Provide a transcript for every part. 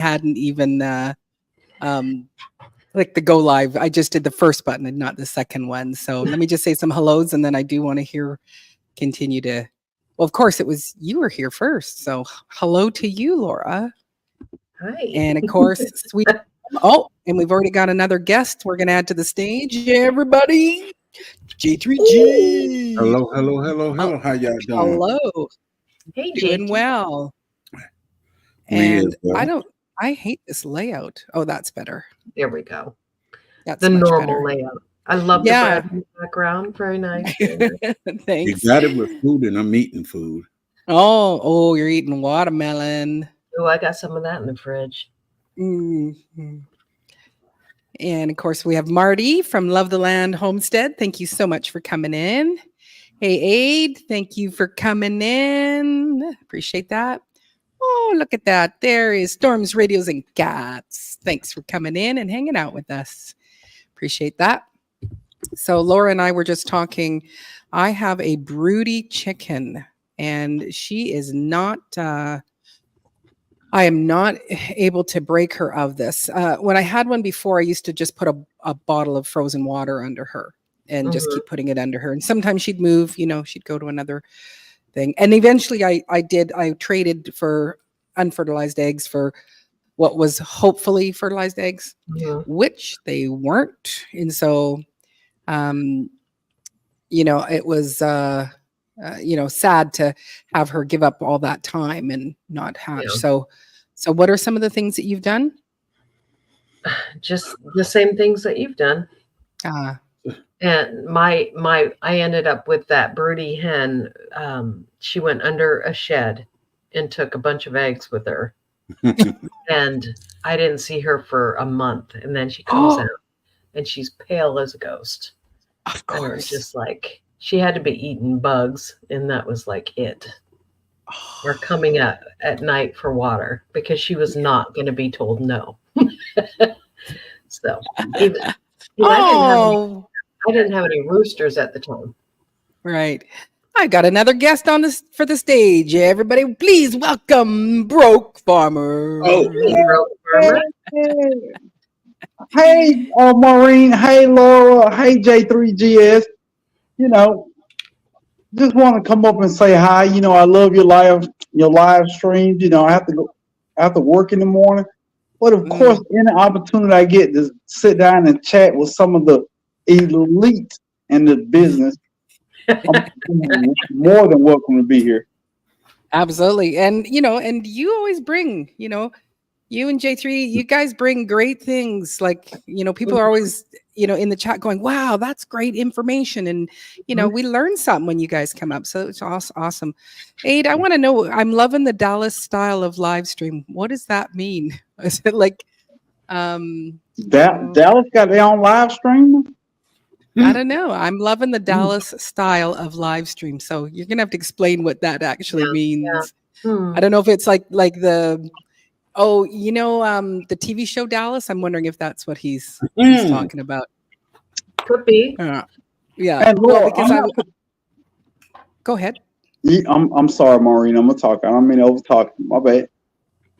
hadn't even like the go live. I just did the first button and not the second one. So let me just say some hellos, and then I do want to continue to. Well, of course, you were here first. So hello to you, Laura. Hi. And of course, sweet. Oh, and we've already got another guest we're going to add to the stage. Everybody, J3G. Hello. How y'all doing? Hello. Hey, Doing JT. well. And I hate this layout. Oh, that's better. There we go. That's the much normal better. layout. I love the bread in the background. Very nice. Thanks. You got it with food, and I'm eating food. Oh, you're eating watermelon. Oh, I got some of that in the fridge. Mm-hmm. And of course, we have Marty from Love the Land Homestead. Thank you so much for coming in. Hey, Aid, thank you for coming in. Appreciate that. Oh, look at that. There is Storms, Radios, and Cats. Thanks for coming in and hanging out with us. Appreciate that. So Laura and I were just talking. I have a broody chicken, and she is not... I am not able to break her of this. When I had one before, I used to just put a bottle of frozen water under her and just keep putting it under her. And sometimes she'd move, she'd go to another thing. And eventually I traded for unfertilized eggs for what was hopefully fertilized eggs, which they weren't. And so, it was, sad to have her give up all that time and not hatch. Yeah. So what are some of the things that you've done? Just the same things that you've done. And I ended up with that broody hen. She went under a shed and took a bunch of eggs with her. And I didn't see her for a month. And then she comes out and she's pale as a ghost. Of course. And it was just like, she had to be eating bugs, and that was like it. Or coming out at night for water, because she was not going to be told no. So I didn't have any roosters at the time. Right. I got another guest for the stage. Everybody, please welcome Broke Farmer. Broke Farmer. Hey, Maureen. Hey, Laura. Hey, J3GS. Just want to come up and say hi. I love your live streams. I have to work in the morning, but of course, any opportunity I get to sit down and chat with some of the elite in the business, I'm more than welcome to be here. Absolutely, and you always bring, you and J3, you guys bring great things. Like, people are always, in the chat going, wow, that's great information. And, we learn something when you guys come up. So it's awesome. Aid, I want to know, I'm loving the Dallas style of live stream. What does that mean? Is it like, Dallas got their own live stream? I don't know. I'm loving the Dallas style of live stream. So you're going to have to explain what that actually means. Yeah. I don't know if it's like the... Oh, the TV show Dallas? I'm wondering if that's what he's talking about. Could be. Yeah. And Laura, Go ahead. I'm sorry, Maureen. I'm going to talk. I don't mean to overtalk. My bad.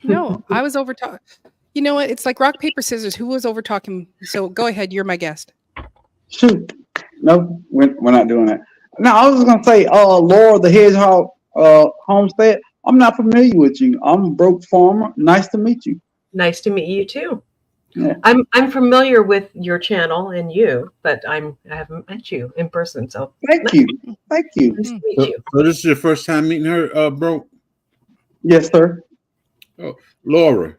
No, I was overtalking. You know what? It's like rock, paper, scissors. Who was overtalking? So go ahead. You're my guest. Shoot. No, we're not doing that. No, I was going to say, Laura the Hedgehog Homestead. I'm not familiar with you. I'm Broke Farmer. Nice to meet you. Nice to meet you too. Yeah. I'm familiar with your channel and you, but I haven't met you in person. So thank you. Nice to meet you. So this is your first time meeting her, Broke? Yes, sir. Oh, Laura.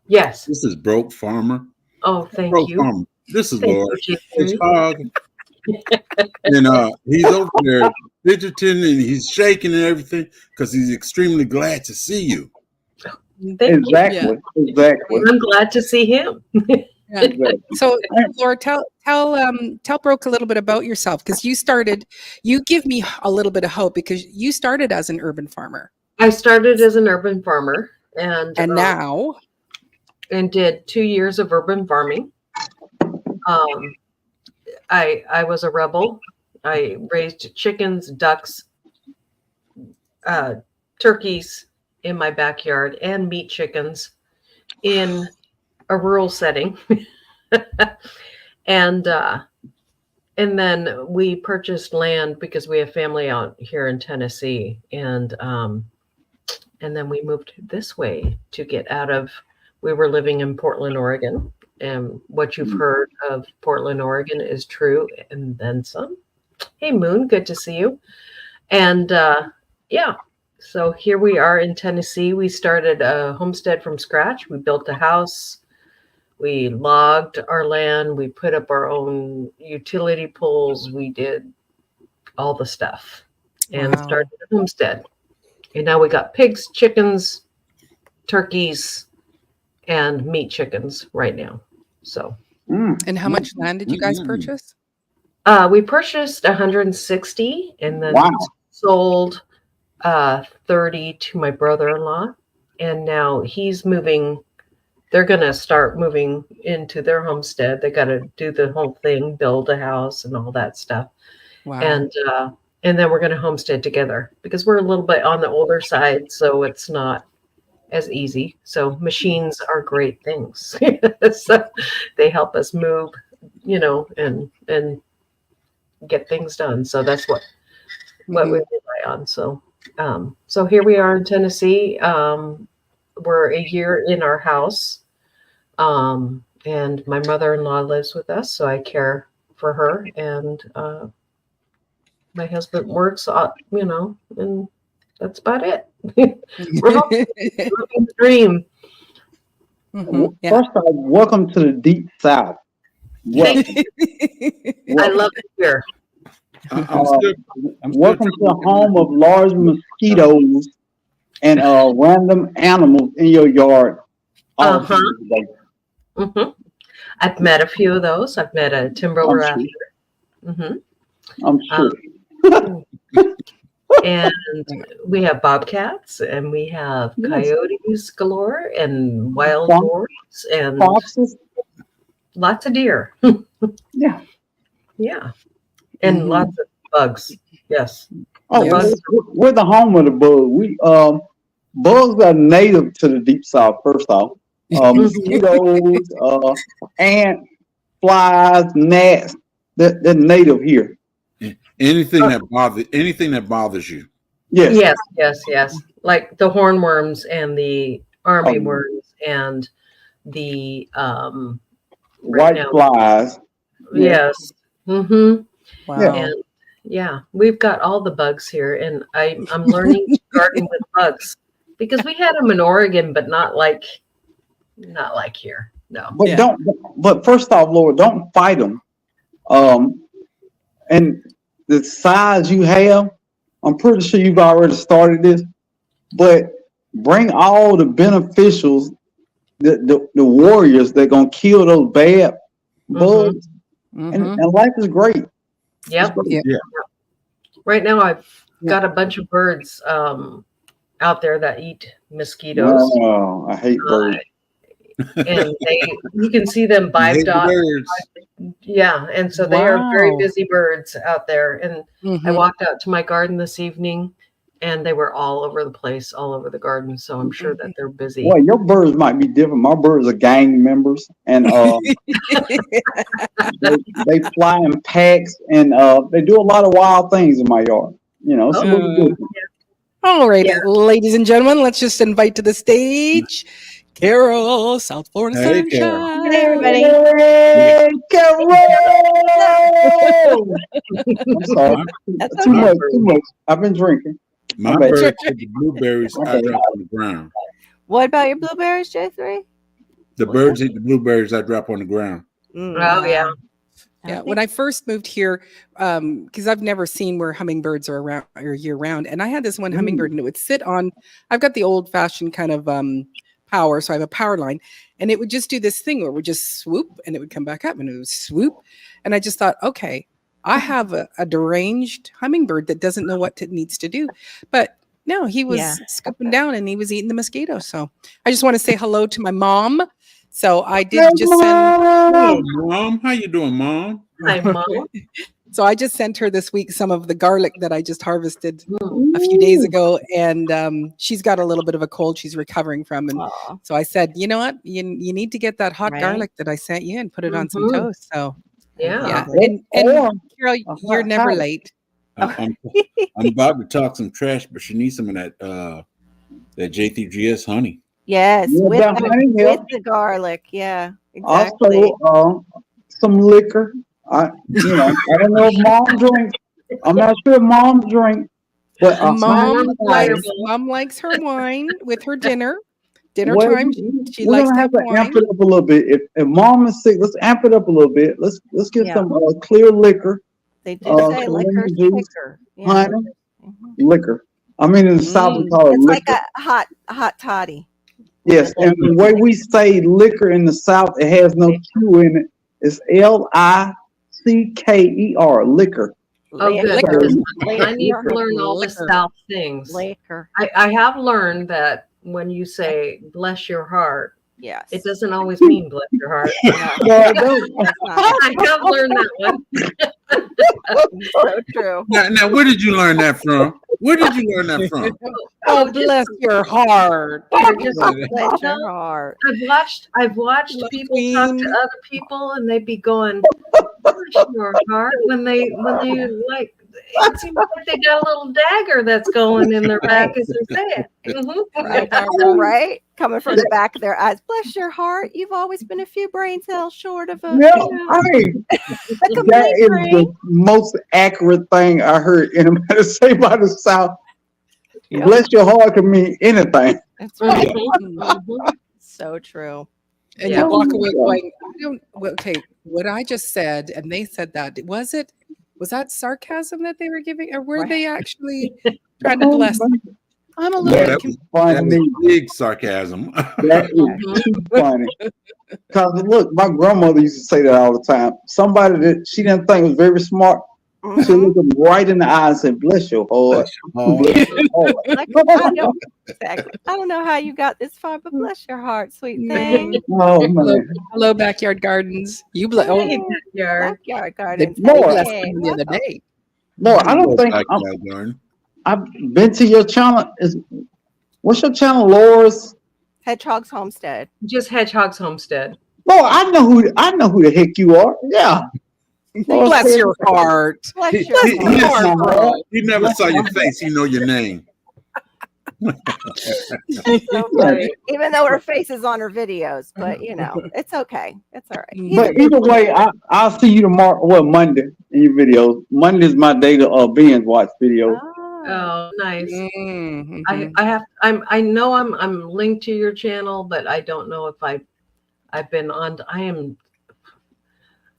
Yes. This is Broke Farmer. Oh, thank Broke you. Farmer. This is Laura. And he's over there fidgeting and he's shaking and everything because he's extremely glad to see you. Exactly. I'm glad to see him. Yeah. So, Laura, tell Broke a little bit about yourself, because you give me a little bit of hope, because you started as an urban farmer. I started as an urban farmer and now and did 2 years of urban farming. I was a rebel. I raised chickens, ducks, turkeys in my backyard, and meat chickens. in a rural setting. And then we purchased land because we have family out here in Tennessee, and then we moved this way to get out of. We were living in Portland, Oregon, and what you've heard of Portland, Oregon is true, and then some. Hey, Moon, good to see you. And yeah, so here we are in Tennessee. We started a homestead from scratch. We built a house. We logged our land. We put up our own utility poles. We did all the stuff and Wow. started a homestead. And now we got pigs, chickens, turkeys, and meat chickens right now. So And how much land did you guys purchase? we purchased 160 and then Wow. sold 30 to my brother-in-law. And now he's moving. They're going to start moving into their homestead. They got to do the whole thing, build a house and all that stuff. Wow. And then we're going to homestead together because we're a little bit on the older side. So it's not as easy. So machines are great things. So they help us move, and get things done. So that's what we rely on. So, so here we are in Tennessee. We're a year in our house, and my mother-in-law lives with us, so I care for her, and my husband works, and that's about it. We're all living the dream. Mhm. Yeah. First off, welcome to the deep south. Thank you. I love it here. I'm still Welcome to the home of large mosquitoes and random animals in your yard. all Uh-huh. day. hmm I've met a few of those. I've met a timber I'm raptor. hmm I'm sure. And we have bobcats, and we have Yes. coyotes galore, and wild Fox- boars, and Foxes, lots of deer. yeah. Yeah. And Mhm. lots of bugs. Yes. Oh, Yes. we're the home of the bug. Bugs are native to the deep south. First off, mosquitoes, ants, flies, gnats. They're native here. anything that bothers you. Yes. Yes. Like the hornworms and the army Oh. worms and the White now. flies. Yeah. Yes. Mm-hmm. Wow. And yeah, we've got all the bugs here, and I'm learning to garden with bugs because we had them in Oregon, but not like here. No. But Yeah. But first off, Laura, don't fight them. And the size you have, I'm pretty sure you've already started this. But bring all the beneficials, the warriors that gonna kill those bad bugs, Mhm. and life is great. Yep. Yeah. Right now, I've Yeah. got a bunch of birds out there that eat mosquitoes, Wow, I hate birds. and you can see them I hate by the dot. birds. Yeah, and so they are very Wow. busy birds out there. And I Mhm. walked out to my garden this evening, and they were all over the place, all over the garden. So I'm sure that they're busy. Well, your birds might be different. My birds are gang members, and they fly in packs, and they do a lot of wild things in my yard. It's a little Oh. different. All right, Yeah. ladies and gentlemen, let's just invite to the stage Carol, South Florida Hey, Sunshine. Carol. Hey, everybody. Hey, Carol! I'm sorry. That's Too okay. much. I've been drinking. My Okay. birds eat the blueberries I drop on the ground. What about your blueberries, J3? The birds eat the blueberries I drop on the ground. Oh yeah. Yeah, when I first moved here, because I've never seen where hummingbirds are around or year round, and I had this one hummingbird, and it would sit on. I've got the old fashioned kind of power, so I have a power line, and it would just do this thing where it would just swoop, and it would come back up, and it would swoop, and I just thought, okay, I have a deranged hummingbird that doesn't know what it needs to do, but no, he was Yeah. scooping down and he was eating the mosquito. So I just want to say hello to my mom. So I did just send. Hey, Mom, how you doing, Mom? Hi, Mom. So I just sent her this week some of the garlic that I just harvested a few days ago, and she's got a little bit of a cold she's recovering from, and Aw. so I said, you know what, you need to get that hot Right. garlic that I sent you and put it on some Mhm. toast. So Yeah. yeah, Or- and or Carol, a you're hot never toddy. late. I'm about to talk some trash, but she needs some of that J3GS honey. Yes, Yeah, with that honey with help. the garlic. Yeah, exactly. Also, some liquor. I don't know if mom drinks. I'm not sure if mom drinks, but a Mom honey likes her wine with her dinner. Dinner Well, time, she we're likes gonna to have have to wine. amp it up a little bit. If mom is sick, let's amp it up a little bit. Let's get Yeah. some clear liquor, They do say some liquor's lemon juice, quicker. Yeah. honey, Mhm. liquor. I mean, in the South we Mm. call it It's like liquor. a hot toddy. Yes, and the way we say liquor in the South, it has no Q in it. It's Licker, liquor. Oh, good. Liquor. because I need to learn all the Liquor. South things. Liquor. I have learned that when you say bless your heart, Yes. it doesn't always mean bless your heart. No, No, it don't. that's not. I have learned that one. So true. Now, where did you learn that from? Where did you learn that from? Oh, bless your heart. Or just, Bless your no, heart. I've watched Love people talk Queen. to other people and they'd be going, bless your heart, when they like, it seems like they got a little dagger that's going in their back as they say it. Mhm. Right. Right? Coming from the back of their eyes. Bless your heart. You've always been a few brain cells short of a Yeah, I mean, a that complete is brain. the most accurate thing I heard anybody say about the South. Yeah. Bless your heart can mean anything. That's right. Mhm. Mhm. So true. And Yeah. you walk away going, okay, what I just said, and they said that, was that sarcasm that they were giving, or were Right. they actually trying to bless? I'm a No, little bit that confused. was Funny. big sarcasm. That is too funny. Because look, my grandmother used to say that all the time. Somebody that she didn't think was very smart, she Mhm. looked them right in the eye and said, "Bless your heart." Bless your heart. Like, I don't, exactly. I don't know how you got this far, but bless your heart, sweet thing. Oh man. Hello, backyard gardens. You bless. Oh, Hey, backyard. Backyard they gardens. Lord. blessed Hey, them the other day. No, I don't think Like I'm, that, Jordan. I've been to your channel. What's your channel, Laura's? Hedgehog's Homestead. Just Hedgehog's Homestead. No, I know who the heck you are. Yeah. Laura Bless said- your heart. Bless He- your he- heart. he- Bless my heart. You never saw your face. You know your name. That's so funny. Even though her face is on her videos, but it's okay. It's all right. He's a But good either way, I'll see you tomorrow. Well, Monday in your videos. Monday's my day to binge watch videos. Oh, Oh, nice. Mhm. I know I'm linked to your channel, but I don't know if I've been on. I am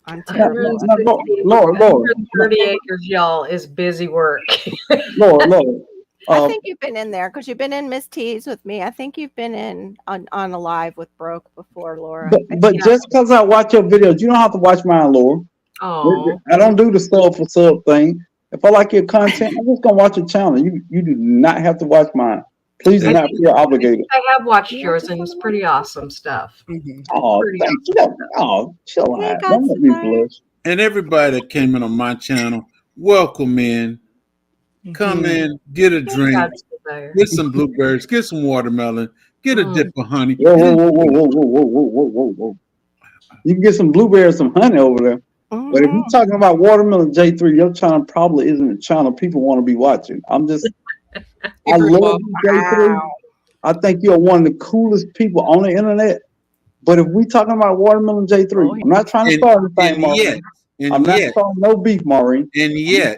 I'm No, terrible. no, no, Laura, 30 acres, y'all, is busy work. Laura. I think you've been in there because you've been in Miss T's with me. I think you've been in on a live with Broke before, Laura. But just because I watch your videos, you don't have to watch mine, Laura. Oh, I don't do the sub for sub thing. If I like your content, I'm just gonna watch your channel. You do not have to watch mine. Please do not feel obligated. I have watched Yeah, yours, just and it's wanna pretty awesome stuff. Mhm. Oh, Pretty thank you. Oh, chill Yeah, out. God, Don't let me Savannah. blush. And everybody that came in on my channel, welcome in. Come Mhm. in, get a drink, God's desire. get some blueberries, get some watermelon, get a Mm. dip of honey. Whoa, whoa, whoa, whoa, whoa, whoa, whoa, whoa, whoa, whoa. You can get some blueberries, some honey over there. But if Mhm. you're talking about watermelon J3, your channel probably isn't a channel people want to be watching. I love you, J3. Wow. I think you're one of the coolest people on the internet. But if we talking about watermelon J3, Oh, I'm not trying to And, start anything, and Maureen. yet, I'm and not yet, starting no beef, Maureen. and yet,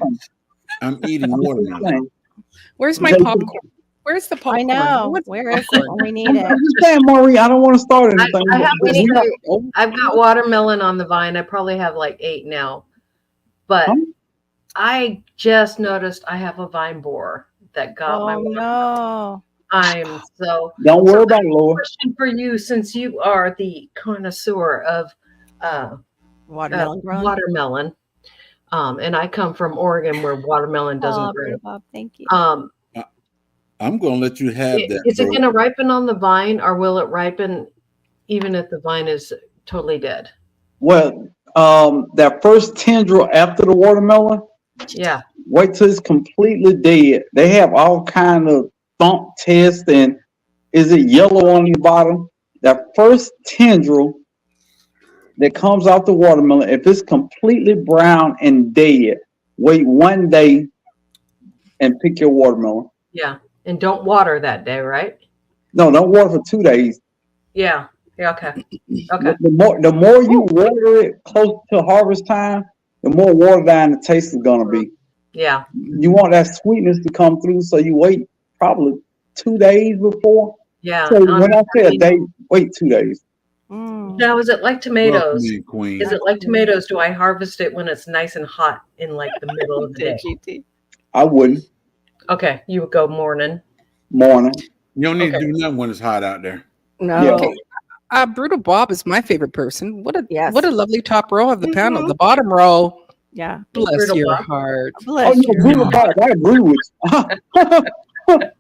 I'm eating I'm just watermelon. saying. Where's my J3. popcorn? Where's the popcorn? I know. What's Where is it popcorn? when we need I'm it? just saying, Maureen, I don't want to start anything. I have but to we- say, Oh, I've got watermelon on the vine. I probably have like 8 now. But Huh? I just noticed I have a vine borer that got my Oh watermelon. no. I'm so Don't worry So about it, Laura. question for you, since you are the connoisseur of Watermelon grown. watermelon, and I come from Oregon where watermelon doesn't Oh, grow. Bob, thank you. I'm gonna let you have that. Is it bro. going to ripen on the vine, or will it ripen even if the vine is totally dead? Well, that first tendril after the watermelon, Yeah. wait till it's completely dead. They have all kind of thump tests, and is it yellow on the bottom? That first tendril that comes off the watermelon, if it's completely brown and dead, wait 1 day and pick your watermelon. Yeah. And don't water that day, right? No, don't water for 2 days. Yeah. Yeah. Okay. Okay. The more you water it close to harvest time, the more watered down the taste is gonna be. Yeah. You want that sweetness to come through, so you wait probably 2 days before. Yeah. So when I say a day, wait 2 days. Now, is it like Welcome tomatoes? in, Queen. Is it like tomatoes? Do I harvest it when it's nice and hot in like the middle of the day? GT. I wouldn't Okay. You would go morning. morning. You don't need Okay. to do nothing when it's hot out there. No. Yeah. Okay. Brutal Bob is my favorite person. What a Yes. what a lovely top row of the panel. Mhm. The bottom row, Yeah. bless Brutal your Bob. heart. Oh Bless no, you. Brutal Bob, I agree with you.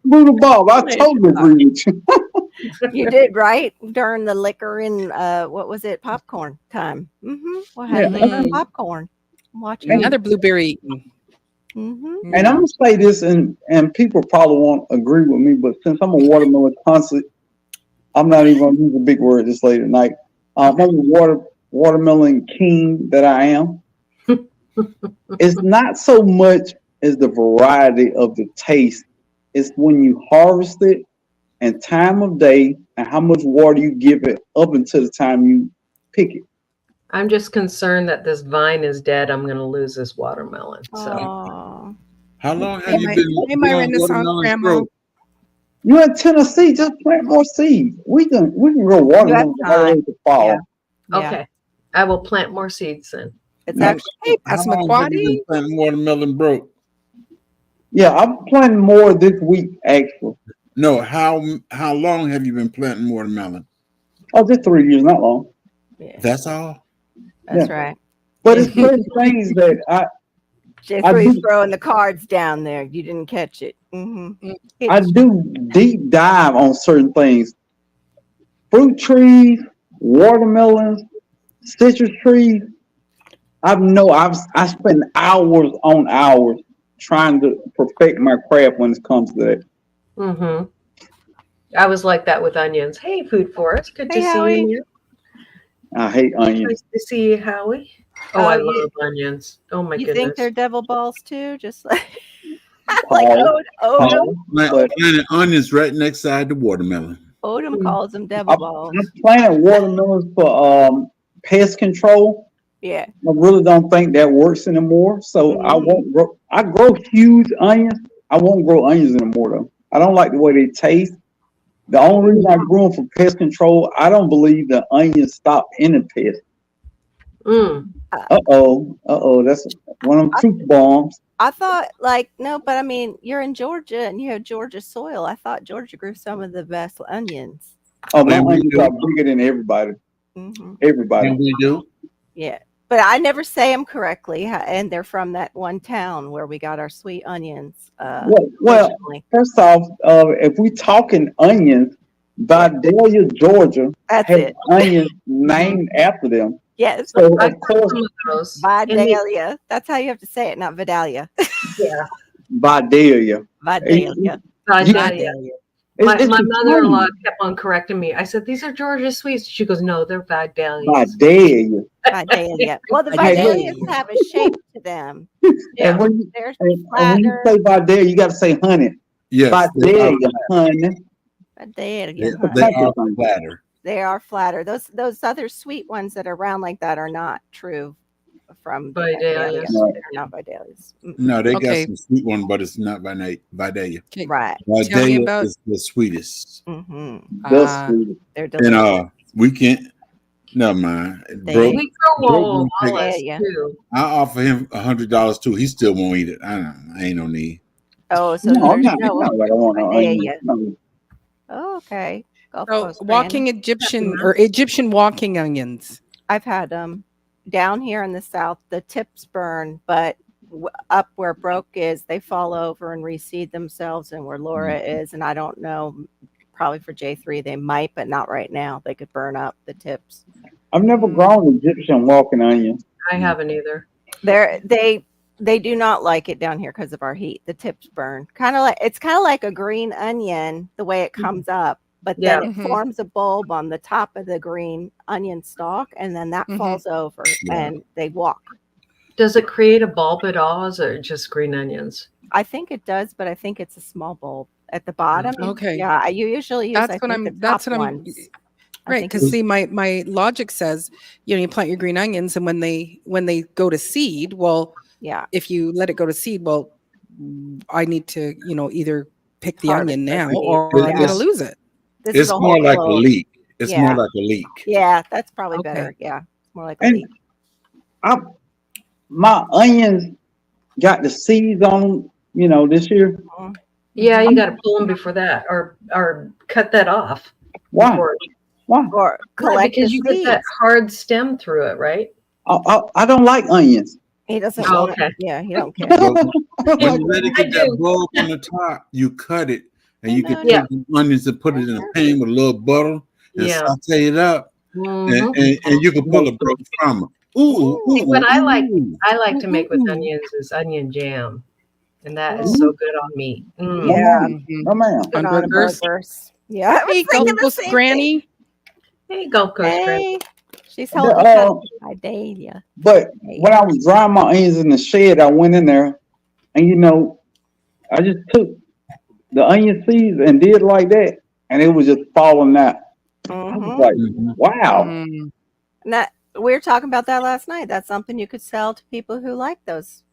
Brutal Bob, I totally agree with you. You did right during the liquor and what was it? Popcorn time. We'll have Yeah. liquor and popcorn. Watching. Another blueberry eating. And I'm gonna say this, and people probably won't agree with me, but since I'm a watermelon concert, I'm not even gonna use a big word this late at night. I'm a watermelon king that I am. It's not so much as the variety of the taste; it's when you harvest it and time of day and how much water you give it up until the time you pick it. I'm just concerned that this vine is dead. I'm going to lose this watermelon. So Oh. How long Hey, have you my- been hey, my doing Renaissance watermelon grandma. grow? You're in Tennessee, just plant more seeds. We can grow watermelon all the way to fall. Yeah. Yeah. okay, I will plant more seeds then. It's Now, actually Hey, How Pastor long have you McQuarrie. been planting watermelon broke? Yeah, I'm planting more this week actually. No, how long have you been planting watermelon? Oh, just 3 years, not long. yeah, That's all. that's yeah. right. But it's certain things that Just I where he's do- throwing the cards down there. You didn't catch it. I do deep dive on certain things. Fruit trees, watermelons, citrus trees. I spend hours on hours trying to perfect my craft when it comes to that. Mm-hmm. I was like that with onions. Hey, Food Forest. Good Hey, to see Howie. you. I hate onions. Nice to see you, Howie. Oh, Oh, I you- love onions. Oh my You goodness. think they're devil balls too? Just like Paul, Odom. Planting onions right next side the watermelon. Odom calls them devil balls. I'm planting watermelons for pest control. Yeah. I really don't think that works anymore. So I Mhm. won't grow. I grow huge onions. I won't grow onions anymore though. I don't like the way they taste. The only reason I grew them for pest control, I don't believe the onions stop any pest. Mm. That's one of them truth bombs. I thought no, but I mean you're in Georgia and you have Georgia soil. I thought Georgia grew some of the best onions. Oh, my And we onions do. are bigger than everybody. hmm Everybody. And we do. Yeah. But I never say them correctly, and they're from that one town where we got our sweet onions. Well, originally. first off, if we talking onions, Vidalia, Georgia, That's has it. onions named after them. Yes, So I of got course, some of those. Vidalia. That's how you have to say it, not Vidalia. Yeah. Vidalia. Vidalia. Vidalia. My It's the mother-in-law onion. kept on correcting me. I said, "These are Georgia sweets." She goes, "No, they're Vidalias." Vidalia. Vidalia. Well, the Hey, Vidalias look. have a shape to them. Yeah. And when you, They're and when you flatter. say Vidalia, you got to say honey. Yes, they are, Vidalia, honey. Vidalia. they, huh? they are flatter. They are flatter. Those other sweet ones that are round like that are not true from Vidalias. No. They're not Vidalias. No, they Okay. got some sweet one, but it's not Vidalia. Okay. Right. Tell me Vidalia about- is the sweetest. Mm-hmm. That's Ah. sweet. They're And delicious. we can't. Never mind. They- Bro, We grow Bro, Wallace yeah. too. I offer him $100 too. He still won't eat it. I ain't no need. Oh, so No, I'm there's not. no. No, I don't want no onions. Vidalia. No. Oh, okay. Gulf So Coast walking brand. Egyptian or Egyptian walking onions. I've had them down here in the south. The tips burn, but up where Broke is, they fall over and reseed themselves, and where Laura is, and I don't know. Probably for J3 they might, but not right now. They could burn up the tips. I've never grown Egyptian walking onions. I haven't either. They do not like it down here because of our heat. The tips burn. It's kind of like a green onion the way it comes up, but then it Mhm. forms a bulb on the top of the green onion stalk, and then that Mhm. falls over, Yeah. and they walk. Does it create a bulb at all? Or is it just green onions? I think it does, but I think it's a small bulb at the bottom. Okay. Yeah, you usually use. That's I what think I'm- the that's top what I'm- ones. I Right, think because it's- see, my logic says, you plant your green onions, and when they go to seed, well, yeah, if you let it go to seed, well, I need to, either pick the Harvest onion the now, seed. or I'm It's- gonna lose it. this It's is a whole more like a flow. leak. It's Yeah. more like a leak. Yeah, that's probably Okay. better. Yeah, more like a And leaf. my onions got the seeds on them, this year. Yeah, you got to pull them before that, or cut that off. Why? before- Why? Or Yeah, collect because the you get that seeds. hard stem through it, right? I don't like onions. He doesn't. Oh, want it. okay. Yeah, he don't care. When you let it get that bulb on the top, you cut it, and you can take Yeah. the onions and put it in a pan with a little butter and Yeah. saute it up, Mhm. and you can pull a broke from it. Ooh, See, what I like- ooh. I like to make with Ooh. onions is onion jam, and that is so good on meat. Mm. Yeah. Mhm. No, ma'am. Good On on burgers? burgers. Yeah. I was Hey, thinking Gold the Coast same Granny. Hey, Gulf Coast Granny. Hey, she's But, holding up. I dare you. But when I was drying my onions in the shed, I went in there, and I just took the onion seeds and did like that, and it was just falling out. I was Mhm. like, Mhm. wow. Mm. And that we were talking about that last night. That's something you could sell to people who like those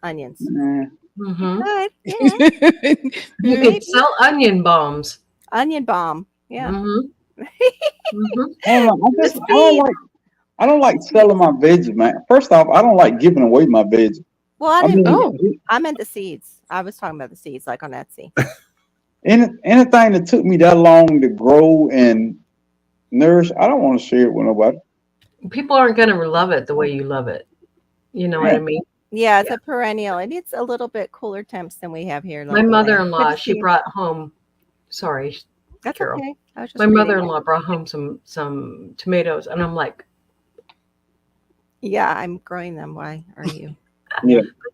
onions. Nah. Mhm. Good. Yeah. You Maybe. could sell onion bombs. Onion bomb. Yeah. Mhm. Mhm. I don't like selling my veggies, man. First off, I don't like giving away my veggies. Well, I I didn't. mean, Oh. I meant the seeds. I was talking about the seeds, like on Etsy. anything that took me that long to grow and nourish, I don't want to share it with nobody. People aren't going to love it the way you love it. You know what I mean? Yeah, it's a perennial. It needs a little bit cooler temps than we have here. My locally. mother-in-law, Good to she see you. brought home. Sorry, That's Carol. okay. I was just my reading. mother-in-law brought home some tomatoes, and I'm like, Yeah, I'm growing them. Why are you?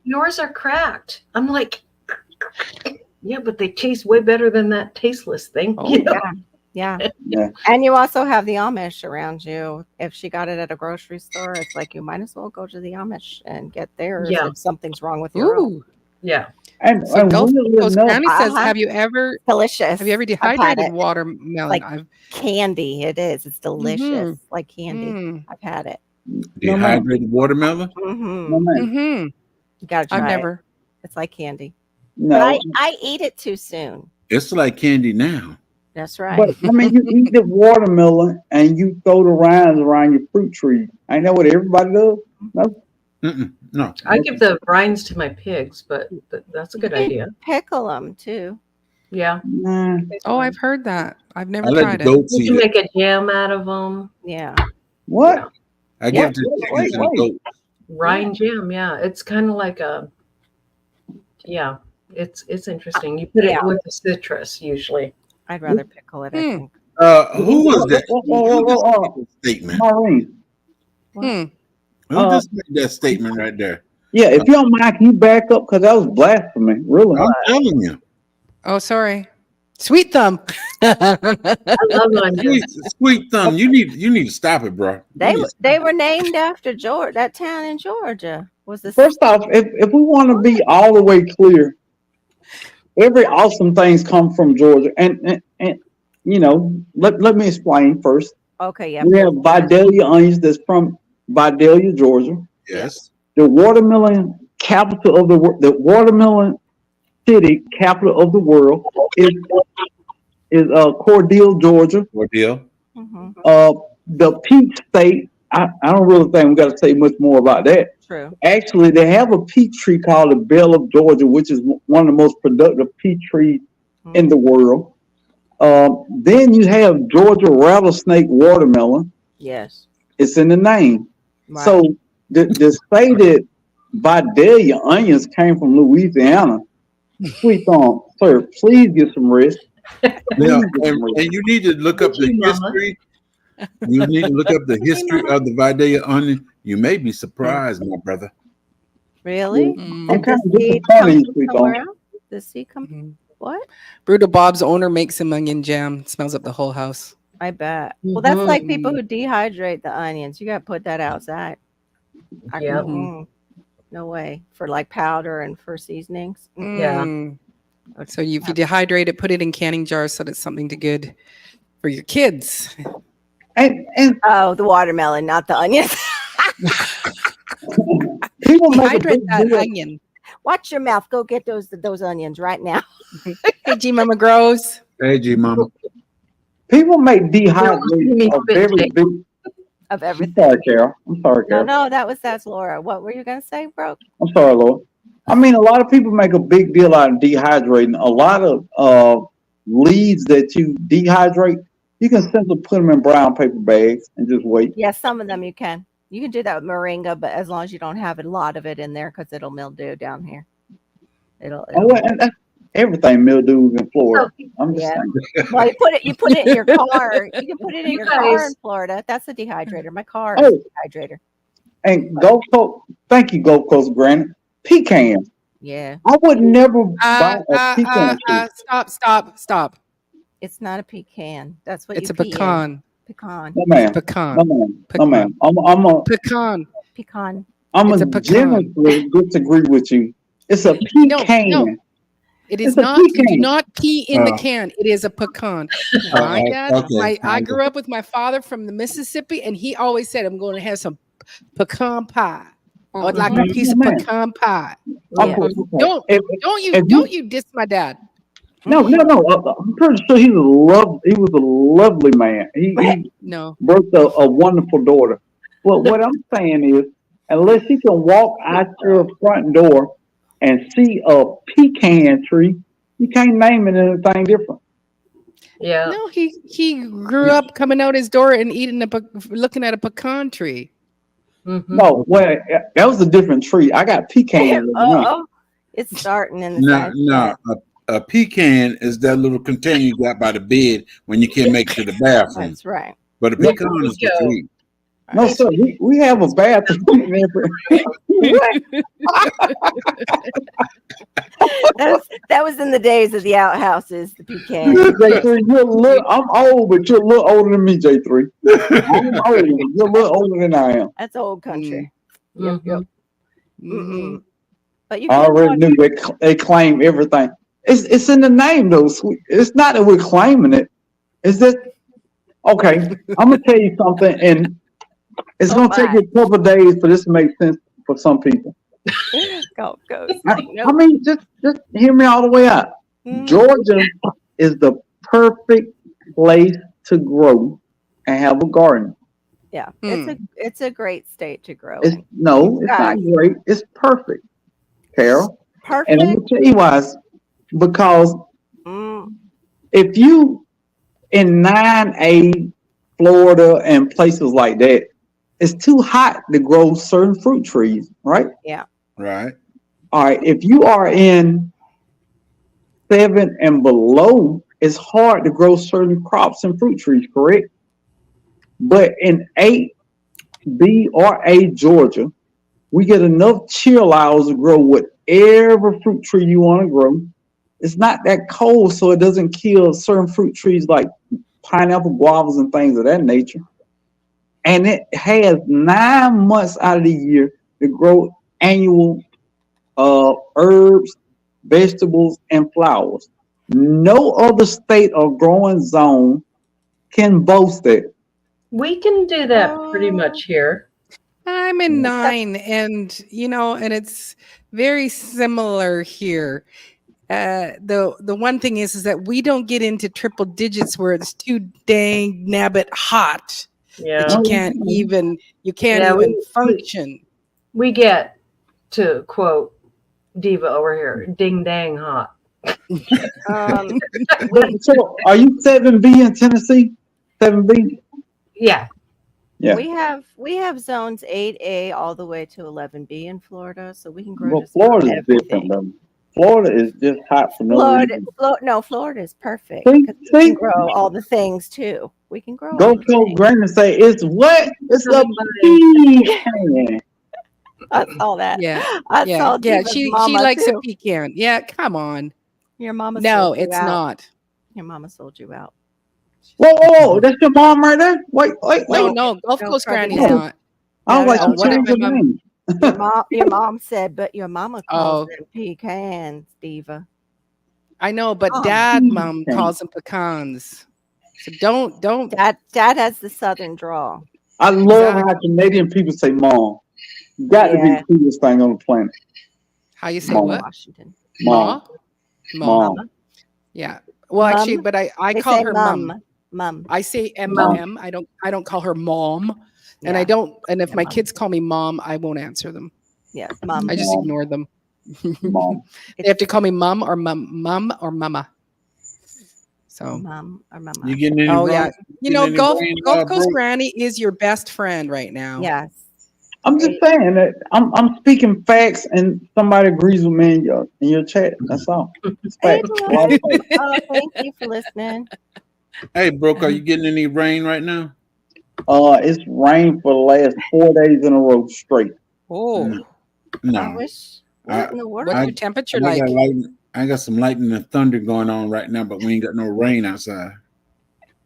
yours are cracked. I'm like, yeah, but they taste way better than that tasteless thing. Oh, you know? Yeah. Yeah. And you also have the Amish around you. If she got it at a grocery store, it's like you might as well go to the Amish and get theirs Yeah. if something's wrong with your own. Ooh. Yeah. And, So and Gulf weirdly Coast enough, Granny says, Uh-huh. have you ever Delicious. I've had dehydrated it. watermelon? Like I've candy. It is. It's delicious. Like candy. mm, I've had it. Dehydrated watermelon. Mm-hmm. no, man. mhm. You gotta try I've it. never. It's like candy. No. But I eat it too soon. It's like candy now. That's right. But I mean, you eat the watermelon and you throw the rinds around your fruit tree. I know what everybody does. No. I give the rinds to my pigs, but that's a good idea. Pickle them too. Yeah. Nah. Oh, I've heard that. I've never I let tried the it. goats You eat can it. make a jam out of them. Yeah. What? Yeah. I give the chickens and wait. goats. Rind jam. Yeah. It's kind of like it's interesting. You put Yeah. it with the citrus usually. I'd rather pickle it, I Hmm. think. Who was that? Who just Oh, made that statement? Maureen. Hmm. Who just made that statement right there? Yeah, if you don't mind, can you back up? Because that was blasphemy. Really. I'm telling you. Oh, sorry. Sweet thumb. I love onions. Sweet thumb. You need to stop it, bro. They were named after Georgia. That town in Georgia was the First off, if we want to be all the way clear, every awesome things come from Georgia. And let me explain first. Okay, yeah. We have Vidalia onions that's from Vidalia, Georgia. Yes. The watermelon capital of the watermelon city capital of the world is Cordele, Georgia. Ordeal. Mhm. The peach state. I don't really think we got to say much more about that. True. Actually, they have a peach tree called the Belle of Georgia, which is one of the most productive peach trees in the world. Then you have Georgia rattlesnake watermelon. Yes. It's in the name. Right. So the say that Vidalia onions came from Louisiana. Sweet thumb, sir, please get some rest. Yeah, and you need to look up the Thank you, Mama. history You need to look up the history of the Vidalia onion. You may be surprised, my brother. Really? Mm. I'm Did kind the of seed disappointed come in from you, somewhere don't else? The seed come Mhm. what? Brutal Bob's owner makes some onion jam. It smells up the whole house. I bet. Well, that's Mhm. like people who dehydrate the onions. You got to put that outside. Yep. No way for like powder and for seasonings. Yeah. Mm. So if you dehydrate it, put it in canning jars so that it's something to good for your kids. And Oh, the watermelon, not the onions. people make a Dehydrate big that deal. onion. Watch your mouth. Go get those onions right now. Hey, G Mama Grows. Hey, G Mama. People make You dehydrate mean a very spit big. Of I'm everything. sorry, Carol. I'm sorry, No, Carol. no, that's Laura. What were you gonna say, bro? I'm sorry, Lord. I mean, a lot of people make a big deal out of dehydrating. A lot of leaves that you dehydrate, you can simply put them in brown paper bags and just wait. Yeah, some of them you can. You can do that with moringa, but as long as you don't have a lot of it in there, because it'll mildew down here. Oh, well, and that's everything mildews in Florida. I'm just Yeah. saying. Well, you put it in your car. You can put it in You your car guys- in Florida. That's a dehydrator. My car is Oh. a dehydrator. And Gulf Coast, thank you, Gulf Coast Granite. Pecans. Yeah, I would never buy a pecan tree. Stop. it's not a pecan. That's what It's you a pee in. pecan. Pecan. No, ma'am. Pecan. No, ma'am. No, ma'am. I'm Pecan. Pecan. It's a a pecan. generously disagree with you. It's a No, pecan. no. It is It's a not. You do pecan. not pee in the Oh. can. It is a pecan. My dad. okay. I grew up with my father from the Mississippi, and he always said, "I'm going to have some pecan pie. I would like a piece of Man. pecan pie." Yeah. Okay. Don't If don't you diss my dad? no. I'm pretty sure he was a lovely man. He No. birthed a wonderful daughter. But what I'm saying is, unless you can walk out your front door and see a pecan tree, you can't name it anything different. Yeah. No, he grew up coming out his door and looking at a pecan tree. Mhm. No, well, that was a different tree. I got pecans. Oh, it's starting in the side No. A pecan is that little container you got by the bed when you can't make it to the bathroom. That's right. But a No, pecan is for Joe. sweet. No, sir, we have a bathroom. What? That was in the days of the outhouses, the pecan. J3, I'm old, but you're a little older than me, J3. I'm old, but you're a little older than I am. That's old country. Yep, Mhm. yep. Mhm. Mm-mm. But you I can already watch- knew they claim everything. It's in the name, though. It's not that we're claiming it. It's that, okay, I'm going to tell you something, and it's Oh, going to take my. you a couple of days for this to make sense for some people. Gulf Coast. I mean, just hear me all the way out. Mm. Georgia is the perfect place to grow and have a garden. Yeah, Mm. it's a great state to grow It's in. no, it's not great. It's perfect, Carol. And I'm Perfect. gonna tell you why. Because Mm, if you in 9A, Florida, and places like that, it's too hot to grow certain fruit trees, right? Right. All right. If you are in 7 and below, it's hard to grow certain crops and fruit trees, correct? But in 8B or A, Georgia, we get enough chill hours to grow whatever fruit tree you want to grow. It's not that cold, so it doesn't kill certain fruit trees like pineapple, guavas, and things of that nature. And it has 9 months out of the year to grow annual herbs, vegetables, and flowers. No other state or growing zone can boast that. We can do that pretty much here. I'm in 9, and and it's very similar here. The one thing is that we don't get into triple digits where it's too dang nabbit hot that Yeah. you can't even Yeah, function. We get, to quote Diva over here, ding dang hot. um, So, are you 7B in Tennessee? 7B? Yeah. Yeah. we have zones 8A all the way to 11B in Florida, so we can grow. Well, just about Florida is everything. different, though. Florida is just hot for no Florida, reason. Florida is perfect See? because we See? can grow all the things too. We can grow. Go anything. to Granny and say, it's what? It's a Somebody- pecan. I saw that. Yeah, I yeah, saw yeah. Diva's She mama likes too. a pecan. Yeah, come on. Your mama. No, sold you it's out. not. Your mama sold you out. Whoa, that's your mom right there? Wait. No, Gulf No, Coast probably Granny is not. not. I was like, no, you what did changed my your mom- name. Your mom said, but your mama calls Oh. them pecans, Diva. I know, but Oh, Dad, Mom pecan. calls them pecans. So don't. Dad has the southern drawl. I love Exactly. how Canadian people say mom. Got to be Yeah. the coolest thing on the planet. How you say Mom. what? Washington. Ma? Mom. Yeah. Well, actually, Mum? but I They call say her mum. Mum. I say Mom. M. I don't call her mom. And I Yeah. don't. And if Yeah, my mom. kids call me mom, I won't answer them. Yes, mum. I just Mom. ignore them. Mom. They have to call me mum or mama. So. Mum or mama. You getting any Oh rain? yeah. You Getting know, any Gulf rain, Coast bro? Granny is your best friend right now. Yes. I'm just saying that I'm speaking facts and somebody agrees with me in your chat. That's all. It's Hey, facts. Lord. Oh, thank you for listening. Hey, Brooke, are you getting any rain right now? It's rained for the last 4 days in a row straight. Oh, No. I No. wish. I- What in the world? what's I- your temperature I like? got lightning. I got some lightning and thunder going on right now, but we ain't got no rain outside.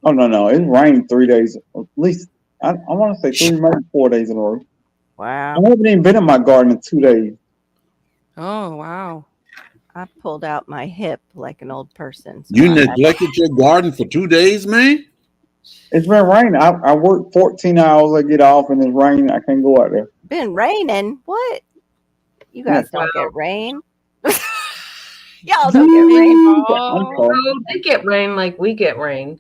Oh no, it rained 3 days at least. I want to say 3, maybe 4 days in a row. Wow. I haven't even been in my garden in 2 days. Oh wow. I pulled out my hip like an old person. So You I had neglected your garden for 2 days, man? It's been raining. I work 14 hours. I get off and it's raining. I can't go out there. been raining. What? You guys don't get rain. Y'all don't get rain. I'm sorry. Oh, they get rain like we get rain.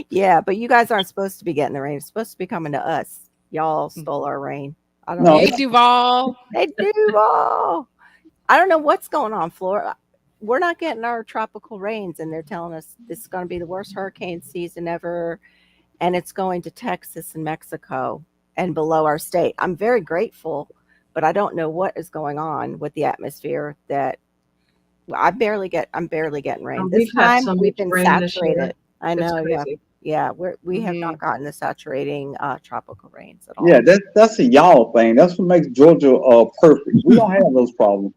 Yeah, but you guys aren't supposed to be getting the rain. It's supposed to be coming to us. Y'all stole our rain. I don't No. know. Hey Duval. They do. Oh, I don't know what's going on, Florida. We're not getting our tropical rains, and they're telling us this is going to be the worst hurricane season ever, and it's going to Texas and Mexico and below our state. I'm very grateful, but I don't know what is going on with the atmosphere that I'm barely getting rain. Oh, This we've had time so we've much been rain this year. saturated. I It's know, yeah. crazy. Yeah, we have Mhm. not gotten the saturating tropical rains at all. Yeah, that's a y'all thing. That's what makes Georgia perfect. We don't have those problems.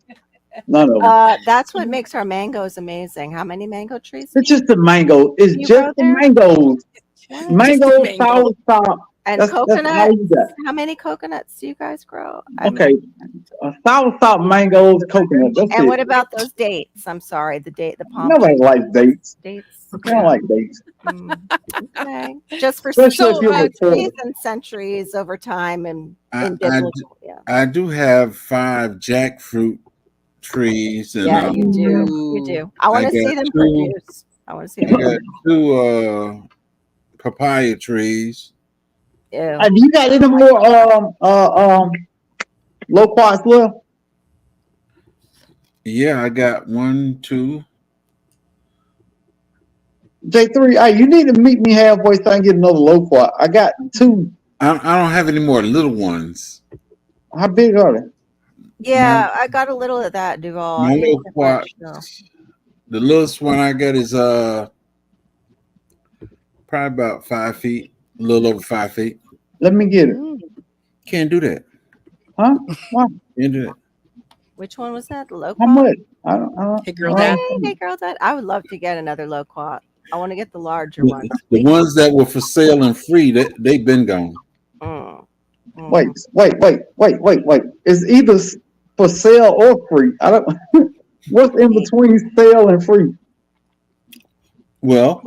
None of them. That's what makes our mangoes amazing. How many mango trees? It's just the mango. It's You just grow the there? mangoes. What? Mango, mango. sour stop. And That's all coconuts? you got. How many coconuts do you guys grow? I Okay, mean, sour stop, mangoes, coconut. That's and it. what about those dates? I'm sorry, the palm Nobody likes dates. dates. I don't like dates. Okay, just for Especially So, if you're uh, centuries reporter. and centuries over time and I- in I biblical. Yeah, I do have 5 jackfruit trees, and yeah, you do. You Ooh. do. I want I to see got them 2 produce. I want to see I them. got 2 papaya trees. Ew. Have you got any more loquats left? Yeah, I got 1, 2. J3, hey, you need to meet me halfway so I can get another loquat. I got 2. I don't have any more little ones. How big are they? Yeah, I got a little of that, Duval. My I didn't little get much, no. The littlest one I got is probably about 5 feet, a little over 5 feet. Let me get it. Can't do that. Huh? Why? Can't do that. Which one was that? The loquat? How much? I don't. Hey, girl, I Dad. don't- Hey, girl, that I would love to get another loquat. I want to get the larger ones. The ones that were for sale and free, they've been gone. Mm. Mm. Wait. It's either for sale or free. I don't. What's in between sale and free? Well,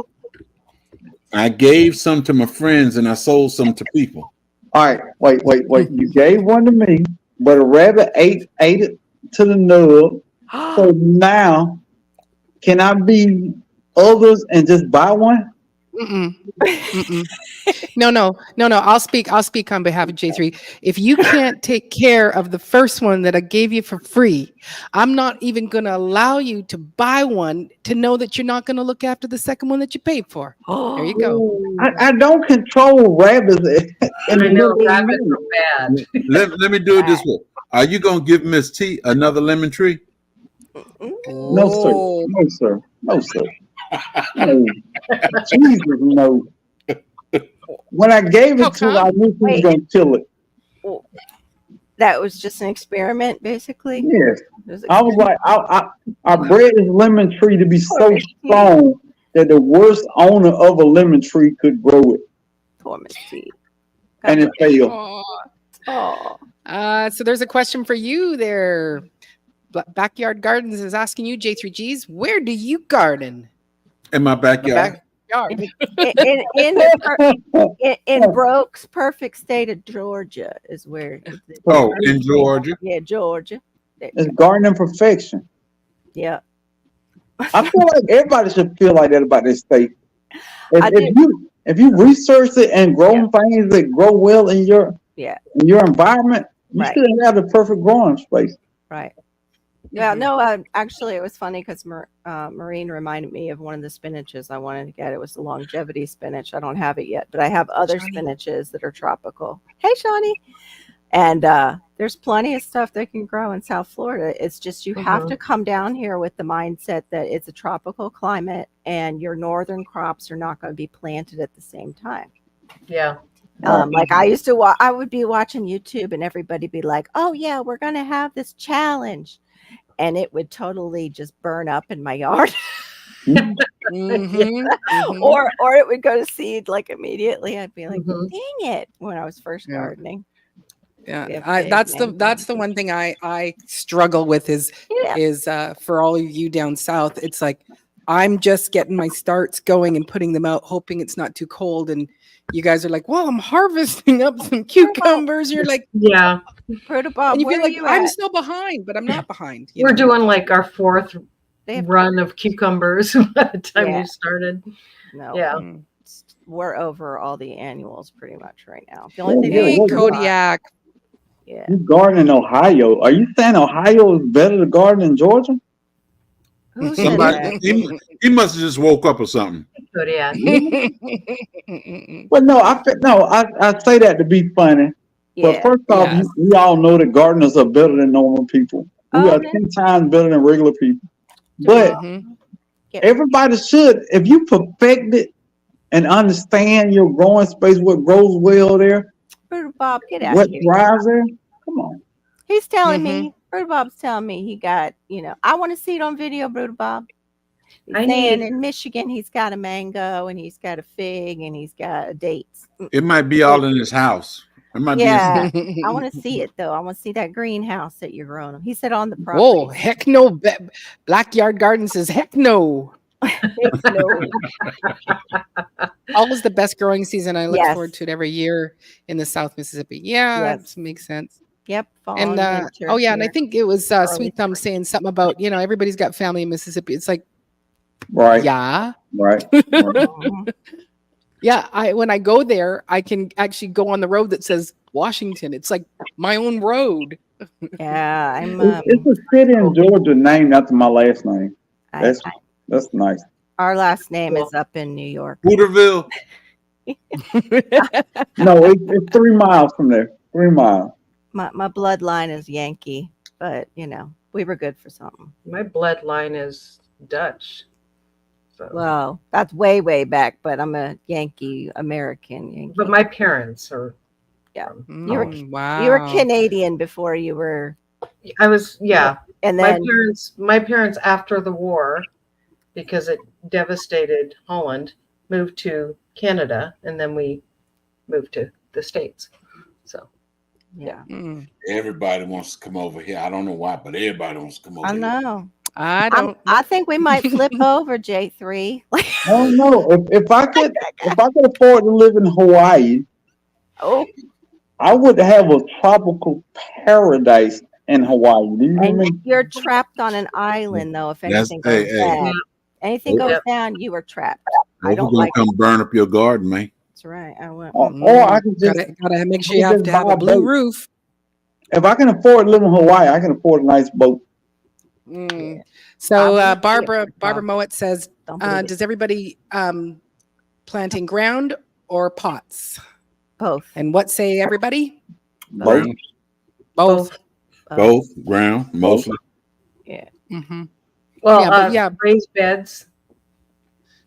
I gave some to my friends and I sold some to people. All right, wait. You gave one to me, but a rabbit ate it to the nub. So now, can I be others and just buy one? Mm-mm. Mm-mm. No. I'll speak on behalf of J3. If you can't take care of the first one that I gave you for free, I'm not even going to allow you to buy one to know that you're not going to look after the second one that you paid for. There you go. I don't control rabbits. In the I know middle of the rabbits night. are bad. Let me do it this way. Are you gonna give Miss T another lemon tree? No, sir. Oh. No, sir. No, sir. No. Jesus, no. when I gave How it to her, I come? knew she was Wait. gonna kill it. That was just an experiment, basically. Yes. It was I was like, I bred this lemon tree to be so Miss T. strong that the worst owner of a lemon tree could grow it, Poor Miss T. and it failed. Oh, So there's a question for you there. Backyard Gardens is asking you, J3Gs, where do you garden? In my The backyard. backyard. in Broke's perfect state of Georgia is where. Oh, in Georgia. Yeah, Georgia. It's gardening perfection. Yeah. I feel like everybody should feel like that about this state. I If you research it and grow things that grow well in your environment, you Right. should have the perfect growing space. Right. Yeah, Mhm. no, actually, it was funny because Maureen reminded me of one of the spinaches I wanted to get. It was the longevity spinach. I don't have it yet, but I have other Shawnee. spinaches that are tropical. Hey, Shawnee. And there's plenty of stuff that can grow in South Florida. It's just you have to come down here with the mindset that it's a tropical climate and your northern crops are not going to be planted at the same time. Yeah. Like I used to I would be watching YouTube and everybody be like, oh yeah, we're going to have this challenge. And it would totally just burn up in my yard. Mhm, mhm. or it would go to seed like immediately. I'd be like, Mhm. dang it, when I was first Yeah. gardening. Yeah, big that's the mango. one thing I struggle with is Yeah. for all of you down south. It's like I'm just getting my starts going and putting them out, hoping it's not too cold. And you guys are like, "Well, I'm harvesting up some cucumbers." You're like, Yeah. Proto Bob, and you where feel are like you I'm at? still behind, but I'm not behind. you We're know? doing like our fourth They have run of cucumbers by the time Yeah. we started. no. Yeah. Mm. We're over all the annuals pretty much right now. The Yeah, only thing yeah, Hey, yeah. Kodiak. Yeah. You garden in Ohio. Are you saying Ohio is better to garden in Georgia? Who said Somebody that? he must have just woke up or something. Kodiak. Well, no, I say that to be funny. But Yeah. first off, Yes. we all know that gardeners are better than normal people. We Oh, are yeah. 10 times better than regular people. But Mhm. everybody should, if you perfect it and understand your growing space, what grows well there, Proto Bob, get out what of here. thrives there. Come on. He's telling Mhm. me, Proto Bob's telling me he got, I want to see it on video, Proto Bob. He's I saying need- in Michigan he's got a mango and he's got a fig and he's got dates. It might be all in his house. It might Yeah. be I want to see it though. I want to see that greenhouse that you're growing. He said on the Whoa, property. heck no. Blackyard Garden says, heck no. No. Always the best growing season. I look Yes. forward to it every year in the South Mississippi. Yeah, Yes. that makes sense. Yep. Fall And winter oh yeah, and I here. think it was Early Sweet Thumb saying something about everybody's got family in Mississippi. It's like Right. yeah, Right. Mhm. yeah. When I go there, I can actually go on the road that says Washington. It's like my own road. Yeah, I'm. It's a city in Georgia named after my last name. I- That's nice. our last name Cool. is up in New York. Hooterville. No, it's 3 miles from there. 3 miles. My bloodline is Yankee, but we were good for something. My bloodline is Dutch. So. Well, that's way, way back, but I'm a Yankee American. Yankee. But my parents are. Wow. You were Canadian before you were, I was, yeah. and My then parents after the war, because it devastated Holland, moved to Canada, and then we moved to the States. So yeah, Mm. Everybody wants to come over here. I don't know why, but everybody wants to come over I here. know. I don't. I think we might flip over J3. I don't know. If I could afford to live in Hawaii, Oh, I would have a tropical paradise in Hawaii. Do you hear and me? you're trapped on an island though. If That's- anything goes hey. bad, anything goes Yep. down, you are trapped. I We're don't gonna like. come burn up your garden, man. That's right. I went. Or I can just, gotta make sure you have to have a buy a blue boat. roof. if I can afford to live in Hawaii, I can afford a nice boat. Mm. I So wouldn't see it Barbara for a Moet says, Don't believe it. does everybody plant in ground or pots? Both. And what say everybody? Both. Both. Both ground, mostly. Mhm. well, Yeah, but yeah. raised beds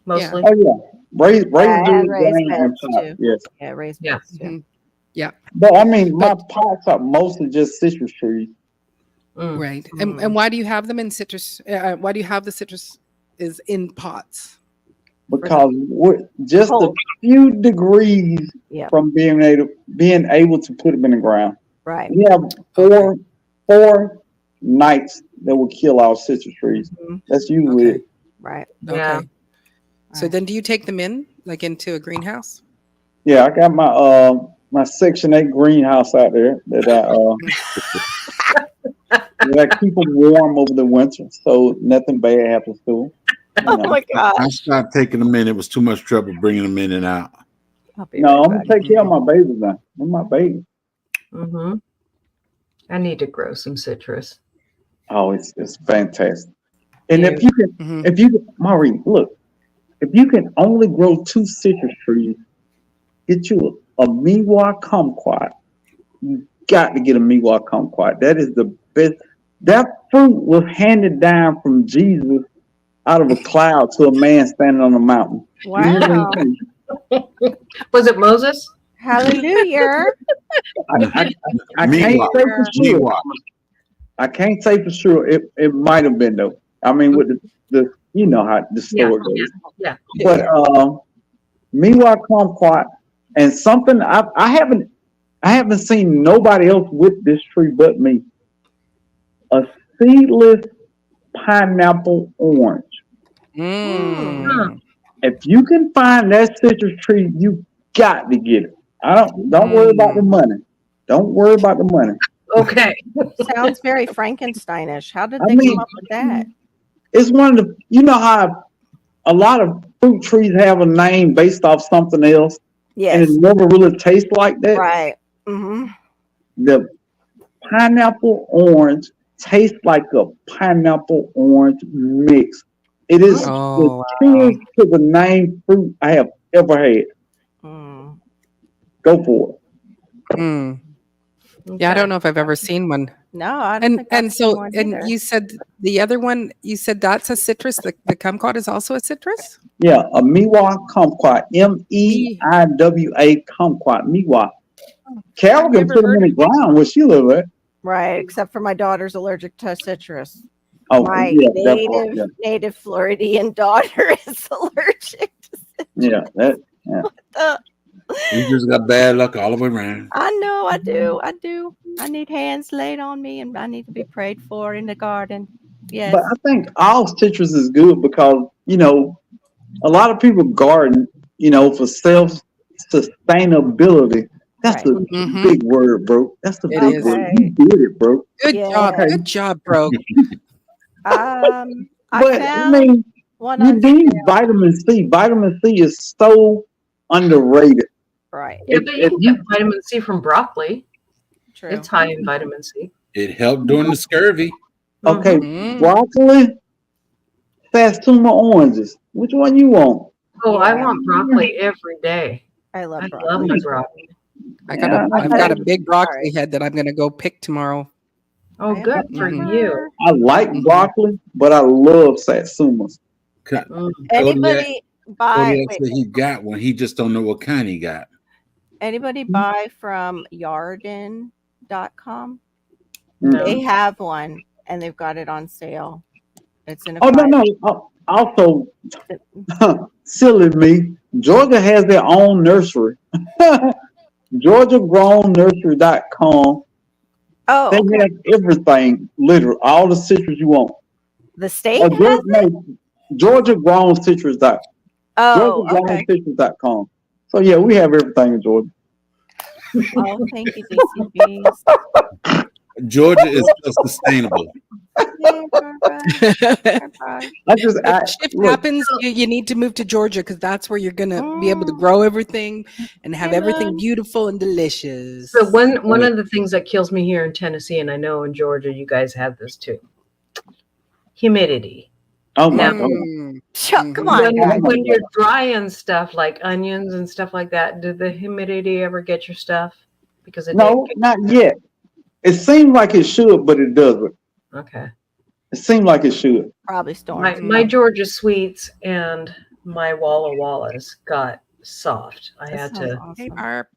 mostly. Oh Raised and do raised grain and beds pot, too. yes. Yeah, raised Yeah. beds too. Mhm. But I mean, my But- pots are mostly just citrus trees Mm. Right. Mm. And why do you have them in citrus? Why do you have the citrus is in pots? because we're just a Cold. few degrees Yeah. from being able to put them in the ground. Right. We have four nights that will kill our citrus trees. Mhm. That's usually Okay. it. Right. Yeah. Okay. So Right. then do you take them in like into a greenhouse? Yeah, I got my Section 8 greenhouse out there that I keep them warm over the winter, so nothing bad happens to them. Oh my I gosh. stopped taking them in. It was too much trouble bringing them in and out. I'll be No, I'm right gonna back. take care of my babies now. They're my babies. Hmm. I need to grow some citrus. Oh, it's fantastic. And Yeah. if you can, Mhm. Maureen, look, if you can only grow 2 citrus trees, get you a Miwa kumquat. You got to get a Miwa kumquat. That is the best. That fruit was handed down from Jesus out of a cloud to a man standing on a mountain. You hear what Wow. I'm saying? Was it Moses? Hallelujah. I can't Miwa. say for sure. Miwa. I can't say for sure. It might have been though. I mean, with the you know how the story goes. Yeah. But Miwa kumquat and something I haven't seen nobody else with this tree but me. A seedless pineapple orange. Mm. If you can find that citrus tree, you got to get it. Don't worry about the money. Don't worry about the money. Okay. Sounds very Frankensteinish. How did I they mean- come up with that? It's one of the you know how a lot of fruit trees have a name based off something else and it Yes. never really tastes like that. Right. Mm-hmm. The pineapple orange tastes like a pineapple orange mix. It is Oh, the truest to the name fruit I have ever had. Mm. Go for it. Mm. Yeah, I don't know if I've ever seen one. No, I don't And think I've and seen so one and either. you said the other one. You said that's a citrus. The kumquat is also a citrus. Yeah, a Miwa kumquat. MEIWA kumquat. Miwa. Carol I've can never put them heard in the ground where she live at. Right, except for my daughter's allergic to citrus. Oh, My yeah, that part, yeah. native Floridian daughter is allergic to Yeah, that. citrus. You just got bad luck all the way around. I know, I do. I need hands laid on me and I need to be prayed for in the garden. Yes. But I think all citrus is good because, you know, a lot of people garden, you know, for self-sustainability. That's Right. a Mhm. big word, bro. That's a It big is. word. You did it, bro. Good Yeah. job. Good job, bro. I But I found mean, one you on need sale. vitamin C. Vitamin C is so underrated. Right. Yeah, If- but you if can you- get vitamin C from broccoli. True. It's high in vitamin C. It helped during the scurvy. Okay, Mhm. broccoli, Satsuma oranges. Which one you want? Oh, I Yeah. want broccoli every day. I love I broccoli. love my broccoli. I've Yeah, got a I- big broccoli head that I'm going to go pick tomorrow. Oh, I good for Mhm. you. I like Mhm. broccoli, but I love Satsumas. Mm. Anybody buy Kodiak wait, said he got one. He just don't know what kind he got. anybody buy from Yarden.com? No. They have one and they've got it on sale. It's in a Oh, no, five- no. Also, silly me, Georgia has their own nursery. GeorgiaGrownNursery.com. Oh, They okay. have everything, literally, all the citrus you want. The state Oh, has it? GeorgiaGrownCitrus.com. Oh, okay. GeorgiaGrownCitrus.com. So, yeah, we have everything in Georgia. Oh, thank you, DCBs. Georgia is self-sustainable. Yeah, bye-bye. I just, I, If shift look, happens, you need to move to Georgia because that's where you're going to be able to grow everything and have everything beautiful and delicious. So one of the things that kills me here in Tennessee, and I know in Georgia you guys have this too, humidity. oh my Now- God. Mm. Chuck, come on, When, guys. when you're drying stuff like onions and stuff like that, did the humidity ever get your stuff? Because it No, did. not yet. It seems like it should, but it doesn't. Okay. It seems like it should. Probably storms. My Georgia sweets and my Walla Wallas got soft. I That had sounds to. Hey, awesome. Barb.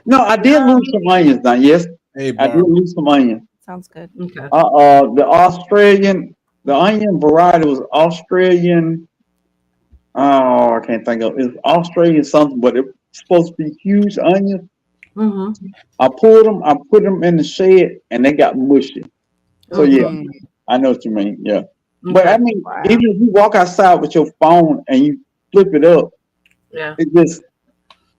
No, I did lose some onions now. Yes, Hey, I did Barb. lose some onions. Sounds good. Okay. The onion variety was Australian. Oh, I can't think of it. It's Australian something, but it's supposed to be huge onions. Mm-hmm. I put them in the shed, and they got mushy. So yeah, Mhm. I know what you mean. Yeah, but I mean, Wow. even if you walk outside with your phone and you flip it up, Yeah. it just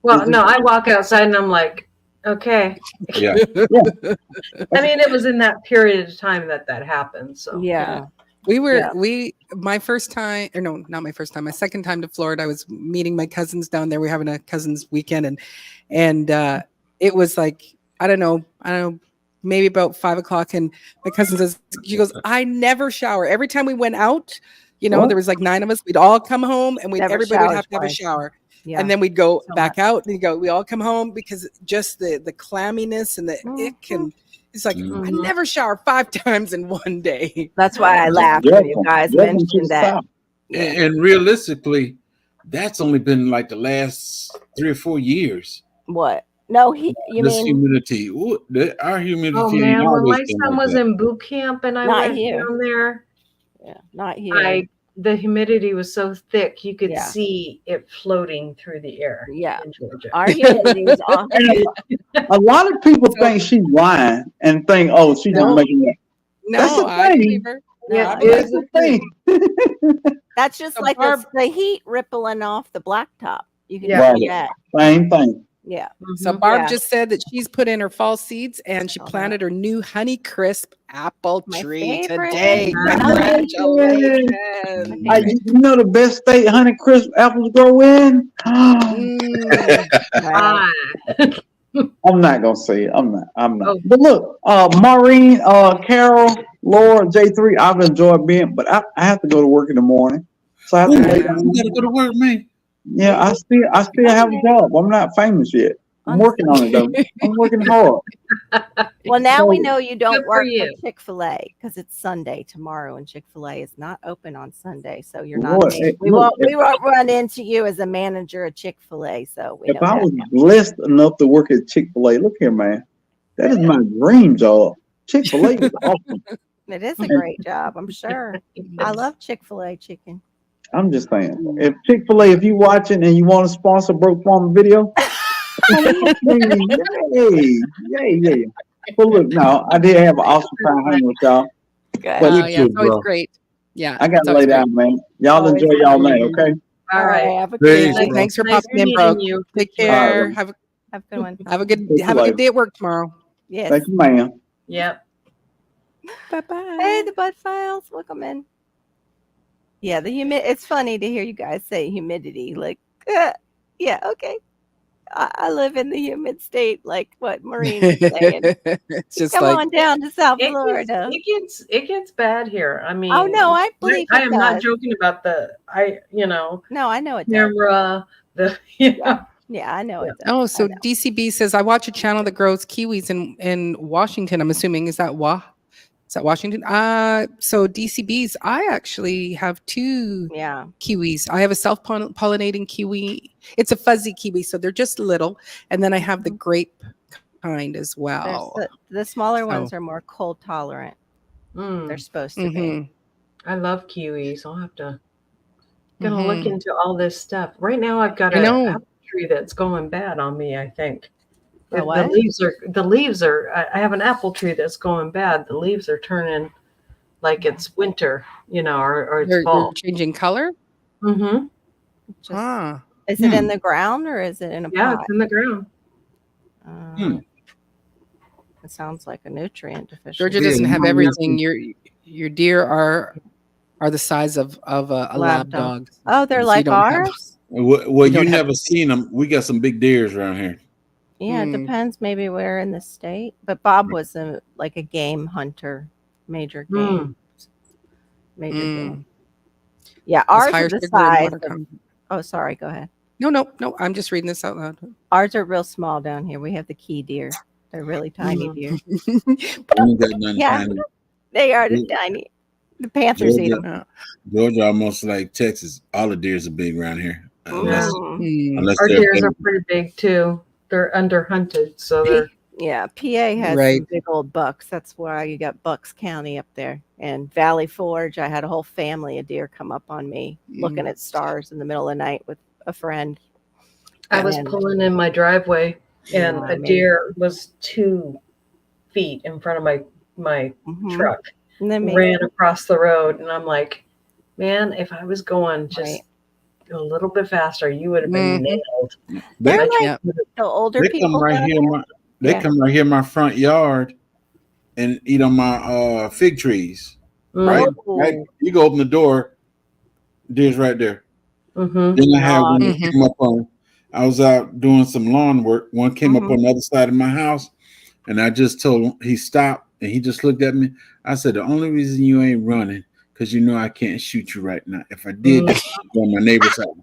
Well, no, I walk outside and I'm like, okay. Yeah. I mean, it was in that period of time that happened. So Yeah. My first time, or no, not my first time, my second time to Florida, I was meeting my cousins down there. We're having a cousins weekend, and it was like, I don't know, maybe about 5 o'clock. And my cousin says, she goes, I never shower. Every time we went out, there was like 9 of us, we'd all come home and Never everybody would showered have to have a twice. shower. Yeah. And then we'd go So back out and we all come home because just the clamminess and the ick, Mhm. and it's like, I Mhm. never shower 5 times in one day. That's why I laughed when you guys welcome to mentioned the that. South. Yeah. And realistically, that's only been like the last 3 or 4 years. What? No, you This mean humidity. Our humidity. Oh ain't man, when always my been son like was that. in boot camp and I Not went here. down there, yeah, not here. the humidity was so thick you could Yeah. see it floating through the air Yeah. in Georgia. Our humidity is on. And a lot of people think she's lying and think, oh, she's just No. making it. That's No, the I thing. believe her. No, Yeah, I it believe That's is. the thing. That's just So like Barb- the heat rippling off the blacktop. You can Yeah. see that. Same thing. Yeah. So Mhm. Barb Yeah. just said that she's put in her fall seeds and she Saw that. planted her new Honeycrisp apple My tree favorite. today. Nice. Congratulations. You know the best state Honeycrisp apples grow in? Mm. Right. Ah, I'm not gonna say it. I'm not. Oh. But look, Maureen, Carol, Laura, J3, I've enjoyed being, but I have to go to work in the morning. So I have to lay You down. gotta go to work, man. Yeah, I still have a job. I'm not famous yet. I'm working on it though. I'm working hard. Well, now we So- know you Good don't for work for you. Chick-fil-A because it's Sunday tomorrow, and Chick-fil-A is not open on Sunday. So you're not. Lord, we look, won't run into you as a manager at Chick-fil-A. So we If know I that was now. blessed enough to work at Chick-fil-A, look here, man. That is my dream job. Chick-fil-A is awesome. It is a great job, I'm sure. I love Chick-fil-A chicken. I'm just saying. If Chick-fil-A, if you watching and you want to sponsor Broke Farm Video, yay. But look, now I did have an awesome time hanging with y'all. Good. Well, Oh, you yeah, too, it's always bro. great. Yeah. I got it's to lay always down, man. Y'all Always enjoy y'all night, great. okay? all right. Have a Peace. good great. night. Thanks for Nice popping in, meeting bro. you. Take All care. right. Have a Have a good one. good day at work tomorrow. Yes. Thank you, ma'am. Yep. Bye bye. Hey, the Bud Files, welcome in. Yeah, the humid. It's funny to hear you guys say humidity. Like, yeah, okay. I live in the humid state, like what Maureen was saying. It's just Come like on down to South It Florida. gets bad here. I mean, Oh no, I believe I it am not does. joking about No, I know it does. camera. Yeah, I know it does. oh, I so know. DCB says I watch a channel that grows kiwis in Washington. I'm assuming is that Washington? So DCBs, I actually have 2 Yeah. kiwis. I have a self-pollinating kiwi. It's a fuzzy kiwi, so they're just little. And then I have the grape kind as There's well. the smaller So- ones are more cold tolerant. Mm, They're supposed to be. Mhm. I love kiwis. I'll have to gonna look Mhm. into all this stuff. Right now, I've got I an know. apple tree that's going bad on me. I think A The what? leaves are. I have an apple tree that's going bad. The leaves are turning like it's winter, or it's They're fall. changing color. Mm-hmm. Just, Ah. Is it in the ground or is it in a Yeah, pot? it's in the ground. It sounds like a nutrient deficiency. Georgia Yeah, doesn't have mine everything. Your deer are the size of a Lab lab dog. dog. Oh, they're So you like don't have- ours? Well, You don't you have- never seen them. We got some big deers around here. Yeah, it Hmm. depends maybe where in the state. But Bob was like a game hunter, major game. Major Mm. game. Yeah, It's ours higher are the sugar and size. water Of, content. oh, sorry, go ahead. No. I'm just reading this out loud. Ours are real small down here. We have the key deer. They're really tiny deer. We ain't got nothing Yeah. tiny. They are Mm. tiny. The Panthers eat Georgia, them. Yeah. Georgia, almost like Texas. All the deers are big around here, unless Mm. unless Our they're deers are pretty big too. They're under hunted, so they're Yeah, PA has Right. some big old bucks. That's why you got Bucks County up there. And Valley Forge, I had a whole family of deer come up on me looking at stars in the middle of the night with a friend. I was And- pulling in my driveway and Yeah, a deer was 2 feet in front of my Mhm. truck, And then ran across the road, and I'm like, man, if I was going just a little bit faster, you would have been Mhm. nailed. they, They're like Yeah. the older they people. come right down here. there. They Yeah. come right here in my front yard and eat on my fig trees. Right, Oh. right. You go open the door, deer's right there. Mm-hmm. Then I had one that Mhm. came up on. I was out doing some lawn work. One came up Mhm. on the other side of my house, and I just told him. He stopped and he just looked at me. I said, "The only reason you ain't running because you know I can't shoot you right now. If I did, you go on my neighbor's house.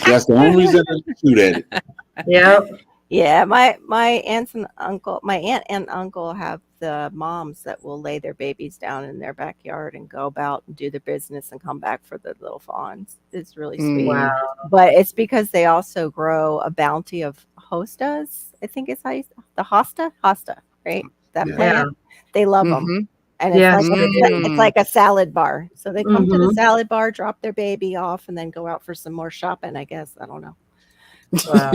That's the only reason I didn't shoot at it." Yep. Yeah, my aunt and uncle have the moms that will lay their babies down in their backyard and go about and do their business and come back for the little fawns. It's really sweet. Wow. But it's because they also grow a bounty of hostas. I think it's how the hosta, right? That Yeah. plant. They love them. Mhm. And Yes, it's, they it's do. like a salad bar. So they come to the Mhm. salad bar, drop their baby off, and then go out for some more shopping, I guess. I don't know. Wow.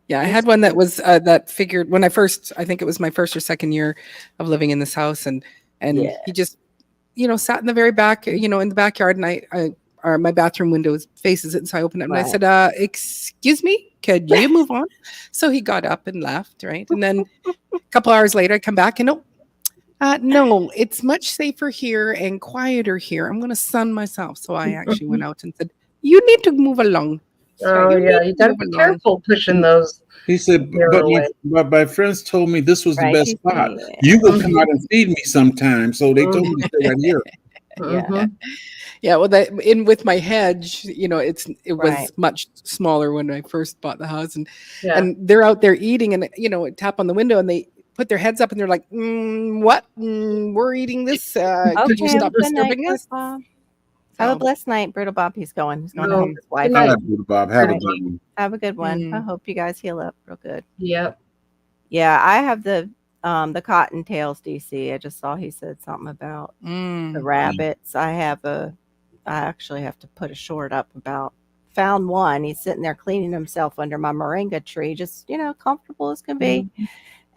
Yeah, I had one that was that figured when I think it was my first or second year of living in this house, and Yeah. he just, sat in the very back, in the backyard, and my bathroom window faces it, and so I opened it and I Right. said, "Excuse me, could you move on?" So he got up and left, right, and then a couple hours later, I come back and no, it's much safer here and quieter here. I'm going to sun myself, so I actually went out and said, "You need to move along." Oh You yeah, need you to gotta move be along. careful pushing those. He said, Deer but away. my friends told me this was the Right, best you spot. see, You will come out and feed me sometime. So they told me to stay right here. Yeah. Mhm. Yeah, well, with my hedge, it was Right. much smaller when I first bought the house, and Yeah. and they're out there eating, and tap on the window, and they put their heads up, and they're like, "What? We're eating this. Could you Okay, stop good night, disturbing us?" Bob. Have a So, blessed night, Brittle Bob. He's going to Oh, help his wife. good All night. right, Brother Bob. Have a Right. good one. Have a good one. I Mm. hope you guys heal up real good. Yep. Yeah, I have the Cottontails DC. I just saw he said something about mm. the rabbits. I actually have to put a short up about found one. He's sitting there cleaning himself under my moringa tree, just comfortable as can be.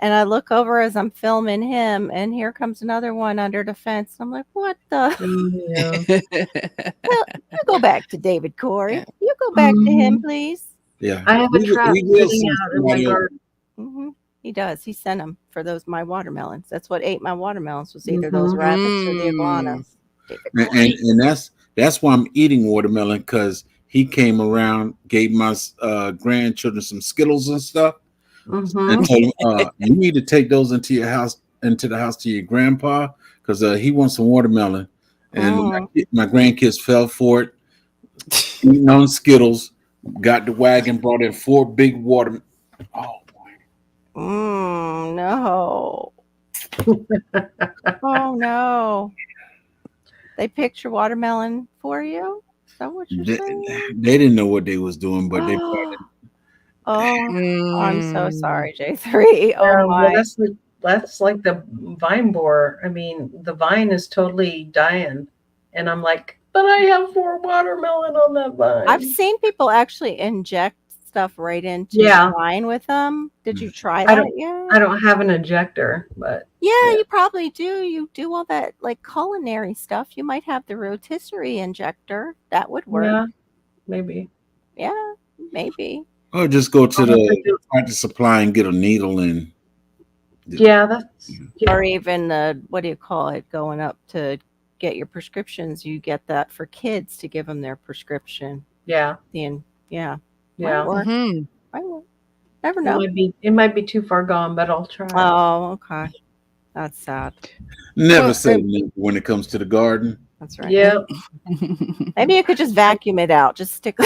And I look over as I'm filming him, and here comes another one under the fence. I'm like, what the? Yeah. You go back to David Corey. Yeah. You go back to him, please. Yeah. I have a He- trap he will sitting send out in my somebody over. garden. Hmm. He does. He sent them for my watermelons. That's what ate my watermelons was either those Mhm. rabbits or the iguanas. David And, Corey. and that's why I'm eating watermelon, because he came around, gave my grandchildren some Skittles and stuff, Mhm. and told them, you need to take those into the house to your grandpa, because he wants some watermelon. And my grandkids fell for it, eating on Skittles, got the wagon, brought in 4 big water. Oh boy. No. Oh no. They picked your watermelon for you? Is that what you're They, saying? they didn't know what they was doing, but they brought it. Oh, I'm so Mm. sorry, J3. Oh Well, my. that's like the vine borer. I mean, the vine is totally dying, and I'm like, but I have 4 watermelon on that vine. I've seen people actually inject stuff right into Yeah. the wine with them. Did you try I that yet? I don't have an injector, but Yeah, Yeah. you probably do. You do all that like culinary stuff. You might have the rotisserie injector. That would work. yeah, maybe. Yeah, maybe. Or just go to I'll have to the do- Tractor Supply and get a needle and. Yeah, that's Or even the what do you call it? Going up to get your prescriptions. You get that for kids to give them their prescription. yeah, Then yeah, yeah. Or Mhm. I will. Never It know. might be too far gone, but I'll try. Oh, okay. That's sad. Never Well, say and- never when it comes to the garden. That's right. Yeah, Maybe you could just vacuum it out. Just stick.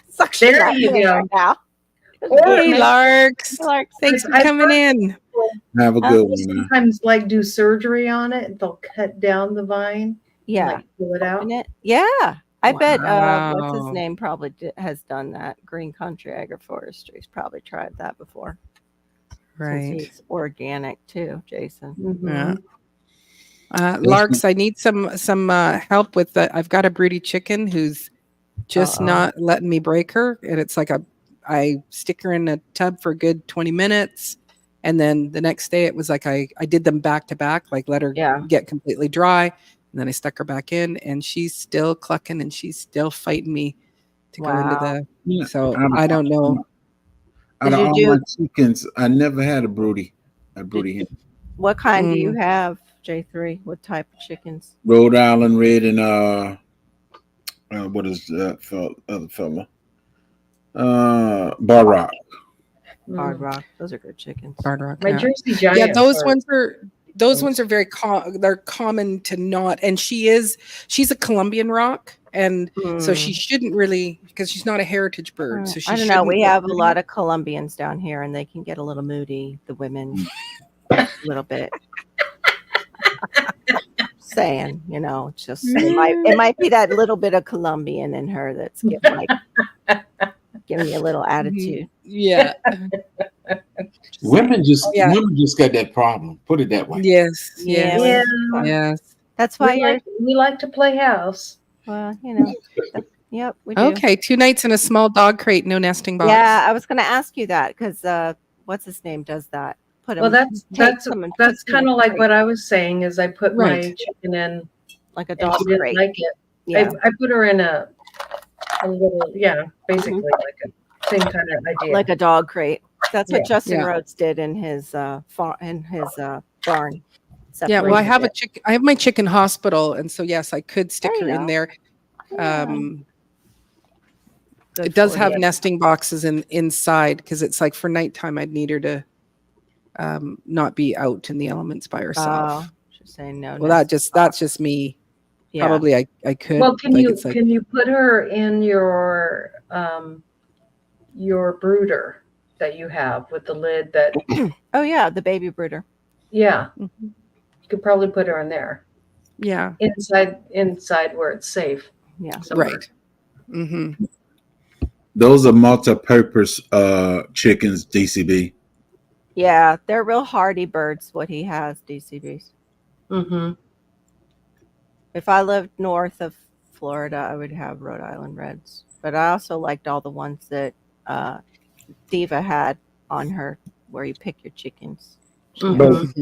Suction There that you in go. right now. Or Hey, maybe- Larks. Like, Thanks for I've coming in. Have a good one, man. sometimes like do surgery on it. They'll cut down the vine and yeah. like pull it out. Open it. Yeah. I bet what's his Wow. name probably has done that. Green Country Agroforestry's probably tried that before. Since Right. he's organic too, Jason. Mhm. Yeah. Larks, I need some help with that. I've got a broody chicken who's just Uh-oh. not letting me break her, and it's like I stick her in a tub for a good 20 minutes, and then the next day it was like I did them back to back, like let her Yeah. get completely dry, and then I stuck her back in, and she's still clucking and she's still fighting me to go into Wow. the. Yeah. So I don't know. Out of Did you all my chickens, I never had a broody hen. What kind do you Mm. have, J3? What type of chickens? Rhode Island Red and what is that other fella? Bar Rock. Hard Rock. Those are good chickens. Hard Rock, My yeah. Jersey Giants. Yeah, those are- ones are very they're common to not, and she's a Colombian rock, and so she shouldn't really, because she's not a heritage bird. So she I don't know. We shouldn't have a really- lot of Colombians down here, and they can get a little moody. The women, a little bit. Saying, it's just it might be that little bit of Colombian in her that's giving me a little attitude. Yeah. Women just Yeah. got that problem. Put it that way. Yes. Yeah. Yes. Yeah. Yes. That's why We like to play house. well, yep, we do. Okay. 2 nights in a small dog crate, no nesting box. Yeah, I was going to ask you that because what's his name does that? Put him. Well, that's takes them and that's puts them in kind a of like crate, what I was saying. Is I put my Right. chicken in, like a and dog she didn't crate. like it. Yeah. I put her in a little, basically like a same kind of idea. Like a dog crate. That's what Yeah. Justin Yeah. Rhodes did in his barn. Yeah. Well, I have Separated I have my chicken hospital, and so yes, I could stick There her you in go. there. Yeah. Good It does for have you. nesting boxes inside, because it's like for nighttime I'd need her to not be out in the elements by herself. Oh, she's saying no. Well, nest. that's just me. Yeah. Probably I could. Well, can like, you it's like- can you put her in your brooder that you have with the lid that Oh yeah, the baby brooder. yeah. Mhm. You could probably put her in there. Yeah. Inside where it's safe. Yeah. somewhere. Right. Mm-hmm. Those are multi-purpose chickens, DCB. Yeah, they're real hardy birds. What he has, DCBs. Mm-hmm. If I lived north of Florida, I would have Rhode Island Reds. But I also liked all the ones that Diva had on her, where you pick your chickens. Mm-hmm.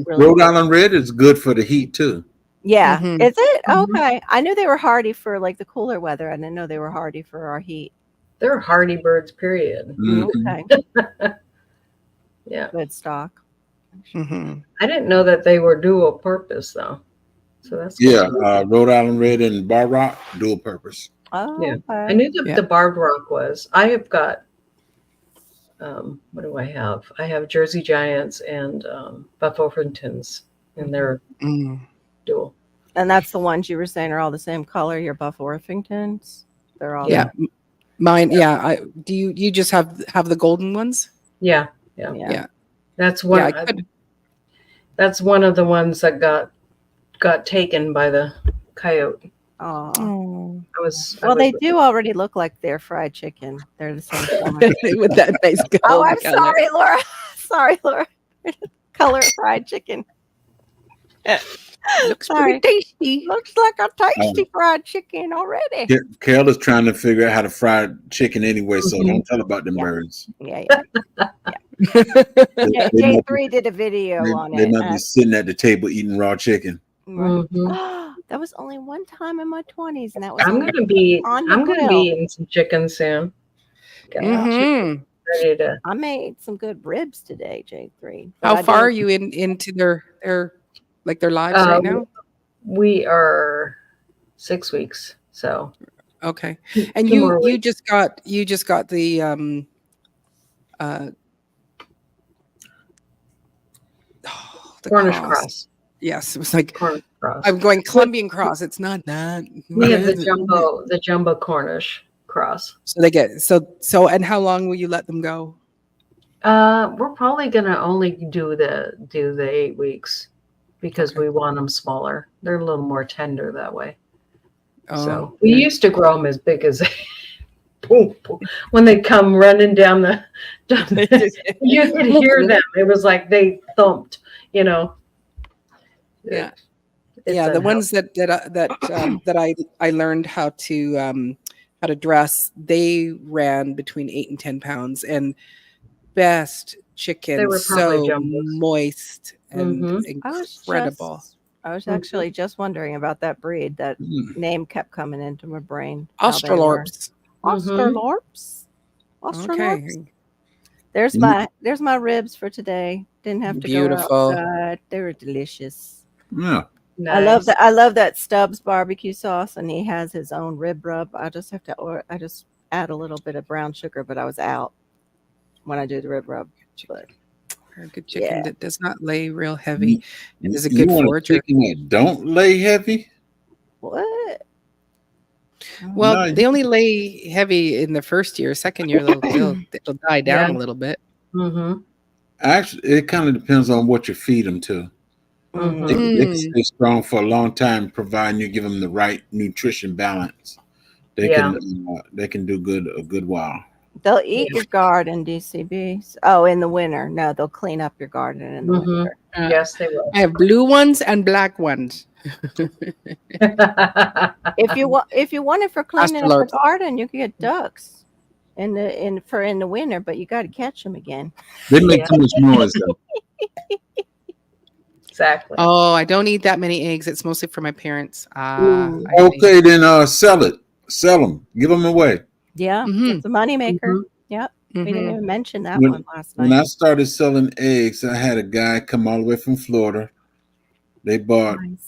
Really Rhode good. Island Red is good for the heat too. Yeah, Mhm. is it? Mhm. Okay. I knew they were hardy for like the cooler weather. I didn't know they were hardy for our heat. They're hardy birds, period. Mhm. Okay. Yeah. Good stock. Mm-hmm. I didn't know that they were dual purpose though. So that's good Yeah, to know. Rhode Island Red and Bar Rock, dual purpose. Oh, Yeah. I okay. knew that Yeah. the barbed rock was. I have got what do I have? I have Jersey Giants and Buff Orpingtons, and they're Mm. dual. And that's the ones you were saying are all the same color. Your Buff Orpingtons. They're all Yeah. Mine. Yeah. Do you just have the golden ones? Yeah. yeah. That's one. Yeah. I could. That's one of the ones that got taken by the coyote. Oh. Oh. I Well, they was- do already look like they're fried chicken. They're the same color. With that nice gold Oh, I'm color. sorry, Laura. Sorry, Laura. Color fried chicken. Looks Sorry. pretty tasty. Looks like a tasty fried chicken already. Kel is trying to figure out how to fry chicken anyway, so Mhm. don't tell about them Yeah. birds. Yeah, They, yeah. they might, J3 did a video on they it. might be sitting at the table eating raw chicken. Mhm. That was only one time in my 20s, and that was I'm on- gonna be. on the I'm gonna grill. be eating some chicken soon. Got my chicken Mhm. ready to. I made some good ribs today, J3. but How I far are didn't- you into their lives right now? We are 6 weeks, so Okay. And two more you weeks. just got the the Cornish cross. Yes, it was like Cornish cross. I'm going Colombian cross. It's not that. We have the jumbo Cornish cross. So they get so and how long will you let them go? We're probably gonna only do the 8 weeks because Okay. we want them smaller. They're a little more tender that way. So we yeah. used to grow them as big as boom, boom. When they come running down you could hear them. It was like they thumped, you know. Yeah. It's Yeah, the unhealthy. ones that I learned how to dress, they ran between 8 and 10 pounds, and best chicken, They were probably so jumbos. moist and Mhm. incredible. I was Mhm. actually just wondering about that breed. That Mm. name kept coming into my brain. how they were. Australorps. Australorps. Australorps. Okay, There's Mm. my ribs for today. Didn't have to beautiful. go outside. They were delicious. Yeah. I love Nice. that. I love that Stubbs barbecue sauce, and he has his own rib rub. I just add a little bit of brown sugar, but I was out when I do the rib rub. But A good chicken yeah, that does not lay real heavy. It is a You good want a forager. chicken that don't lay heavy? what? Well, No, they only lay heavy in the first year. Second year, they'll die down Yeah. a little bit. Mm-hmm. actually, it kind of depends on what you feed them to. Mm-hmm. They can stay strong for a long time, providing you give them the right nutrition balance. They can do good a good while. They'll eat your garden, DCB. Oh, in the winter. No, they'll clean up your garden in the Mhm. winter. Yes, they will. I have blue ones and black ones. If you want it for cleaning up the Australorps. garden, you can get ducks in the winter, but you got to catch them again. They make Yeah. too much noise though. Exactly. Oh, I don't eat that many eggs. It's mostly for my parents. Ooh. Okay, then sell them, give them away. Yeah, Mhm. it's a moneymaker. Mhm. Yep. We didn't Mhm. even mention that When- one last When night. I started selling eggs, I had a guy come all the way from Florida. They bought Nice.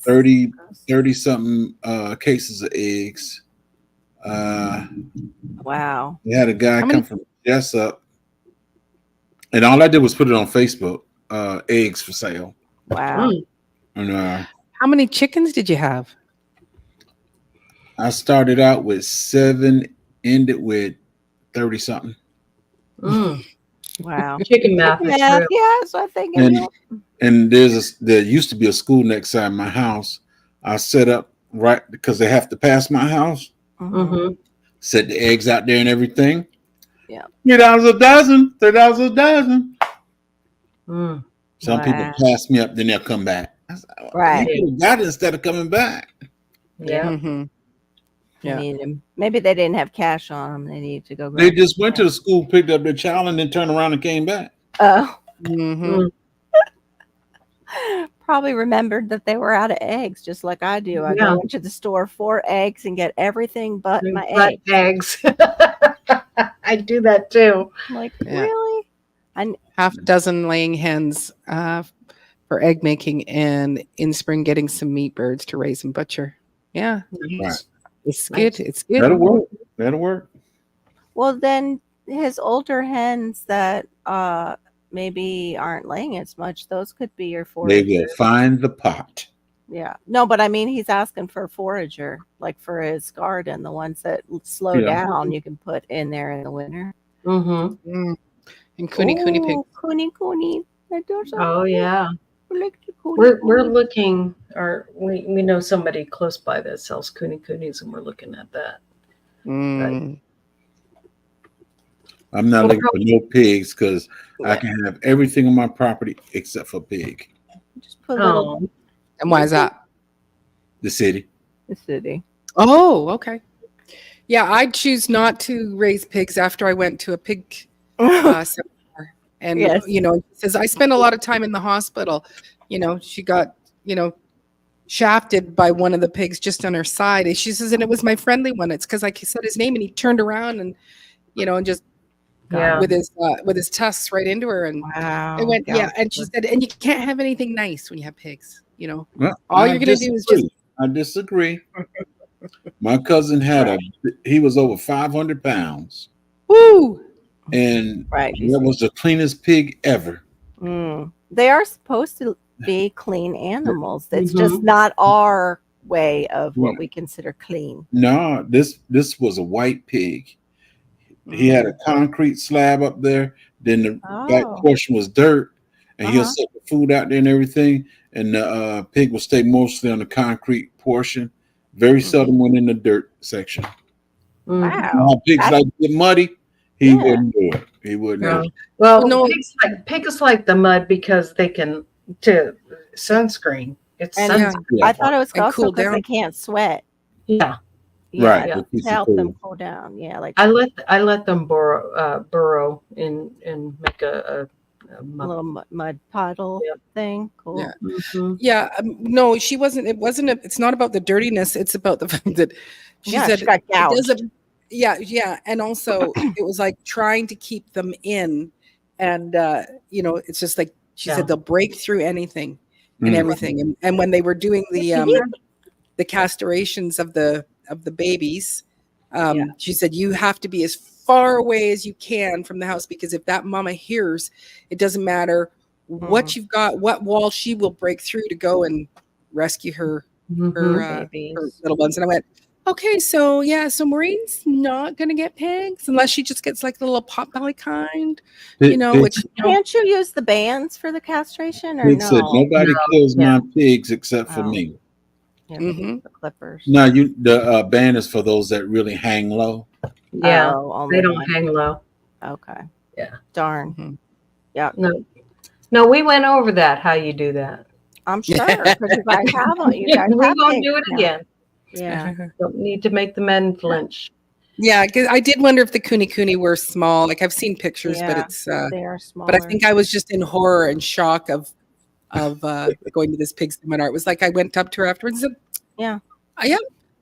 30 something cases of eggs. Wow. We had a guy How many- come from Jessup, and all I did was put it on Facebook. Eggs for sale, Wow. Mm. and How many chickens did you have? I started out with 7, ended with 30 something. Mm. Wow. Chicken math is Yeah, real. that's what I'm thinking. And yeah. and there used to be a school next side my house. I set up right because they have to pass my house. Mhm. Mm-hmm. Set the eggs out there and everything. Yeah. $3 a dozen. $3 a dozen. Mm. Some people Wow. pass me up, then they'll come back. I said, "Oh, Right. you could've got it instead of coming back." Yeah. Mhm. They Yeah. need 'em. Maybe they didn't have cash on them. They need to go. They grab just some went to cash. the school, picked up their child, and then turned around and came back. Oh, Mhm. probably remembered that they were out of eggs, just like I do. I Yeah. go into the store for eggs and get everything but my But eggs. eggs. I do that too. I'm like, Yeah. really? Half a dozen laying hens for egg making, and in spring getting some meat birds to raise and butcher. Yeah, Right. it's Nice. good. It's good. That'll work. That'll work. Well, then his older hens that maybe aren't laying as much, those could be your They forager. will find the pot. Yeah. No, but I mean, he's asking for a forager, like for his garden, the ones that slow Yeah. down, you can put in there in the winter. Mm-hmm. Mm. And cooney pig. Ooh, Cooney. Those are Oh yeah. like the cooney We're cooney. looking, or we know somebody close by that sells coonies, and we're looking at that. Mm. I'm not Well, looking for no pigs because I can have everything on my property except for pig. Just put a little Oh, And why is that? The city. the city. Oh, okay. Yeah, I choose not to raise pigs after I went to a pig seminar. And, Yes. you know, he says, I spent a lot of time in the hospital. You know, she got, shafted by one of the pigs just on her side. And she says, and it was my friendly one. It's because I said his name and he turned around and, and just yeah. with his tusks right into her. And Wow. I went, yeah. And she said, and you can't have anything nice when you have pigs, Well, All I you're gonna do is just- I disagree. My cousin he was over 500 pounds, woo. and Right. that was the cleanest pig ever. They are supposed to be clean animals. It's Mhm. just not our way of what Yeah. we consider clean. No, this was a white pig. He had a concrete slab up there. Then the back Oh. portion was dirt, and he'll Uh-huh. set the food out there and everything. And the pig will stay mostly on the concrete portion. Very seldom went in the dirt section. Mhm. Wow. Now, pigs That's- like to get muddy. He Yeah. wouldn't do it. He wouldn't. No. Do it. Well, No. pigs like the mud because they can to sunscreen. It's And- sunscreen. Yeah. I thought it was And also cool because they down. can't sweat. Yeah, Yeah, Right. yeah. it keeps to it help cool. them cool down. Yeah, like I let them burrow and make a a mud. little mud puddle Yeah. thing. Cool. Yeah. Mhm. Yeah, no, she wasn't. It wasn't. It's not about the dirtiness. It's about the fact that she Yeah, said she got it does gouged. a- yeah, and also it was like trying to keep them in, and it's just like she Yeah. said they'll break through anything and Mm. everything, and when they were doing the Yeah. the castrations of the babies, Yeah. she said you have to be as far away as you can from the house, because if that mama hears, it doesn't matter what you've got, what wall, she will break through to go and rescue her Mhm. Babies. her little ones. And I went, okay, so Maureen's not gonna get pigs unless she just gets like the little pot belly kind, Pig, which Can't you use the bands for the castration or Pig no? said nobody kills Yeah. my pigs except for Oh. me. Yeah, Mhm. the clippers. No, the ban is for those that really hang low. Yeah, Oh, only they don't one. hang low. Okay. Yeah. Darn. Mhm. No, we went over that. How you do that? I'm sure because you guys have them. You guys we have won't pigs do it now. again. Yeah. Don't need to make the men flinch. yeah, because I did wonder if the kuni were small. Like I've seen pictures, but Yeah. it's They are smaller. but I think I was just in horror and shock of going to this pig seminar. It was like I went up to her afterwards and said, Yeah. yeah,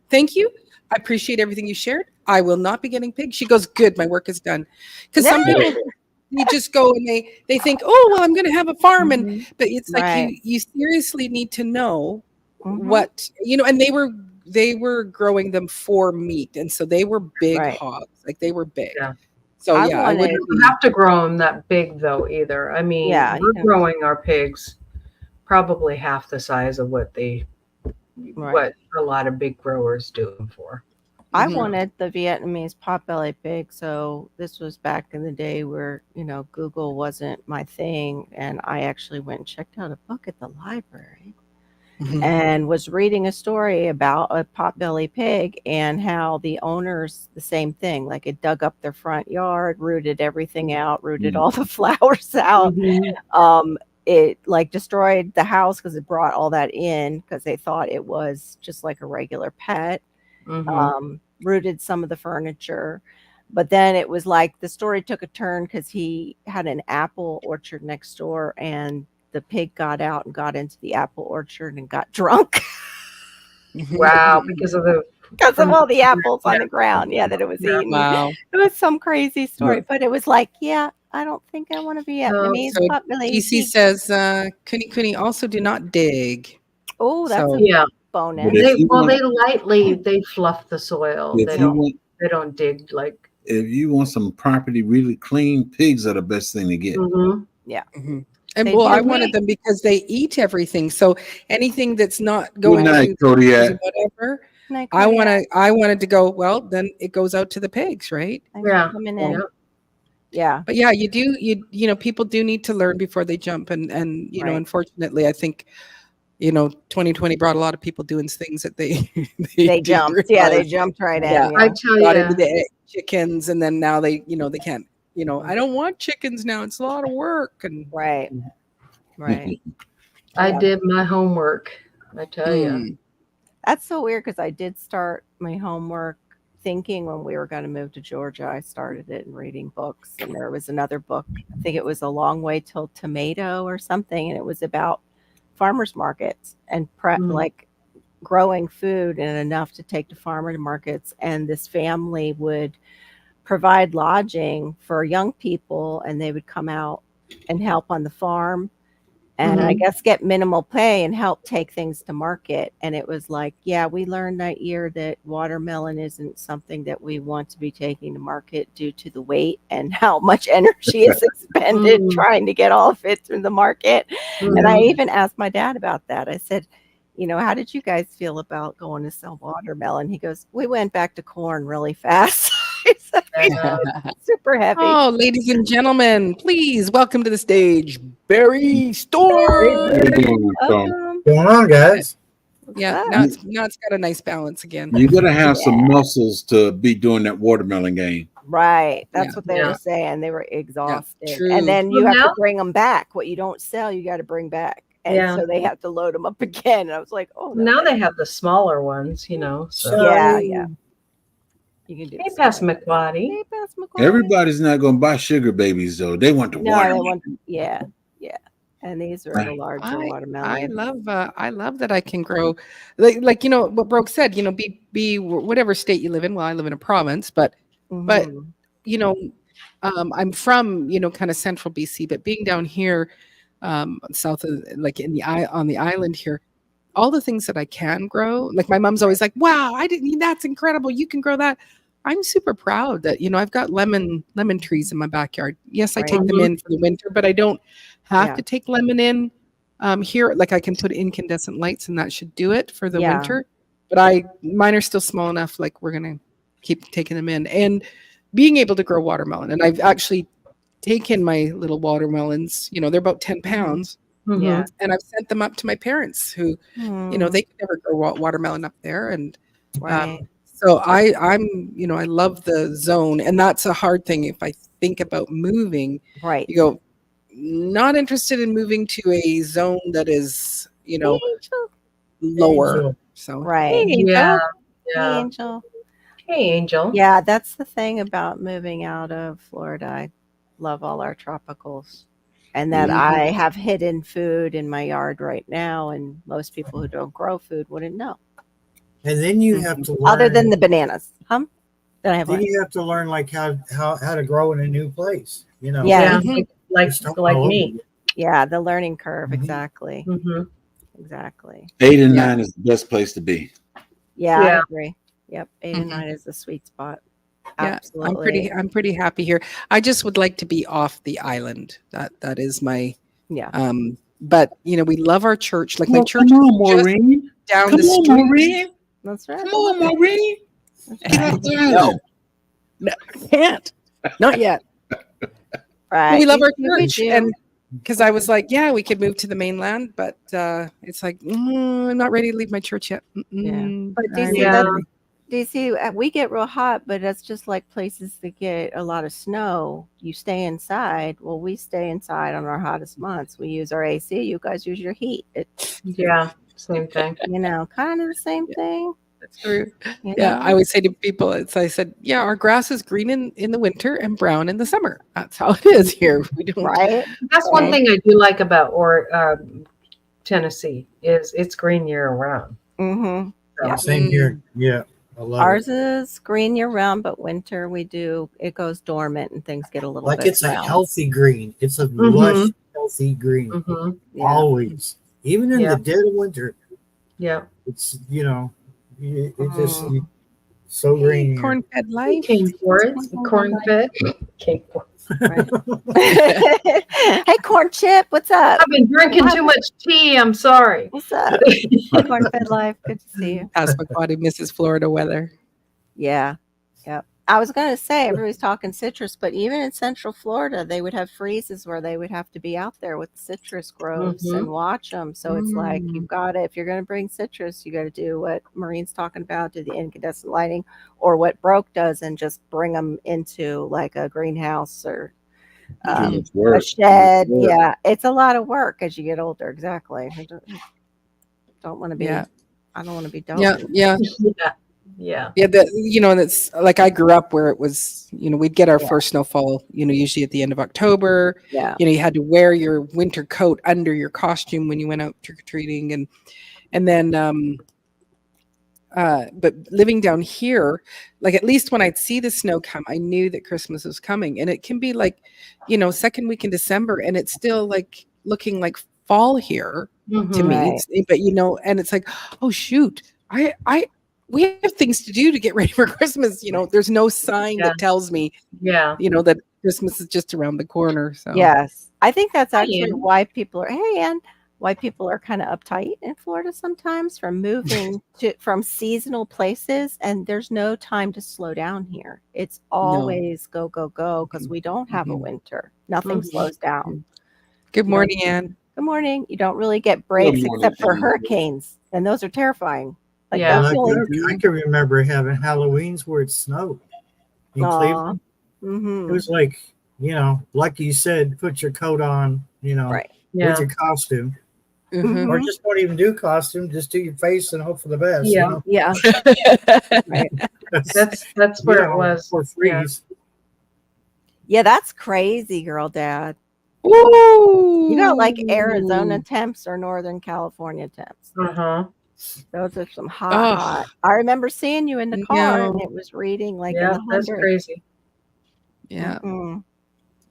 thank you. I appreciate everything you shared. I will not be getting pigs." She goes, "Good, my work is done." Because some people they just go and they think, "Oh, well, I'm going to have a farm," and but it's like Right. you seriously need to know Mhm. what and they were growing them for meat, and so they were big Right. hogs, like they were big. Yeah. So I yeah, I wanted- wouldn't You don't be. have to grow them that big though either. I mean, Yeah, we're yeah. growing our pigs probably half the size of what what a lot of big growers do them for. I Mhm. wanted the Vietnamese potbelly pig. So this was back in the day where, Google wasn't my thing. And I actually went and checked out a book at the library Mhm. and was reading a story about a potbelly pig and how the owners, the same thing, like it dug up their front yard, rooted everything out, rooted Mhm. all the flowers out. Mhm. It like destroyed the house because it brought all that in because they thought it was just like a regular pet. Mhm. Rooted some of the furniture. But then it was like the story took a turn because he had an apple orchard next door and the pig got out and got into the apple orchard and got drunk Wow, because of the because of all the apples on the ground. Yeah, that it was Yeah. eating. Wow. It was some crazy story, Yeah. but it was like, yeah, I don't think I want to be Vietnamese. So potbelly DC pig. says kuni also do not dig. Oh, that's so- a yeah. bonus. But if you want- They lightly they fluff the soil. If They don't dig like. if you want some property really clean, pigs are the best thing to get. Mhm. Mhm. And They well, do I wanted meat. them because they eat everything. So anything that's not Good going night, to Kodiak. whatever, Night, I Kodiak. wanted to go, well, then it goes out to the pigs, right? Thanks for Yeah. coming in. Yeah. Yeah. But yeah, people do need to learn before they jump. And Right. unfortunately, I think, 2020 brought a lot of people doing things that they They didn't jumped. Yeah, they realize. jumped right Yeah. in. I Yeah. tell Got into you, the chickens, and then now they can't, I don't want chickens now. It's a lot of work. And Right. Right. I Yeah. did my homework. I tell you. Mm. That's so weird because I did start my homework thinking when we were going to move to Georgia. I started it and reading books, and there was another book. I think it was A Long Way Till Tomato or something, and it was about farmers markets and like growing food and enough to take to farmer markets. And this family would provide lodging for young people, and they would come out and help on the farm. And I guess get minimal pay and help take things to market. And it was like, yeah, we learned that year that watermelon isn't something that we want to be taking to market due to the weight and how much energy is expended Mm. trying to get all of it through the market. And I Mhm. even asked my dad about that. I said, how did you guys feel about going to sell watermelon? He goes, we went back to corn really fast. She's Yeah. super heavy. Oh, ladies and gentlemen, please welcome to the stage, Barry Storm. How you doing, Tom? Welcome. Going on, guys? What's Yeah, up? now it's got a nice balance again. You gotta have some Yeah. muscles to be doing that watermelon game. Right. That's Yeah. what they Yeah. were saying. They were exhausted. true. And then you Well, have now- to bring them back. What you don't sell, you got to bring back. And Yeah. so they have to load them up again. And I was like, oh, no. Now they have the smaller ones, So. Yeah, yeah. You can do Hey, the Pass smaller. McQuaddy. Hey, Pass McQuarrie. Everybody's not gonna buy sugar babies though. They want the No, water. they want, yeah, yeah. And these are the Right. larger I watermelons. I love that I can grow like what Brooke said, be whatever state you live in. Well, I live in a province, but Mhm. I'm from, kind of central BC, but being down here, south of like on the island here, all the things that I can grow, like my mom's always like, wow, that's incredible. You can grow that. I'm super proud that, I've got lemon trees in my backyard. Yes, I Right. take them in for the winter, but I don't have Yeah. to take lemon in here. Like I can put incandescent lights and that should do it for the Yeah. winter. But mine are still small enough. Like we're going to keep taking them in and being able to grow watermelon. And I've actually taken my little watermelons, they're about 10 pounds. Mhm. Yeah. And I've sent them up to my parents who, they could never grow watermelon up there. And Right. so I'm, I love the zone. And that's a hard thing. If I think about moving, Right. you go, not interested in moving to a zone that is, Angel. lower. Angel. So Right. Yeah. Hey, Yeah. Angel. Hey, Angel. Yeah, that's the thing about moving out of Florida. I love all our tropicals. And that Mhm. I have hidden food in my yard right now, and most people who don't grow food wouldn't know. And then you have to learn. Other than the bananas. That I have then left. you have to learn like how to grow in a new place. Yeah. Yeah. Mhm. Like Just don't like know. me. Yeah, the learning curve, Mhm. exactly. hmm Exactly. 8 and Yeah. 9 is the best place to be. Yeah, I Yeah. agree. Yep. 8 and Mhm. 9 is the sweet spot. yeah, Absolutely. I'm pretty happy here. I just would like to be off the island. That is my Yeah. but we love our church. Like my Well, church come is on, just Maureen. down Come the on, street. Maureen. That's right. Come on, Maureen. Get off the island. No, can't. Not yet. Right. We love our We church, do. and because I was like, yeah, we could move to the mainland, but it's like I'm not ready to leave my church yet. But I'm DC, Yeah. DC, we get real hot, but it's just like places that get a lot of snow. You stay inside. Well, we stay inside on our hottest months. We use our AC. You guys use your heat. It's Yeah. Same thing. kind of the same thing. That's true. you Yeah, know? I always say to people, I said, yeah, our grass is green in the winter and brown in the summer. That's how it is here. We don't. right. That's one Right. thing I do like about Tennessee is it's green year round. Mm-hmm. So, Yeah. Same here. Yeah. I love Ours it. is green year round, but winter it goes dormant and things get a little Like bit it's a brown. healthy green. It's a Mhm. lush, healthy green. mhm. Yeah. Always. Even in Yeah. the dead of winter, Yeah. it's it just so green. here. Corn-fed life. Cane forest, corn fed. Cane forest. Right. Hey, corn chip, what's up? I've been drinking too much tea. I'm sorry. What's up? Corn fed life. Good to see you. Passamaquoddy, Mrs. Florida weather. Yeah. Yep. I was going to say, everybody's talking citrus, but even in Central Florida, they would have freezes where they would have to be out there with the citrus groves Mhm. and watch them. So it's like, you've got to, if you're going to bring citrus, you got to do what Maureen's talking about, do the incandescent lighting, or what Broke does and just bring them into like a greenhouse or Too much a work. shed. Too much work. Yeah. It's a lot of work as you get older. Exactly. I don't want to be, Yeah. I don't want to be dull. Yeah, yeah. Yeah. Yeah. Yeah, that's like I grew up where it was, we'd get our first snowfall, usually at the end of October. Yeah. You had to wear your winter coat under your costume when you went out trick or treating, and then but living down here, like at least when I'd see the snow come, I knew that Christmas was coming, and it can be like, second week in December, and it's still like looking like fall here to Mhm. me. Right. But and it's like, oh shoot, we have things to do to get ready for Christmas. There's no sign Yeah. that tells me, Yeah. that Christmas is just around the corner. So Yes. I think that's Hi, actually Ann. why people are, hey, Ann, why people are kind of uptight in Florida sometimes from moving from seasonal places, and there's no time to slow down here. It's always go go go because we don't have a winter. Nothing Mhm. slows down. Good morning, Ann. Good morning. You don't really get breaks morning, except for Ann. hurricanes, and those are terrifying. Like Yeah. that's I the only. can remember having Halloween's where it snowed in Aw. Cleveland. Mhm. It was like, like you said, put your coat on, Right. Yeah. with your costume, Mhm. or just don't even do costume. Just do your face and hope for the best. Yeah. Yeah. Right. That's where it was. Or freeze. Yeah, that's crazy, girl, Dad. Ooh. You got like Arizona temps or Northern California temps. Uh-huh. Those are some Ugh. hot. I remember seeing you in the car and No. it was reading like Yeah, in the that's hundreds. crazy. Yeah. Mhm.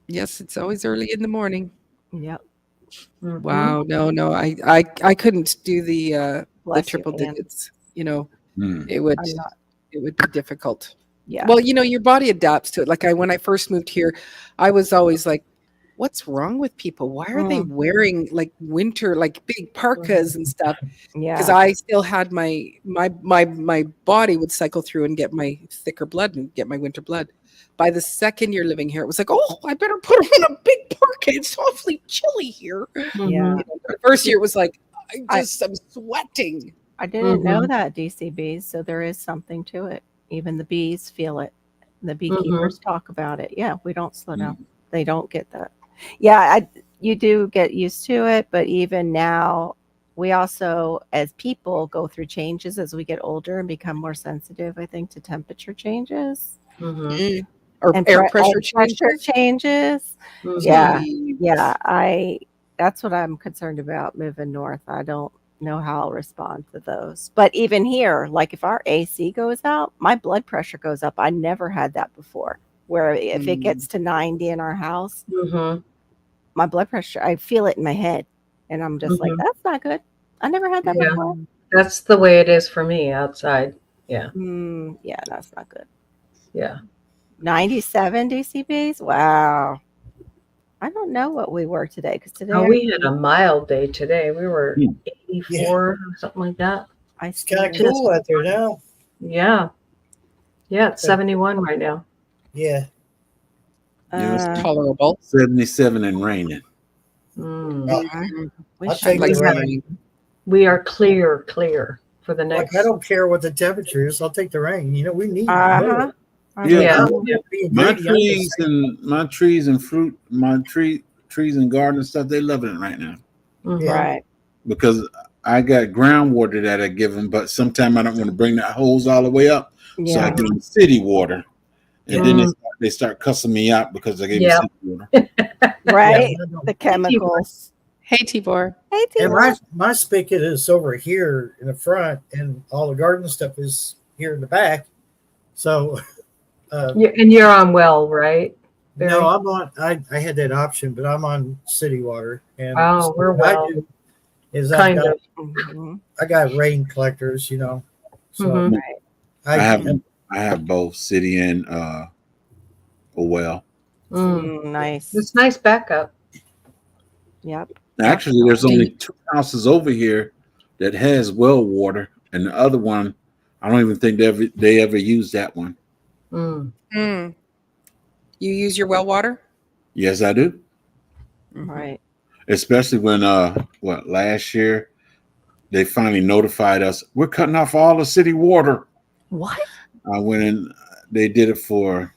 Yes, it's always early in the morning. Yep. Mhm. Wow. No. I couldn't do the Bless you, triple Ann. digits. Hmm. It would I'm not. be difficult. Yeah. Well, your body adapts to it. Like when I first moved here, I was always like, what's wrong with people? Why are they wearing like winter, like big parkas and stuff? Because Yeah. I still had my body would cycle through and get my thicker blood and get my winter blood. By the second year living here, it was like, oh, I better put on a big parka. It's awfully chilly here. Yeah. The first year it was like, I'm sweating. I didn't know Mhm. that, DCBs. So there is something to it. Even the bees feel it. The beekeepers talk about it. Yeah, we don't slow down. They don't get that. Yeah, you do get used to it, but even now, we also, as people, go through changes as we get older and become more sensitive, I think, to temperature changes. Mhm. Or And air pressure pressure changes. Mhm. Yeah. Jeez. Yeah, that's what I'm concerned about moving north. I don't know how I'll respond to those. But even here, like if our AC goes out, my blood pressure goes up. I never had that before. Where if it gets to 90 in our house, Mhm. my blood pressure, I feel it in my head. And I'm just like, Mhm. that's not good. I never had that Yeah. before. That's the way it is for me outside. Yeah. Yeah, that's not good. Yeah. 97 DCBs? Wow. I don't know what we were today because today Oh, we had a mild day today. We were Yeah. 84 or something like that. It's kind of cool out there now. Yeah. Yeah, it's 71 right now. Yeah. Tolerable. 77 and raining. Mm. I wish I'll take I the could- rain. We are clear for the next. Like, I don't care what the temperature is. I'll take the rain. We need Uh-huh. Yeah. My Being trees and fruit, trees and garden and stuff, they loving it right now Mhm. Yeah. Right. because I got groundwater that I give them, but sometimes I don't want to bring that hose all the way up, so I Yeah. give them city water, and then they start cussing me out because I gave Yeah. them city water. Right. Yeah, The chemicals. Hey, Tibor. Hey, and Tina. my spigot is over here in the front, and all the garden stuff is here in the back. So, And you're on well, right? Barry? no, I'm on. I had that option, but I'm on city water. And Oh, so we're what I well. do is Kind of. Mhm. I got rain collectors, So Mhm. I have both city and a well. Nice. It's nice backup. Yep. Actually, there's only 2 houses over here that has well water, and the other one, I don't even think they ever use that one. Mm. You use your well water? Yes, I do. Right. Especially when last year they finally notified us we're cutting off all the city water. What? I went in, they did it for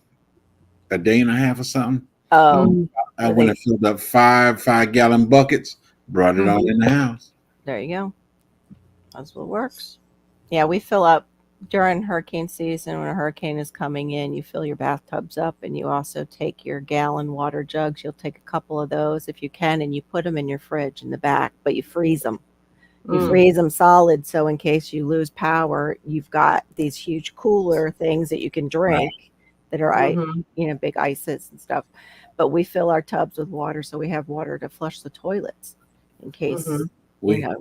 a day and a half or something. Oh, Mm. I went and filled up 5-gallon buckets, brought it on in the house. there you go. That's what works. Yeah, we fill up during hurricane season. When a hurricane is coming in, you fill your bathtubs up, and you also take your gallon water jugs. You'll take a couple of those if you can, and you put them in your fridge in the back, but you freeze them. You Mm. freeze them solid, so in case you lose power, you've got these huge cooler things that you can drink that are Mhm. big ices and stuff. But we fill our tubs with water, so we have water to flush the toilets in case Mhm. We have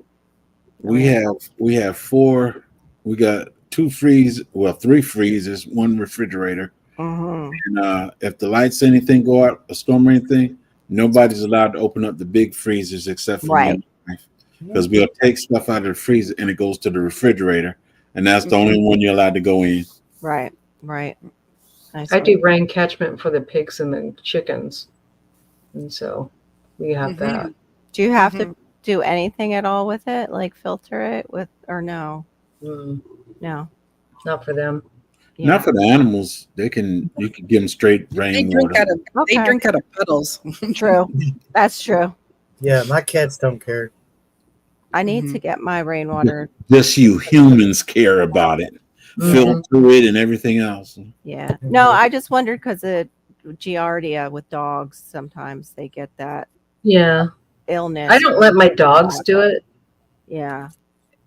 4. We got 3 freezers, 1 refrigerator. Mhm. And if the lights anything go out, a storm or anything, nobody's allowed to open up the big freezers except for me Right. and my wife. because we'll take stuff out of the freezer and it goes to the refrigerator, and that's the only one you're allowed to go in. Right. Right. Nice I one. do rain catchment for the pigs and the chickens, and so we have that. Do you have to do anything at all with it, like filter it with, or no? Mm, No. not for them. Yeah. Not for the animals. You can give them straight They rain drink water. out of Okay. they drink out of puddles. True. That's true. Yeah, my cats don't care. I need to get my rainwater. Just you humans care about it. Mhm. Filter it and everything else. Yeah. No, I just wondered because of Giardia with dogs. Sometimes they get that Yeah, illness. I don't let my dogs do it. Yeah.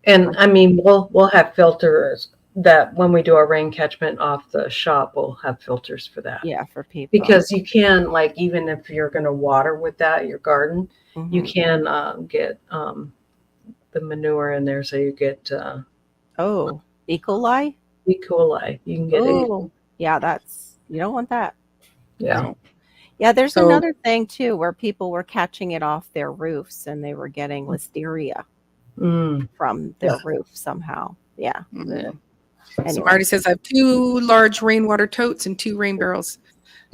And I mean, we'll have filters that when we do our rain catchment off the shop, we'll have filters for that. Yeah. For people. Because you can, like, even if you're going to water with that, your garden, you Mhm. can get the manure in there. So you get Oh, E. coli? E. coli. You can get it. Oh, yeah. You don't want that. Yeah. Yeah. There's So- another thing too where people were catching it off their roofs and they were getting listeria Mm. from their roof somehow. Yeah. Mhm. So Anyway. Marty says I have 2 large rainwater totes and 2 rain barrels.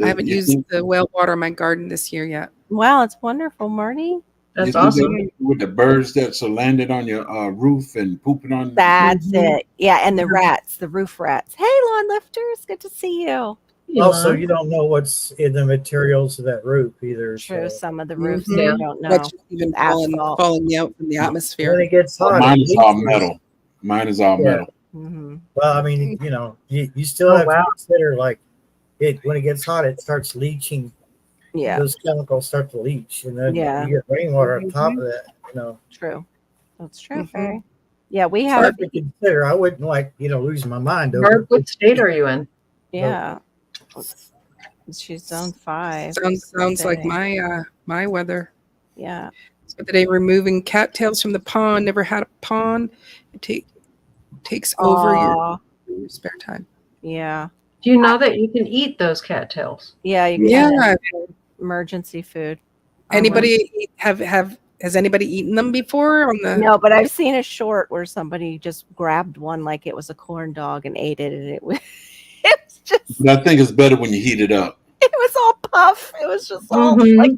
I haven't You used think- the well water in my garden this year yet. Wow, it's wonderful, Marty. you That's think awesome. that with the birds that's landed on your roof and pooping on. That's Mhm. it. Yeah, and the rats, the roof rats. Hey, lawn lifters, good to see you. Also, you don't know what's in the materials of that roof either. True, So some of the roofs Mhm. they Yeah. don't know. That's just even falling Asphalt. out from the when atmosphere. it gets Oh, hot, mine it is all leaches. metal. Mine is all Yeah. metal. Mhm. Well, I mean, you still Oh, have wow. to consider like when it gets hot, it starts leaching. Yeah, Those chemicals start to leach, and then Yeah. you get rainwater on top of that. true. That's true, Mhm. Fairy. Yeah, we It's have. hard to consider. I wouldn't lose my mind over. Barb, what state are you in? Yeah, she's zone 5. Sounds like today. my weather. Yeah. So today removing cattails from the pond. Never had a pond. It takes over Aw, your spare time. yeah, Do you know that you can eat those cattails? yeah. You Yeah. can emergency food. Anybody has anybody eaten them before on the? No, but I've seen a short where somebody just grabbed one like it was a corn dog and ate it, and it was just But I think it's better when you heat it up. it was all puff. It was just all Mhm. like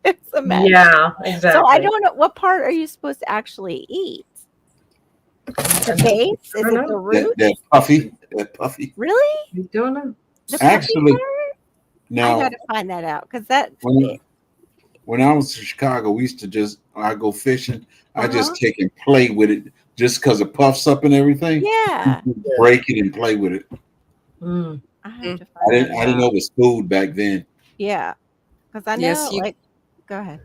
it's a mess. Yeah, exactly. So I don't know what part are you supposed to actually eat? The base? Is don't it know. the root? That puffy. Really? You don't know. The puffy Actually, part? I now gotta find that out because that. when I was in Chicago, we used to I go fishing. I Uh-huh. just take and play with it just because it puffs up and everything. Yeah, Break it and play with it. Mm. I have to I find didn't that I didn't out. know it was food back then. Yeah, because I know. Yes, you- Go ahead.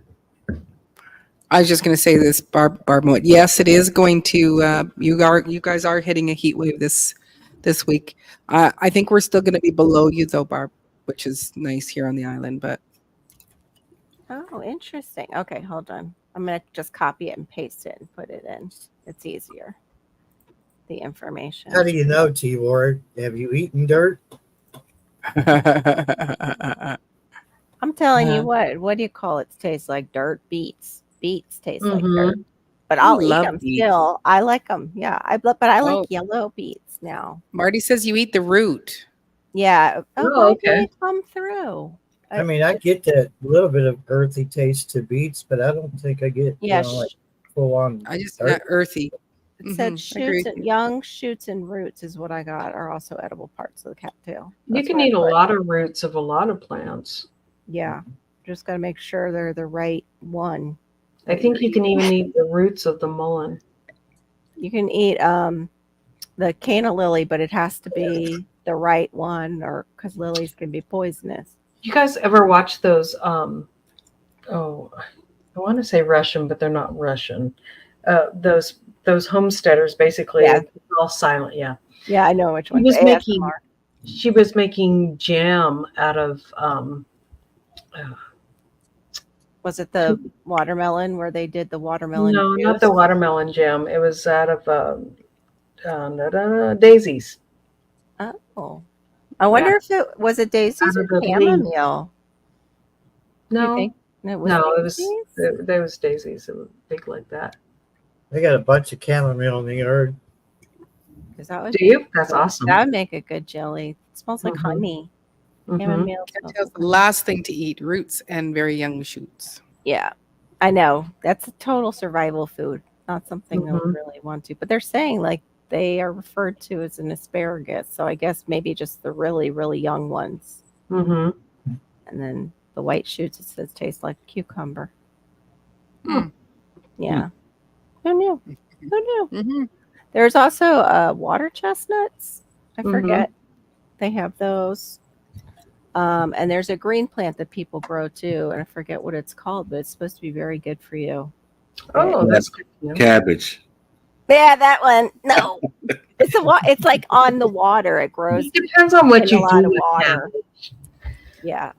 I was just going to say this, Barb. Yes, it is going to. You guys are hitting a heat wave this week. I think we're still going to be below you though, Barb, which is nice here on the island. But Oh, interesting. Okay, hold on. I'm gonna just copy it and paste it and put it in. It's easier. The information. How do you know, T. Ward? Have you eaten dirt? I'm telling you Uh-huh. what do you call it? Tastes like dirt. Beets taste like Mhm. dirt. But I'll eat love them beets. still. I like them. Yeah, but I like Oh. yellow beets now. Marty says you eat the root. Yeah. Oh, why okay. did it come through? I mean, I get that little bit of earthy taste to beets, but I don't think I get Yeah, like full on. I just dirt. not earthy. it said Mhm, I agree. shoots and young shoots and roots is what I got are also edible parts of the cattail. You That's can what I eat a put. lot of roots of a lot of plants. Yeah, just got to make sure they're the right one. I think you can even eat the roots of the mullein. You can eat the canna lily, but it has to be the right one, or because lilies can be poisonous. You guys ever watch those? I want to say Russian, but they're not Russian. Those homesteaders, basically, Yeah. it's all silent. Yeah, Yeah, I know which one. was The making- ASMR. she was making jam out of. Was it the watermelon where they did the watermelon? No, not juice? the watermelon jam. It was out of daisies. Oh, I wonder if it was a daisies Out or of the leaves. chamomile. Do you No, think? And it was No, it was daisies? there was daisies. It was big like that. I got a bunch of chamomile in the yard. Because that would Do you? That's awesome. That would make a good jelly. It smells like Mhm. honey. Mhm. Chamomile smells Cattail's like the honey. last thing to eat, roots and very young shoots. Yeah, I know. That's a total survival food. Not something I would Mhm. really want to. But they're saying like they are referred to as an asparagus. So I guess maybe just the really, really young ones. Mhm. And then the white shoots, it says taste like cucumber. Hmm. Yeah. Who knew? Who knew? Mm-hmm. There's also water chestnuts. I Mhm. forget. They have those. And there's a green plant that people grow too, and I forget what it's called, but it's supposed to be very good for you. Oh, that's good. to know. Cabbage. Yeah, that one. No, it's like on the water. It grows It depends on what in you a lot do of with water. cabbage. Yeah,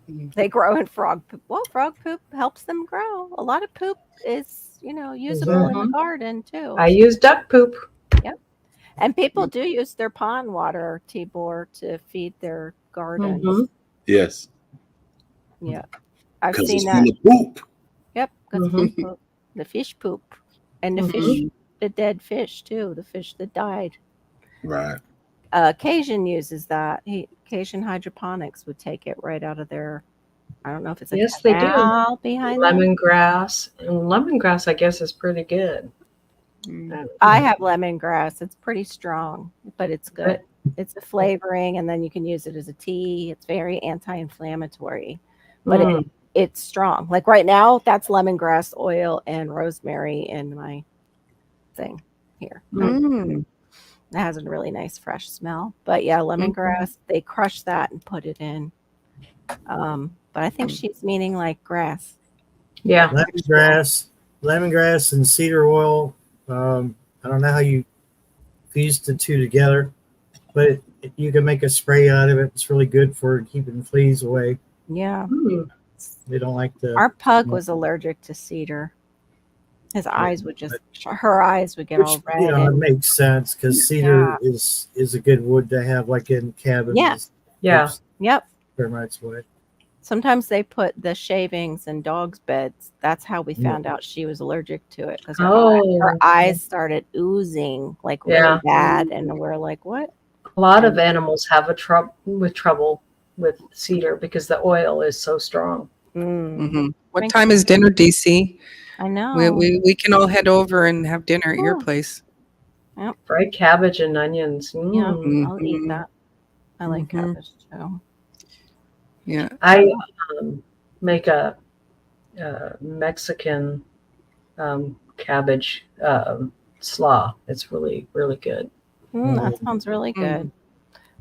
they grow in frog poop. Well, frog poop helps them grow. A lot of poop is usable in the Mhm. garden too. I use duck poop. And people do use their pond water, Tibor, to feed their gardens. Mhm. Yes. Yeah, I've Because seen it's that. full of poop. Yep, 'cause Mhm. poop. The fish poop, and the Mhm. fish, the dead fish too, the fish that died. Right. Cajun uses that. Cajun hydroponics would take it right out of their. I don't know if it's a Yes, they do. canal behind them. Lemongrass. And lemongrass, I guess, is pretty good. I have lemongrass. It's pretty strong, but it's good. It's a flavoring, and then you can use it as a tea. It's very anti-inflammatory, but Mm. it's strong. Like right now, that's lemongrass oil and rosemary in my thing here. Mm. It has a really nice fresh smell. But yeah, lemongrass, they crush that and put it in. But I think she's meaning like grass. Yeah. Lemongrass and cedar oil. I don't know how you fuse the two together, but you can make a spray out of it. It's really good for keeping fleas away. Yeah. Mm. They don't like the. Our pug was allergic to cedar. His eyes would her eyes would get all Which, red. it makes sense because cedar Yeah. is a good wood to have, like in cabins. Yeah. Yeah. Keeps Yep. termites away. Sometimes they put the shavings in dogs' beds. That's how we found out she was allergic to it because her eyes started oozing like really Yeah. bad, and we're like, "What?" A lot of animals have trouble with cedar because the oil is so strong. Mm-hmm. What Makes time is dinner, DC? I know. We can all head over and have dinner at your Oh. place. Fried cabbage and onions. Mm. Yeah, I'll eat that. I like Mhm. cabbage too. Yeah. I make a Mexican cabbage slaw. It's really, really good. That sounds really good.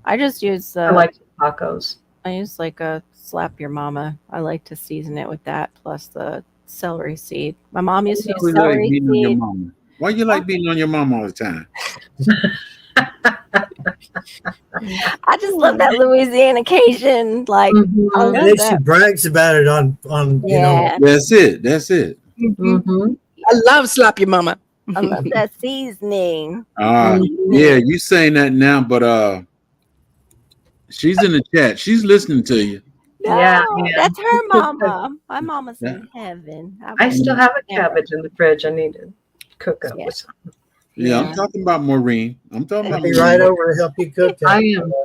I just use I like tacos. I use like a slap your mama. I like to season it with that plus the celery seed. My mom used to use Why you like celery beating on your seed. mama? Why you like beating on your mama all the time? I just love that Louisiana Cajun. Like, Mhm. I And love then that. she brags about it on Yeah, That's it. That's it. Mhm. I love slap your mama. I love that seasoning. Yeah, you saying that now, but she's in the chat. She's listening to you. No, Yeah. that's her mama. My mama's Yeah. in heaven. I still have a Yeah. cabbage in the fridge. I need to cook up Yeah. with some. Yeah, I'm talking about Maureen. I'm talking I'll about be Maureen. right over to help you cook that.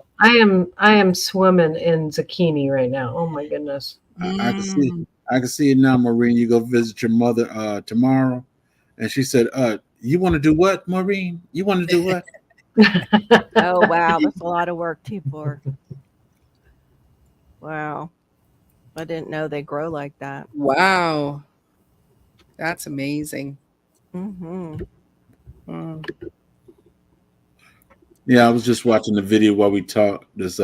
I am swimming in zucchini right now. Oh my goodness. I can see. I can see it now, Maureen. You go visit your mother tomorrow, and she said, "You want to do what, Maureen? You want to do what?" Oh wow, that's a lot of work, Tibor. Wow, I didn't know they grow like that. Wow. That's amazing. Mm-hmm. Mm. Yeah, I was just watching the video while we talked. This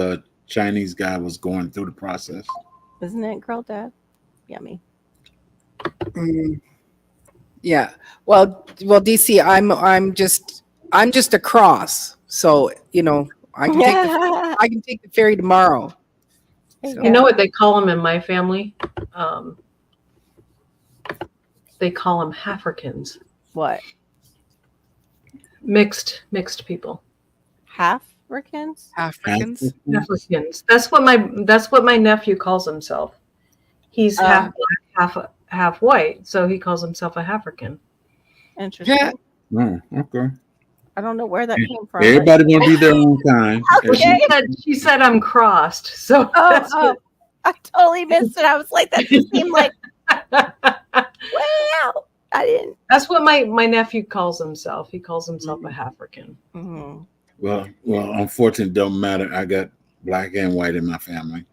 Chinese guy was going through the process. Isn't it, girl dad? Yummy. Mm. Yeah. Well, DC, I'm just across. So, I can take the ferry tomorrow. So- You know what they call them in my family? They call them Africans. What? Mixed people. Half-Ricans? Africans. Africans. That's what my nephew calls himself. He's half black, half white, so he calls himself a African. Interesting. Yeah. Oh, okay. I don't know where that came from. but- Everybody want to be their own kind. Okay. She said I'm crossed, so Oh, that's oh, I totally missed it. I was like, that just seemed like, wow. I didn't. that's what my nephew calls himself. He calls himself a African. Mhm. Well, unfortunately, it don't matter. I got black and white in my family.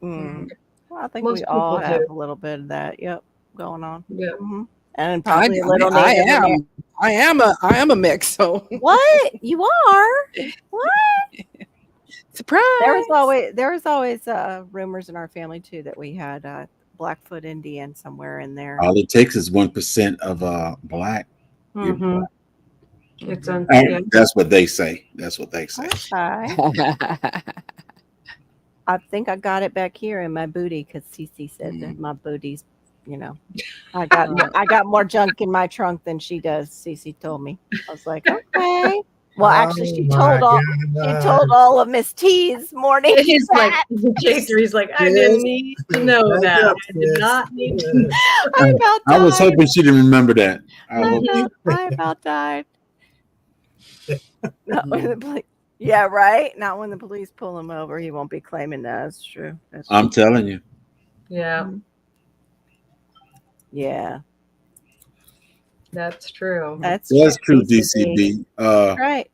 Mm. Well, I think Most we all people have do. a little bit of that. Yep, going on. Yeah. Mhm. And probably a I little Native American. am a mix. So What you are? What? surprise. There was always rumors in our family too that we had Blackfoot Indian somewhere in there. All it takes is 1% of black. Mhm. It's Yeah. That's what they say. That's what they say. Okay. I think I got it back here in my booty because Cece said that my booty's, I got more junk in my trunk than she does. Cece told me. I was like, okay. Well, actually, she Oh told all of Miss T's morning. He's like J3's like, I didn't need to know Back that. up, I did not need to know. I about died. I was hoping she didn't remember that. I about died. Not when the police, yeah, right. Not when the police pull him over, he won't be claiming that. That's true. That's I'm telling you. Yeah, yeah, that's true. that's True, DCB. DCB. Right.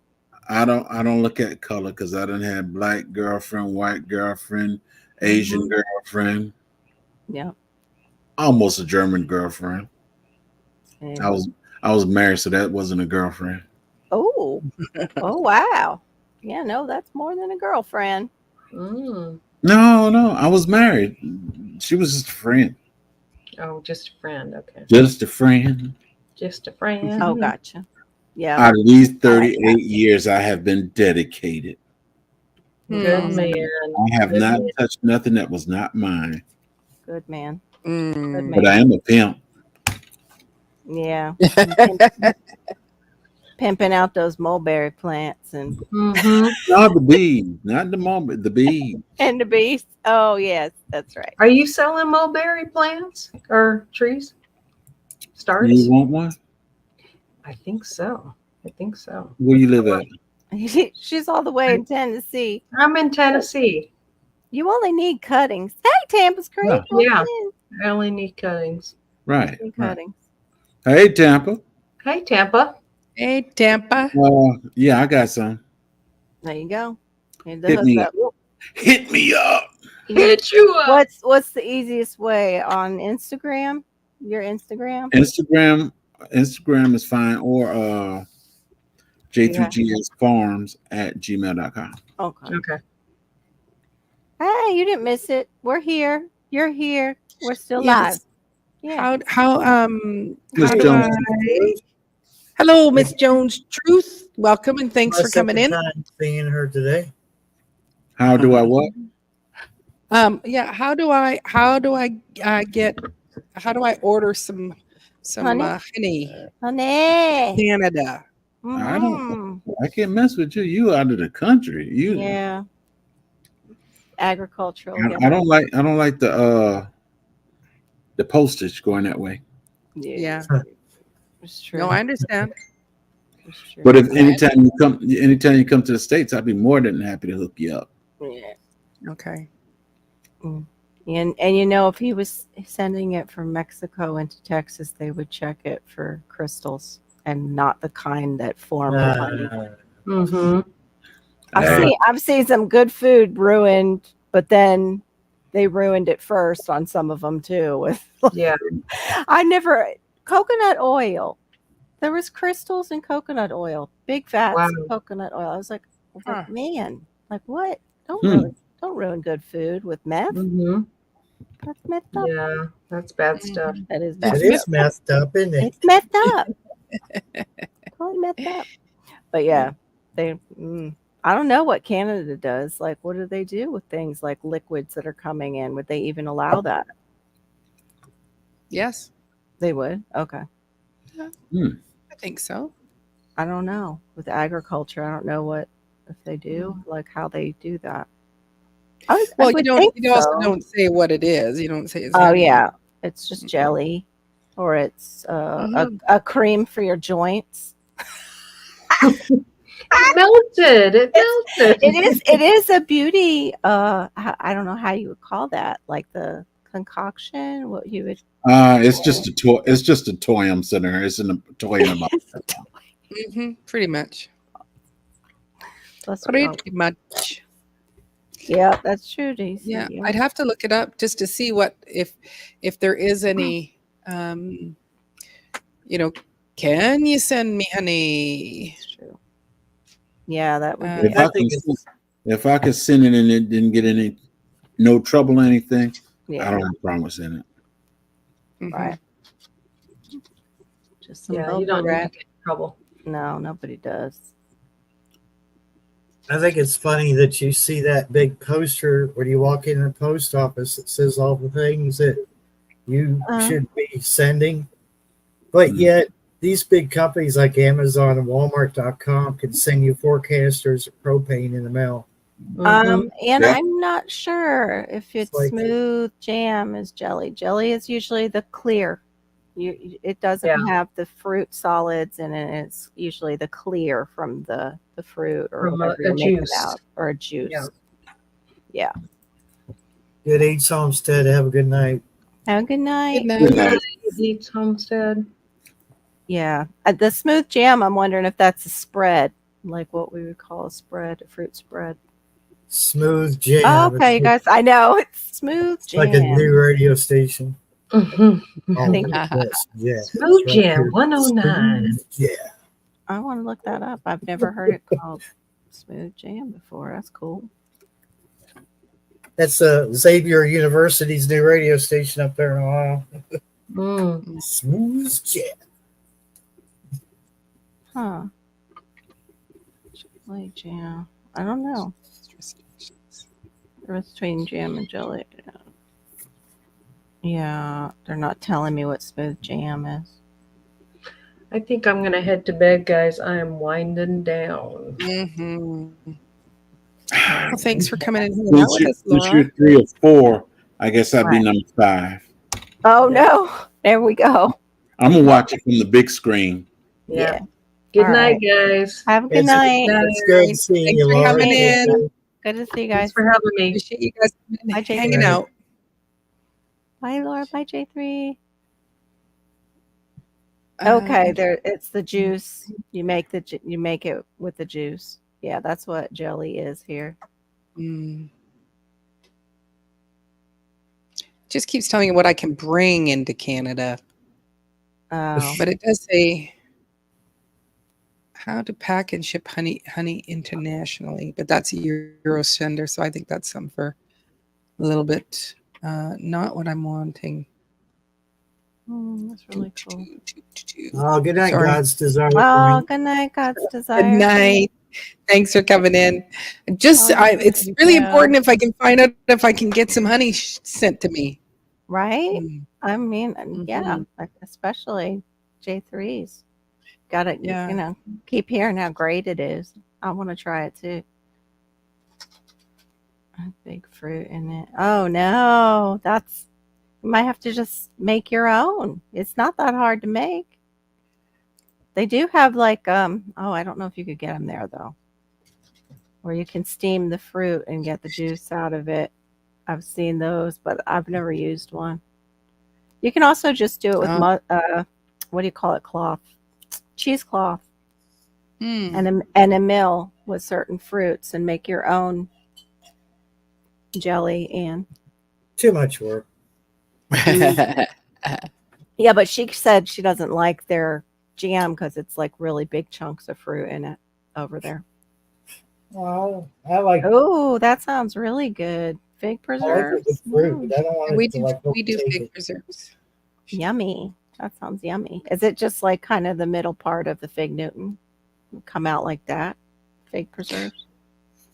I don't look at color because I done had black girlfriend, white girlfriend, Asian girlfriend, Yeah. almost a German girlfriend. And- I was married, so that wasn't a girlfriend. oh, oh wow. Yeah, no, that's more than a girlfriend. Mm. No, I was married. She was just a friend. Oh, just a friend. Okay, Just a friend. just a friend. Oh, gotcha. Yeah. Out of these 38 years, I have been dedicated. Good Mm. man. I have not touched nothing that was not mine. Good man. Mm. Good man. But I am a pimp. Yeah. Pimping out those mulberry plants and Mhm. Not the bees, not the moment, the bees. the beast. Oh yes, that's right. Are you selling mulberry plants or trees? Stars? You want one? I think so. Where you live at? She's all the way in Tennessee. I'm in Tennessee. You only need cuttings. Hey, Tampa's Creek. Yeah. Yeah. welcome I only need cuttings. Right. in. right. Cuttings. Hey, Tampa. Hey, Tampa. Hey, Tampa. Yeah, I got some. There you go. And Hit me hook up. Hit me up. Hit you up. What's the easiest way on Instagram? Your Instagram? Instagram is fine, or j3gsfarms@gmail.com. Okay. Okay. Hey, you didn't miss it. We're here. You're here. We're still Yes. live. Yeah. Miss how do Jones. hello, Miss Jones Truth. Welcome and thanks My for coming in. second time seeing her today. How do I what? Yeah, how do I order some Honey? honey? Honey. Canada. I don't- Mhm. I can't mess with you. You out of the country. You. Yeah. Agricultural. I don't like the postage going that way. Yeah. It's true. No, I understand. It's true. But if anytime you come to the States, I'd be more than happy to hook you up. Yeah. Okay. And if he was sending it from Mexico into Texas, they would check it for crystals and not the kind that form of honey. Mm-hmm. I've seen some good food ruined, but then they ruined it first on some of them too. With Yeah. coconut oil. There was crystals in coconut oil, big vats Wow. of coconut oil. I was like, Huh. man, like what? Hmm. Don't ruin good food with meth. Mm-hmm. That's messed up. Yeah. That's bad stuff. That is bad. It is messed up, isn't it? It's messed up. Totally messed up. But yeah, I don't know what Canada does. Like, what do they do with things like liquids that are coming in? Would they even allow that? Yes, They would. Okay. I think so. I don't know. With agriculture, I don't know if they do, like how they do that. Well, would you think also so. don't say what it is. You don't say it's Oh honey. yeah, it's just jelly, or it's Mhm. a cream for your joints. It melted. It melted. It is a beauty. I don't know how you would call that, like the concoction. What you would. It's just a toy. It's just a toy I'm sitting here. It's in a toy in a box. Pretty much. Let's Pretty go. much. Yeah, that's true, Daisy. Yeah, I'd have to look it up just to see what if there is any. Can you send me honey? That's true. Yeah, that would Uh, be. If I could send it and it didn't get no trouble or anything, I Yeah, don't have a problem with sending it. Mhm. right. Just some Yeah, you bubble don't need to wrap. get in trouble. No, nobody does. I think it's funny that you see that big poster when you walk in the post office that says all the things that you should be sending. But yet, these big companies like Amazon and Walmart.com can send you forecasters of propane in the mail. And Yeah. I'm not sure if it's like- smooth jam is jelly. Jelly is usually the clear. It doesn't Yeah. have the fruit solids in it. It's usually the clear from the fruit or From whatever a you make it juice. out, or a juice. Yeah. Good Eats Homestead. Have a good night. Have a good night. Good night. Good night. Eats Homestead. Yeah. The smooth jam, I'm wondering if that's a spread, like what we would call a spread, a fruit spread. Smooth Jam. Oh, okay, you guys. I know it's smooth It's jam. like a new radio station. Mhm. Oh, think- yes, yeah. Smooth Right Jam here. 109. Yeah. I want to look that up. I've never heard it called smooth jam before. That's cool. That's Xavier University's new radio station up there in Ohio. Mm. Smooth Jam. Huh. Jelly jam. I don't know. Difference between jam and jelly. Yeah, they're not telling me what smooth jam is. I think I'm going to head to bed, guys. I am winding down. Mhm. Well, thanks for coming in here with us, Since Laura. you're 3 or 4, I guess I'd be Right. number 5. Oh no! There we go. I'm gonna watch it from the big screen. Yeah. Yeah. Good All night, right. guys. Have a good It's, night. it's good seeing Thanks you, for Laura. coming in. Good to see you Thanks guys. for having me. Appreciate you guys coming Bye, in, Jake. hanging out. Bye, Laura. Bye, J3. Okay, there. It's the juice. You make it with the juice. Yeah, that's what jelly is here. Just keeps telling me what I can bring into Canada, Oh, but it does say how to pack and ship honey internationally. But that's a Euro sender, so I think that's some for a little bit. Not what I'm wanting. that's really cool. Oh, good night, Sorry. God's desire. Oh, for me. good night, God's desire. Good night. Thanks for coming in. Oh, It's thank really you. important if I can find out if I can get some honey sent to me. Right? Mm. I mean, yeah, Mhm. especially J3s. Got to, Yeah. keep hearing how great it is. I want to try it too. A big fruit in it. Oh no, you might have to just make your own. It's not that hard to make. They do have like I don't know if you could get them there though, where you can steam the fruit and get the juice out of it. I've seen those, but I've never used one. You can also just do it with what do you call it? Cloth, cheesecloth, Mm. and a mill with certain fruits and make your own jelly. And Too much work. yeah, but she said she doesn't like their jam because it's like really big chunks of fruit in it over there. Well, I like Oh, that sounds really good. Fig I like it preserves. with fruit. But I don't want we it to do like we do overtake fig it. preserves. Yummy. That sounds yummy. Is it just like kind of the middle part of the fig Newton? Come out like that? Fig preserves?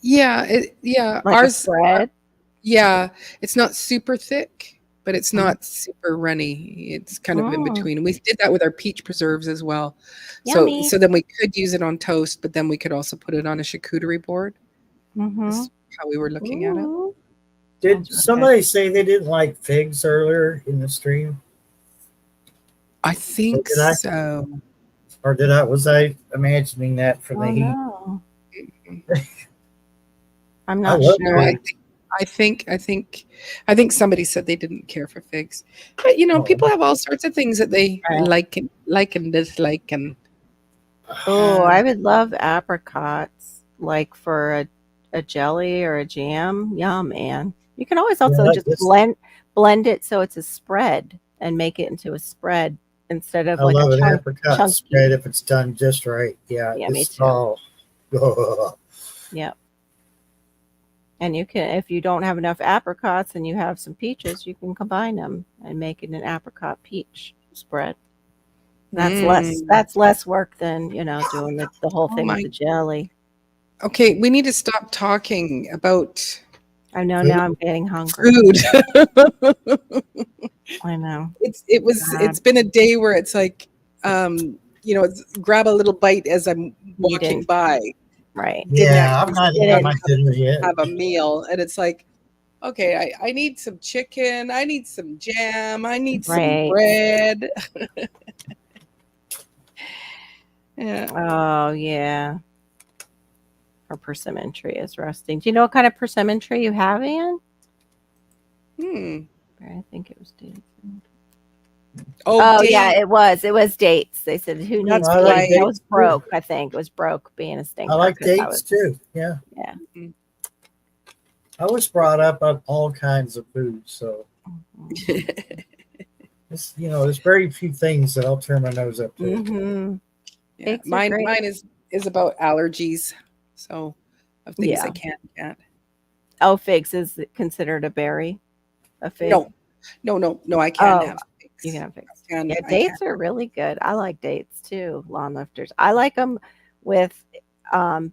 Yeah, Like a ours. spread? Yeah, it's not super thick, but it's Mm. not super runny. It's kind of in Mm. between. We did that with our peach preserves as well. Yummy. So then we could use it on toast, but then we could also put it on a charcuterie board. Mm-hmm. Is how we were looking at it. Ooh, Did Sounds really somebody say they didn't like figs earlier in the stream? I think Did I? so. Or was I imagining that for good. the Oh, heat? no. I'm I not love sure. figs. I think somebody said they didn't care for figs, but you know, Oh. people have all sorts of things that they Right. like and dislike, and Oh, I would love apricots, like for a jelly or a jam. Yum, man. You can always also like just this. blend it so it's a spread and make it into a spread instead of I like a love an apricot chunky. spread if it's done just right. Yeah, Yeah, me it's too. all. Yep. And you can, if you don't have enough apricots and you have some peaches, you can combine them and make it an apricot peach spread. That's less work than, you know, doing the whole Oh thing my- with the jelly. Okay, we need to stop talking about I know Food? now I'm getting hungry. food. I know. It's been a day where it's like, you know, it's grab a little bite as I'm walking Eating. by. Right. Yeah, I've not Didn't had my dinner yet. have a meal, and it's like, okay, I need some chicken, I need some jam, I need some Right. bread. Yeah. Oh, yeah. Our persimmon tree is rusting. Do you know what kind of persimmon tree you have, Ian? I think it was dates. Oh, yeah, date. it was. It was dates. They said, who needs That's I like dates? That was dates, too. broke, I think. It was broke being a stinker. I like 'cause dates too. Yeah. Yeah. I was brought up on all kinds of food, so it's, you know, there's very few things that I'll turn my nose up to. Mm-hmm. Yeah, Dates are great. mine is about allergies, so of things Yeah. I can't get. Oh, figs is considered a berry? A fig? No, I can't Oh, have figs. You can have figs. I can- Yeah, I dates can't. are really good. I like dates too, lawn lifters. I like them with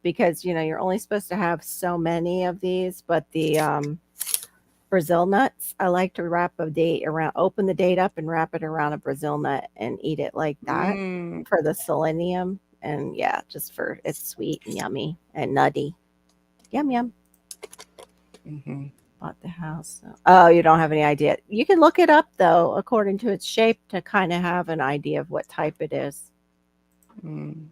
because you know you're only supposed to have so many of these, but the Brazil nuts, I like to wrap a date around, open the date up and wrap it around a Brazil nut and eat it like that for the selenium. And yeah, just for it's sweet and yummy and nutty. Yum yum. Mhm. Bought the house. Oh, you don't have any idea. You can look it up though, according to its shape, to kind of have an idea of what type it is. Mm.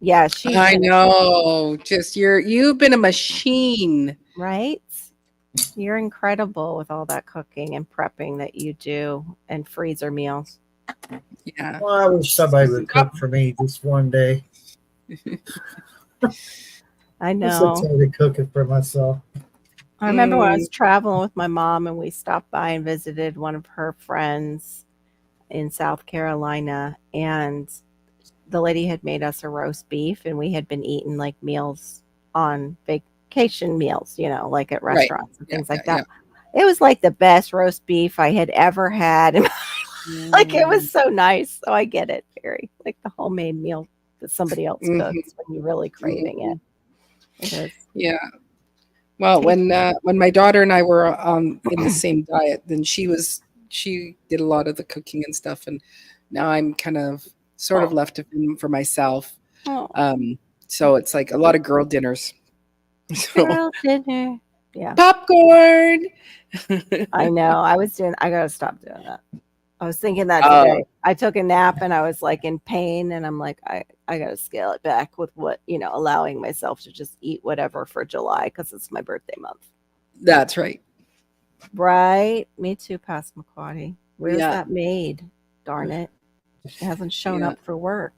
Yeah, I know. Just you've been a machine. right. You're incredible with all that cooking and prepping that you do, and freezer meals. Yeah. Well, I wish somebody would cook for me just one day. I I'm know. so tired of cooking for myself. I remember when I was traveling with my mom and we stopped by and visited one of her friends in South Carolina, and the lady had made us a roast beef, and we had been eating like meals on vacation meals, you know, like at Right. restaurants and Yeah, things like yeah, that. It was like the best roast beef I had ever had. Like it was so nice. So I get it, Barry. Like the homemade meal that somebody else cooks when you're really craving it. It is. Yeah. Well, when my daughter and I were in the same diet, then she did a lot of the cooking and stuff, and now I'm kind of sort of left to fend for myself. Oh, So it's like a lot of girl dinners. So, girl dinner. Yeah. popcorn. I know. I gotta stop doing that. I was thinking that Oh. today. I took a nap and I was like in pain, and I'm like, I gotta scale it back with what, you know, allowing myself to just eat whatever for July because it's my birthday month. That's right. Right? Me too, Passamaquoddy. Where's Yeah. that maid? Darn it. She hasn't shown Yeah. up for work.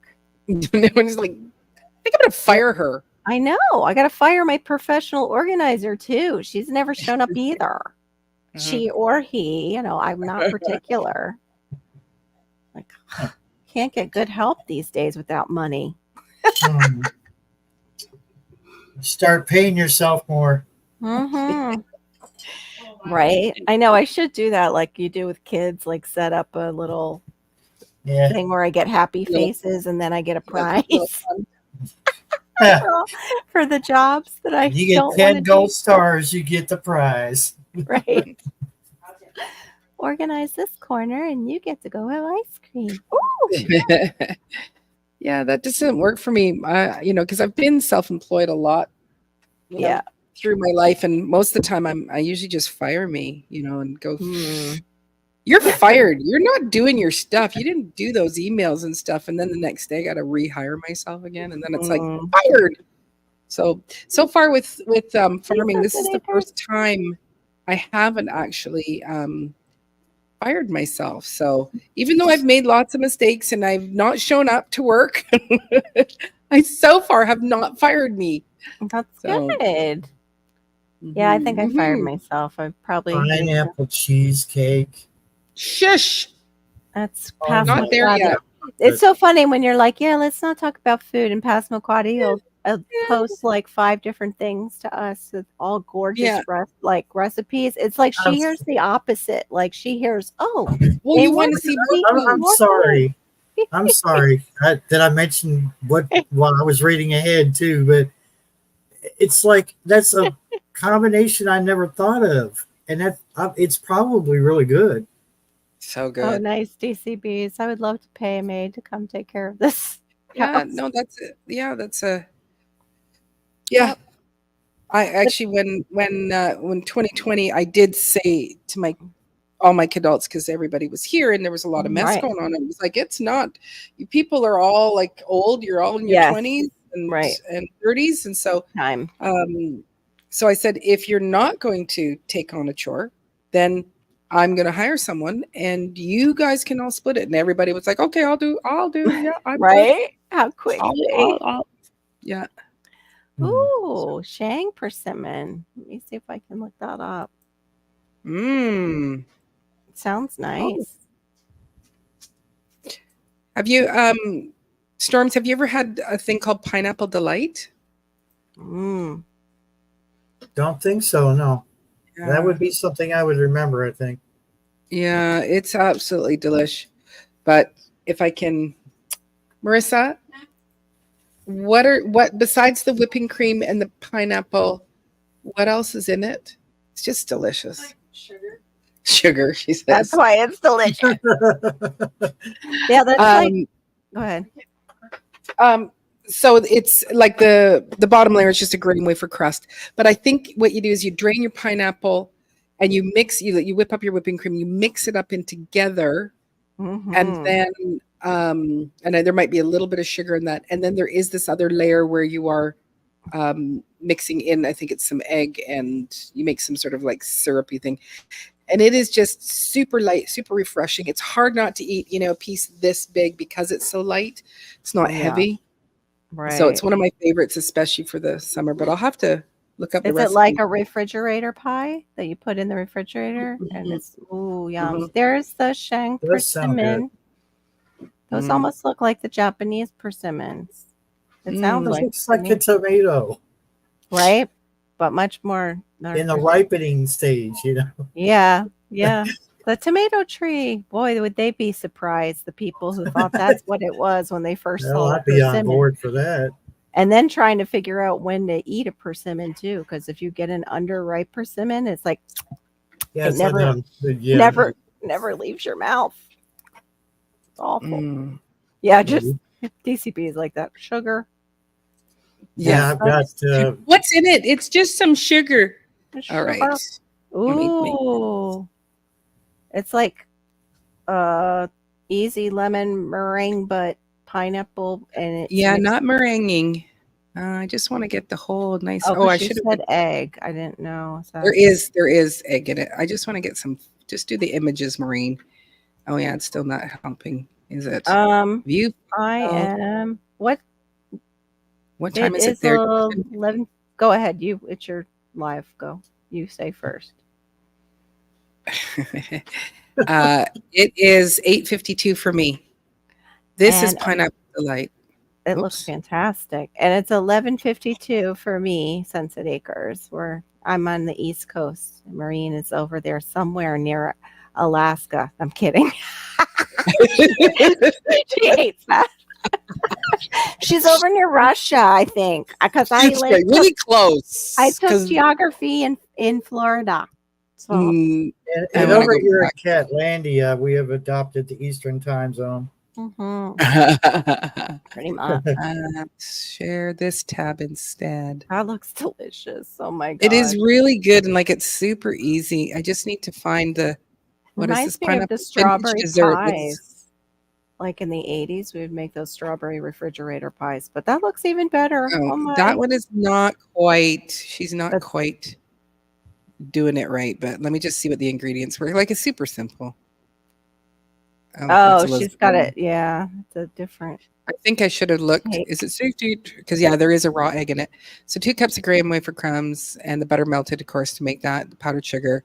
Everyone's like, I think I'm gonna fire her. I know. I gotta fire my professional organizer too. She's never shown up either. She or he, you know, I'm not particular. Like, can't get good help these days without money. Start paying yourself more. Mm-hmm. Right? I know I should do that like you do with kids, like set up a little Yeah. thing where I get happy faces and then I get a prize for the jobs that I You get don't 10 wanna gold stars, you get the prize. do. Right. Organize this corner and you get to go have ice cream. Ooh. Yeah, that doesn't work for me. You know, because I've been self-employed a lot. You know, Yeah. through my life, and most of the time I usually just fire me, and go, Hmm. you're fired. You're not doing your stuff. You didn't do those emails and stuff. And then the next day I got to rehire myself again. And then it's like Mm. fired. So far with farming, this is the Acre. first time I haven't actually fired myself. So even though I've made lots of mistakes and I've not shown up to work, I so far have not fired me. That's So, good. Yeah, I think I fired Mhm. myself. I probably Pineapple cheesecake. Shush. that's Oh, past Not there yet. It's so funny when you're like, yeah, let's not talk about food, and Passamaquoddy will post like 5 different things to us with all gorgeous Yeah. recipes. It's like she hears the opposite. Like she hears, oh, Well, they you want to want see to what I'm sorry. I'm sorry. Did I mention what while I was reading ahead too? But it's like that's a combination I never thought of, and that it's probably really good. so oh, good. nice DCBs. I would love to pay a maid to come take care of this. Yeah, house. no, that's it. Yeah, that's a yeah. Yep. I actually when 2020, I did say to all my kidults, because everybody was here and there was a lot of mess Right. going on. It was like, it's not, you people are all like old. You're all in your Yes. 20s and Right. and 30s, and so Time. so I said, if you're not going to take on a chore, then I'm going to hire someone, and you guys can all split it. And everybody was like, okay, I'll do. Yeah, I'm good. Right? How quick? Yeah. Ooh, Shang persimmon. Let me see if I can look that up. Mm. Sounds nice. Have you, Storms, have you ever had a thing called Pineapple Delight? Mm. Don't think so. No, Yeah. that would be something I would remember. I think. Yeah, it's absolutely delish. But if I can, Marissa, what besides the whipping cream and the pineapple, what else is in it? It's just delicious. Sugar, she says. That's why it's delicious. Yeah, that's like. Go ahead. So it's like the bottom layer is just a grain wafer crust. But I think what you do is you drain your pineapple and you mix, you whip up your whipping cream, you mix it up in together, Mhm. and then and then there might be a little bit of sugar in that, and then there is this other layer where you are mixing in, I think it's some egg, and you make some sort of like syrupy thing, and it is just super light, super refreshing. It's hard not to eat, a piece this big because it's so light. It's not Yeah. heavy. Right. So it's one of my favorites, especially for the summer, but I'll have to look up the Is recipe. it like a refrigerator pie that you put in the refrigerator? And it's ooh yum. Mhm. There's the Shang Does sound good. persimmon. Those Mm. almost look like the Japanese persimmons. It Mm. sounds It like looks like a tomato right, but much more. in the ripening stage. Yeah, yeah. The tomato tree. Boy, would they be surprised, the people who thought that's what it was when they first Well, saw I'd be on persimmon. board for that. And then trying to figure out when to eat a persimmon too, because if you get an underripe persimmon, it's like Yeah, It it's never- like, yeah. never leaves your mouth. It's awful. Mm. Yeah, just DCP is like that. Sugar. Yeah, I've got. What's in it? It's just some sugar. All Sugar. right. Ooh. It's like easy lemon meringue, but pineapple and it's Yeah, mixed- not meringuing. I just want to get the whole nice. Oh, I she should said egg. I didn't know. So. There is egg in it. I just want to get some. Just do the images, Maureen. Oh yeah, it's still not helping, is it? You. I am. What time is it there? 11. Go ahead. It's your live. Go. You say first. It is 8:52 for me. This is And- Pineapple Delight. It looks Oops. fantastic. And it's 11:52 for me, Sunset Acres, where I'm on the East Coast. Maureen is over there somewhere near Alaska. I'm kidding. She hates that. She's over near Russia, I think, because I It's really close. I took 'cause, geography in Florida. So mm, And I wanna over go here back. at Catlandia, we have adopted the Eastern time zone. Pretty much. Share this tab instead. That looks delicious. Oh my god. It is really good and like it's super easy. I just need to find the what is Reminds this me of pineapple the vintage strawberry dessert? pies. Like in the 80s, we would make those strawberry refrigerator pies, but that looks even better. Oh my. That one is not quite. She's not That's- quite doing it right. But let me just see what the ingredients were. Like it's super simple. Oh, that's she's got Elizabeth. it. Yeah, it's a different. I think I should have looked. Cake. Is it safe to eat? Because yeah, there is a raw egg in it. So 2 cups of graham wafer crumbs and the butter melted, of course, to make that. The powdered sugar,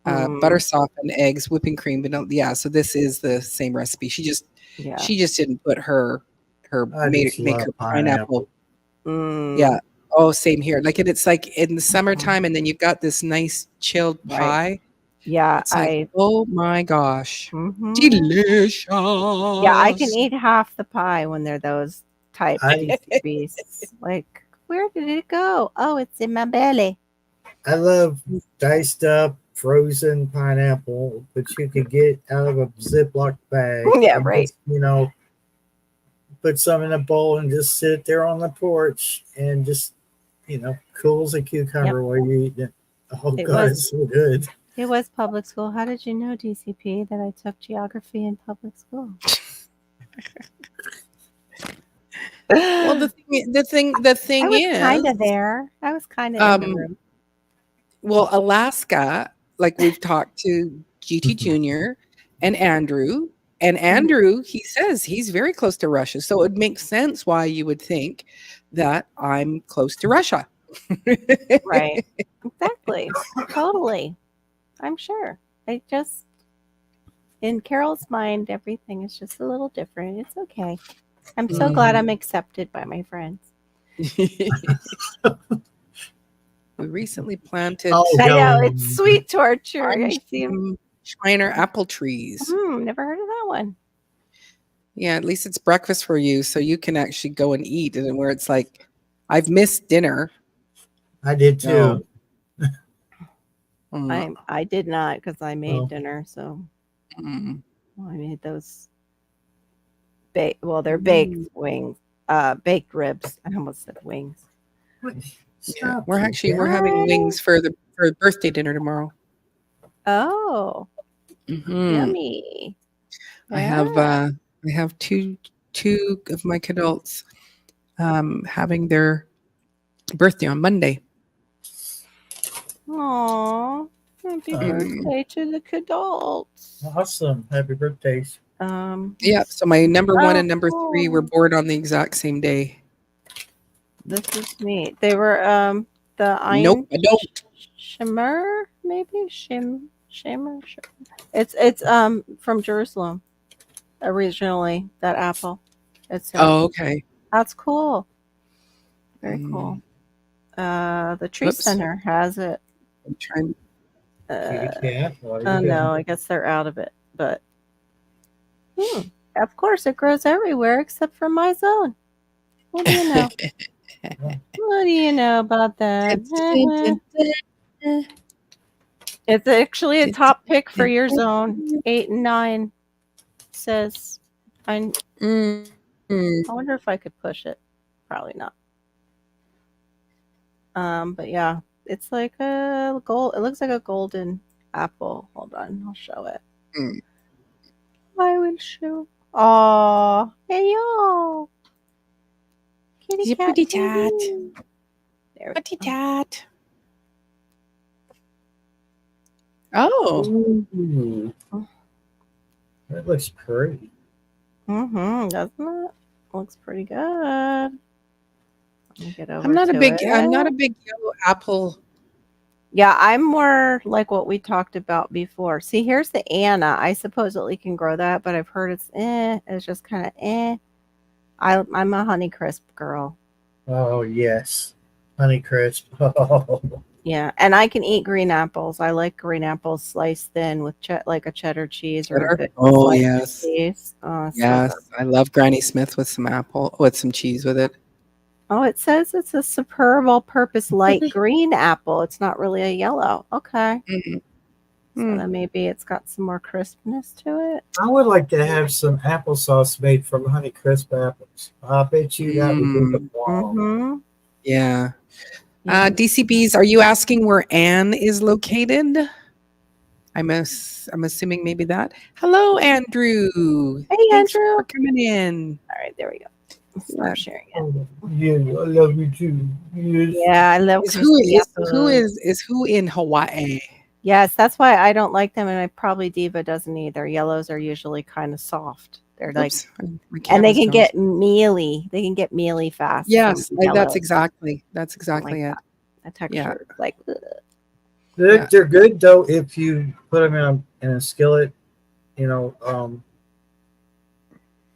butter softened, eggs, whipping cream, vanilla. Yeah, so this is the same recipe. She just didn't put her I just make love her pineapple. Mm, Yeah. Oh, same here. Like it's like in the summertime, and then you've got this nice chilled Right. pie. Yeah, It's like, oh my gosh, Mhm. delicious. Yeah, I can eat half the pie when they're those type I- beasts. Like, where did it go? Oh, it's in my belly. I love diced up frozen pineapple that you could get out of a Ziploc bag. Yeah, and right. just, put some in a bowl and just sit there on the porch and just, cool as a cucumber while you're eating it. Oh, It God, was- it's so good. It was public school. How did you know, DCP, that I took geography in public school? Well, the thing I was is, kind of there. I was kind of in the room. well, Alaska, like we've talked to GT Junior and Andrew, he says he's very close to Russia. So it makes sense why you would think that I'm close to Russia. Right. Exactly. Totally. I'm sure. I just, in Carol's mind, everything is just a little different. It's okay. I'm so glad I'm accepted by my friends. We recently planted Oh, I know, no. it's sweet torture. I see 'em. some Schreiner apple trees. Never heard of that one. Yeah, at least it's breakfast for you, so you can actually go and eat. And where it's like, I've missed dinner. I did too. Mm, I did not because I made Oh. dinner. So mm. I made those. They're baked wings, baked ribs. I almost said wings. Yeah, Stop we're it. having wings for birthday dinner tomorrow. Oh, Mhm. yummy! I have two of my kidults having their birthday on Monday. Aw, happy Mm. birthday to the adults. Awesome. Happy birthdays. Yeah, so my number 1 and number 3 were Oh. born on the exact same day. This is neat. They were the Iron Nope, I don't. Shimmer, maybe Shimmer. It's from Jerusalem originally. That apple. It's Oh, okay. that's cool. Very Mm. cool. The tree Whoops. center has it. I'm trying. Oh no, I guess they're out of it. But of course, it grows everywhere except for my zone. What do you know? What do you know about that? It's actually a top pick for your zone. 8 and 9 says. I Mm. wonder if I could push it. Probably not. But yeah, it's like a gold. It looks like a golden apple. Hold on, I'll show it. Mm. I will show. Oh, hey yo, kitty cat. Zippity tat. baby. There we go. Tat. Oh, Ooh. That looks pretty. Doesn't it? Looks pretty good. Let me get over I'm not a to big it. yellow apple. Yeah, I'm more like what we talked about before. See, here's the Anna. I supposedly can grow that, but I've heard it's It's just kind of I'm a Honeycrisp girl. Oh, yes. Honeycrisp. Oh. Yeah, and I can eat green apples. I like green apples sliced thin with like a cheddar cheese or a Cheddar? bit Oh, sliced yes. cheese. Oh, so Yes, good. I love Granny Smith with some cheese with it. Oh, it says it's a superb all-purpose light green apple. It's not really a yellow. Okay. Mhm. So Hmm. then maybe it's got some more crispness to it. I would like to have some applesauce made from Honeycrisp apples. I bet you that would be the bomb. Mm-hmm. Yeah. Yeah. DCBs, are you asking where Anne is located? I'm assuming maybe that. Hello, Andrew. Hey, Thanks Andrew. for coming in. All right, there we go. Start Yeah. sharing it. Yeah, I love you too. Yes. Yeah, I love Is who crispy apples. is who in Hawaii? Yes, that's why I don't like them, and I probably Diva doesn't either. Yellows are usually kind of soft. They're like, Oops, my and they camera's can gone. get mealy. They can get mealy fast. Yes, from that's yellows. exactly I don't it. like that. The texture, is like, ugh. They're good though if you put them in a skillet,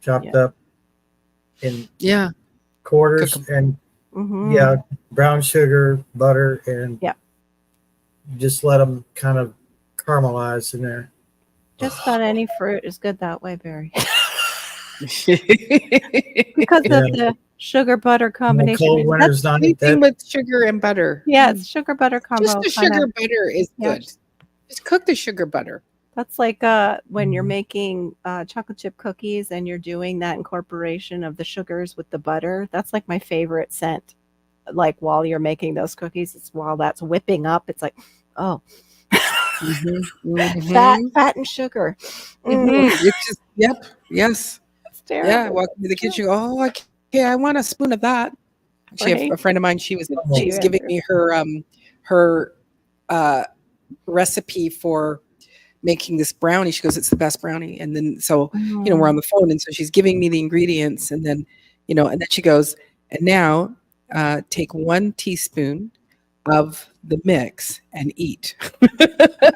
chopped up in Yeah. quarters Cook and Mhm. brown sugar, butter, and Yeah. just let them kind of caramelize in there. Just about any fruit is good that way, Barry. Anything Because Yeah. of the sugar butter combination. Cold winter's night. with sugar and butter. Yeah, it's sugar butter combo. Just the kinda. sugar butter is Yeah. good. Just cook the sugar butter. That's like when you're making chocolate chip cookies and you're doing that incorporation of the sugars with the butter. That's like my favorite scent. Like while you're making those cookies, it's while that's whipping up. It's like, oh, fat and sugar. Mm, It's just yes. it's terrible. Yeah, walk into the kitchen. Oh, okay, I want a spoon of that. Actually, Right. a friend of mine, she was you, giving Andrew. me her recipe for making this brownie. She goes, "It's the best brownie." And then so we're on the phone, and so she's giving me the ingredients, and then and then she goes, "And now take 1 teaspoon of the mix and eat."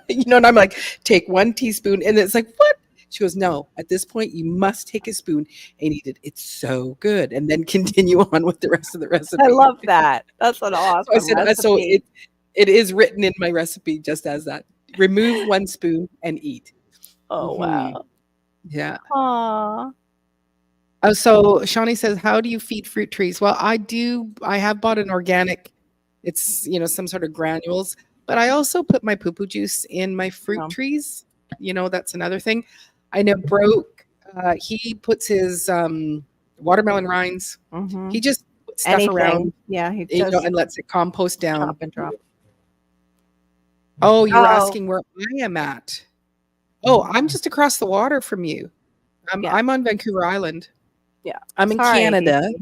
And I'm like, "Take 1 teaspoon," and it's like, "What?" She goes, "No, at this point you must take a spoon and eat it. It's so good." And then continue on with the rest of the recipe. I love that. That's an awesome So I said, so recipe. it is written in my recipe just as that. Remove 1 spoon and eat. Oh, Mhm. wow. Yeah. Aw. Oh, so Shawnee says, "How do you feed fruit trees?" Well, I have bought an organic. It's some sort of granules, but I also put my poo-poo juice in my fruit Oh. trees. That's another thing. I know Broke. He puts his watermelon rinds. Mhm. He just puts stuff around, Yeah, he does and lets it compost down. chop and drop. Oh, you're Oh. asking where I am at. Oh, I'm just across the water from you. Yeah. I'm on Vancouver Island. Yeah. I'm in Sorry, Canada.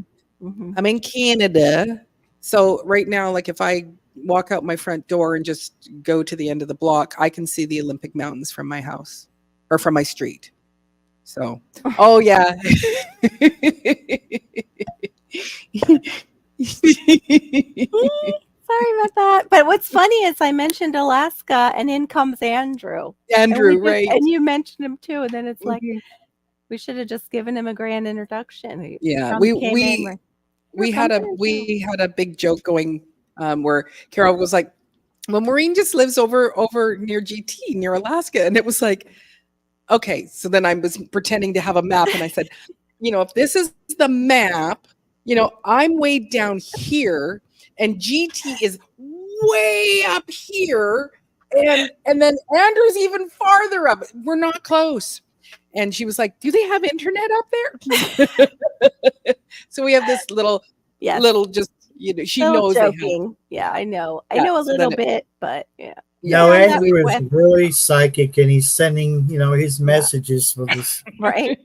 Mhm. I'm in Canada. So right now, like if I walk out my front door and just go to the end of the block, I can see the Olympic Mountains from my house or from my street. So, oh yeah. Sorry about that. But what's funny is I mentioned Alaska and in comes Andrew. Andrew, And we just- right? And you mentioned him too. And then it's like, Mhm. we should have just given him a grand introduction. He Yeah, came we in like, we "You're had a coming, we had a big joke going where Carol was like, "Well, Maureen just lives over near GT near Alaska," and it was like, okay. So then I was pretending to have a map, and I said, if this is the map, I'm way down here, and GT is way up here, and then Andrew's even farther up. We're not close. And she was like, "Do they have internet up there?" So we have this little yes, just she still knows they have. joking. Yeah, I know. I Yeah, know a so little then bit, but yeah. No, Yeah, that Andrew is went- really psychic, and he's sending his messages with his Right.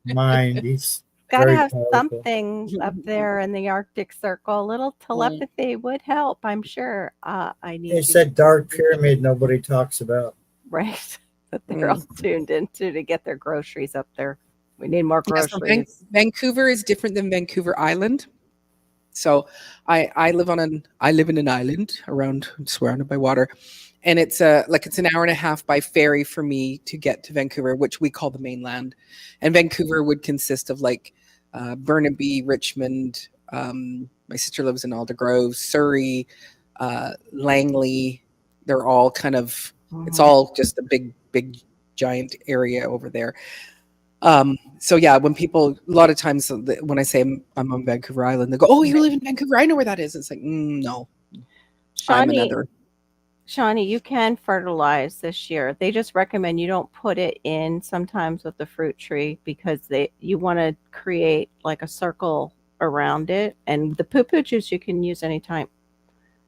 mind. He's Got to very have powerful. something up there in the Arctic Circle. A little telepathy would help, I'm sure. I need It's you that to- dark pyramid nobody talks about. right that they're all tuned into to get their groceries up there. We need more Yeah, so groceries. Vancouver is different than Vancouver Island. So I live in an island surrounded by water, and it's it's an hour and a half by ferry for me to get to Vancouver, which we call the mainland. And Vancouver would consist of Burnaby, Richmond. My sister lives in Aldergrove, Surrey, Langley. They're all kind of. It's all just a big giant area over there. So yeah, when people, a lot of times when I say I'm on Vancouver Island, they go, "Oh, you live in Vancouver? I know where that is." It's like, no, I'm Shawnee, another. Shawnee, you can fertilize this year. They just recommend you don't put it in sometimes with the fruit tree because you want to create like a circle around it. And the poo-poo juice you can use anytime.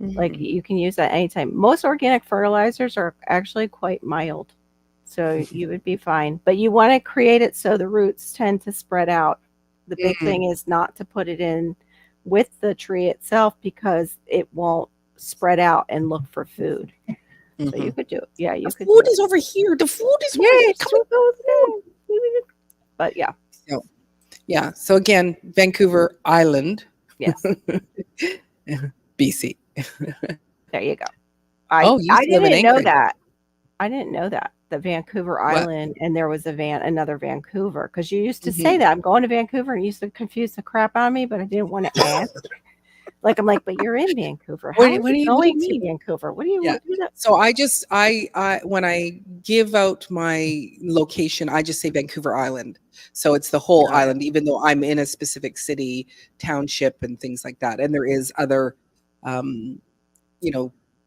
Like you can use that anytime. Most organic fertilizers are actually quite mild. So you would be fine. But you want to create it so the roots tend to spread out. The big thing is not to put it in with the tree itself because it won't spread out and look for food. So you could do it. Yeah, you the could. food is over here. The food is over here. Come on. But yeah, Yeah. So again, Vancouver Island, yes. BC. There you go. Oh, you I used to live in didn't know Anchorage. that. I didn't know that Vancouver What? Island and there was another Vancouver because you used to Mm-hmm. say that I'm going to Vancouver and you used to confuse the crap out of me, but I didn't want to ask. Like I'm like, but you're in Vancouver. How What are do you you going mean? to Vancouver? What do you Yeah. want to do that? So I when I give out my location, I just say Vancouver Island. So it's the whole Got it. island, even though I'm in a specific city, township, and things like that. And there is other,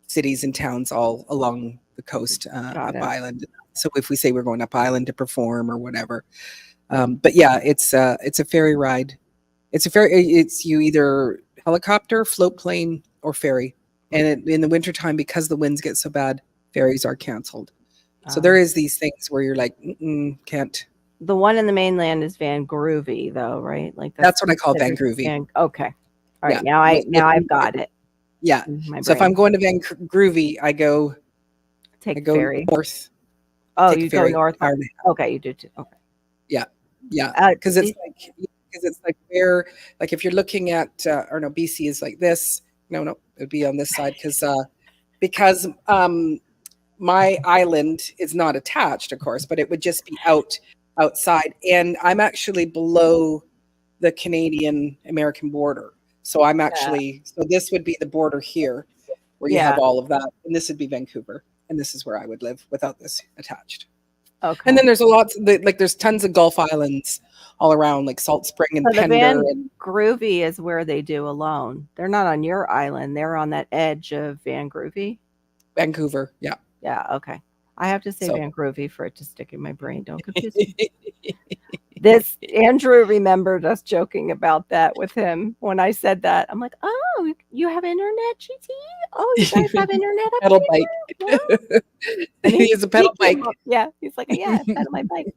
cities and towns all along the coast, Got up it. island. So if we say we're going up island to perform or whatever, but yeah, it's a ferry ride. It's you either helicopter, float plane, or ferry. And in the wintertime, because the winds get so bad, ferries are canceled. So there is these things where you're like, can't. The one in the mainland is Van Groovy, though, right? Like That's what I call Van Groovy. Okay, all right. Yeah. Now I've got it. Yeah. in my So if brain. I'm going to Van Groovy, I go ferry. north. Oh, take you go ferry. north. Okay, you do too. Okay. Yeah, because it's like where, like if you're looking at BC is like this. No, it'd be on this side because my island is not attached, of course, but it would just be outside, and I'm actually below the Canadian American border. So I'm actually so this would be the border here, where you have all of that, and this would be Vancouver, and this is where I would live without this attached. Okay. And then there's there's tons of Gulf Islands all around, like Salt Spring and So the Pender. Van And Groovy is where they do alone. They're not on your island. They're on that edge of Van Groovy. Vancouver, yeah. Yeah. Okay. I have to say So- Van Groovy for it to stick in my brain. Don't confuse me. This Andrew remembered us joking about that with him when I said that. I'm like, oh, you have internet, GT? Oh, you guys have internet up Pedal here? bike. Yeah. And He is a pedal he came bike. up- Yeah, he's like, yeah, pedal my bike.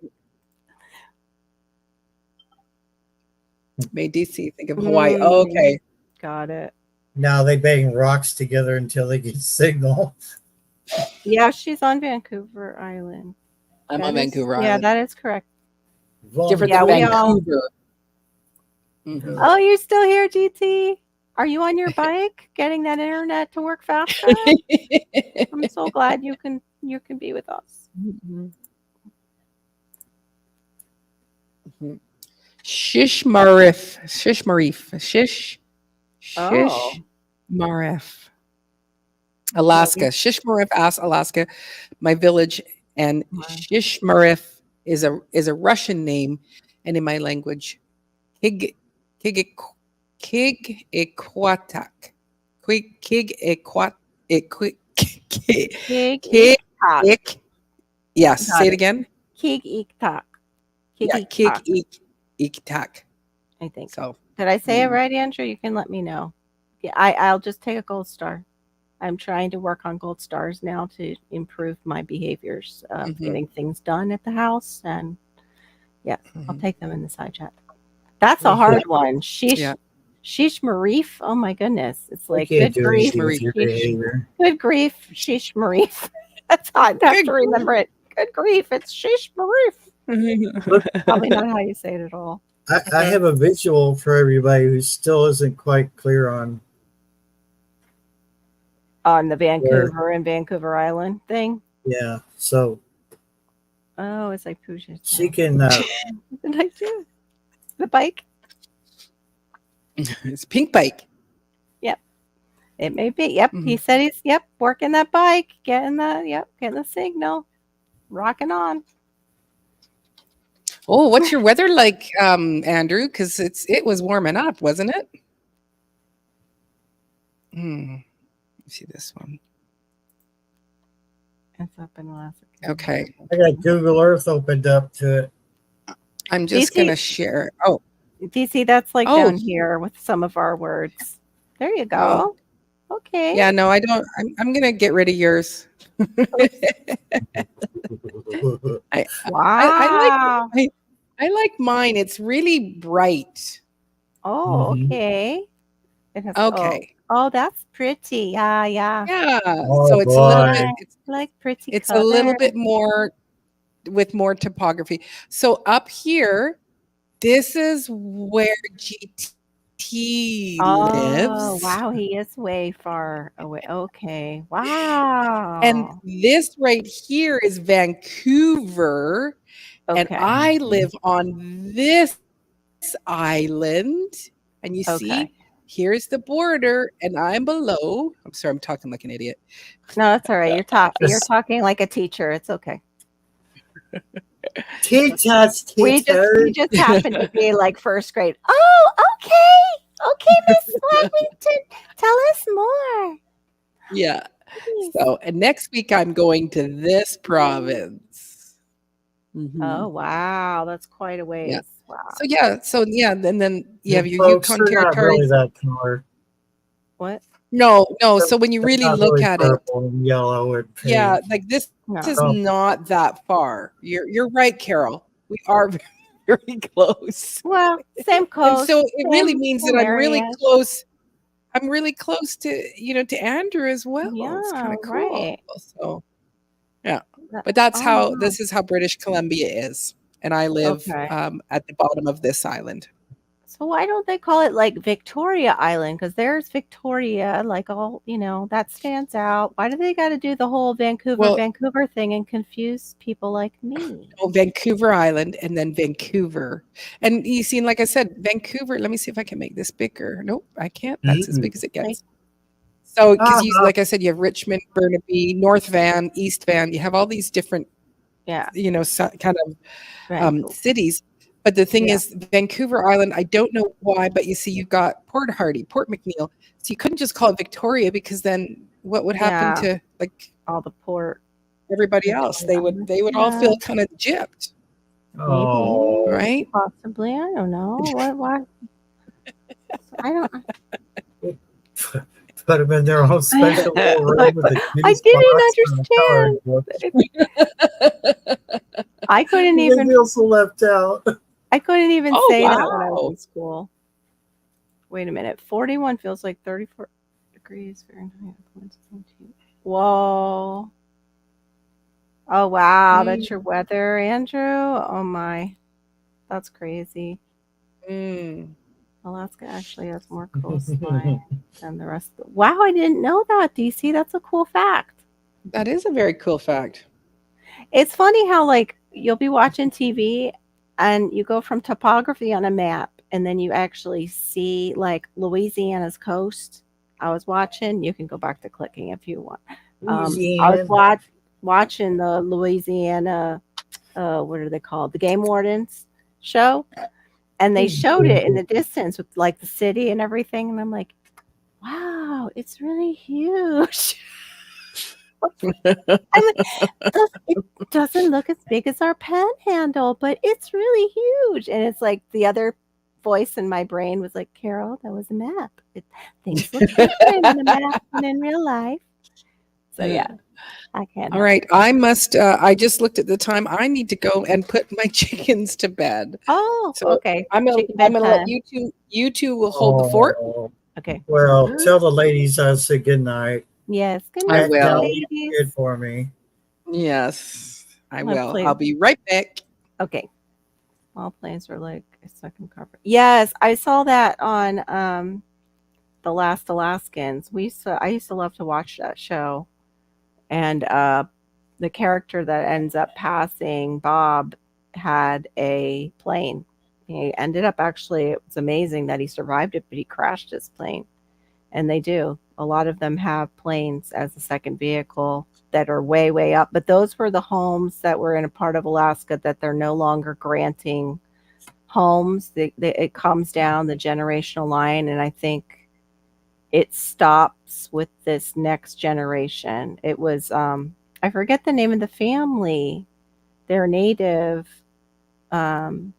Made DC think of Hawaii. Oh, okay. Got it. Now they bang rocks together until they get signal. Yeah, she's on Vancouver Island. I'm That on is- Vancouver Yeah, Island. that is correct. Different Yeah, than we all- Vancouver. Mhm. Oh, you're still here, GT? Are you on your bike getting that internet to work faster? I'm so glad you can be with us. Shishmaref. Oh. Shishmaref. Alaska. Shishmaref, Alaska, my village. And Wow. Shishmaref is a Russian name, and in my language, Kigikwatak. Kig Yes, Got say it. it again. Iktak. Yeah, Kigikwatak. I think. So Did I say it right, Andrew? You can let me know. Yeah, I'll just take a gold star. I'm trying to work on gold stars now to improve my behaviors of Mhm. getting things done at the house. And yeah, I'll Mhm. take them in the side chat. That's a hard one. Sheesh. Yeah. Sheesh Marif. Oh my goodness. It's like You can't good do grief. anything with your Sheesh. behavior. Good grief. Sheesh Marif. That's hard. I have to remember it. Good grief. It's Sheesh Marif. Probably not how you say it at all. I have a visual for everybody who still isn't quite clear on. On the Vancouver and Vancouver Island thing. Yeah, so Oh, it's like Pooja. she can. What did I do? The bike? It's pink bike. It may be. Yep. He said he's working that bike, getting the signal. Rocking on. Oh, what's your weather like, Andrew? Because it was warming up, wasn't it? Let's see this one. It's up in Alaska. Okay. I got Google Earth opened up to it. I'm just DC going to share. Oh, DC, that's like Oh. down here with some of our words. There you go. Okay. yeah, no, I don't. I'm going to get rid of yours. I Wow. I like mine. It's really bright. Oh, Mhm. okay. It has Okay. Oh, that's pretty. Yeah, yeah. Yeah. Oh, So it's a little bit. boy. I like pretty It's a little color. bit more with more topography. So up here, this is where GT Oh, lives. wow. He is way far away. Okay. Wow. And this right here is Vancouver. And okay. I live on this island. And you see, Okay. here's the border, and I'm below. I'm sorry, I'm talking like an idiot. No, that's all right. You're Just- talking like a teacher. It's okay. Teach us, We teacher. just happen to be like first grade. Oh, okay. Okay, Miss Flemington. Tell us more. Yeah. please. So, and next week I'm going to this province. Mhm. Oh, wow. That's quite a ways. Yeah. Wow. So yeah, and then you have You your folks, Yukon they're not territory. really that color. What? No. So when you They're really not look really at it, purple and yellow and pink. yeah, like this No. is Oh. not that far. You're right, Carol. We are very close. Well, same And coast. so it really same- means same that I'm really area. close. I'm really close to Andrew as well. It's Yeah, kind of cool. right. So yeah. That- But that's oh, how wow. this is how British Columbia is. And I live Okay. at the bottom of this island. So why don't they call it like Victoria Island? Because there's Victoria, like all, that stands out. Why do they got to do the whole Well- Vancouver thing and confuse people like me? Oh, Vancouver Island and then Vancouver. And you see, like I said, Vancouver, let me see if I can make this bigger. Nope, I can't. That's as big as it gets. So, because like I said, you have Richmond, Burnaby, North Van, East Van. You have all these different, Yeah. kind of Vancouver. cities. But the thing Yeah. is, Vancouver Island, I don't know why, but you see, you've got Port Hardy, Port McNeil. So you couldn't just call it Victoria because then what would happen to like All the port. everybody else? They would all Yeah. feel kind of gypped, Oh, right? Possibly. I don't know. What? I don't. put them in their own special little room with the I cutest box didn't and a card book. I couldn't They even. feel so left out. I couldn't even Oh, say that when I was wow. in school. Wait a minute. 41 feels like 34 degrees Fahrenheit. Whoa. Oh, wow. That's your weather, Andrew. Oh, my. That's crazy. Mm. Alaska actually has more coastline than the rest of the. Wow, I didn't know that, DC. That's a cool fact. That is a very cool fact. It's funny how, like, you'll be watching TV and you go from topography on a map and then you actually see, like, Louisiana's coast. I was watching. You can go back to clicking if you want. I was watching the Louisiana, what are they called? The Game Wardens show. And they showed it in the distance with like the city and everything. And I'm like, wow, it's really huge. It doesn't look as big as our panhandle, but it's really huge. And it's like the other voice in my brain was like, Carol, that was a map. Things look different in a map than in real life. So yeah, I can't. All right. I must, I just looked at the time. I need to go and put my chickens to bed. Oh, So okay. I'm going Chicken to let bedtime. you two will hold the fort. Oh, Okay. well, tell the ladies I said good night. Yes. Good I night, will. ladies. Good for me. Yes, I My will. please. I'll be right back. Okay. All planes are like a second cover. Yes, I saw that on The Last Alaskans. I used to love to watch that show. And the character that ends up passing, Bob, had a plane. He ended up actually, it was amazing that he survived it, but he crashed his plane. And they do. A lot of them have planes as a second vehicle that are way, way up. But those were the homes that were in a part of Alaska that they're no longer granting homes. It comes down the generational line. And I think it stops with this next generation. It was, I I forget the name of the family. They're native. Hello,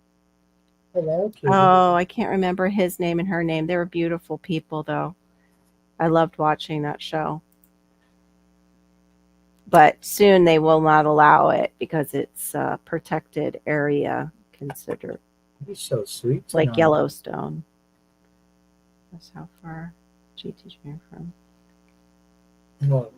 kitty. Oh, I can't remember his name and her name. They were beautiful people, though. I loved watching that show. But soon they will not allow it because it's a protected area considered He's so sweet. like tonight. Yellowstone. That's how far GT came from. What?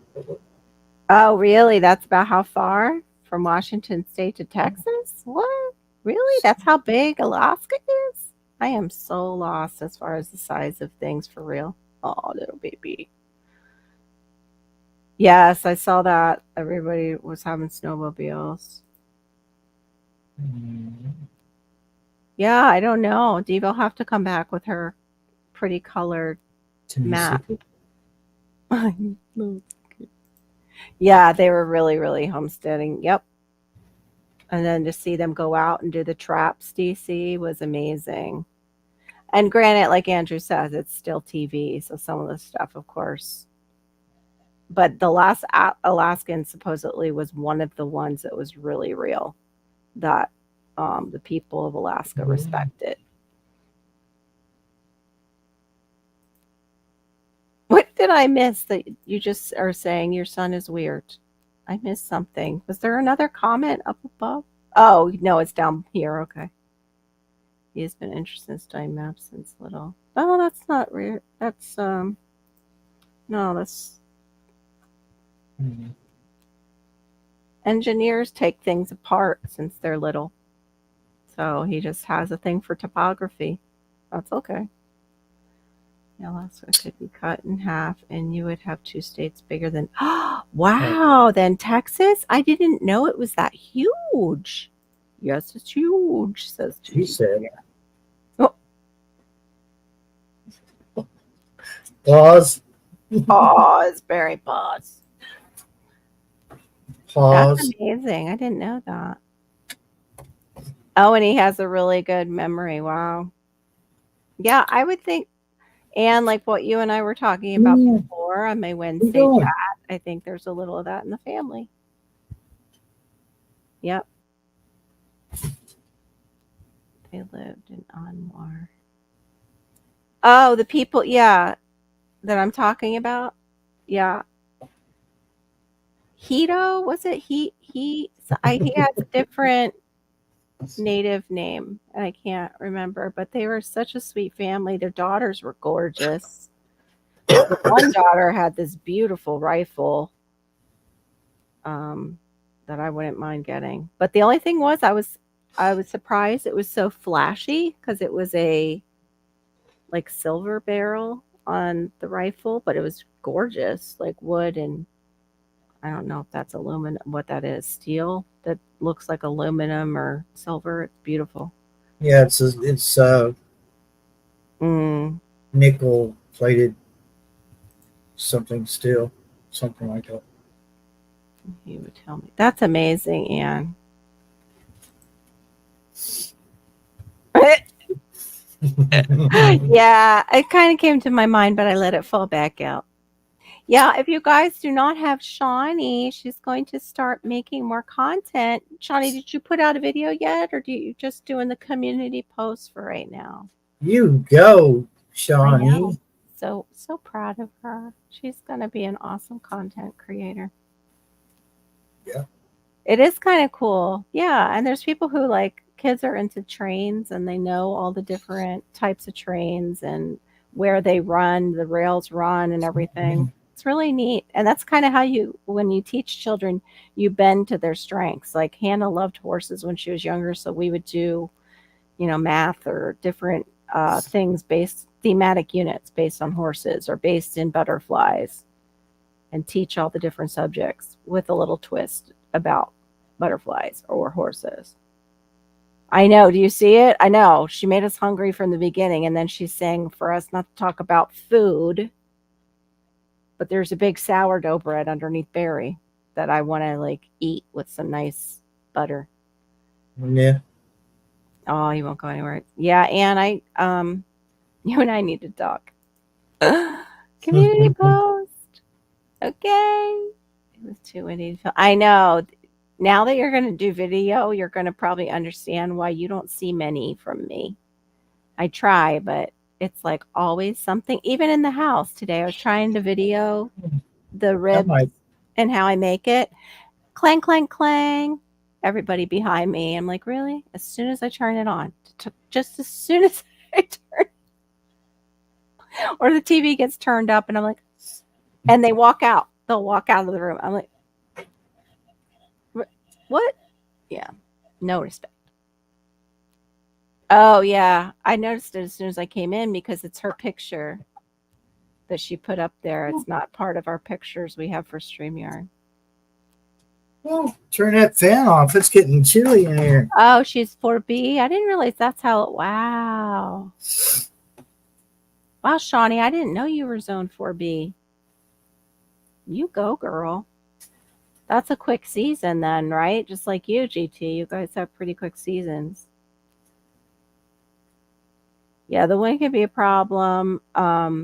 Oh, really? That's about how far from Washington State to Texas? What? Really? That's how big Alaska is? I am so lost as far as the size of things for real. Oh, little baby. Yes, I saw that. Everybody was having snowmobiles. Mm, Yeah, I don't know. Diva will have to come back with her pretty colored map. Yeah, they were really, really homesteading. Yep. And then to see them go out and do the traps, DC, was amazing. And granted, like Andrew says, it's still TV, so some of the stuff, of course. But the last Alaskan supposedly was one of the ones that was really real, that the people of Alaska respected. What did I miss that you just are saying your son is weird? I missed something. Was there another comment up above? Oh, no, it's down here. Okay. He has been interested in studying maps since little. Oh, that's not weird. That's, no, that's, mm. engineers take things apart since they're little. So he just has a thing for topography. That's okay. Alaska could be cut in half and you would have 2 states bigger than wow, then Texas? I didn't know it was that huge. Yes, it's huge, says She said. Oh. Pause. Pause, Barry, pause. Pause. That's amazing. I didn't know that. Oh, and he has a really good memory. Wow. Yeah, I would think, and like what you and I were talking about before on my Wednesday doing? chat, I think there's a little of that in the family. Yep. They lived in Anwar. Oh, the people, yeah, that I'm talking about. Yeah. Hito, was it? He has a different native name and I can't remember, but they were such a sweet family. Their daughters were gorgeous. The one daughter had this beautiful rifle that I wouldn't mind getting. But the only thing was I was surprised it was so flashy because it was a like silver barrel on the rifle, but it was gorgeous, like wood, and I don't know if that's aluminum, what that is, steel that looks like aluminum or silver. It's beautiful. Yeah, it's nickel plated something steel, something like that. He would tell me. That's amazing, Anne. Yeah, it kind of came to my mind, but I let it fall back out. Yeah, if you guys do not have Shawnee, she's going to start making more content. Shawnee, did you put out a video yet, or do you just doing the community posts for right now? You go, I Shawnee. know. So proud of her. She's going to be an awesome content creator. Yeah. It is kind of cool. Yeah, and there's people who like kids are into trains and they know all the different types of trains and where they run, the rails run and everything. It's really neat. And that's kind of how when you teach children, you bend to their strengths. Like Hannah loved horses when she was younger, so we would do, math or different things thematic units based on horses or based in butterflies and teach all the different subjects with a little twist about butterflies or horses. I know. Do you see it? I know. She made us hungry from the beginning, and then she's saying for us not to talk about food, but there's a big sourdough bread underneath Barry that I want to eat with some nice butter. Yeah. Oh, he won't go anywhere. Yeah, and you and I need to talk. Community post. Okay. It was too windy to film. I know. Now that you're going to do video, you're going to probably understand why you don't see many from me. I try, but it's like always something. Even in the house today, I was trying to video the That ribs might, and how I make it. Clang, clang, clang. Everybody behind me. I'm like, really? As soon as I turn it on, just as soon as I turn, or the TV gets turned up, and I'm like, and they walk out. They'll walk out of the room. I'm like, what? Yeah, no respect. Oh yeah, I noticed it as soon as I came in because it's her picture that she put up there. It's not part of our pictures we have for StreamYard. well, turn that fan off. It's getting chilly in here. Oh, she's 4B. I didn't realize that's how it. Wow. Wow, Shawnee, I didn't know you were zone 4B. You go, girl. That's a quick season then, right? Just like you, GT. You guys have pretty quick seasons. Yeah, the wind can be a problem. I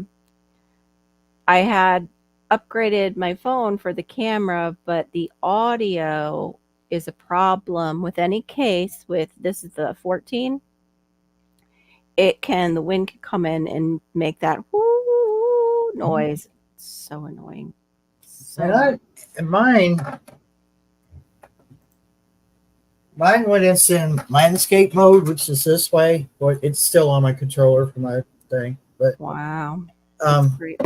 had upgraded my phone for the camera, but the audio is a problem with any case. With this is the 14. The wind can come in and make that whoo noise. It's so annoying. And mine when it's in landscape mode, which is this way, but it's still on my controller for my thing. But Wow. Great.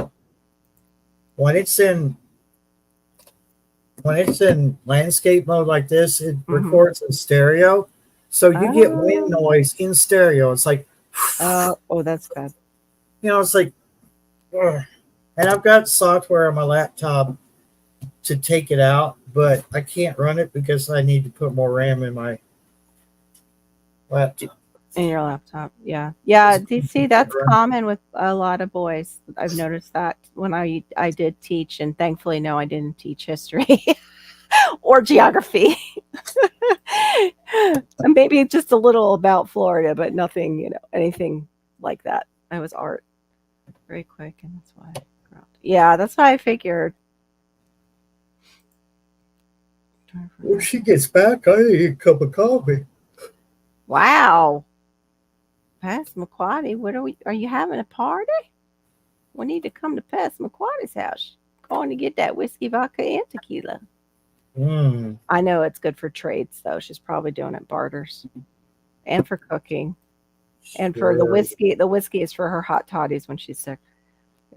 when it's in landscape mode like this, it records in stereo, so you get wind noise in stereo. It's like, Oh, that's bad. it's like, ugh. And I've got software on my laptop to take it out, but I can't run it because I need to put more RAM in my laptop. In your laptop, yeah. DC, that's common with a lot of boys. I've noticed that when I did teach, and thankfully, no, I didn't teach history or geography. And maybe just a little about Florida, but nothing, anything like that. I was art very quick, and that's why. Yeah, that's why I figured. When she gets back, I eat a cup of coffee. Wow. Passamaquoddy, are you having a party? We need to come to Passamaquoddy's house. Going to get that whiskey, vodka, and tequila. I know it's good for trades, though. She's probably doing it barters. And for cooking. And for the whiskey. The whiskey is for her hot toddies when she's sick.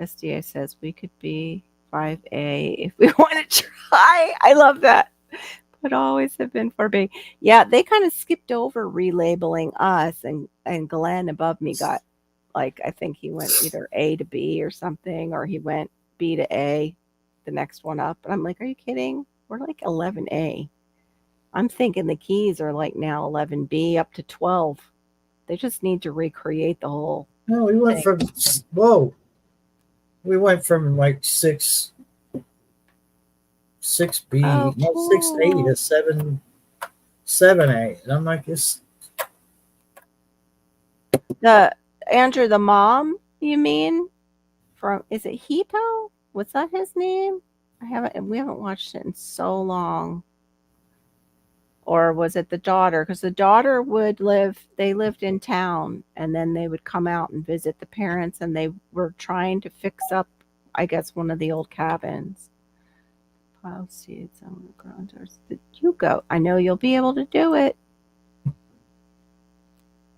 SDA says we could be 5A if we want to try. I love that. But always have been 4B. Yeah, they kind of skipped over relabeling us, and Glenn above me got, I think he went either A to B or something, or he went B to A, the next one up. And I'm like, are you kidding? We're like 11A. I'm thinking the keys are now 11B up to 12. They just need to recreate the whole. No, we went thing. We went from 6B, Oh, no, 6A to 7A. And I'm like, this. Andrew, the mom, you mean? Is it Hito? What's that his name? We haven't watched it in so long. Or was it the daughter? Because the daughter they lived in town, and then they would come out and visit the parents, and they were trying to fix up, I guess, one of the old cabins. Plow seeds on the ground. Did you go? I know you'll be able to do it.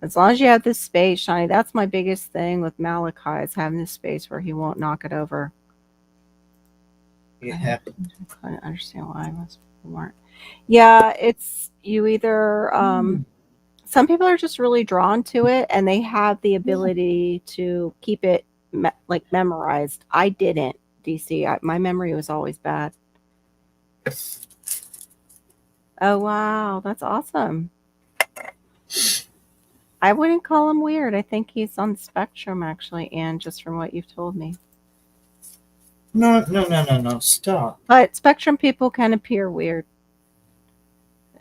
As long as you have this space, Shiny. That's my biggest thing with Malachi, is having this space where he won't knock it over. Yeah. I couldn't understand why most people weren't. Yeah, it's you either. Some people are just really drawn to it, and they have the ability to keep it memorized. I didn't. DC. My memory was always bad. Oh wow, that's awesome. I wouldn't call him weird. I think he's on the spectrum, actually, and just from what you've told me. No, stop. But spectrum people can appear weird.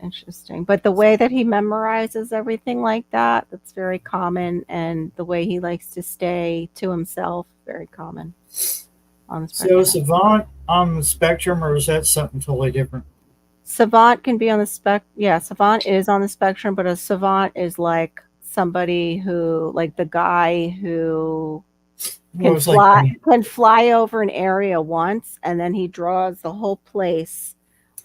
Interesting. But the way that he memorizes everything like that, that's very common. And the way he likes to stay to himself, very common. on the So spectrum. is Savant on the spectrum, or is that something totally different? Savant can be on the yeah, Savant is on the spectrum, but a savant is like somebody who, like the guy who Well, it's like can fly over an area once and then he draws the whole place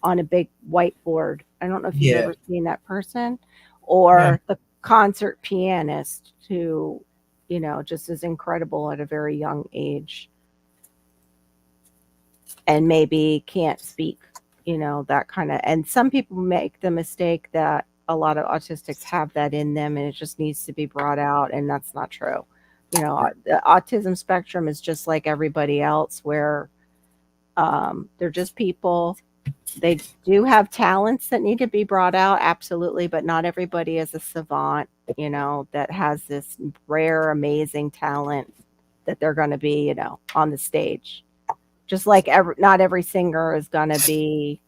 on a big whiteboard. I don't know if you've Yeah. ever seen that person, or Yeah. the concert pianist who, you know, just is incredible at a very young age and maybe can't speak, you know, that kind of. And some people make the mistake that a lot of autistics have that in them and it just needs to be brought out, and that's not true. You know, the autism spectrum is just like everybody else, where they're just people. They do have talents that need to be brought out, absolutely, but not everybody is a savant, you know, that has this rare, amazing talent that they're going to be, you know, on the stage. Just like not every singer is going to be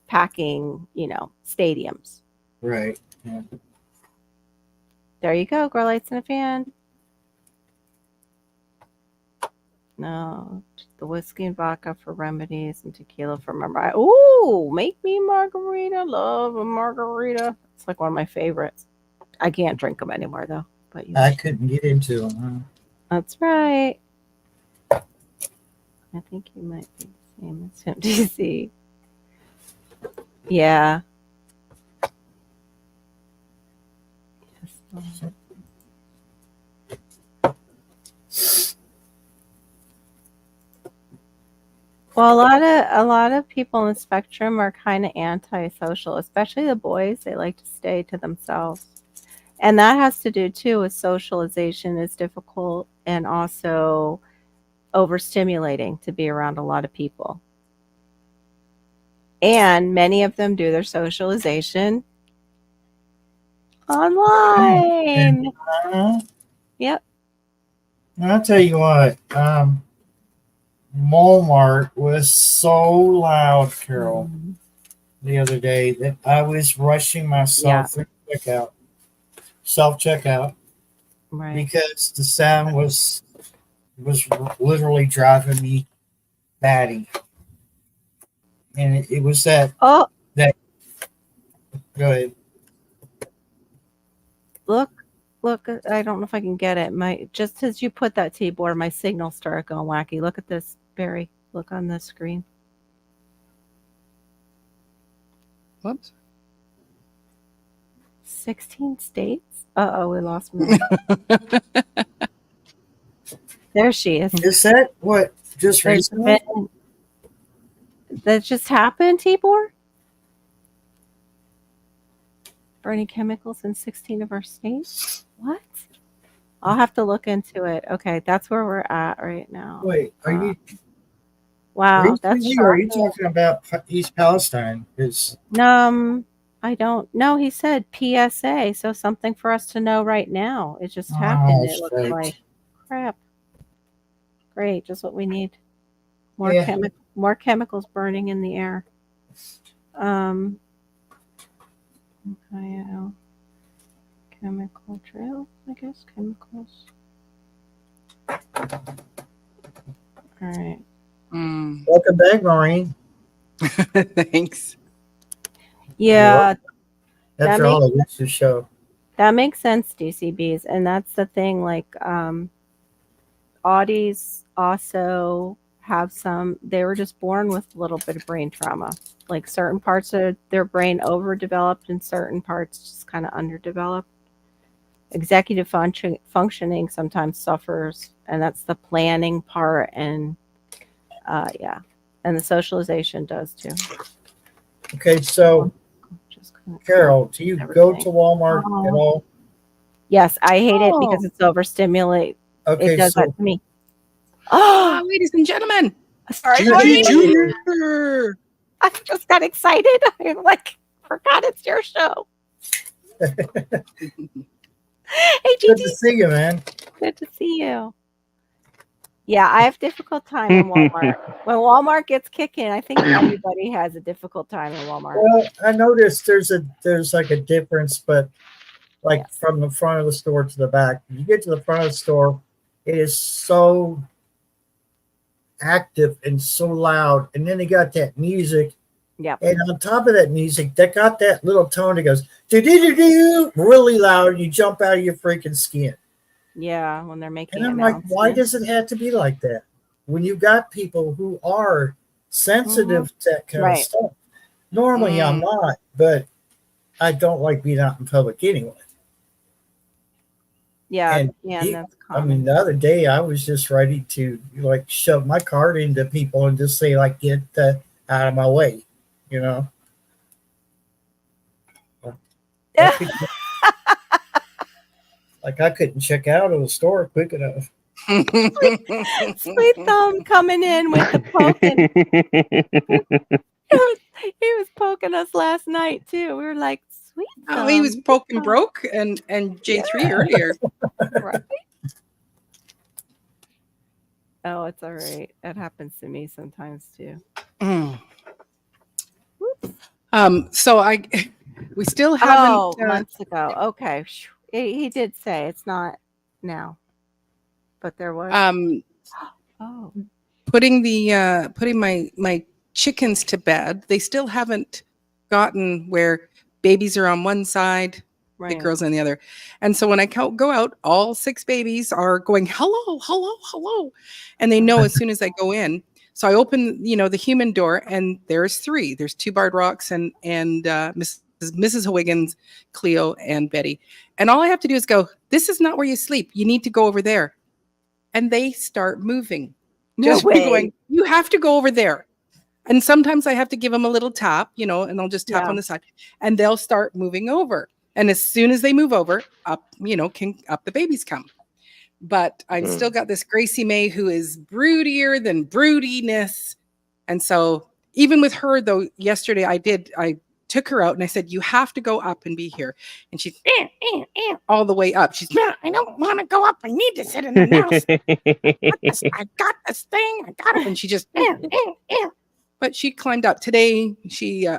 packing, you know, stadiums. right. Yeah. There you go, Grow Lights and a Fan. No, the whiskey and vodka for remedies and tequila for memory. Ooh, make me margarita. Love a margarita. It's like one of my favorites. I can't drink them anymore though. But you I couldn't get into them. That's right. I think you might be the same as him, DC. Yeah. Yes. Well, a lot of people on the spectrum are kind of antisocial, especially the boys. They like to stay to themselves. And that has to do too with socialization is difficult and also overstimulating to be around a lot of people. And many of them do their socialization online. Yep. I'll tell you what, Walmart was so loud, Carol, the other day that I was rushing myself through self checkout, Right. because the sound was literally driving me batty. And it was that. Oh, Go ahead. look, I don't know if I can get it. Just as you put that T-board, my signal started going wacky. Look at this, Barry. Look on the screen. Whoops. 16 states? Uh-oh, we lost me. There she is. Is that what just There's recently? that just happened, T-board? Burning chemicals in 16 of our states? What? I'll have to look into it. Okay, that's where we're at right now. Wait, are you Wow, that's recently, or are you shocking. talking about East Palestine? Is I don't know. He said PSA, so something for us to know right now. It just happened. It looks shit. like crap. Great, just what we need. More Yeah. more chemicals burning in the air. Ohio. Chemical trail, I guess. Chemicals. All right. welcome back, Maureen. Thanks. Yeah, After all of this show. that makes sense, DCBs. And that's the thing, like Audis also have they were just born with a little bit of brain trauma. Like certain parts of their brain overdeveloped and certain parts just kind of underdeveloped. Executive functioning sometimes suffers, and that's the planning part, and and the socialization does too. Okay, so Just kinda- Carol, do you go to Walmart Oh. at all? Yes, I hate it because it's overstimulate. Okay, It does so that to me. Oh, Ladies and gentlemen. sorry. Junior. I just got excited. I'm like, forgot it's your show. Hey, good GT, to see you, man. good to see you. Yeah, I have difficult time in Walmart. When Walmart gets kicking, I think everybody has a difficult time in Walmart. Well, I noticed there's like a difference, but like from the front of the store to the back. You get to the front of the store, it is so active and so loud, and then they got that music. Yep. And on top of that music, they got that little tone that goes do really loud. You jump out of your freaking skin. Yeah, when they're making And I'm like, why announcements. does it have to be like that? When you've got people who are sensitive to that kind Right. of stuff. Normally I'm not, but I don't like being out in public anyway. Yeah, And that's I common. mean, the other day I was just ready to like shove my card into people and just say like, get out of my way, you know? Like I couldn't check out of the store quick enough. Sweet Thumb coming in with the poking. He was poking us last night too. We were like, Sweet Thumb. Oh, he was poking broke and J3 earlier. Right. Oh, it's all right. That happens to me sometimes too. So we still haven't. Oh, months ago. Okay. He did say it's not now, but there was. Oh, Putting my chickens to bed. They still haven't gotten where babies are on one side, right. big girls on the other. And so when I go out, all 6 babies are going, hello, hello, hello. And they know as soon as I go in. So I open, the human door, and there's 3. There's 2 Barred Rocks and Mrs. Huygens, Cleo, and Betty. And all I have to do is go, this is not where you sleep. You need to go over there. And they start moving. Just going, you have to go over there. And sometimes I have to give them a little tap, and I'll just tap on the side, and they'll start moving over. And as soon as they move over, up the babies come. But I've still got this Gracie May who is broodier than broodiness. And so even with her, though, yesterday I took her out and I said, you have to go up and be here. And she's all the way up. She's, I don't want to go up. I need to sit in the house. I got this thing. I got it. And she just, but she climbed up. Today,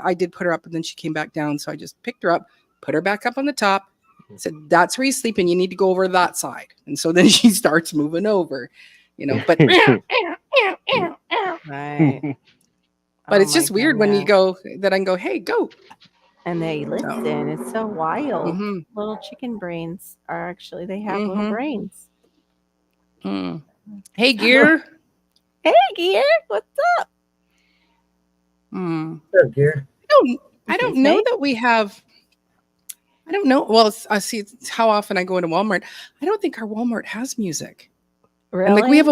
I did put her up and then she came back down. So I just picked her up, put her back up on the top, said, that's where you sleep and you need to go over that side. And so then she starts moving over, but Right. but it's just weird when you go that I can go, hey, go. And they listen. It's so wild. Mm-hmm. Little chicken brains are actually, they have little brains. Hey, Gear. Hey, Gear. What's up? So, Gear. I don't know that we have. I don't know. Well, I see how often I go into Walmart. I don't think our Walmart has music. Really? And we have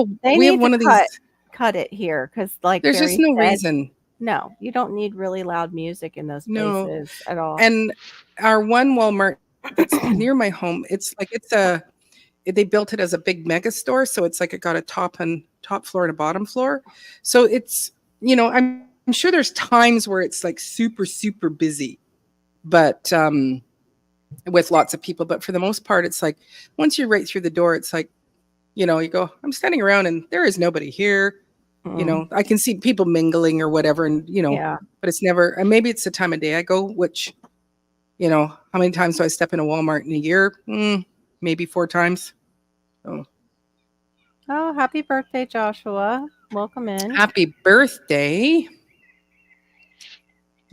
one of these. Cut it here because There's just no reason. No, you don't need really loud music in those places at all. And our one Walmart that's near my home, they built it as a big mega store, so it's like it got a top floor and a bottom floor. So it's I'm sure there's times where it's like super super busy, but with lots of people. But for the most part, it's like once you're right through the door, it's like you go, I'm standing around and there is nobody here. I can see people mingling or whatever, and but it's never. And maybe it's the time of day I go, which how many times do I step in a Walmart in a year? Maybe 4 times. Oh, happy birthday, Joshua. Welcome in. Happy birthday.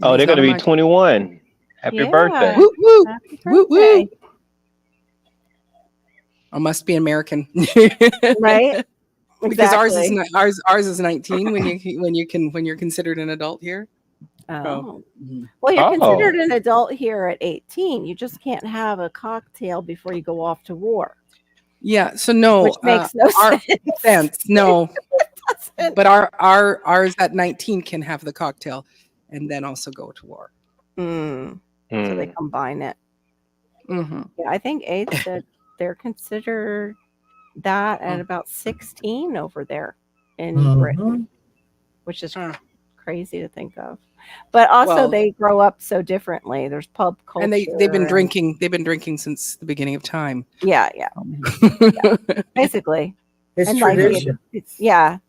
Oh, they're going to be 21. Happy birthday. Woo, woo. Happy Woo, birthday. woo. I must be American. Right? Because Exactly. ours is 19 when you're considered an adult here. Oh. Well, you're considered an adult here at 18. You just can't have a cocktail before you go off to war. Yeah, so no, Which makes no sense. No, doesn't. but ours at 19 can have the cocktail and then also go to war. So they combine it. Mm-hmm. Yeah, I think Aid said they're considered that at about 16 over there in Britain, which is crazy to think of. But also they grow up so differently. There's pub culture. And they've been drinking. They've been drinking since the beginning of time. Yeah. Basically. It's And tradition.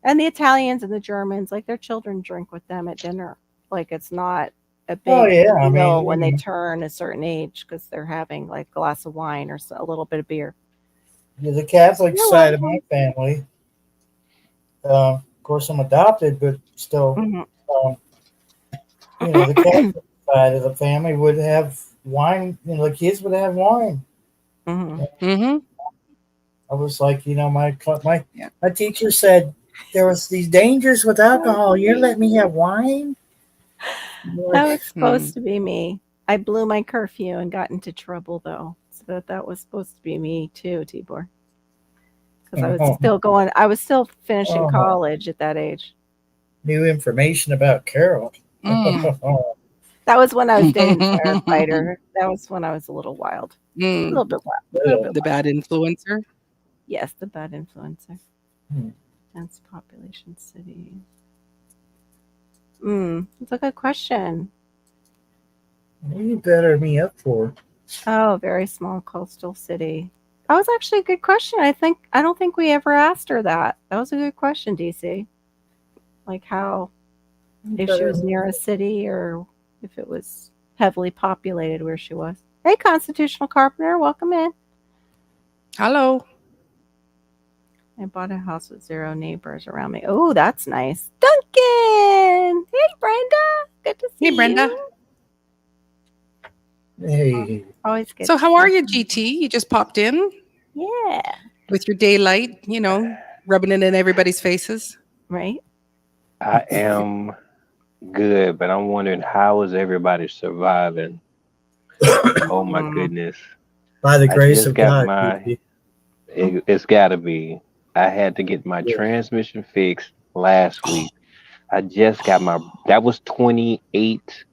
And the Italians and the Germans, like their children drink with them at dinner. Like it's not a big deal when they turn a certain age because they're having like a glass of wine or a little bit of beer. The Catholic side of my family, Of course, I'm adopted, but still, Mhm. the Catholic side of the family would have wine. The kids would have wine. Mhm. Mm-hmm. I was like, my Yeah. my teacher said there was these dangers with alcohol. You're letting me have wine? That was Hmm. supposed to be me. I blew my curfew and got into trouble though. So that was supposed to be me too, Tibor. Because I was still finishing Oh. college at that age. New information about Carol. Mm. That was when I was dating Firefighter. That was when I was a little wild. A Mm. little bit wild. A little bit The wild. bad influencer. Yes, the bad influencer. Hmm. Dense population city. That's a good question. What are you better me up for? Oh, very small coastal city. That was actually a good question. I don't think we ever asked her that. That was a good question, DC. Like how, if she was near a city or if it was heavily populated where she was. Hey, Constitutional Carpenter, welcome in. Hello. I bought a house with 0 neighbors around me. Oh, that's nice. Duncan! Hey, Brenda. Good to see Hey, Brenda. you. Hey, Always good. So, to how are see you, GT? You just popped in Yeah, with your daylight, rubbing it in everybody's faces. right? I am good, but I'm wondering how is everybody surviving? Oh my goodness. by the I grace just of got God. it's gotta be. I had to get my Yeah. transmission fixed last week. I just got that was 28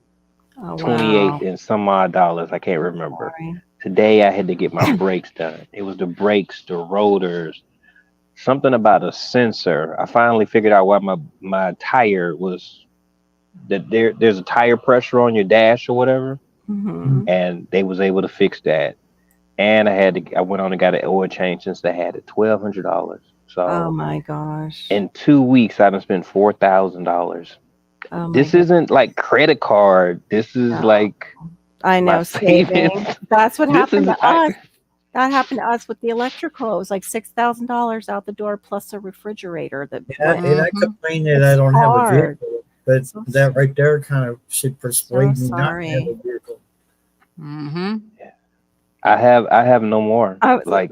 Oh, wow. and some odd dollars. I can't remember. Sorry. Today I had to get my brakes done. It was the brakes, the rotors, something about a sensor. I finally figured out why my tire was that there's a tire pressure on your dash or whatever, Mhm. and they was able to fix that. And I went on and got an oil change since they had it, $1,200. So Oh my gosh. in 2 weeks I done spent $4,000. Oh my This gosh. isn't like credit card. This is No. like I know, my savings. saving. That's what This happened is to us. That happened to us with the electrical. It was like $6,000 out the door plus a refrigerator. That And I Mhm. complain that I don't have a hard. vehicle, but So that right there kind of should persuade me not to have sorry. a vehicle. Mm-hmm. I have no more. I was Like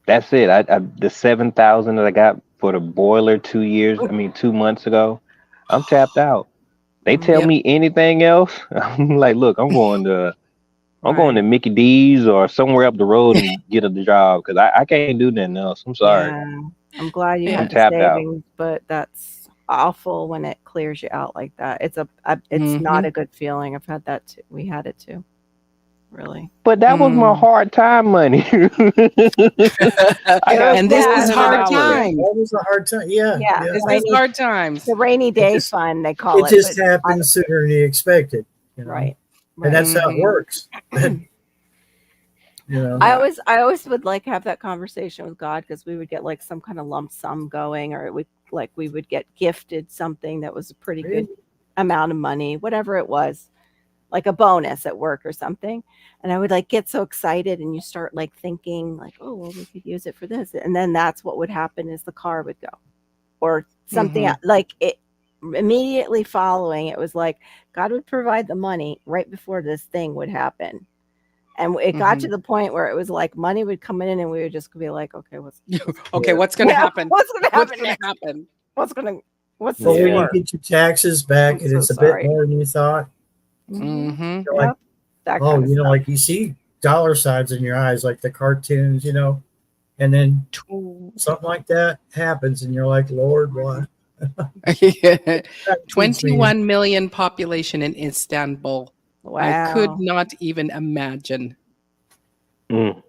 that's it. I the 7,000 that I got for the boiler 2 months ago, I'm tapped out. They tell Yep. me anything else, I'm like, look, I'm going to right. Mickey D's or somewhere up the road and get a job because I can't do nothing else. I'm sorry. Yeah. I'm glad you Yeah. had I'm the tapped out. savings, but that's awful when it clears you out like that. It's Mhm. not a good feeling. I've had that too. We had it too. Really. But that was my hard time money. I got And this is hard $1,200. times. That was a hard time. Yeah. Yeah. This Rainy- is hard times. The rainy day fund, they call It it. just but- happened sooner than you expected. Right. And that's how it Mhm. works. I always would like have that conversation with God because we would get like some kind of lump sum going, or we would get gifted something that was a pretty good amount of money, whatever it was, like a bonus at work or something. And I would like get so excited, and you start like thinking like, oh, well, we could use it for this, and then that's what would happen is the car would go, or something like it. Immediately following, it was like God would provide the money right before this thing would happen. And it got to the point where it was like money would come in and we would just be like, okay, what's going to happen? What's going to happen What's going next? to happen? What's Well, this when you for? get your taxes back I'm and so it's a sorry. bit more than you thought, Mm-hmm. you're like, That oh, kind of stuff. like you see dollar signs in your eyes, like the cartoons, and then something like that happens, and you're like, Lord, what? 21 million population in Istanbul. Wow. I could not even imagine. Mm.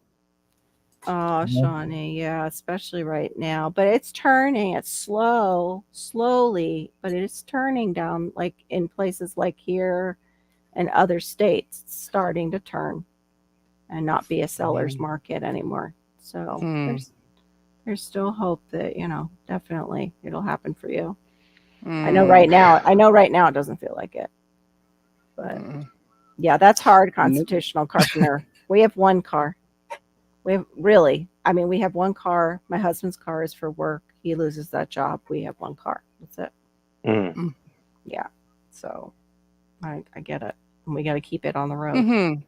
Oh, Shawnee, yeah, especially right now. But it's turning. It's slowly, but it's turning down like in places like here and other states. It's starting to turn and not be a seller's market anymore. So there's still hope that, definitely it'll happen for you. I know right now it doesn't feel like it. But yeah, that's hard, Constitutional Carpenter. We have one car. We have one car. My husband's car is for work. he loses that job, we have one car. That's it. Mm. Yeah. So I get it. And we got to keep it on the road. Mhm.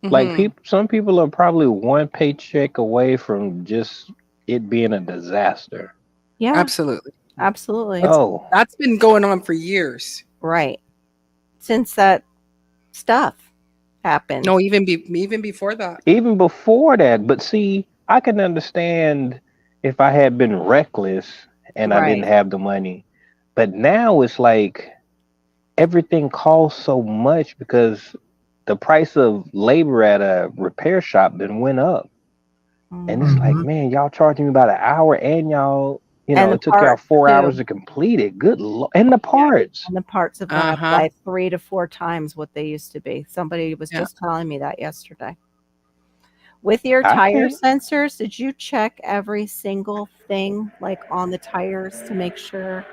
Like Mhm. some people are probably one paycheck away from just it being a disaster. Yeah, Absolutely. absolutely. Oh, That's been going on for years. Right. Since that stuff happened. No, even before that. even before that. But see, I can understand if I had been reckless and I didn't Right. have the money. But now it's like everything costs so much because the price of labor at a repair shop then went up. And it's like, Mhm. man, y'all charging me about an hour and y'all, And the it took y'all parts 4 hours too. to complete it. Good and the parts. And the parts have gone up Uh-huh. by 3 to 4 times what they used to be. Somebody was Yeah. just telling me that yesterday. With your I tire can't. sensors, did you check every single thing like on the tires to make sure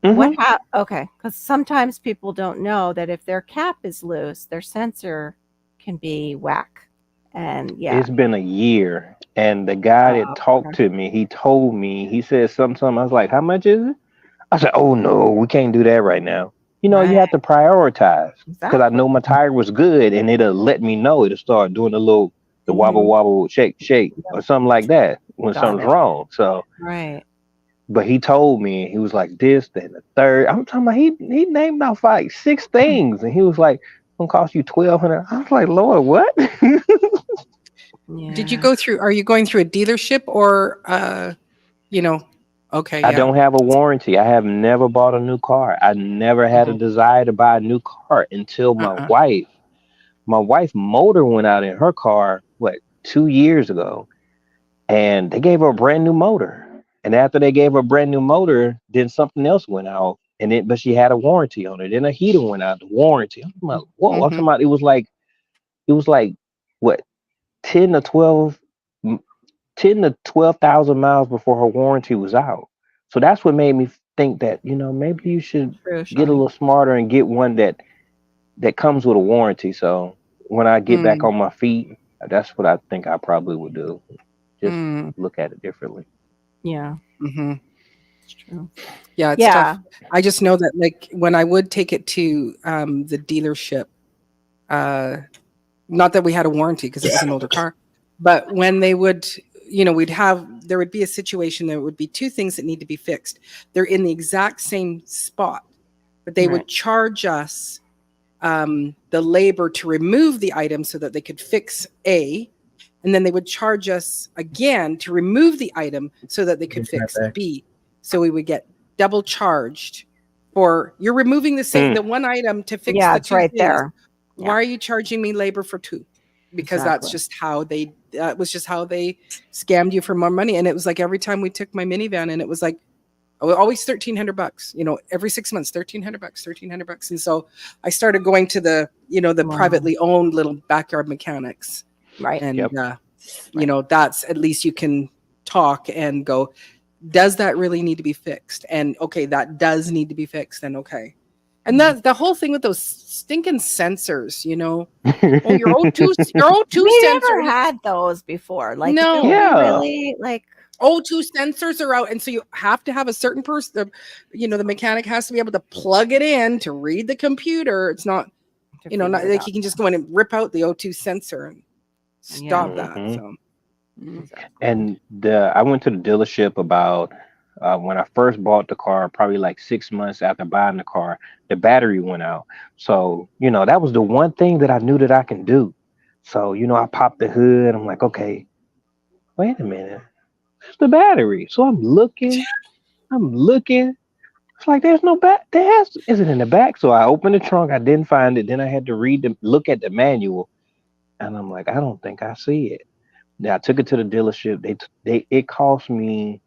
what Mhm. okay, because sometimes people don't know that if their cap is loose, their sensor can be whack. And yeah. It's been a year, and the guy that talked Okay. to me, he told me, he said something. I was like, "How much is it?" I said, "Oh no, we can't do that right now. You Right. have to prioritize because I Exactly. know my tire was good, and it'll let me know. It'll start doing the wobble Mhm. wobble shake or something like that when Got something's it. wrong." So, Right. but he told me he was like this, then the third. I'm talking about he named off like 6 things, and he was like, "Gonna cost you 1,200." I was like, "Lord, what?" Did you Yeah. go through? Are you going through a dealership or Okay, I yeah. don't have a warranty. I have never bought a new car. I never had a Mhm. desire to buy a new car until Uh-uh. my wife motor went out in her car, 2 years ago, and they gave her a brand new motor. And after they gave her a brand new motor, then something else went out, but she had a warranty on it. Then a heater went out, the warranty. I'm like, whoa! I'm talking Mhm. about it was like what 10 to 12 10 to 12,000 miles before her warranty was out. So that's what made me think that, maybe you should True, get a Shawnee. little smarter and get one that comes with a warranty. So when I get back Mm. on my feet, that's what I think I probably would do. Just Mm. look at it differently. Yeah, Mhm. it's true. Yeah, it's Yeah. tough. I just know that like when I would take it to the dealership, uh not that we had a warranty because it was an older car, but when they would, there would be a situation, there would be two things that need to be fixed. They're in the exact same spot, but they Right. would charge us the labor to remove the item so that they could fix A, and then they would charge us again to remove the item so that they could Give that fix back. B. So we would get double charged for you're removing the one item to fix Yeah, the it's two right things. there. Why Yeah, are you charging me labor for two? Because that's exactly. just how that was just how they scammed you for more money. And it was like every time we took my minivan, and it was like always $1,300, every 6 months, $1,300. And so I started going to the Wow. privately owned little backyard mechanics. Right. And, Yep. that's at least you can talk and go, does that really need to be fixed? And okay, that does need to be fixed. And okay. And the whole thing with those stinking sensors, oh, your O2 We sensor. never had those before. Like, did No. they Yeah. really like? O2 sensors are out, and so you have to have a certain person. The mechanic has to be able to plug it in to read the computer. It's not, to not figure it like out? he can just go in and rip out the O2 sensor and stop Yeah. that. Mhm. So, Exactly. And I went to the dealership about when I first bought the car, probably like 6 months after buying the car, the battery went out. So, that was the one thing that I knew that I can do. So, I popped the hood. I'm like, okay, wait a minute. It's the battery. So I'm looking. It's like there's no back. Is it in the back? So I opened the trunk. I didn't find it. Then I had to look at the manual, and I'm like, I don't think I see it. Then I took it to the dealership. It cost me.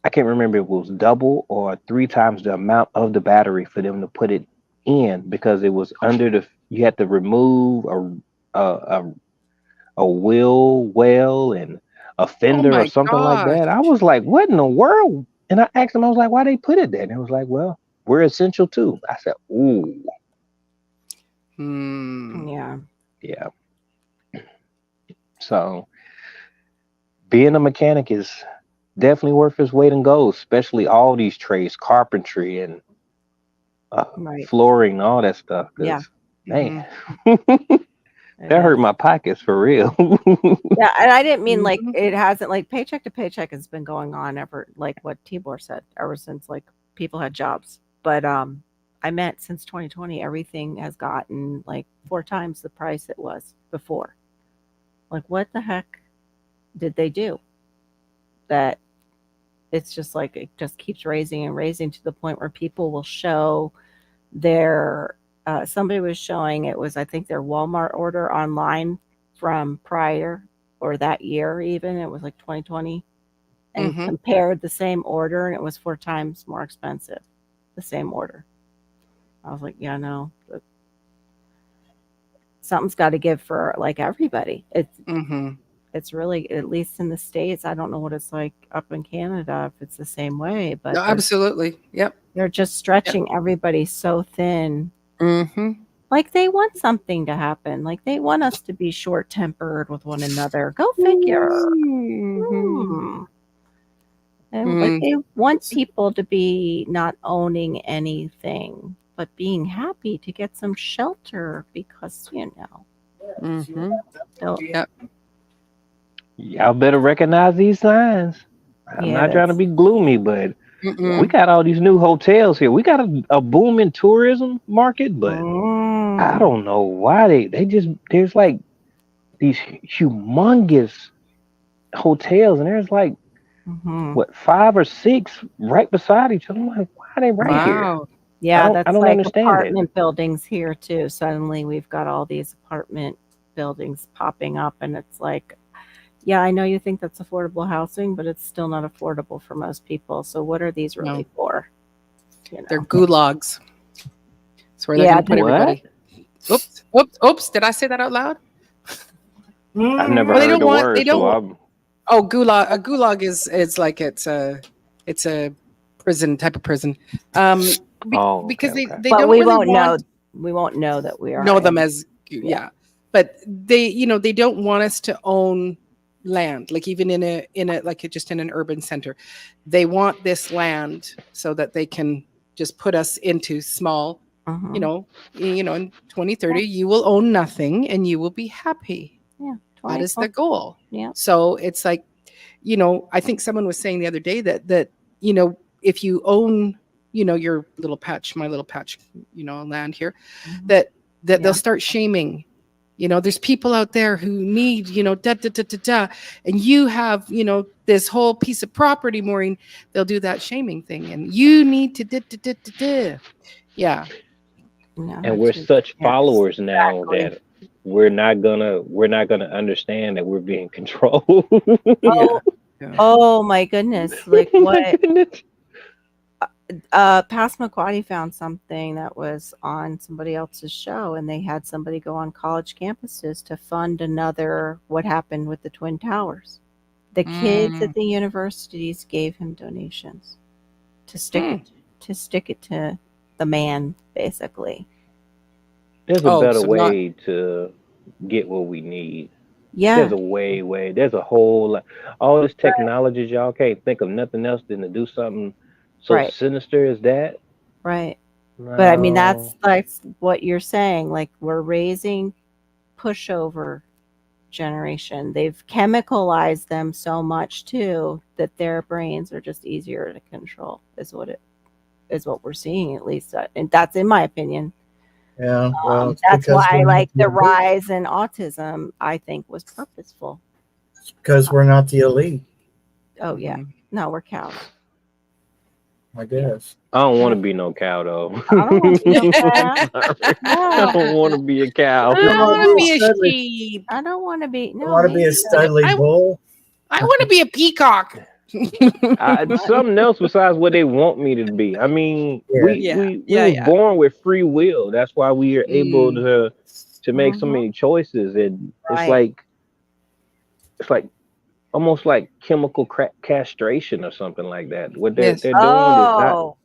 I can't remember if it was double or 3 times the amount of the battery for them to put it in because it was under the. You had to remove a wheel well and a oh fender or my something like gosh. that. I was like, what in the world? And I asked them, I was like, why they put it there? And it was like, well, we're essential too. I said, ooh, Hmm. Yeah. yeah. So being a mechanic is definitely worth its weight in gold, especially all these trades, carpentry and Right. flooring, all that stuff. 'Cause, Yeah. man, It that hurt is. my pockets for real. Yeah, and I didn't mean like Mhm. it hasn't, like paycheck to paycheck has been going on ever, like what Tibor said, ever since like people had jobs. But I meant since 2020, everything has gotten like 4 times the price it was before. Like, what the heck did they do? That it's just like it just keeps raising and raising to the point where people will show their somebody was showing, it was I think their Walmart order online from prior or that year, even it was like 2020, and Mhm. compared the same order and it was 4 times more expensive, the same order. I was like, yeah, no, something's got to give for like everybody. Mhm. It's really, at least in the States, I don't know what it's like up in Canada if it's the same way, but No, absolutely. Yep. they're just stretching everybody so thin. Mhm. Like they want something to happen. Like they want us to be short tempered with one another. Go figure. Mhm. And like they want people to be not owning anything, but being happy to get some shelter because, you know, Mhm. they'll- Yep. Y'all better recognize these signs. I'm Yeah, not trying to that's- be gloomy, but we Mm-mm. got all these new hotels here. We got a booming tourism market, but I don't know why they just, there's like these humongous hotels, and there's like Mhm. what 5 or 6 right beside each other. I'm like, why are they right here? Wow. Yeah, I that's don't like understand it. apartment buildings here too. Suddenly we've got all these apartment buildings popping up, and it's like, yeah, I know you think that's affordable housing, but it's still not affordable for most people. So what are these really No. for? You know? They're gulags. That's where they're Yeah, going to put What? everybody. Oops. Oops. Oops. Did I say that out loud? I've never Well, they heard don't the want- word, they don't so want- I'm Oh, gulag. A gulag is like it's a prison type of prison. Because okay. they but don't we really won't want know. We won't know that we are know them in- as but they don't want us to own land, like even in a just in an urban center. They want this land so that they can just put us into small, Mhm. in 2030 you will own nothing and you will be happy. Yeah, That is the goal. Yeah. So it's like, I think someone was saying the other day that if you own, your little patch, my little patch, land here, Mhm. that Yeah. they'll start shaming. There's people out there who need, da da da da da, and you have, this whole piece of property, Maureen. They'll do that shaming thing, and you need to da da da da da. Yeah. No, and we're it's- such yes, followers now exactly. that we're not gonna understand that we're being controlled. Oh, Yeah. oh my goodness! Like My what? goodness. Passamaquoddy found something that was on somebody else's show, and they had somebody go on college campuses to fund another what happened with the Twin Towers. The kids at the universities gave him donations to stick it to the man, basically. There's a Oh, better so way to get what we need. Yeah, There's a way. There's a whole lot. All this technology, y'all can't think of nothing else than to do something so Right. sinister as that. right. But I mean, No. that's what you're saying. Like we're raising pushover generation. They've chemicalized them so much too that their brains are just easier to control. Is what we're seeing, at least, and that's in my opinion. Yeah, well, it's That's because why, we're like not the elite. rise in autism, I think was purposeful. It's because we're not the elite, Oh yeah, no, we're cows. I guess. I don't want to be no cow though. I don't want to be no cow. I don't want to be a cow. I don't want to be a Studley. sheep. I don't want to be. I No, want to be a maybe not. studly bull. I want to be a peacock. Something else besides what they want me to be. I mean, Yeah. we Yeah. we Yeah, was yeah. born with free will. That's why we are able to make so Mhm. many choices, and Right. it's like almost like chemical castration or something like that. What they're Yes. they're doing is not. Oh,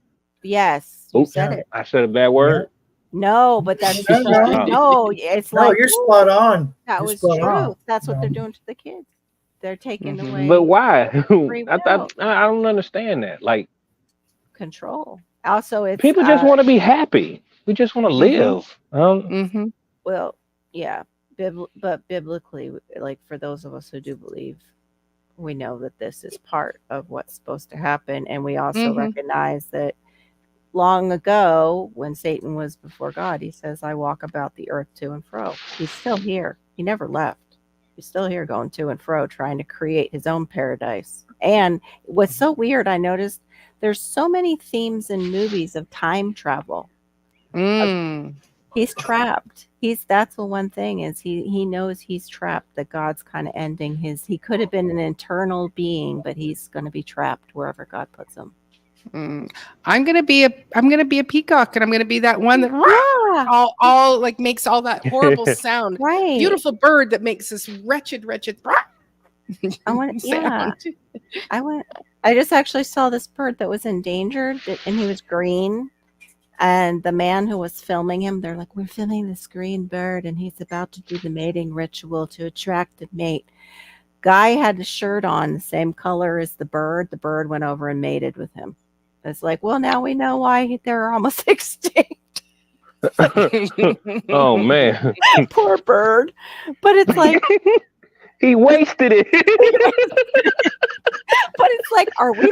yes, you Oops, said it. I said a bad word. No, but that's No, no. no. It's No, like you're spot on. that You're was spot true. on. That's what No. they're doing to the kids. They're taking Mhm. away But why? free will I don't understand that. Like, control. Also, it's people just want to be happy. We just want to Mhm. live. Mm-hmm. well, yeah, but biblically, like for those of us who do believe, we know that this is part of what's supposed to happen, and we also Mhm. recognize that long ago, when Satan was before God, he says, "I walk about the earth to and fro." He's still here. He never left. He's still here, going to and fro, trying to create his own paradise. And what's so weird, I noticed there's so many themes in movies of time travel. Mm. He's trapped. That's the one thing is he knows he's trapped, that God's kind of ending his. He could have been an eternal being, but he's going to be trapped wherever God puts him. Mm. I'm gonna be a peacock, and I'm gonna be that one that Yeah, all like makes all that horrible sound. right. Beautiful bird that makes this wretched I want, yeah. sound. I just actually saw this bird that was endangered, and he was green. And the man who was filming him, they're like, "We're filming this green bird, and he's about to do the mating ritual to attract a mate." Guy had a shirt on the same color as the bird. The bird went over and mated with him. It's like, well, now we know why they're almost extinct. Oh man, Poor bird. But it's like, he wasted it. but it's like, are we?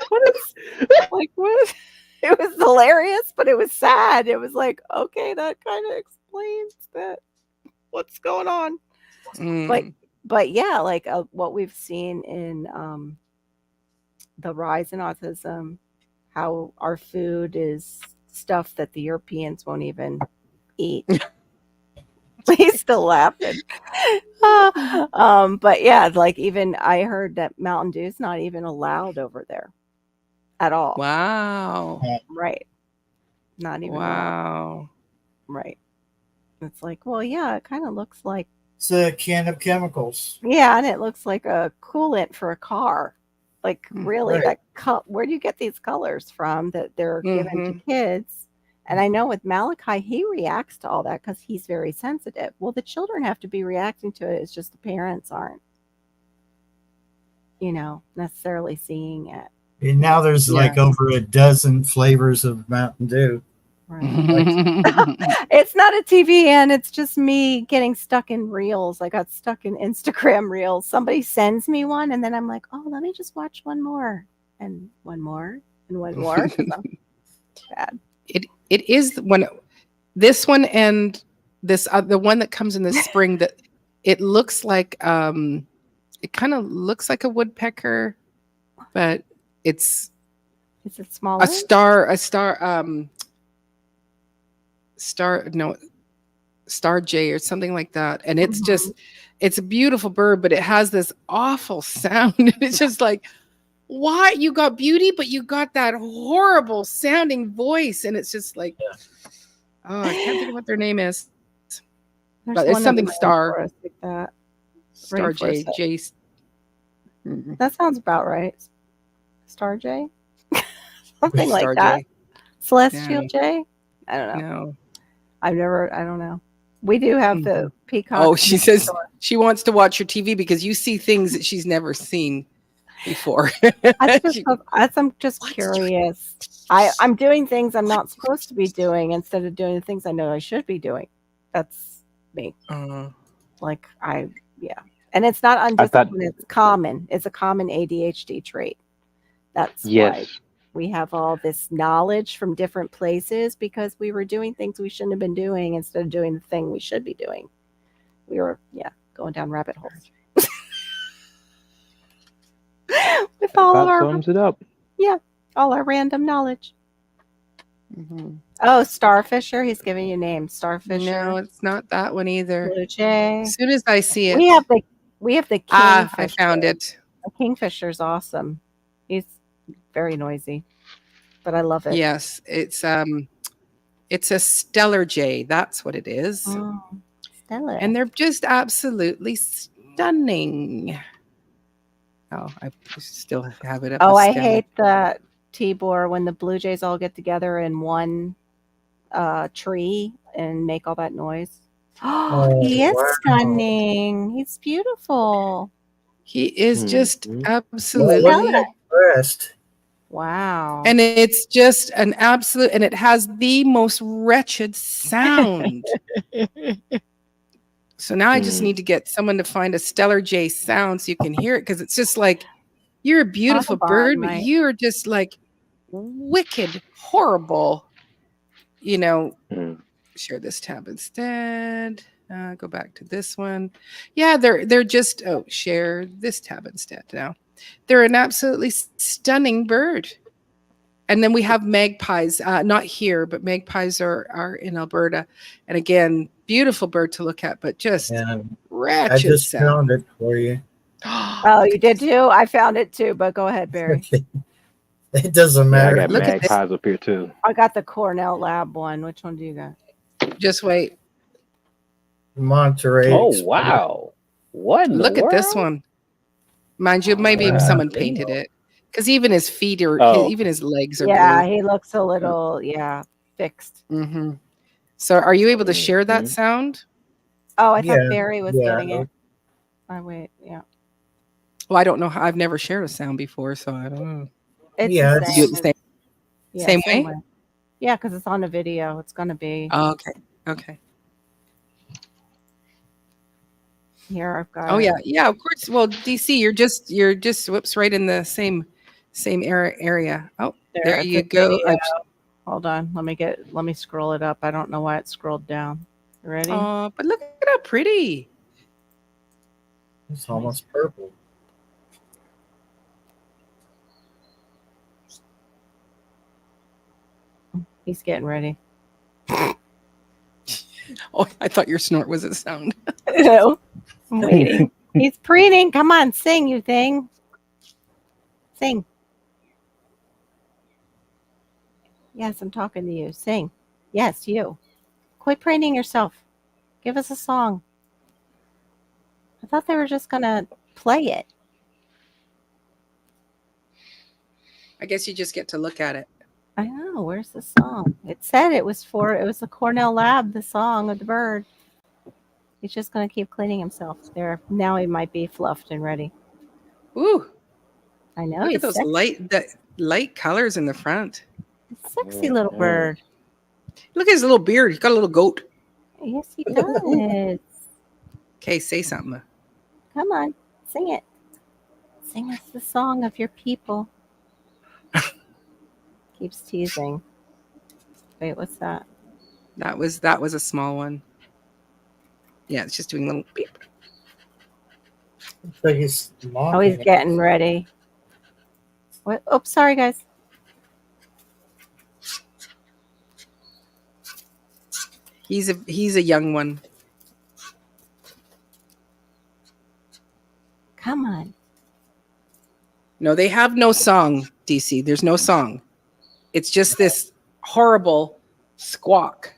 What? It was hilarious, but it was sad. It was like, okay, that kind of explains that. What's going on? Mm. But yeah, like what we've seen in the rise in autism, how our food is stuff that the Europeans won't even eat. He's still laughing. But yeah, like even I heard that Mountain Dew's not even allowed over there at all. Wow. Right. Not even allowed. Wow. Right. It's like, well, yeah, it kind of looks like, It's a can of chemicals. yeah, and it looks like a coolant for a car. Like, really, Right. where do you get these colors from that they're given to kids? And I know with Malachi, he reacts to all that because he's very sensitive. Well, the children have to be reacting to it. It's just the parents aren't, necessarily seeing it. And now there's like over a dozen flavors of Mountain Dew. Right. It's not a TV, and it's just me getting stuck in reels. I got stuck in Instagram reels. Somebody sends me one, and then I'm like, oh, let me just watch one more, and one more, and one more. 'Cause I'm bad. It is this one and this the one that comes in the spring that it looks like it kind of looks like a woodpecker, but it's Is it smaller? Star Jay or something like that. And it's just, it's a beautiful bird, but it has this awful sound. It's just like, why? You got beauty, but you got that horrible sounding voice. And it's just like, oh, I can't think of what their name is. There's But it's one something of them Star. rainforest like that. Star J. Rainforest. J. That sounds about right. Star J? Something like Star that. J. Celestial Yeah. J? I don't know. No. I don't know. We do have the peacock. Oh, she says she wants to watch your TV because you see things that she's never seen before. I'm just curious. I'm doing things I'm not supposed to be doing instead of doing the things I know I should be doing. That's me. Like and it's not undisciplined. It's common. It's a common ADHD trait. That's why we have all this knowledge from different places because we were doing things we shouldn't have been doing instead of doing the thing we should be doing. We were, going down rabbit holes. With all of our sums it up. all our random knowledge. Oh, Starfisher. He's giving you names. Starfisher. No, it's not that one either. Blue Jay. As soon as I see it, We have the kingfisher. I found it. The kingfisher's awesome. He's very noisy, but I love it. Yes, it's a stellar jay. That's what it is. Oh, stellar. And they're just absolutely stunning. Oh, I still have it up. Oh, as I stellar. hate that, Tibor, when the Blue Jays all get together in one tree and make all that noise. Oh, he is wow. stunning. He's beautiful. He is just Mhm. absolutely, Impressed. Wow. and it's just an absolute, and it has the most wretched sound. So now I just Mm. need to get someone to find a Stellar J sound so you can hear it, because it's just like, you're a beautiful bird, but Audubon, you're just like wicked, horrible. You know, Mm. share this tab instead. Go back to this one. Yeah, they're just share this tab instead now. They're an absolutely stunning bird. And then we have magpies, not here, but magpies are in Alberta. And again, beautiful bird to look at, but just And I wretched just sound. found it for you. Oh, you did too? I found it too, but go ahead, Barry. It doesn't Yeah, I matter. got Look at this. magpies up here too. I got the Cornell Lab one. Which one do you got? Just wait. Monterey. Oh Express. wow! What in Look the at this world? one. Mind you, maybe Wow. someone painted it. Because even his feet are, Oh. even his legs are Yeah, blue. he looks a little, fixed. Hmm. So are you able to share that Mhm. sound? Oh, I Yeah, thought Barry was yeah. getting it. Oh, wait, yeah. Well, I don't know. I've never shared a sound before, so I don't know. It's Yeah, the it's- Do same. it the same. Yeah, same way? Yeah, because it's on a video. It's going to be Oh, okay. Okay. here. I've got Oh it. yeah, yeah. Of course. Well, DC, you're just whoops right in the same area. Oh, there it's you a go. video. Hold on. Let me scroll it up. I don't know why it scrolled down. You ready? Oh, but look at how pretty. It's almost purple. He's getting ready. Oh, I thought your snort was a sound. No, I'm waiting. He's preening. Come on, sing, you thing. Sing. Yes, I'm talking to you. Sing. Yes, you. Quit preening yourself. Give us a song. I thought they were just going to play it. I guess you just get to look at it. I know. Where's the song? It said it was the Cornell Lab, the song of the bird. He's just going to keep cleaning himself. There. Now he might be fluffed and ready. Ooh, I know. look He's at those sexy, light colors in the front. sexy little bird. Look at his little beard. He's got a little goat. Yes, he does. Okay, say something. Come on, sing it. Sing us the song of your people. Keeps teasing. Wait, what's that? That was a small one. Yeah, it's just doing little beep. Looks like he's Oh, he's getting ready. What? Oops, sorry, guys. He's a young one. Come on. No, they have no song, DC. There's no song. It's just this horrible squawk.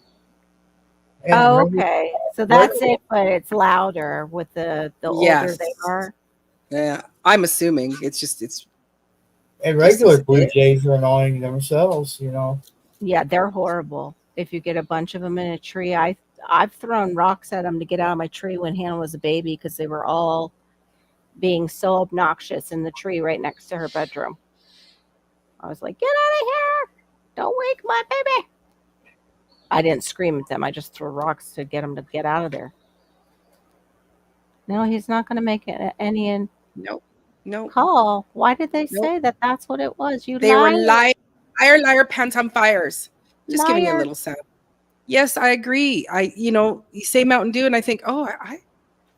Oh, okay. So that's it, but it's louder with the older Yes. they are. Yeah, I'm assuming it's And regular Just- blue jays are annoying themselves, you know. Yeah, they're horrible. If you get a bunch of them in a tree, I've thrown rocks at them to get out of my tree when Hannah was a baby because they were all being so obnoxious in the tree right next to her bedroom. I was like, "Get out of here! Don't wake my baby!" I didn't scream at them. I just threw rocks to get them to get out of there. No, he's not going to make any nope. call. Why did they Nope. say that? That's what it was. You They were liar. liar, pants on fires. Just giving you a Liar. little sound. Yes, I agree. You say Mountain Dew, and I think, oh, I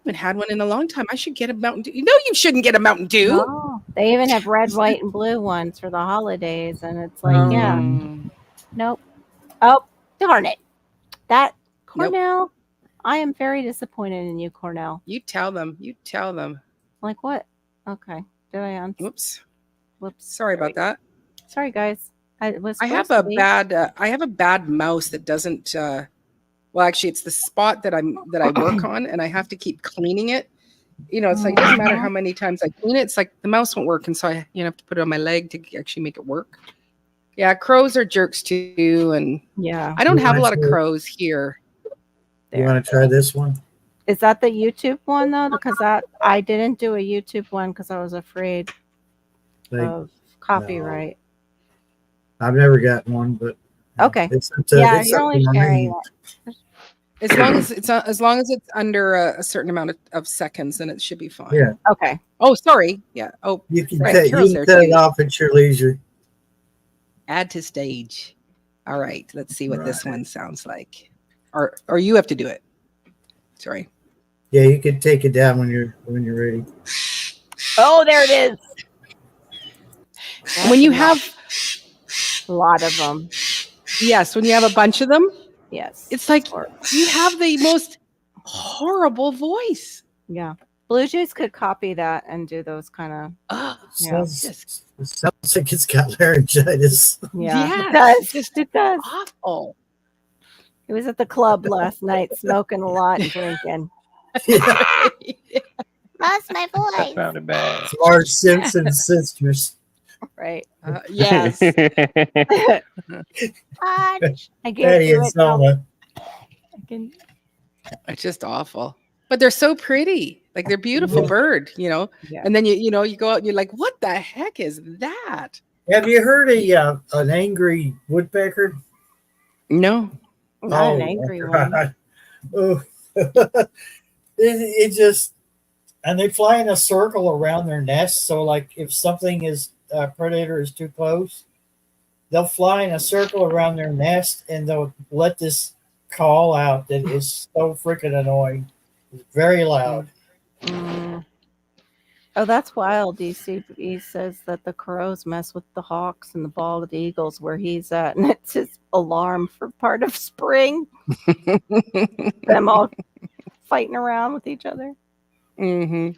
haven't had one in a long time. I should get a Mountain Dew. No, you shouldn't get a Mountain Dew. No, they even have red, white, and blue ones for the holidays, and it's like, yeah, nope. Oh, darn it! That Nope. Cornell, I am very disappointed in you, Cornell. You tell them. You tell them. Like what? Okay, did I Whoops. Whoops. Sorry about that. Sorry, guys. I have a bad mouse that doesn't. Well, actually, it's the spot that I work on, and I have to keep cleaning it. It's like it doesn't matter how many times I clean it. It's like the mouse won't work, and so I have to put it on my leg to actually make it work. Yeah, crows are jerks too, and Yeah. I don't have a lot of crows here. You want to try this one? Is that the YouTube one though? Because I didn't do a YouTube one because I was afraid Like, of copyright. I've never gotten one, but Okay. it's up to, Yeah, it's you're up only to sharing me. As long as it's under a certain amount of seconds, then it should be fine. Yeah, Okay. Oh, sorry. Yeah. Oh, you can Right, cut, Carol's you can there cut it too. off at your leisure. add to stage. All right. Let's see what this one sounds like. Or you have to do it. Sorry. Yeah, you can take it down when you're ready. Oh, there it is. When you have a lot of them. Yes, when you have a bunch of them, Yes. it's like you have the most horrible voice. Yeah. Blue Jays could copy that and do those kind of. Yeah. Sounds like it's got laryngitis. Yeah. Yes, It does. just It does. awful. He was at the club last night smoking a lot and drinking. Lost my That voice. sounded bad. Marge Simpson sisters. Right. Yes. I gave Patty you and it. Now. Selma. I can- It's just awful. But they're so pretty. Like they're beautiful bird, Yeah. And then you go out and you're like, what the heck is that? Have you heard an angry woodpecker? No. Not an angry one. God. Oh. it just, and they fly in a circle around their nest. So like if something is a predator is too close, they'll fly in a circle around their nest and they'll let this call out that is so freaking annoying. It's very loud. Mm. Oh, that's wild. DCB says that the crows mess with the hawks and the bald eagles where he's at, and it's his alarm for part of spring. Them all fighting around with each other. Mm-hmm.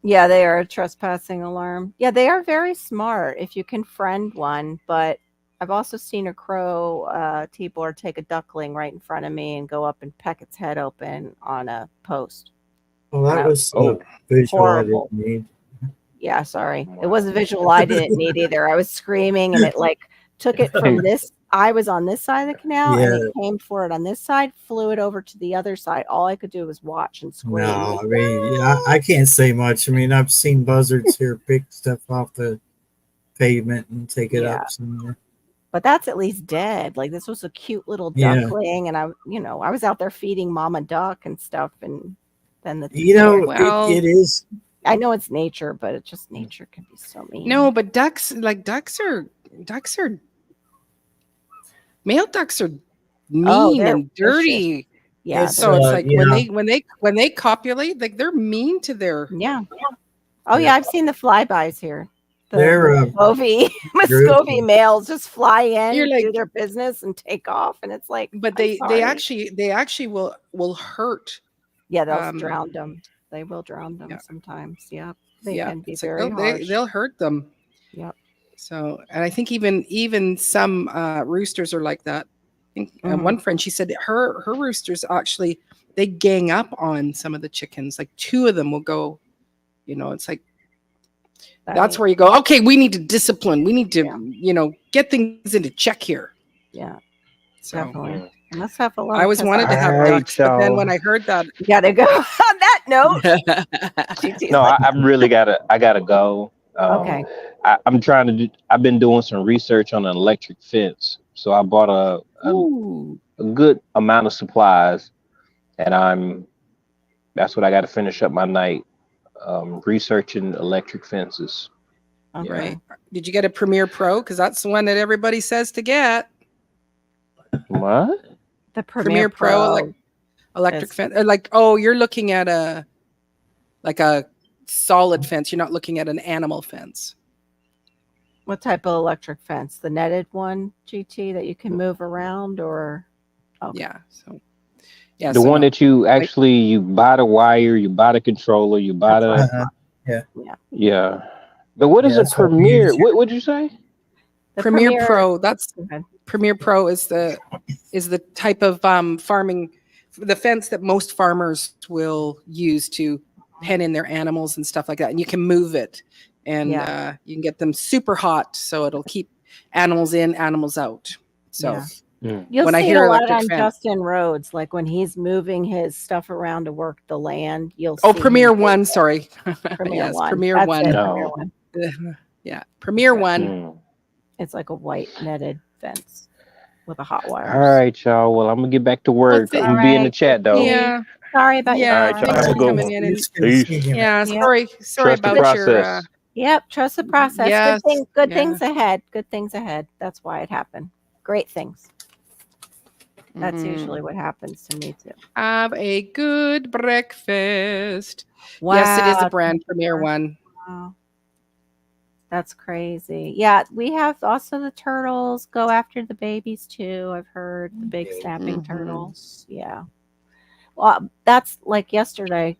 Yeah, they are a trespassing alarm. Yeah, they are very smart if you can friend one, but I've also seen a crow T-board take a duckling right in front of me and go up and peck its head open on a post. Well, that was Oh. visual Horrible. I didn't need. Yeah, sorry. It was a visual I didn't need either. I was screaming and it like took it from this. I was on this side of the canal and it came for it on this side, flew it over to the other side. All I could do was watch and scream. No, I mean, I can't say much. I mean, I've seen buzzards here pick stuff off the pavement and take it Yeah. up somewhere. But that's at least dead. Like this was a cute little Yeah. duckling, and I was out there feeding mama duck and stuff, and then Well- it is. I know it's nature, but it's just nature can be so mean. No, but ducks are male ducks are mean Oh, they're and dirty. yeah, It's, So it's like yeah. when they copulate, like they're mean to their yeah. Oh yeah, I've seen the flybys here. The They're Muscovy males just fly in, You're like- do their business, and take off, and it's like. but I'm they sorry. actually will hurt. Yeah, they'll um, drown them. They will drown them yeah. sometimes. Yeah, they Yeah, can be it's like very harsh. they'll hurt them. Yep. So, and I think even some roosters are like that. I think, Mhm. one friend, she said her roosters actually they gang up on some of the chickens. Like two of them will go. It's like that's where you go. Okay, we need to discipline. We need to get things into check here. Yeah, So definitely. I must have a lot. I always wanted to have All right, ducks, but then y'all. when I heard that, You gotta go. On that note, GT's No, like, I really gotta go. Okay. I'm trying to do. I've been doing some research on an electric fence, so I bought a ooh, good amount of supplies, and that's what I got to finish up my night, researching electric fences. okay. right. Did you get a Premiere Pro? Because that's the one that everybody says to get. What? The Premiere Pro electric is- fence. You're looking at a solid fence. You're not looking at an animal fence. What type of electric fence? The netted one, GT, that you can move around, or okay. Yeah. So yeah. The so one no. that you buy the wire, you buy the controller, you buy the yeah. But what is Yeah, a that's what we Premiere? use here. What would you say? The Premiere Pro. That's Go ahead. Premiere Pro is the type of farming, the fence that most farmers will use to pen in their animals and stuff like that. And you can move it, and you can get them super hot, so it'll keep animals in, animals out. So Yeah. You'll When I see hear a lot electric on fence. Justin Rhodes, like when he's moving his stuff around to work the land. You'll Oh, see Premiere him do One. that. Sorry. Premiere Yes, One. Premiere That's One. it. No. Premiere One. Yeah, Premiere That's One. Mm. It's like a white netted fence with a hot wires. All right, y'all. Well, I'm gonna get back to work. it- I'm gonna be in the chat though. Yeah. Sorry about your Yeah. All right, y'all. Thanks Have a for good coming one. in. And It's good Peace. seeing you. yeah, Yep. sorry Trust the about your. process. Yep, trust the process. Yes, Good yeah. things ahead. Good things ahead. That's why it happened. Great things. That's Mhm. usually what happens to me too. Have a good breakfast. Wow. Yes, it is a brand Premiere One. Wow. That's crazy. Yeah, we have also the turtles go after the babies too. I've heard the big snapping Mhm. turtles. Yeah. Well, that's like yesterday.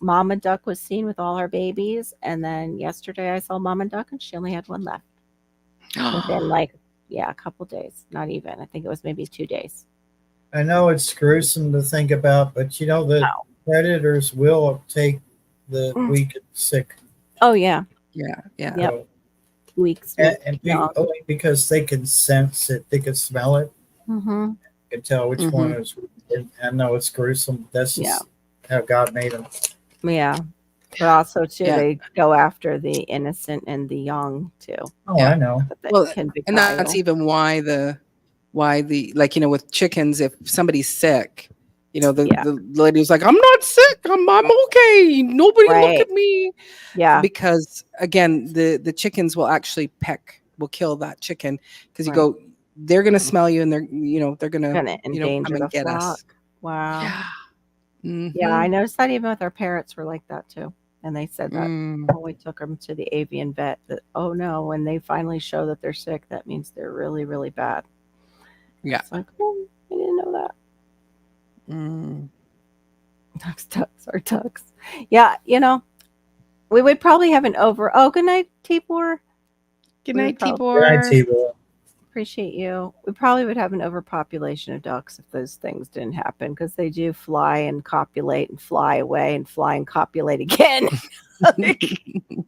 Mama Duck was seen with all her babies, and then yesterday I saw Mama Duck, and she only had one left within a couple days. Not even. I think it was maybe 2 days. I know it's gruesome to think about, but you know the No. predators will take the weak and sick. Oh yeah, Yeah, yeah. Yep. So, weeks. and only because they can sense it, they can smell it, Mm-hmm. can tell which one is. And I know it's gruesome. That's just how God made them. Yeah, but also too, Yeah. they go after the innocent and the young too. Oh, Yeah. I know. That Well, can be and that's vital. even why the like, with chickens, if somebody's sick, the lady was like, I'm not sick, I'm okay, nobody look Right. at me. Yeah, Because again, the chickens will actually will kill that chicken, because Right. they're gonna smell you, and they're gonna gonna endanger come the and get flock. us. Wow. Yeah. Yeah, I Mhm. noticed that even with our parrots were like that too. And they said that Mm. when we took them to the avian vet, that, oh no, when they finally show that they're sick, that means they're really, really bad. Yeah. It's like, oh, I didn't know that. Mm. Ducks are ducks. Yeah, we would probably have an oh, good night, Tibor. Good We would night, probably- Good night, Tibor. T-Boy. Appreciate you. We probably would have an overpopulation of ducks if those things didn't happen, because they do fly and copulate and fly away and fly and copulate again.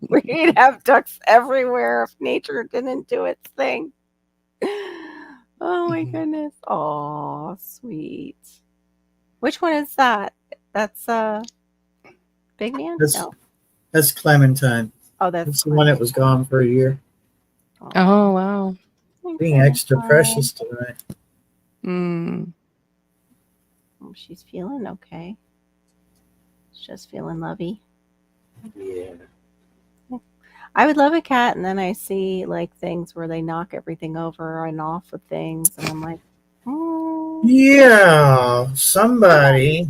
We'd have ducks everywhere if nature didn't do its thing. Oh my goodness. Oh, sweet. Which one is that? That's Big Man? No. That's Clementine. Oh, That's the one that was gone for a year. Oh, wow. Being extra precious tonight. Mm. Oh, she's feeling okay. She's just feeling lovey. Yeah. I would love a cat, and then I see like things where they knock everything over and off with things, and I'm like, oh. Yeah. Somebody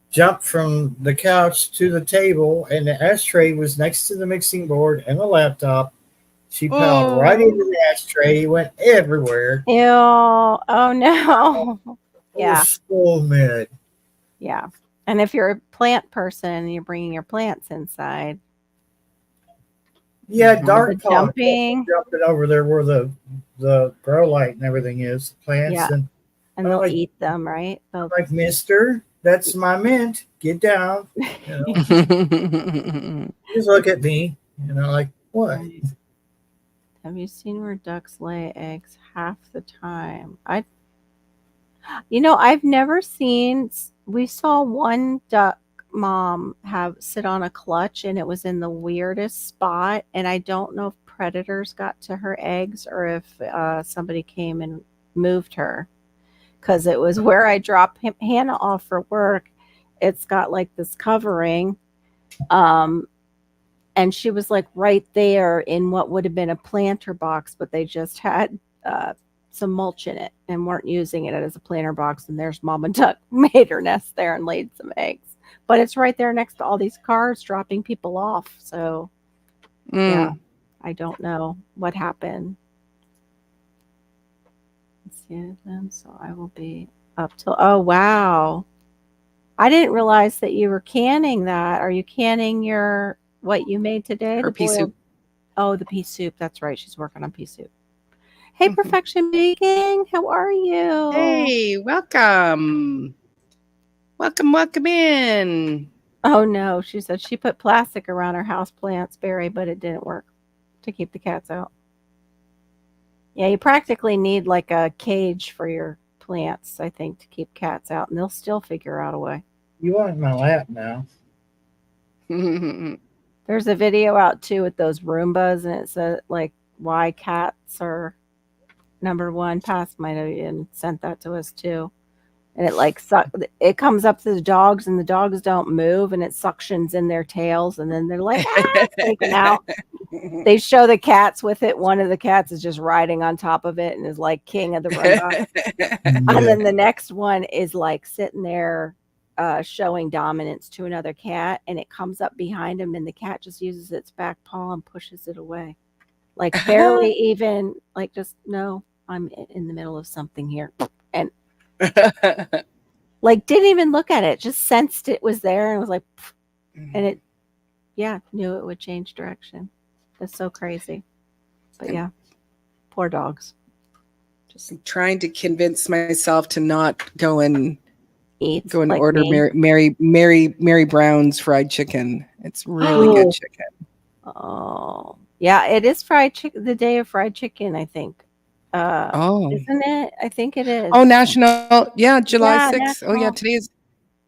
jumped from the couch to the table, and the ashtray was next to the mixing board and the laptop. She piled right into the ashtray, went everywhere. Ew. Oh no. Yeah. So mad. Yeah. And if you're a plant person and you're bringing your plants inside, Yeah, the dark jumping, jumping over there where the grow light and everything is, plants. Yeah. And and they'll like- eat them, right? They'll, like, mister, that's my mint. Get down. Just look at me. Like, what? Have you seen where ducks lay eggs half the time? I've never seen. We saw one duck mom sit on a clutch, and it was in the weirdest spot. And I don't know if predators got to her eggs or if somebody came and moved her, because it was where I drop Hannah off for work. It's got like this covering. And she was like right there in what would have been a planter box, but they just had some mulch in it and weren't using it as a planter box. And there's Mama Duck made her nest there and laid some eggs. But it's right there next to all these cars dropping people off. So, yeah, I don't know what happened. Let's see it then. So I will be up till, oh, wow. I didn't realize that you were canning that. Are you canning what you made today? Her pea soup. Oh, the pea soup. That's right. She's working on pea soup. Hey, Perfection Baking. How are you? Hey, welcome. Welcome in. Oh, no. She said she put plastic around her house plants, Barry, but it didn't work to keep the cats out. Yeah, you practically need like a cage for your plants, I think, to keep cats out, and they'll still figure out a way. You want in my lap now. There's a video out too with those Roombas, and it said like why cats are number one. Past might have even sent that to us too. And it like it comes up to the dogs, and the dogs don't move, and it suctions in their tails, and then they're like taken out. They show the cats with it. One of the cats is just riding on top of it and is like king of the Roomba. And then the next one is like sitting there showing dominance to another cat, and it comes up behind him, and the cat just uses its back paw and pushes it away. Like barely even, like just, no, I'm in the middle of something here. And like didn't even look at it, just sensed it was there and was like, and it, yeah, knew it would change direction. That's so crazy. But yeah, poor dogs. Just trying to convince myself to not go and Like order me. Mary Brown's fried chicken. It's really good chicken. Oh, yeah, it is fried chicken. The day of fried chicken, I think. Isn't it? I think it is. Oh, National, July 6th. National, Oh, yeah, today is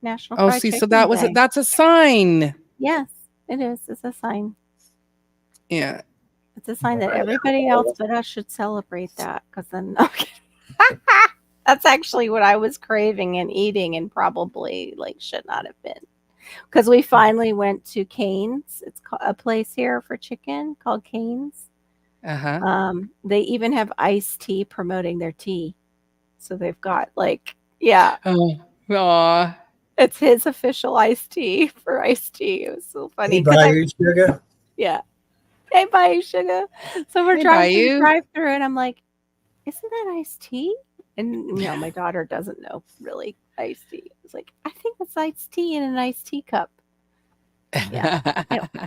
National. Fried Chicken so that was Day. that's a sign. Yes, it is. It's a sign. Yeah. It's a sign that everybody else but us should celebrate that. Because then, that's actually what I was craving and eating, and probably like should not have been. Because we finally went to Cane's. It's a place here for chicken called Cane's. They even have iced tea promoting their tea. So they've got like, yeah. Aw. It's his official iced tea for iced tea. It was so funny. Hey, Bayou Sugar. Yeah. Hey, Bayou Sugar. So we're driving through the drive-through, and I'm like, isn't that iced tea? And my daughter doesn't know really iced tea. It's like, I think it's iced tea in an iced tea cup. Yeah,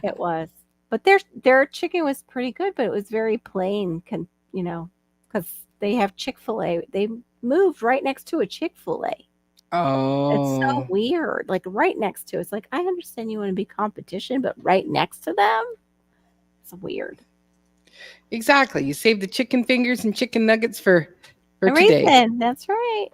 it was. But their chicken was pretty good, but it was very plain, because they have Chick-fil-A. They moved right next to a Chick-fil-A. Oh. It's so weird. Like right next to it. It's like, I understand you want to be competition, but right next to them? It's weird. Exactly. You save the chicken fingers and chicken nuggets for today. Reason. That's right.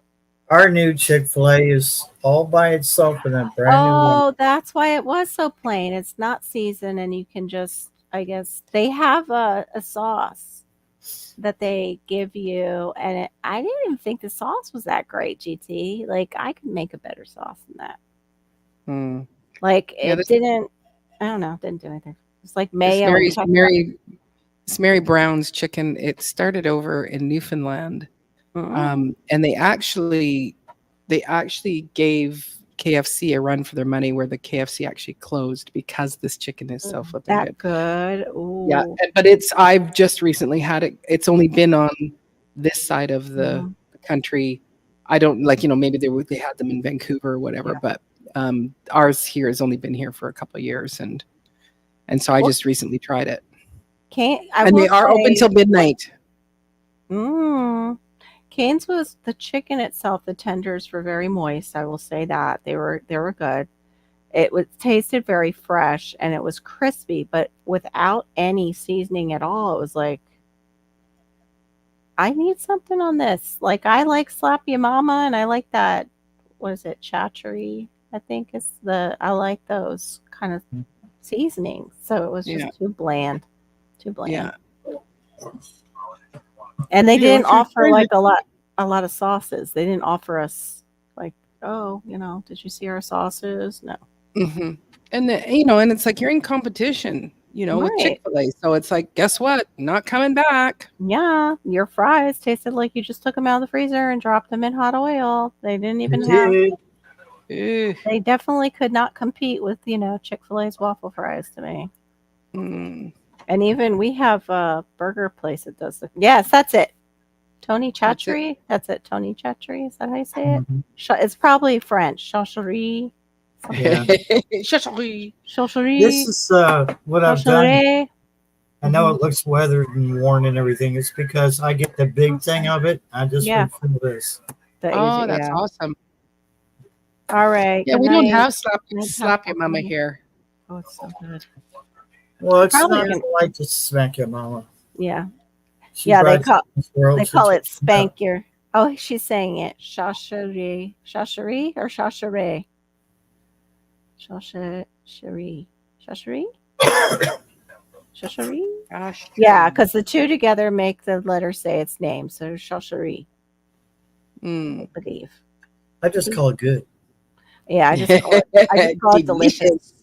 Our new Chick-fil-A is all by itself in a brand new one. Oh, that's why it was so plain. It's not seasoned, and you can just, I guess, they have a sauce that they give you, and I didn't even think the sauce was that great, GT. Like, I could make a better sauce than that. Like, it didn't, I don't know, didn't do anything. It's like mayo. It's Mary Brown's chicken. It started over in Newfoundland. And they actually gave KFC a run for their money, where the KFC actually closed because this chicken is so flipping good. Ooh. Yeah, but I've just recently had it. It's only been on this side of the country. I don't maybe they had them in Vancouver or whatever, but ours here has only been here for a couple of years, and so I just recently tried it. They are open till midnight. Cane's was the chicken itself. The tenders were very moist. I will say that they were good. It tasted very fresh, and it was crispy, but without any seasoning at all. It was like, I need something on this. Like, I like Slap Ya Mama, and I like that. What is it? Chattery, I think is I like those kind of seasonings. So it was just too bland. Yeah. And they didn't offer like a lot of sauces. They didn't offer us like, did you see our sauces? No. Mm-hmm. And and it's like you're in competition, with Chick-fil-A. So it's like, guess what? Not coming back. Yeah, your fries tasted like you just took them out of the freezer and dropped them in hot oil. They didn't even have. They definitely could not compete with Chick-fil-A's waffle fries to me. And even we have a burger place that does yes, that's it. Tony Chachery. That's it. Tony Chachery. Is that how you say it? It's probably French. Chachery. Chachery. This is what I've done. I know it looks weathered and worn and everything. It's because I get the big thing of it. I just refill this. That's awesome. All right. Yeah, we don't have slap your mama here. Oh, it's so good. Well, it's not like to smack your mama. Yeah. She Yeah, brought you this world they to call it teach you spank your. Oh, she's saying it. Shashari, Shashari, or Shashare? Shashari, Shashari, Shashari. Gosh. Yeah, because the two together make the letter say its name. So Shashari, I Mm. believe. I just call it good. Yeah, I just call it delicious.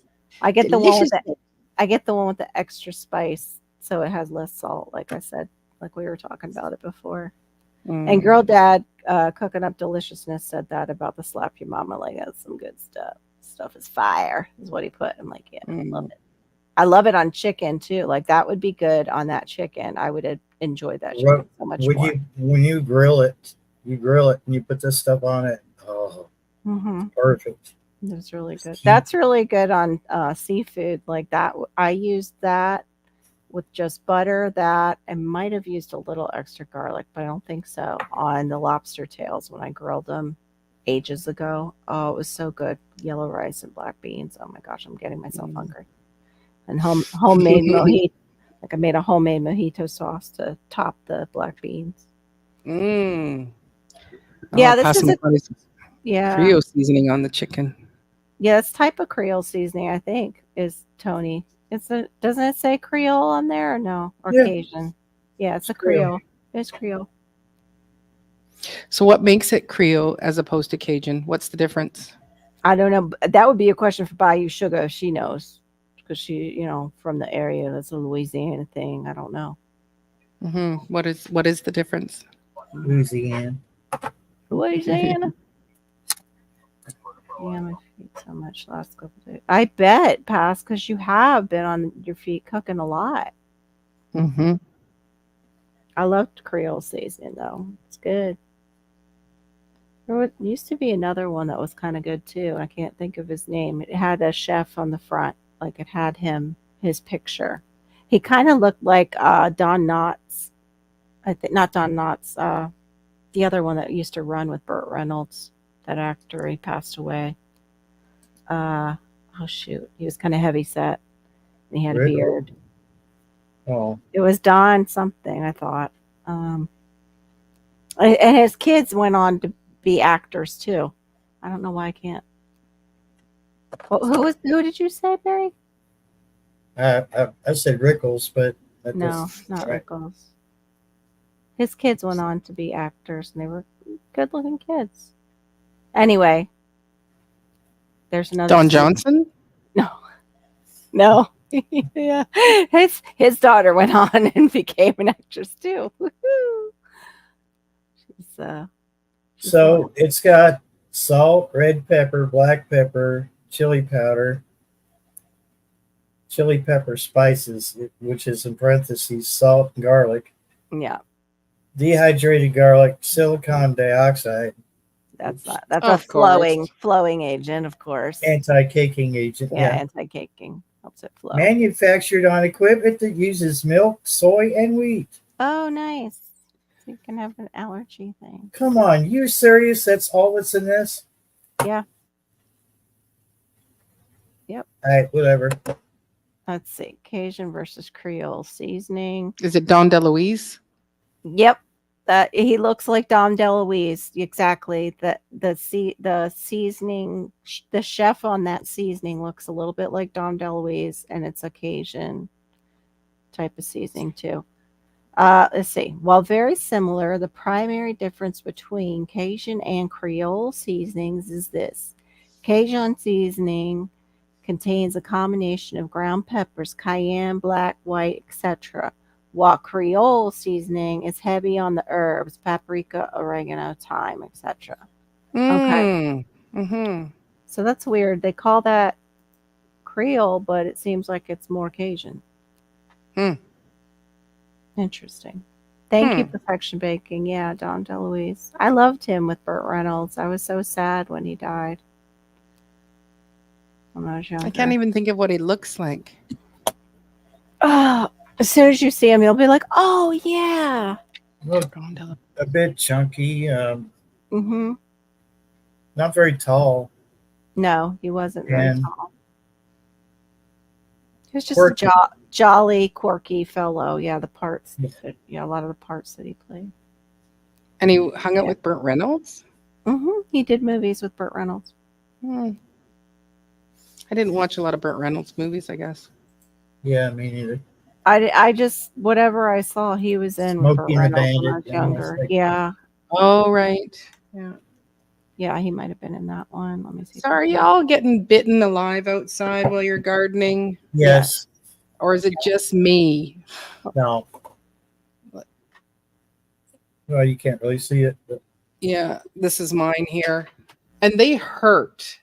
I get the one with Delicious. the I get the one with the extra spice, so it has less salt. Like I said, like we were talking about it before. And Mm. Girl Dad, Cooking Up Deliciousness, said that about the Slap Your Mama. Like, that's some good stuff. Stuff is fire, is what he put. I'm like, yeah, I love it. I love it on chicken too. Like, that would be good on that chicken. I would enjoy that chicken so much more. When you grill it and you put this stuff on it. Oh, perfect. That's really good. That's really good on seafood like that. I used that with just butter. That I might have used a little extra garlic, but I don't think so on the lobster tails when I grilled them ages ago. Oh, it was so good. Yellow rice and black beans. Oh my gosh, I'm getting myself hungry. And homemade mojito. Like I made a homemade mojito sauce to top the black beans. Mm. Yeah, I'll this pass is some Yeah. Creole seasoning on the chicken. Yeah, it's type of Creole seasoning, I think, is Tony. Doesn't it say Creole on there or no? Or Yeah. Cajun? Yeah, it's a Creole. Creole. It's Creole. So what makes it Creole as opposed to Cajun? What's the difference? I don't know. That would be a question for Bayou Sugar if she knows. Because she, from the area. That's a Louisiana thing. I don't know. Mm-hmm. What is the difference? Louisiana. Louisiana. Yeah, my feet so much last couple days. I bet, Pass, because you have been on your feet cooking a lot. Mm-hmm. I loved Creole seasoning though. It's good. There used to be another one that was kind of good too, and I can't think of his name. It had a chef on the front, like it had his picture. He kind of looked like Don Knotts. I think not Don Knotts. The other one that used to run with Burt Reynolds. That actor, he passed away. Oh shoot, he was kind of heavy set, and he had a Really? beard. Oh, It was Don something, I thought. And his kids went on to be actors too. I don't know why I can't. Who did you say, Barry? I said Rickles, but that No, doesn't- not right. Rickles. His kids went on to be actors, and they were good-looking kids. Anyway, there's another. Don season. Johnson? No. Yeah, his daughter went on and became an actress too. Woohoo! She's So it's got salt, red pepper, black pepper, chili powder, chili pepper spices, which is in parentheses salt and garlic, yeah, dehydrated garlic, silicon dioxide, that's a Of course. flowing agent, of course. anti-caking agent. Yeah, anti-caking helps it flow. Manufactured on equipment that uses milk, soy, and wheat. Oh, nice. So you can have an allergy thing. Come on, you serious? That's all that's in this? Yeah. Yep. All right, whatever. Let's see. Cajun versus Creole seasoning. Is it Don DeLuise? Yep. He looks like Dom DeLuise. Exactly. The seasoning, the chef on that seasoning looks a little bit like Dom DeLuise, and it's a Cajun type of seasoning too. Let's see. While very similar, the primary difference between Cajun and Creole seasonings is this. Cajun seasoning contains a combination of ground peppers, cayenne, black, white, etc., while Creole seasoning is heavy on the herbs, paprika, oregano, thyme, etc. Okay. Mm-hmm. So that's weird. They call that Creole, but it seems like it's more Cajun. Interesting. Thank you, Perfection Baking. Yeah, Don DeLuise. I loved him with Burt Reynolds. I was so sad when he died. When I was younger. I can't even think of what he looks like. Oh, as soon as you see him, you'll be like, "Oh yeah." Look, Don DeLuise. a bit chunky, Mm-hmm. not very tall. No, he wasn't very And- tall. He was just Quirky. a jolly, quirky fellow. Yeah, the parts. Yeah, a lot of the parts that he played. And he hung out with Burt Reynolds? He did movies with Burt Reynolds. Hmm. I didn't watch a lot of Burt Reynolds movies, I guess. Yeah, me neither. I just whatever I saw he was in with Burt Smokey and the Reynolds when I was Bandit, younger. yeah. Yeah, Oh, right. Yeah. yeah, he might have been in that one. Let me see. Sorry, y'all getting bitten alive outside while you're gardening? Yes. Or is it just me? No. Well, you can't really see it. But, Yeah, this is mine here. And they hurt.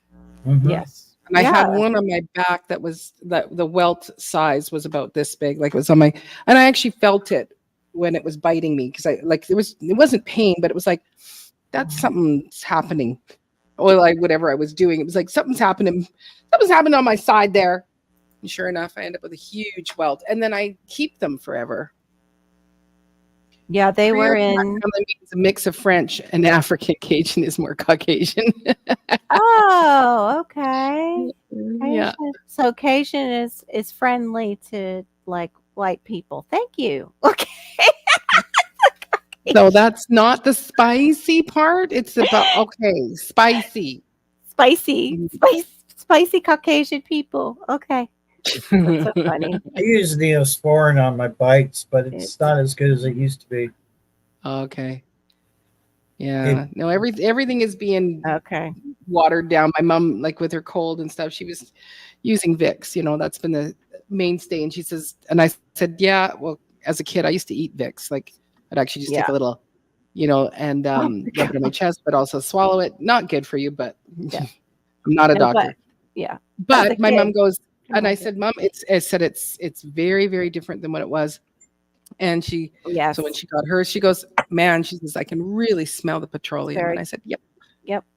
Mhm. Yes. And I had Yeah. one on my back that the welt size was about this big, like it was on my, and I actually felt it when it was biting me because it wasn't pain, but it was like, that's something's happening. Or like whatever I was doing. It was like something's happening on my side there. And sure enough, I end up with a huge welt. And then I keep them forever. Yeah, they were Creole in. Means a mix of French and African. Cajun is more Caucasian. Oh, okay. Yeah. Cajun. So Cajun is friendly to like white people. Thank you. Okay. So that's not the spicy part. It's about spicy. Spicy Caucasian people. Okay. That's so funny. I use Neosporin on my bites, but it's not as good as it used to be. Okay. Yeah. No, everything is being Okay. watered down. My mom, like with her cold and stuff, she was using Vicks. That's been the mainstay. And she says, and I said, yeah. Well, as a kid, I used to eat Vicks. Like I'd actually just take a little, and rub it on my chest, but also swallow it. Not good for you, but I'm not a doctor. But my mom goes, and I said, Mom, it's very, very different than what it was. And so when she got hers, she goes, man, she says, I can really smell the petroleum. And I said, yep.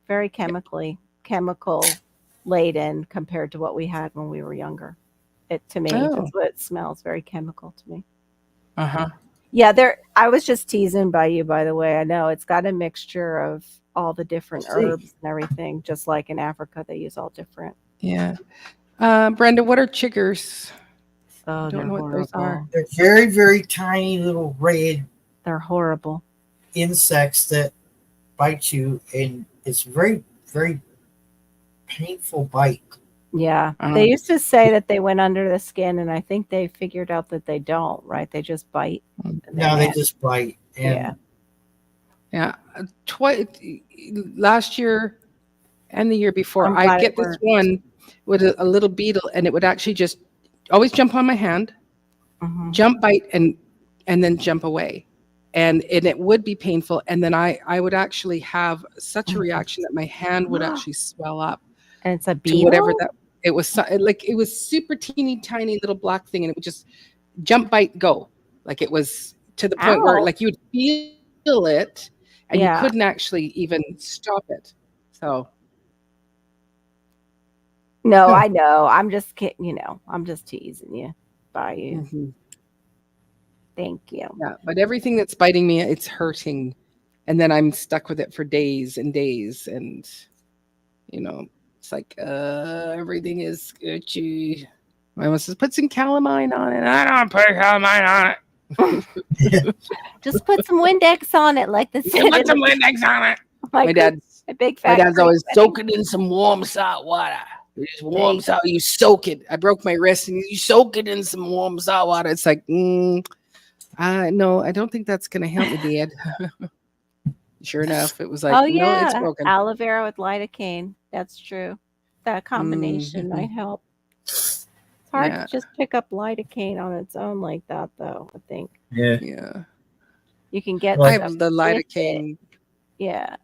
Very chemical laden compared to what we had when we were younger. To me, that's what it smells, very chemical to me. Uh-huh. Yeah, I was just teasing by you, by the way. I know it's got a mixture of all the different herbs and everything, just like in Africa, they use all different. Yeah. Brenda, what are chiggers? Oh, I don't know what those are. They're very, very tiny little red They're horrible insects that bite you, and it's very, very painful bite. Yeah. They used to say that they went under the skin, and I think they figured out that they don't, right? They just bite. No, they just bite. And Yeah. Last year and the year before, I get this one with a little beetle, and it would actually just always jump on my hand, jump, bite, and then jump away. And it would be painful. And then I would actually have such a reaction that my hand would actually swell up. And it's a beetle? Whatever that it was, it was super teeny tiny little black thing, and it would just jump, bite, go. Like it was to the point where like you would feel it, and you couldn't actually even stop it. So no, I know. I'm just kidding. I'm just teasing you by you. Mm-hmm. Thank you. Yeah, but everything that's biting me, it's hurting, and then I'm stuck with it for days and days, and it's like everything is itchy. My mom says, put some calamine on it. I don't put calamine on it. Just put some Windex on it, like this. Put some Windex on it. My dad's always soaking in some warm salt water. You just warm salt. You soak it. I broke my wrist, and you soak it in some warm salt water. It's like, no, I don't think that's gonna help me, Dad. Sure enough, it was like, no, it's broken. Aloe vera with lidocaine. That's true. That combination might help. It's hard to just pick up lidocaine on its own like that, though. I think. Yeah. You can get I have the lidocaine. Yeah,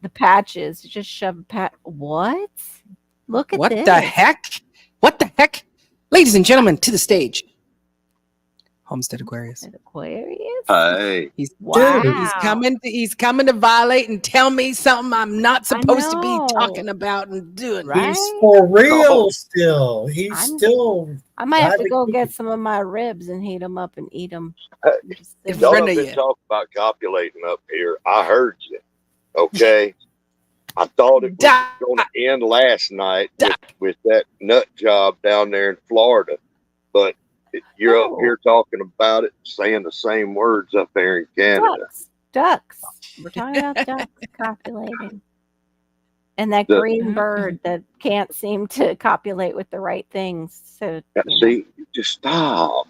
the patches. You just shove a patch. What? Look at this. What the heck? What the heck? Ladies and gentlemen, to the stage. Homestead Aquarius. Hey. He's coming to violate and tell me something I'm not supposed to be talking about and doing. Right? He's for real still. I might have to go get some of my ribs and heat them up and eat them. Y'all have been talking about copulating up here. I heard you. Okay. I thought it was going to end last night with that nut job down there in Florida, but You're up No. here talking about it, saying the same words up there in Canada. Ducks. We're talking about ducks copulating. And that The- green bird that can't seem to copulate with the right things. So Yeah, you know. see, just stop.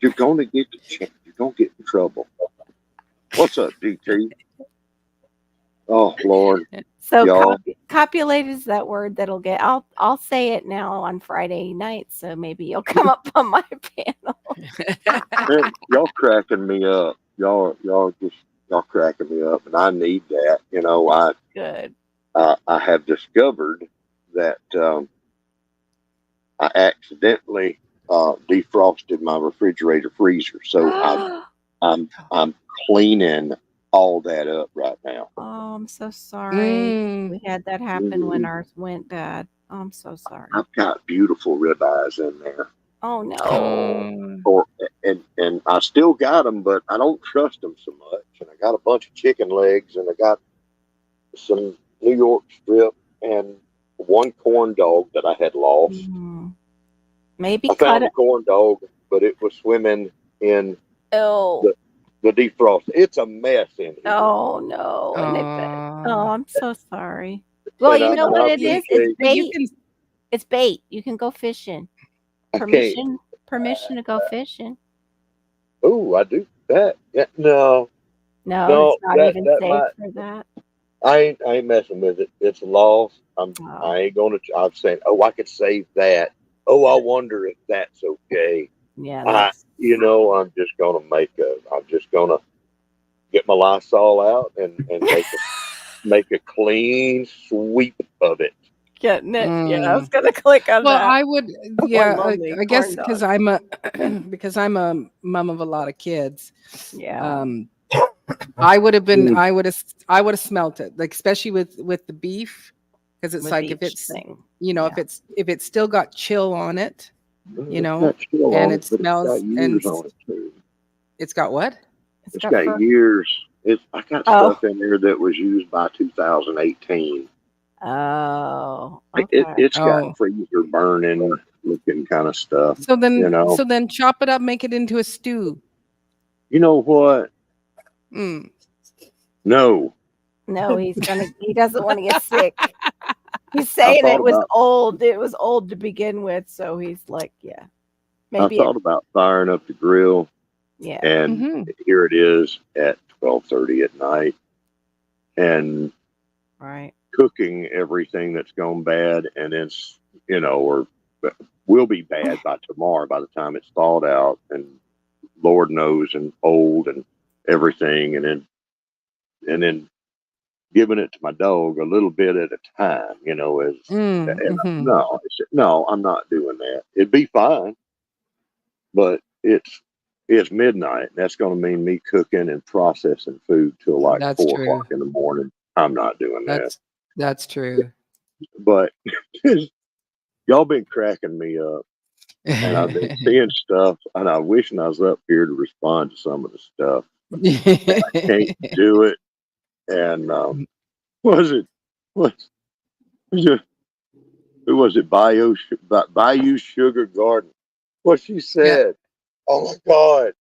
You're gonna get you're gonna get in trouble. What's up, DT? Oh Lord. So y'all. copulate is that word that'll get. I'll say it now on Friday night. So maybe you'll come up on my panel. Man, y'all cracking me up. Y'all cracking me up, and I need that. You know, Good. I have discovered that I accidentally defrosted my refrigerator freezer, so I'm cleaning all that up right now. Oh, I'm so sorry. We had that happen when Mhm. ours went bad. Oh, I'm so sorry. I've got beautiful ribeyes in there, Oh no. and I still got them, but I don't trust them so much. And I got a bunch of chicken legs, and I got some New York strip, and one corn dog that I had lost. Mm. Maybe I cut found it. a corn dog, but it was swimming in Oh. the defrost. It's a mess in here. Oh no. And I'm so sorry. Well, And you know what it is? It's But you bait. can It's bait. You can go fishing. I can't. Permission to go fishing. Oh, I do that. Yeah, no, No, it's not that- even that safe might- for that. I ain't messing with it. It's a loss. Oh. I ain't gonna. I'm saying, oh, I could save that. Oh, I wonder if that's okay. Yeah. I'm just gonna get my Lysol out and make a clean sweep of it. Getting it. Yeah, I was gonna click on well, that. I would, yeah, lonely I guess corn dog. because I'm a mom of a lot of kids. Yeah. I would have smelt it, like especially with the beef, because it's With like if each it's thing. if it's still got chill on it, It's got chill and on it but smells it's got years on it too. it's got what? It's got years. I got Oh. stuff in there that was used by 2018. Oh. Okay. It's got freezer burning looking kind of stuff. So then, You know, chop it up, make it into a stew. you know what? Mm. No. No, he doesn't want to get sick. He's saying it was old. It was old to begin with, so he's like, yeah. Maybe I thought about firing up the grill, yeah. and here it is at 12:30 at night, and Right. cooking everything that's gone bad, and it's or will be bad by tomorrow by the time it's thawed out, and Lord knows, and old and everything, and then giving it to my dog a little bit at a time, no, I'm not doing that. It'd be fine, but it's midnight. That's going to mean me cooking and processing food till like That's 4 true. o'clock in the morning. I'm not doing that. That's true. But y'all been cracking me up, and I've been seeing stuff, and I wish I was up here to respond to some of the stuff. I can't do it. And who was it? Bayou Sugar Garden. What she said? Oh my God!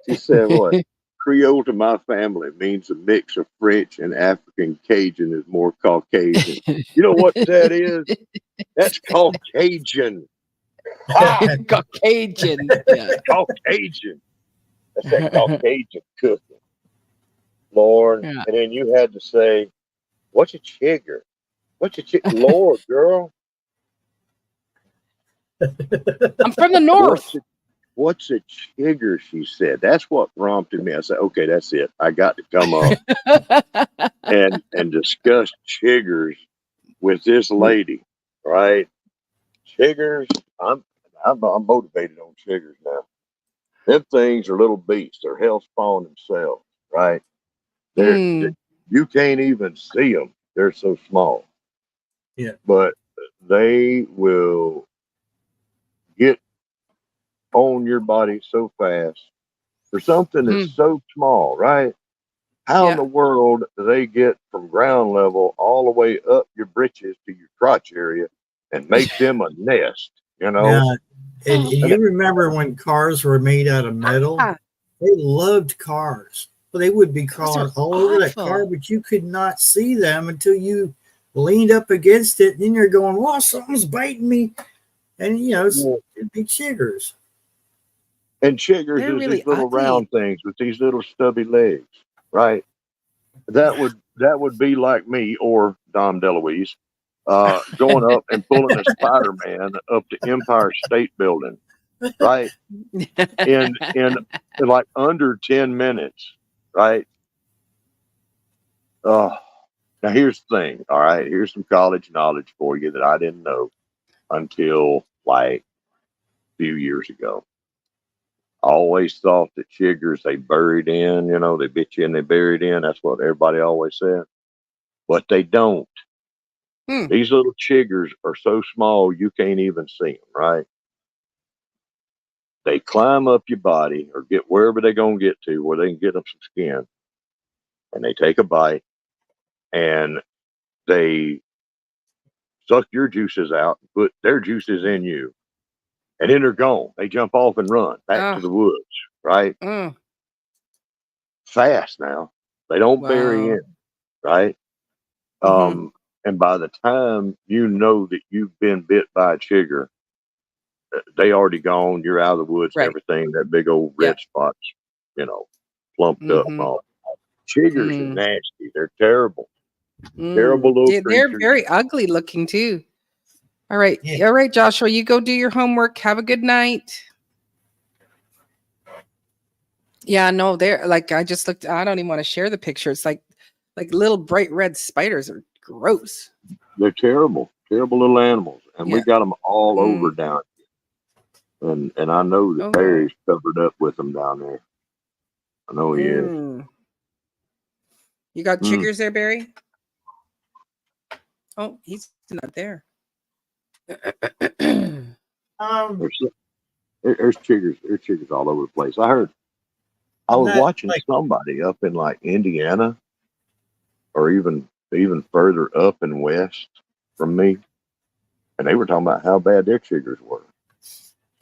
She said what? Creole to my family means a mix of French and African. Cajun is more Caucasian. You know what that is? That's Caucasian. Caucasian. Yeah. Caucasian. That's that Caucasian cooking. Lord. Yeah. And then you had to say, what's a chigger? What's a chigger? Lord, girl. I'm from the north. What's a chigger? She said. That's what prompted me. I said, okay, that's it. I got to come up and discuss chiggers with this lady, right? Chiggers. I'm motivated on chiggers now. Them things are little beasts. They're hell spawn themselves, right? You can't even see them. They're so small. Yeah. But they will get on your body so fast for something that's so small, right? How in the world do they get from ground level all the way up your britches to your crotch area and make them a nest? Yeah, And you remember when cars were made out of metal? Ah. They loved cars. Well, they would be Those crawling are all over that awful. car, but you could not see them until you leaned up against it. And then you're going, "Wow, something's biting me!" And it'd be chiggers. And chiggers They're is really these little ugly. round things with these little stubby legs, right? That would be like me or Dom DeLuise going up and pulling a Spider-Man up the Empire State Building, right? In like under 10 minutes, right? Now here's the thing. All right, here's some college knowledge for you that I didn't know until like a few years ago. I always thought that chiggers, they buried in, they bit you and they buried in. That's what everybody always said. But they don't. These little chiggers are so small you can't even see them, right? They climb up your body or get wherever they're going to get to where they can get them some skin. And they take a bite and they suck your juices out and put their juices in you. And then they're gone. They jump off and run back to the woods, right? Fast now. They don't bury in, right? And by the time you know that you've been bit by a chigger, they already gone. You're out of the woods and everything. That big old red spots, plumped up. Chiggers are nasty. They're terrible. Terrible little creatures. They're very ugly looking too. All right. Yeah. All right, Joshua, you go do your homework. Have a good night. Yeah, no, they're like, I just looked, I don't even want to share the picture. It's like little bright red spiders are gross. They're terrible, terrible little animals. And we got them all over down here. And I know that Barry's covered up with them down there. I know he is. You got chiggers there, Barry? Oh, he's not there. There's chiggers. There's chiggers all over the place. I was watching somebody up in like Indiana, or even further up and west from me, and they were talking about how bad their chiggers were.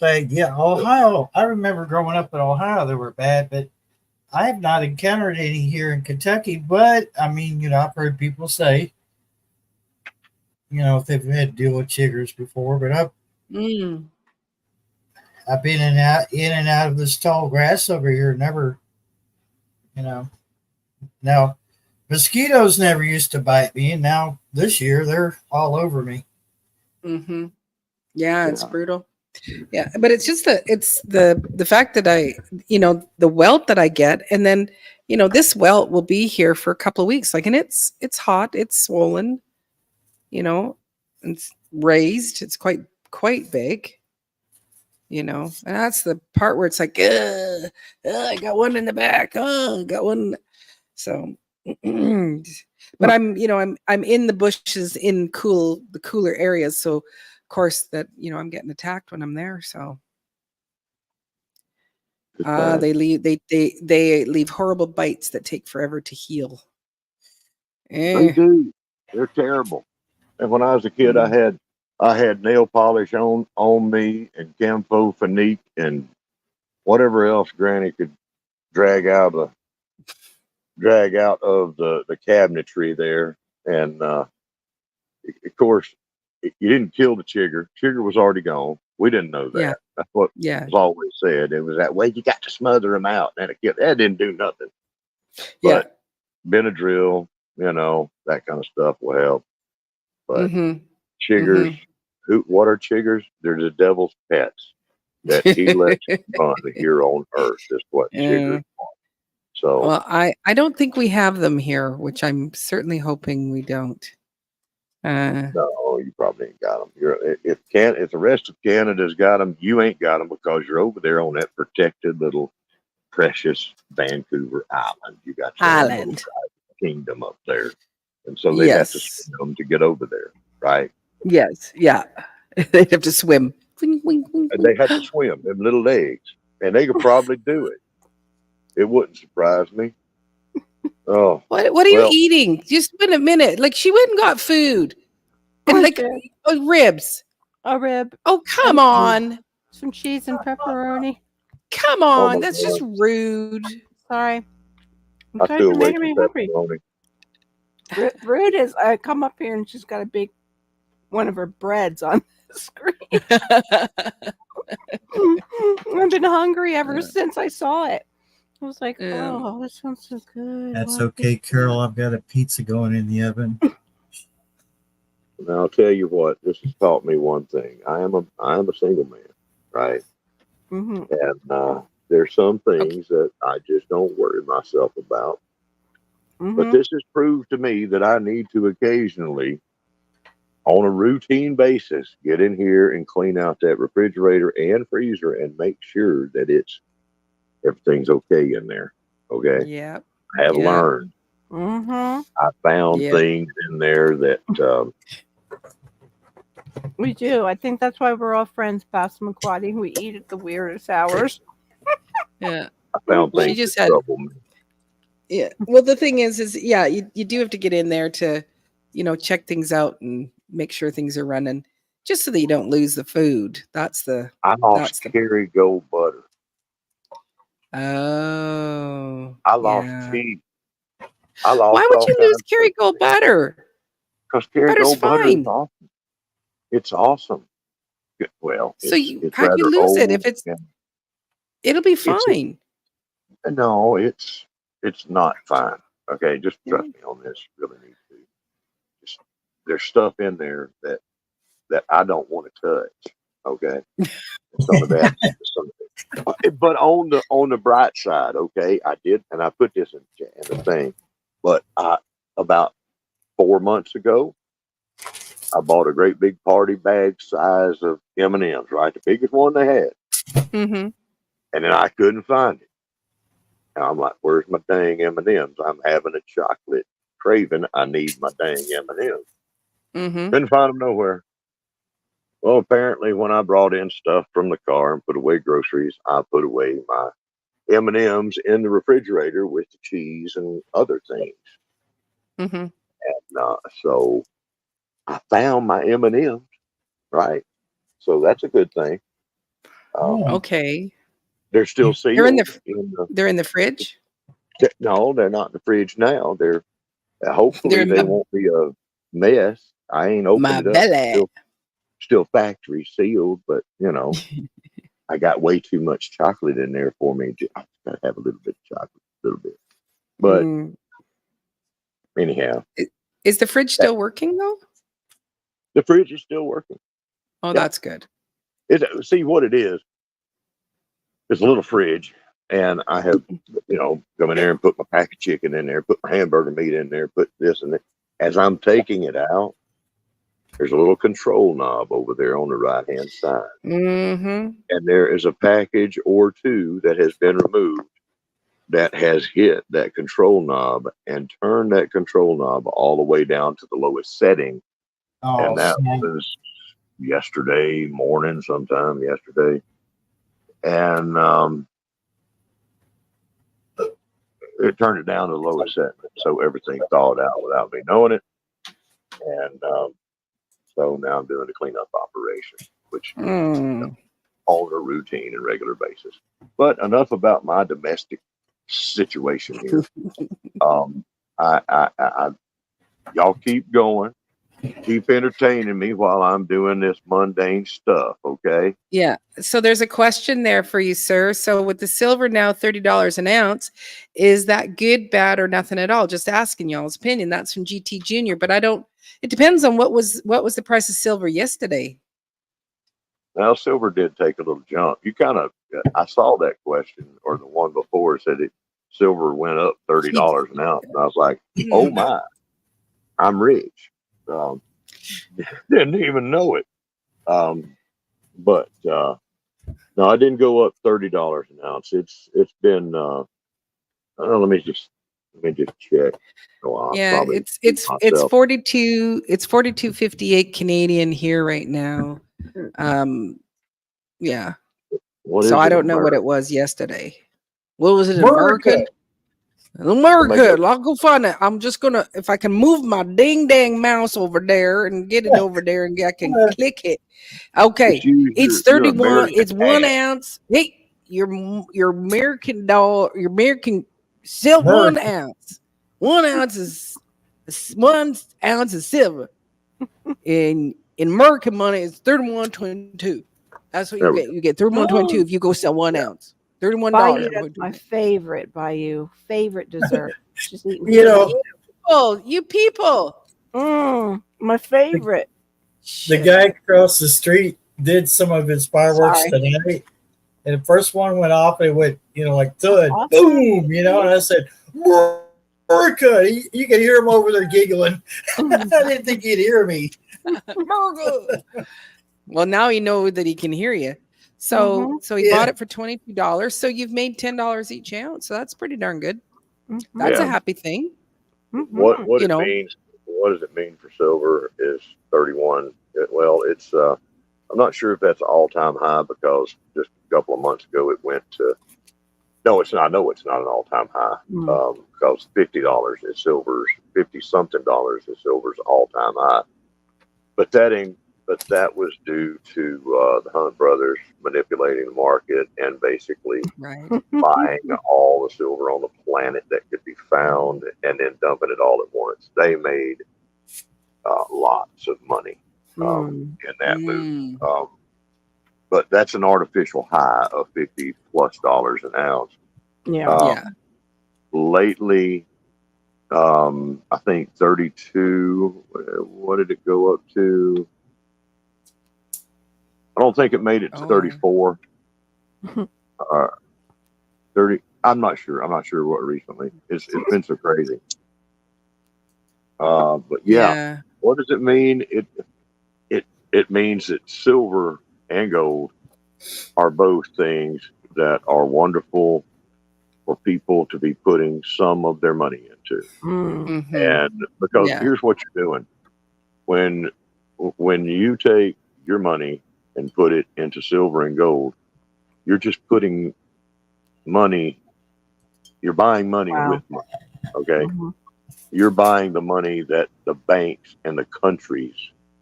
Ohio. I remember growing up in Ohio, they were bad, but I have not encountered any here in Kentucky. But I mean, I've heard people say, if they've had to deal with chiggers before, but I've been in and out of this tall grass over here. Never, Now, mosquitoes never used to bite me, and now this year they're all over me. Yeah, it's brutal. Yeah, but it's just the fact that I, the welt that I get, and then this welt will be here for a couple of weeks. Like, and it's hot, it's swollen, it's raised, it's quite big. And that's the part where it's like, I got one in the back. Oh, got one. So, but I'm in the bushes in the cooler areas. So, of course, that I'm getting attacked when I'm there. So, they leave horrible bites that take forever to heal. They do. They're terrible. And when I was a kid, I had nail polish on me and Campo Finique and whatever else Granny could drag out of the cabinetry there. And of course, you didn't kill the chigger. Chigger was already gone. We didn't know that. Yeah. That's what was always said. It was that way you got to smother them out. And that didn't do nothing. But Benadryl, that kind of stuff will help. But chiggers, what are chiggers? They're the devil's pets that he lets run here on earth. Is what chiggers are. So, well, I don't think we have them here, which I'm certainly hoping we don't. No, you probably ain't got them. If the rest of Canada's got them, you ain't got them because you're over there on that protected little precious Vancouver Island. You got your little kingdom up there, and so they have to swim to get over there, right? Yes, yeah, they have to swim. And they have to swim, them little legs, and they could probably do it. It wouldn't surprise me. Oh, what are you eating? Just wait a minute. Like, she went and got food, and ribs. A rib. Oh, come on. some cheese and pepperoni. Come Oh on, my that's just God. rude. Sorry. I'm I sorry still for wait making me for hungry. pepperoni. Rude is I come up here and she's got a big one of her breads on the screen. I've been hungry ever since I saw it. I was like, oh, this sounds so good. That's Wow. okay, Carol. I've got a pizza going in the oven. And I'll tell you what, this has taught me one thing. I am a single man, right? Mm-hmm. And there's some things that I just don't worry myself about. Mm-hmm. But this has proved to me that I need to occasionally, on a routine basis, get in here and clean out that refrigerator and freezer and make sure that everything's okay in there. Okay. Yeah. I have Yeah. learned. Mm-hmm. I found Yeah. things in there that We do. I think that's why we're all friends, Pastor McQuaddy. We eat at the weirdest hours. Yeah. I found She things just that had. trouble me. Yeah. Well, the thing is yeah, you do have to get in there to, check things out and make sure things are running, just so that you don't lose the food. That's the. I lost Kerrygold butter. Oh. I lost Yeah. cheese. I lost Why would all you kinds lose Kerrygold butter? because Butter's Kerrygold butter is fine. awesome. It's awesome. Well, So it's how'd you rather lose it? old. If it's, and it'll be it's fine. no, it's not fine. Okay, just trust me on this. You really need to. Just, there's stuff in there that I don't want to touch. Okay, some of that. But on the bright side, okay, I did, and I put this in the thing. But about 4 months ago, I bought a great big party bag size of M&Ms, right, the biggest one they had, Mm-hmm. and then I couldn't find it. And I'm like, "Where's my dang M&Ms? I'm having a chocolate craving. I need my dang M&Ms. Mm-hmm. Couldn't find them nowhere." Well, apparently, when I brought in stuff from the car and put away groceries, I put away my M&Ms in the refrigerator with the cheese and other things. Mm-hmm. And so I found my M&Ms, right? So that's a good thing. Okay. They're still sealed. They're in the fridge. No, they're not in the fridge now. They're hopefully They're in they the- won't be a mess. I ain't opened My it up. belly. Still factory sealed, but I got way too much chocolate in there for me. I gotta have a little bit of chocolate, a little bit. But anyhow, Is the fridge still working though? the fridge is still working. Oh, Yeah. that's good. See what it is. It's a little fridge, and I have come in there and put my pack of chicken in there, put my hamburger meat in there, put this and that. As I'm taking it out, there's a little control knob over there on the right hand side. Mm-hmm. And there is a package or two that has been removed that has hit that control knob and turned that control knob all the way down to the lowest setting. And that was yesterday morning, sometime yesterday. And it turned it down to the lowest setting. So everything thawed out without me knowing it. And so now I'm doing the cleanup operation, which is on a routine and regular basis. But enough about my domestic situation here. Y'all keep going, keep entertaining me while I'm doing this mundane stuff. Okay. Yeah. So there's a question there for you, sir. So with the silver now $30 an ounce, is that good, bad, or nothing at all? Just asking y'all's opinion. That's from GT Junior. But it depends on what was the price of silver yesterday. Now, silver did take a little jump. I saw that question, or the one before said silver went up $30 an ounce. And I was like, oh my, I'm rich. Didn't even know it. But no, I didn't go up $30 an ounce. It's been let me just check. Yeah, it's 42.58 Canadian here right now. Yeah. What So is I it, don't know what America? it was yesterday. What was it, America. American? America, I'll go find it. I'm just gonna, if I can move my ding dang mouse over there and get it over there and I can click it. Okay, it's 31. It's 1 ounce. Hey, your American dollar, your American silver, 1 ounce. 1 ounce is 1 ounce of silver. In American money, it's 31.22. That's what you get. You get 31.22 if you go sell 1 ounce. $31. Bayou, that's my favorite. Bayou, favorite dessert. Just eating. You people. My favorite. The guy across the street did some of his fireworks tonight, and the first one went off. And it went, like thud, boom, and I said, "America!" You could hear him over there giggling. I didn't think he'd hear me. Well, now you know that he can hear you. So he bought it for $22. So you've made $10 each ounce. So that's pretty darn good. That's a happy thing. What it means? What does it mean for silver? Is 31? Well, it's I'm not sure if that's an all-time high because just a couple of months ago it went to. No, it's not. I know it's not an all-time high because $50 is silver's $50-something is silver's all-time high. But that was due to the Hunt brothers manipulating the market and basically buying all the silver on the planet that could be found and then dumping it all at once. They made lots of money in that move. But that's an artificial high of $50+ an ounce. Lately, I think 32. What did it go up to? I don't think it made it to 34. 30. I'm not sure. I'm not sure what recently. It's been so crazy. But what does it mean? It means that silver and gold are both things that are wonderful for people to be putting some of their money into. And because here's what you're doing. When you take your money and put it into silver and gold, you're just putting money, you're buying money with money. Okay. You're buying the money that the banks and the countries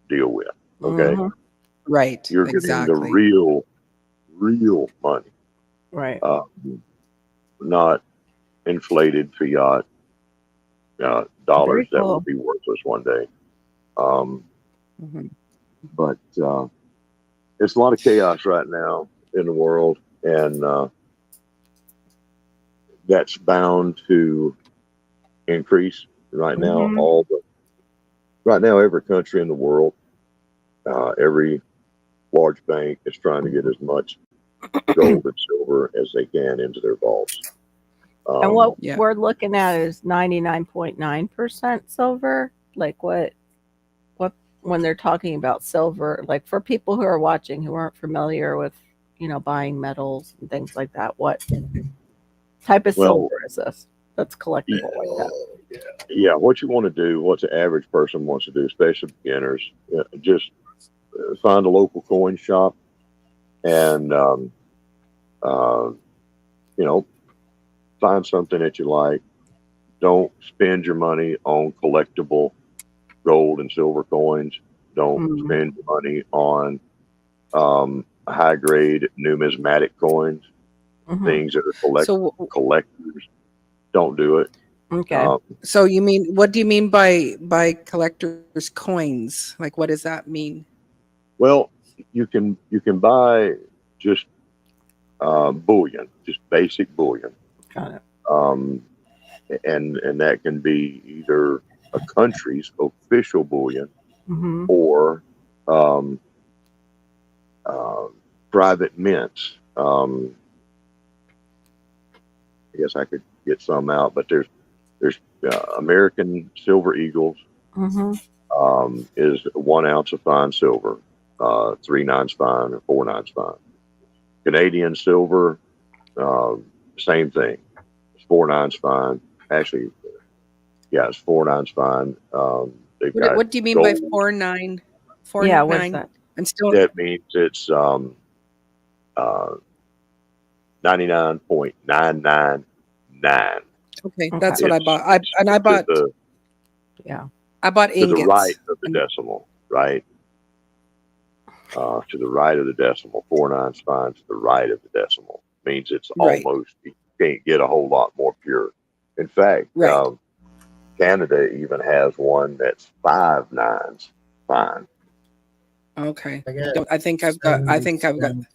deal with. Okay. Right. You're getting the real money. Right. Not inflated fiat dollars that will be worthless one day. But it's a lot of chaos right now in the world, and that's bound to increase right now. Right now, every country in the world, every large bank is trying to get as much gold and silver as they can into their vaults. And what we're looking at is 99.9% silver. Like what when they're talking about silver, like for people who are watching who aren't familiar with, buying metals and things like that, what type of silver is this that's collectible like that? Yeah, what you want to do, what the average person wants to do, especially beginners, just find a local coin shop and find something that you like. Don't spend your money on collectible gold and silver coins. Don't spend your money on high grade numismatic coins, things that are collectors. Don't do it. Okay. So what do you mean by collectors coins? Like, what does that mean? Well, you can buy just bullion, just basic bullion. Got it. And that can be either a country's official bullion or private mints. I guess I could get some out, but there's American Silver Eagles is 1 ounce of fine silver, 3 nines fine or 4 nines fine. Canadian silver, same thing. It's 4 nines fine. Actually, it's 4 nines fine. What do you mean by 4 9? 4 yeah, 9? what's that? And still, that means it's 99.999. Okay, Okay. that's what I It's bought. I to bought the, Yeah. ingots. right of the And- decimal, right? To the right of the decimal, 4/9 fine to the right of the decimal means it's Right. almost, you can't get a whole lot more pure. In fact, Right. Canada even has one that's 5/9 fine. Okay. I got I think I've got. I think I've got. 70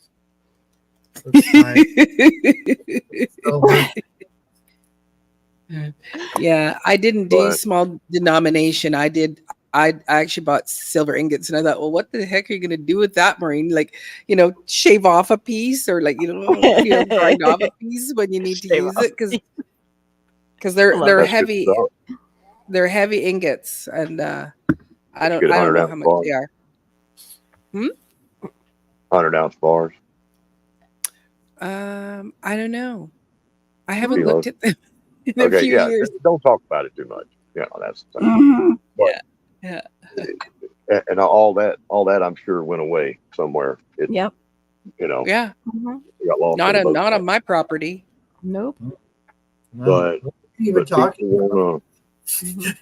cents. That's fine. Silver. Yeah, I didn't do But small denomination. I actually bought silver ingots, and I thought, well, what the heck are you going to do with that, Maureen? Like, shave off a piece, or like, grind off a piece when you need to Shave use off it, because they're love they're that's good heavy. stuff. They're heavy ingots, and I Did you don't get I don't 100 know ounce how much bars? they are. 100-ounce bars. I don't know. I haven't Kilo. looked at them in a Okay, few yeah. years. Don't talk about it too much. That's the thing. Mhm. But, Yeah. and all that I'm sure went away somewhere. It, Yep. Yeah, Mhm. got lost. not in the boat. on my property. Nope. No, But- what are you even But talking people about? wanna, Mhm.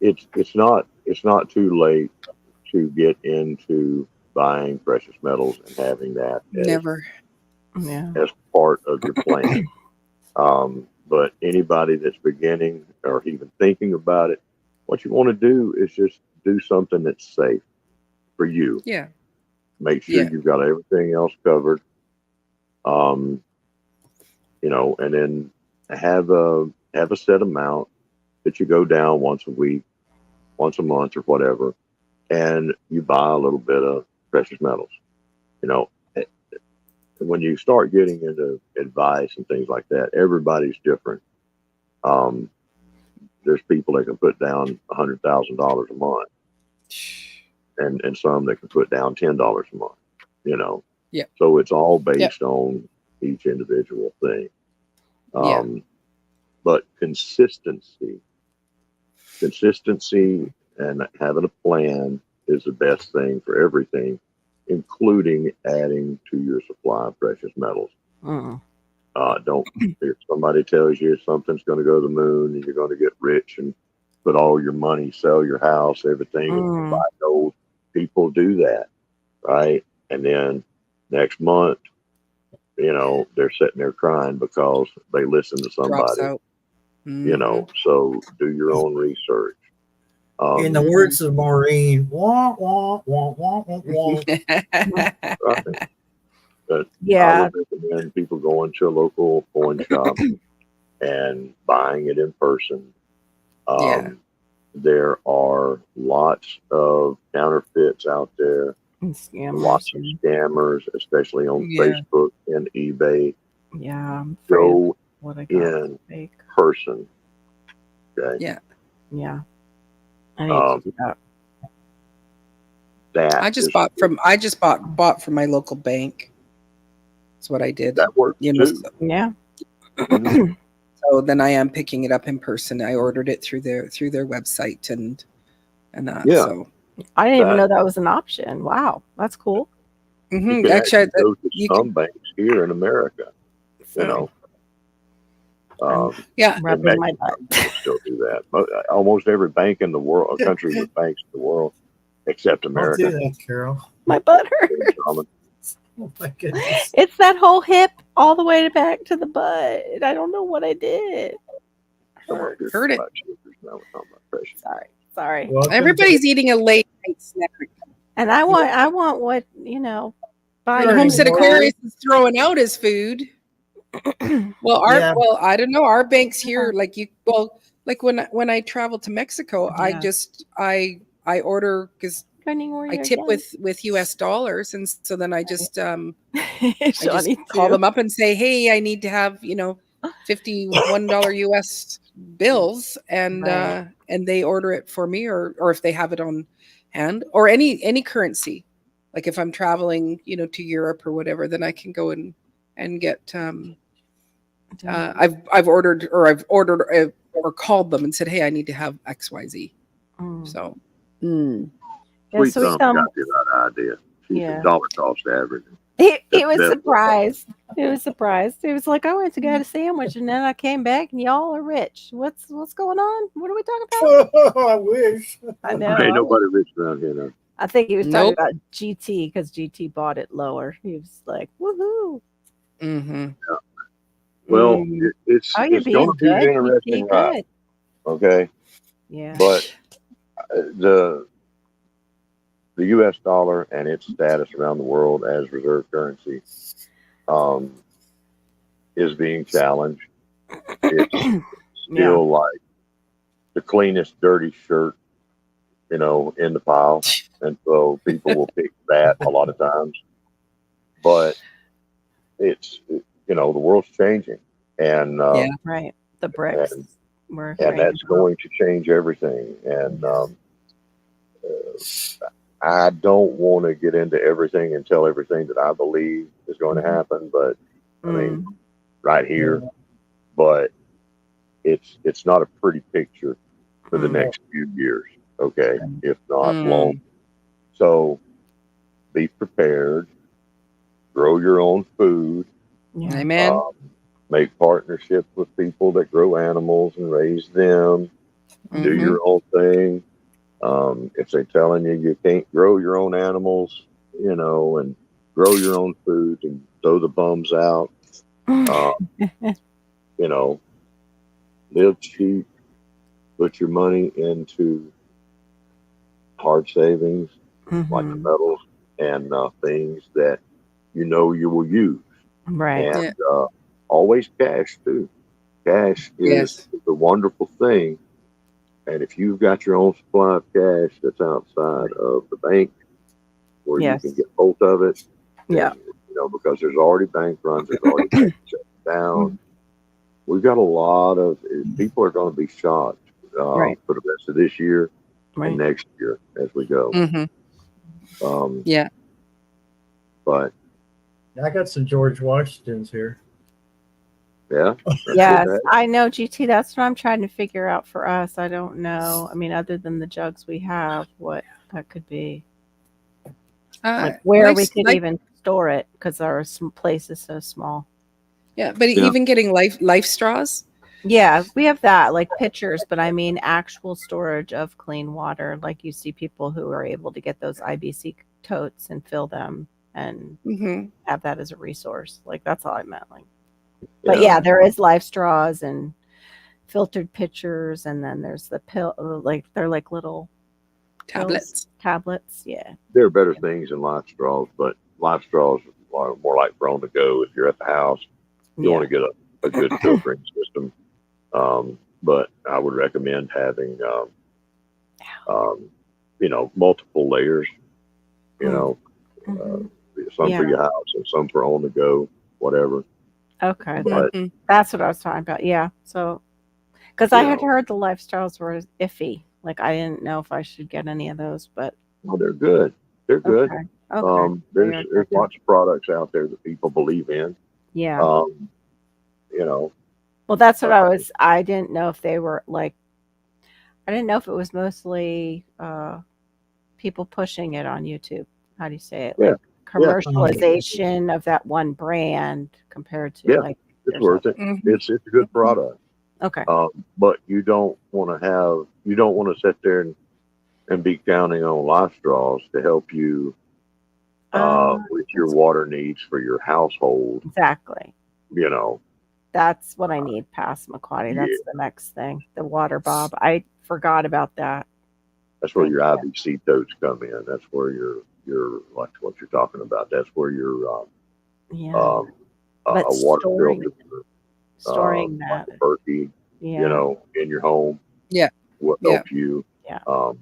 it's not too late to get into buying precious metals and having that Never. Yeah. as part of your plan. But anybody that's beginning or even thinking about it, what you want to do is just do something that's safe for you. Yeah. Make sure Yeah. you've got everything else covered. And then have a set amount that you go down once a week, once a month, or whatever, and you buy a little bit of precious metals. When you start getting into advice and things like that, everybody's different. There's people that can put down $100,000 a month, and some that can put down $10 a month. Yeah. So it's all based on each individual thing. Yeah. But consistency and having a plan is the best thing for everything, including adding to your supply of precious metals. Mm. Don't, if somebody tells you something's going to go to the moon and you're going to get rich and put all your money, sell your house, everything, and buy gold, people do that, right? And then next month, they're sitting there crying because they listened to Drops somebody, out. Mhm. so do your own research. In the words of Maureen, wah, wah, wah, wah, wah, wah. Right. But Yeah. I would recommend people going to a local coin shop and buying it in person. Yeah. There are lots of counterfeits out there, And scammers. lots of scammers, especially on Yeah. Facebook and eBay. Yeah. I'm afraid of Go what I got. in Fake. person. Okay. Yeah. Yeah. I need to do that. That I just is- bought from my local bank. That's what I did. that works too. Yeah. Mhm. So then I am picking it up in person. I ordered it through their website and that. Yeah. So I didn't even That- know that was an option. Wow. That's cool. You mhm, can actually, actually go to you some banks here in America. yeah. In Rubbing my Mexico, butt. they still do that. Almost every bank in the world, a country with banks in the world, except Don't do America. that, Carol. My butt hurt. Oh my goodness. It's that whole hip all the way back to the butt. I don't know what I did. Heard it. Sorry. Welcome Everybody's eating a late night snack. And I want what, buy Sure. And Homestead Anymore. Aquarius is throwing out his food. Well, Yeah. I don't know. Our banks here, like when I travel to Mexico, Yeah. I order because Depending where I you're tip going. with US dollars, and so then I just I just Johnny call too. them up and say, hey, I need to have $51 US bills, and Right. and they order it for me, or if they have it on hand, or any currency. Like if I'm traveling, to Europe or whatever, then I can go and get. I've ordered or called them and said, hey, I need to have XYZ. Mm. So. Yeah, Sweet so we Thumb come. got you that idea. She's Yeah. a dollar cost average. He was That's- surprised. He was surprised. He was like, I went to get a sandwich and then I came back and y'all are rich. What's going on? What are we talking about? I wish. I know. Ain't nobody rich around here now. I think he was Nope. talking about GT because GT bought it lower. He was like, woohoo. Mm-hmm. Well, Mm. it's Oh, you're it's being going to be good. interesting, GT, right? good. Okay, Yeah. but the U.S. dollar and its status around the world as reserve currency is being challenged. It's still like the cleanest dirty shirt, in the pile, and so people will pick that a lot of times. But it's the world's changing, and Yeah. Right. The bricks and, were and that's going to change everything. And I don't want to get into everything and tell everything that I believe is going to happen, but I mean, right here, but it's not a pretty picture for the next few years, okay, if not long. So be prepared, grow your own food, Amen. make partnerships with people that grow animals and raise them, do your own thing. If they're telling you can't grow your own animals, and grow your own food and throw the bums out, live cheap, put your money into hard savings like the metals and things that you will use. Right. And always cash too. Cash is a wonderful thing. And if you've got your own supply of cash that's outside of the bank where you can get hold of it, then, because there's already bank runs, there's already banks shut down. We've got a lot of people are going to be shocked for the rest of this year and next year as we go. But I got some George Washingtons here. yeah. Yes, I know, GT. That's what I'm trying to figure out for us. I don't know. I mean, other than the jugs we have, what that could be. Like where we could even store it because our place is so small. Yeah, but even getting life straws. Yeah, we have that, like pitchers, but I mean actual storage of clean water. Like you see people who are able to get those IBC totes and fill them and have that as a resource. Like that's all I meant. Like, but yeah, there is life straws and filtered pitchers, and then there's the pill. Like they're like little tablets. Tablets, yeah. There are better things than life straws, but life straws are more like for on the go. If you're at the house, you want to get a good filtering system. But I would recommend having, multiple layers, some for your house and some for on the go, whatever. Okay. But, That's what I was talking about. Yeah. So, because I had heard the lifestyles were iffy. Like, I didn't know if I should get any of those, but. Well, they're good. They're good. Okay. There's lots of products out there that people believe in. Yeah. Well, that's what I didn't know if they were like, I didn't know if it was mostly people pushing it on YouTube. How do you say it? Like commercialization of that one brand compared to like. It's worth it. It's a good product. Okay. But you don't want to sit there and be counting on life straws to help you with your water needs for your household. Exactly. That's what I need, Passamaquoddy. That's the next thing. The water bob. I forgot about that. That's where your IBC totes come in. That's where your like what you're talking about. That's where your a water filter. Storing that. Like a Berkey, in your home. Yeah. Will help you. Yeah.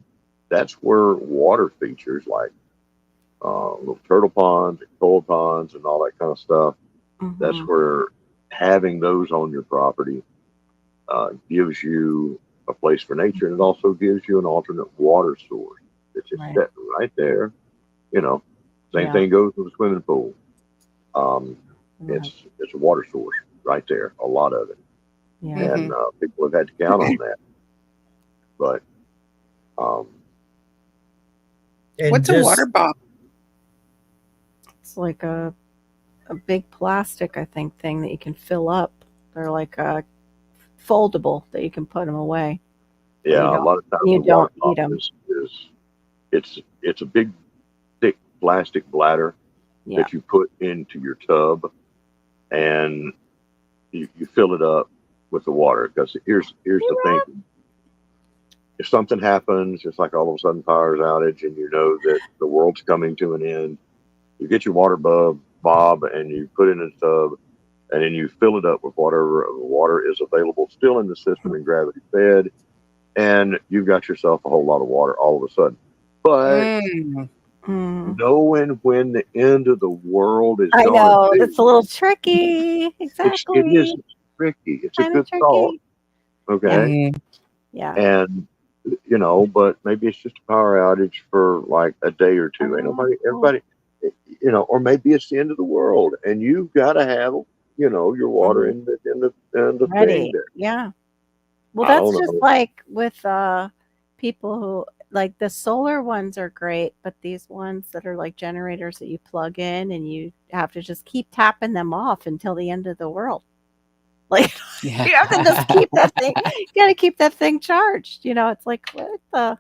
That's where water features like little turtle ponds and cold ponds and all that kind of stuff. That's where having those on your property gives you a place for nature, and it also gives you an alternate water source. It's just set right there. Same thing goes with the swimming pool. It's a water source right there, a lot of it. Yeah. And people have had to count on that. But what's a water bob? It's like a a big plastic, I think, thing that you can fill up. They're like foldable that you can put them away. Yeah, You a don't- lot of times you the water don't eat bottle 'em. it's a big thick plastic bladder Yeah. that you put into your tub, and you fill it up with the water. Because here's the thing: if something happens, it's like all of a sudden power's outage, and you know that the world's coming to an end. You get your water bob, and you put it in a tub, and then you fill it up with whatever water is available still in the system and gravity fed, and you've got yourself a whole lot of water all of a sudden. But knowing when the end of the world is I going know to be, it's a little tricky. Exactly. it is tricky. It's a Kinda good thought. Okay. Mm. Yeah. And but maybe it's just a power outage for like a day or two. Ain't nobody, everybody, or maybe it's the end of the world, and you've got to have, your water in the Ready. thing there. Yeah. Well, I that's don't just know. like with people who like the solar ones are great, but these ones that are like generators that you plug in and you have to just keep tapping them off until the end of the world. Like you have to just keep that thing. You got to keep that thing charged. It's like what the?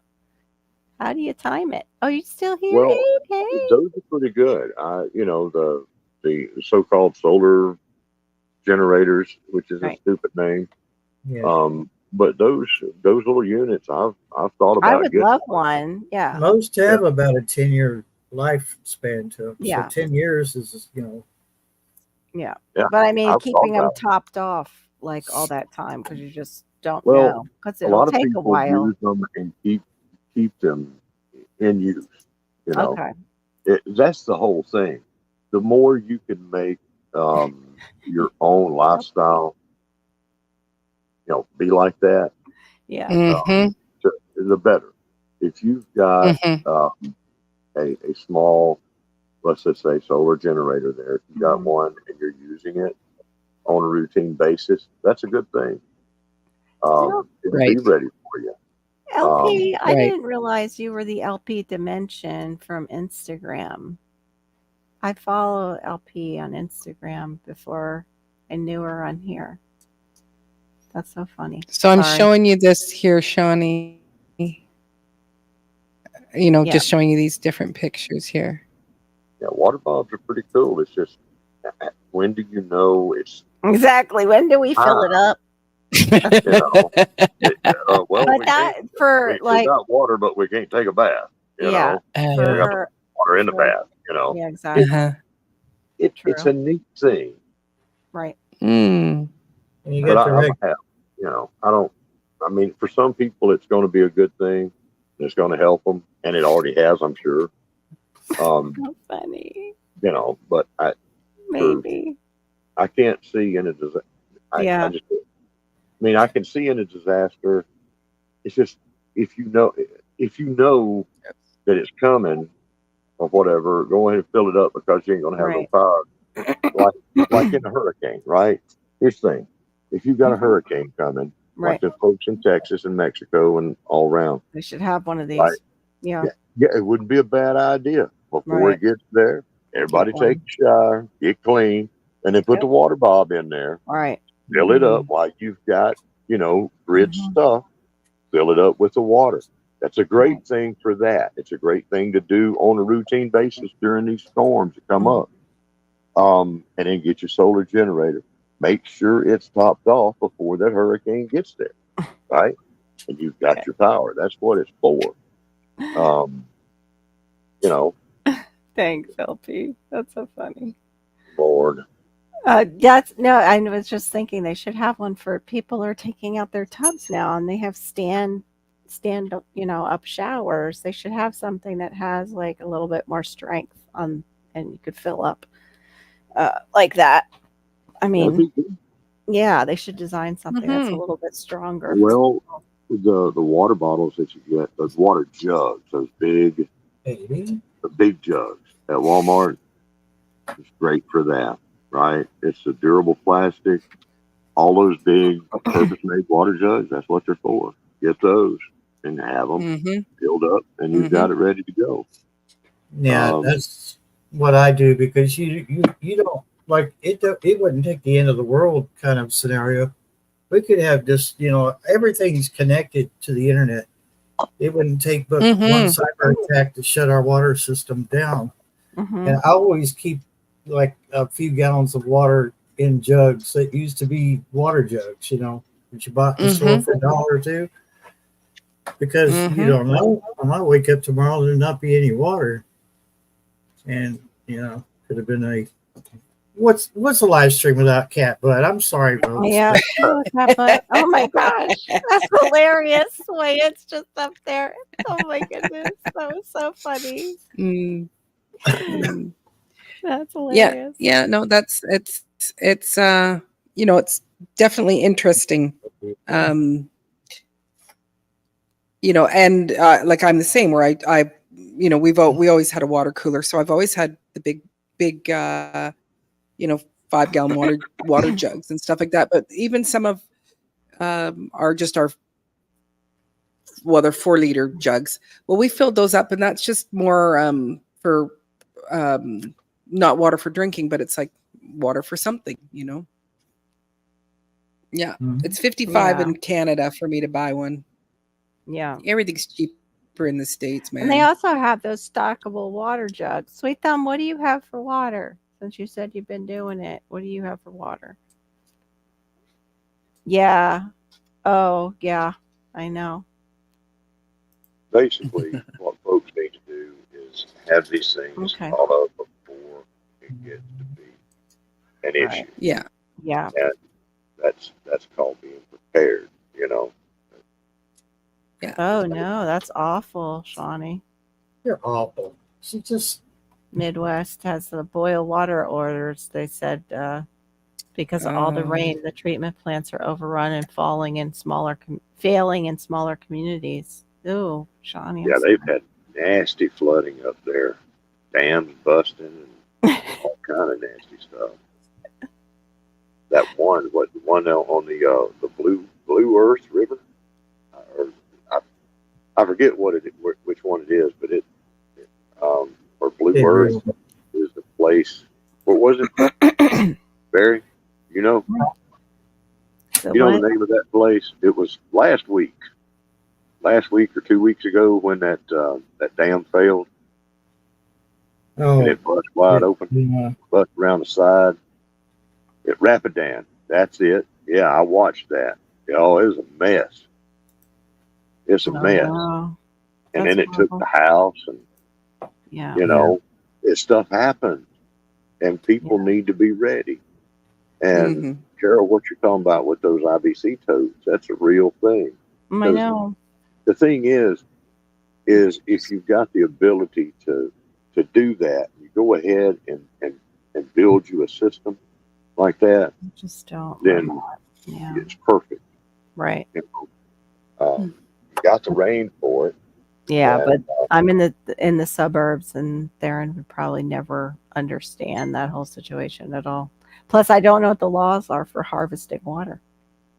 How do you time it? Oh, you still here? Well, Abe? Hey. those are pretty good. The so-called solar generators, which is Right. a stupid name. Yeah. But those little units, I've thought about. I would getting love one. Yeah. Most have about a 10-year lifespan to them. Yeah. So 10 years is, Yeah. Yeah, But I mean, I've keeping thought them about it. topped off like all that time because you just don't Well, know because A it'll lot of take a people while. use them and keep them in use. Okay. That's the whole thing. The more you can make your own lifestyle, be like that, Yeah. Mhm. the better. If you've got Mhm. a small, let's just say, solar generator there, if you've got Mhm. one and you're using it on a routine basis, that's a good thing. It'll Right. be ready for you. LP, I Right. didn't realize you were the LP Dimension from Instagram. I follow LP on Instagram before I knew her on here. That's so funny. So I'm Sorry. showing you this here, Shawnee. Yeah. Just showing you these different pictures here. Yeah, water bombs are pretty cool. It's just, when do you know it's, Exactly. When do we fill it up? well, But we that can't, for we like got water, but we can't take a bath. yeah, We for got her. water in the for- bath. Yeah, exactly. Uh-huh. It's True. a neat thing, Right. Mm. and you but got the I reg- have, I don't. I mean, for some people, it's going to be a good thing. And it's going to help them, and it already has, I'm sure. How funny. But Maybe. I can't see in a disaster. Yeah. I can see in a disaster. It's just if you know that it's coming or whatever, go ahead and fill it up because you ain't gonna have Right. no power. Like in a hurricane, right? Here's the thing: if you've got a hurricane coming, Right. like the folks in Texas and Mexico and all around, They should have one of these. Right. Yeah. yeah, it wouldn't be a bad idea. Before Right. it gets there, everybody Get one. take a shower, get clean, and then put Yep. the water bob in there. All right. Fill it up like you've got, grid stuff. Fill it up with the water. That's a great thing for that. It's a great thing to do on a routine basis during these storms that come up. And then get your solar generator. Make sure it's topped off before that hurricane gets there, right? And you've got your power. That's what it's for. Thanks, LP. That's so funny. Lord. I was just thinking they should have one for people who are taking out their tubs now and they have stand up showers. They should have something that has like a little bit more strength and you could fill up like that. I mean, yeah, they should design something that's a little bit stronger. Well, the water bottles that you get, those water jugs, those big, Maybe. the big jugs at Walmart, it's great for that, right? It's a durable plastic. All those big purpose-made water jugs, that's what they're for. Get those and have them filled up, and you've got it ready to go. Yeah, that's what I do because you don't like it wouldn't take the end of the world kind of scenario. We could have just, everything's connected to the internet. It wouldn't take but Mhm. one cyber attack to shut our water system down. Mhm. And I always keep like a few gallons of water in jugs that used to be water jugs, that you bought in the store for $1 or $2. Because you don't know, I might wake up tomorrow and there not be any water. And could have been a what's a live stream without cat butt? I'm sorry, folks. Yeah. Oh, cat butt. Oh my gosh. That's hilarious. Wait, it's just up there. Oh my goodness. That was so funny. Mm. That's hilarious. Yeah. No, it's definitely interesting. And like I'm the same where I we always had a water cooler, so I've always had the big 5-gallon water jugs and stuff like that. But even some of they're 4-liter jugs. Well, we filled those up, and that's just more for not water for drinking, but it's like water for something, Yeah, it's $55 in Canada for me to buy one. Yeah. Everything's cheaper in the States, man. And they also have those stackable water jugs. Sweet Thumb, what do you have for water? Since you said you've been doing it, what do you have for water? Yeah. Oh, yeah. I know. Basically, what folks need to do is have these things thought of before it gets to be an issue. Yeah. Yeah. And that's called being prepared, Yeah. Oh no, that's awful, Shawnee. You're awful. She just Midwest has the boil water orders. They said because of all the rain, the treatment plants are overrun and failing in smaller communities. Ooh, Shawnee. Yeah, they've had nasty flooding up there, dams busting and all kind of nasty stuff. That one on the Blue Earth River, I forget which one it is, but or Blue Earth is the place. What was it, Barry? You know the name of that place? It was last week or 2 weeks ago when that dam failed. Oh, and it bust wide open, bust around the side. At Rapidan, that's it. Yeah, I watched that. Oh, it was a mess. It's a mess. Wow. And That's then it took horrible. the house, and Yeah. this stuff happens, and people need to be ready. And Carol, what you're talking about with those IBC totes, that's a real thing. I know. The thing is if you've got the ability to do that, you go ahead and build you a system like that, Just don't. then Yeah. it's perfect. Right. You got the rain for it. Yeah, and, but I'm in the suburbs, and Theron would probably never understand that whole situation at all. Plus, I don't know what the laws are for harvesting water.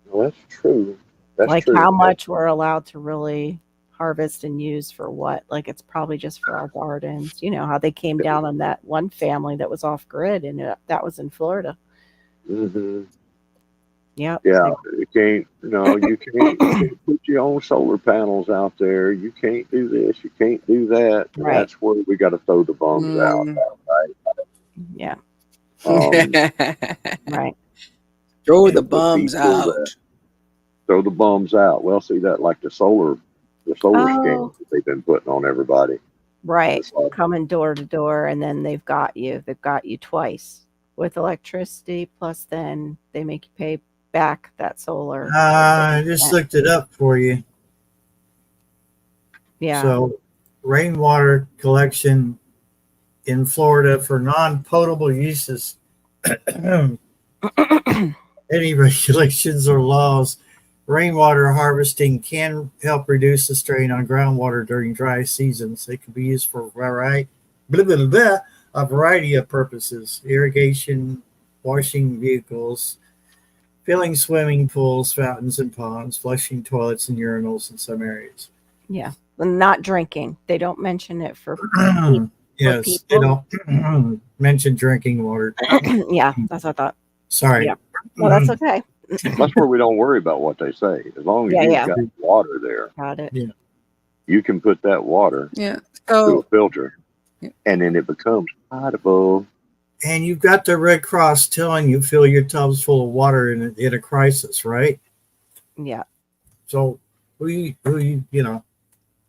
well, that's true. That's like true. how much we're allowed to really harvest and use for what. Like it's probably just for our gardens. You know how they came down on that one family that was off grid, and that was in Florida. Mm-hmm. Yep. Yeah, you can't put your own solar panels out there. You can't do this. You can't do that. And Right. That's where we got to throw the bums out. Right? Yeah. Right. Throw and the put bums people out. that- Throw the bums out. Well, see that like the solar Oh. scams that they've been putting on everybody. Right. It's like- Coming door to door, and then they've got you. They've got you twice with electricity, plus then they make you pay back that solar. I just looked it up for you. Yeah. So, rainwater collection in Florida for non-potable uses. Any regulations or laws, rainwater harvesting can help reduce the strain on groundwater during dry seasons. It can be used for a variety of purposes: irrigation, washing vehicles, filling swimming pools, fountains, and ponds, flushing toilets and urinals in some areas. Yeah. Not drinking. They don't mention it for Yes, they people. don't mention drinking water. Yeah, that's what I thought. Sorry. Yeah. Well, that's okay. That's where we don't worry about what they say. As long as Yeah, you've yeah. got water there, Got it. you can put that water Yeah. through a So filter, Yeah. and then it becomes potable. And you've got the Red Cross telling you fill your tubs full of water in a crisis, right? Yeah. So who you know?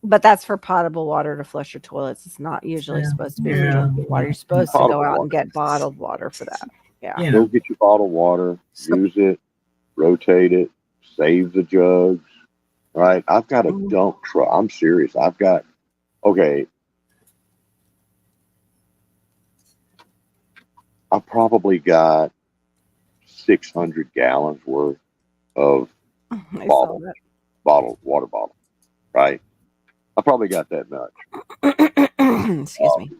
But that's for potable water to flush your toilets. It's not usually Yeah. supposed to be Yeah. for drinking water. You're supposed to go Potable out water. and get bottled water for that. Yeah. You Go know, get your bottled water, So- use it, rotate it, save the jugs. Right? I've got a Mhm. dump truck. I'm serious. Okay. I probably got 600 gallons worth of I saw bottle, water bottle. Right? I probably got that much. that. Excuse me.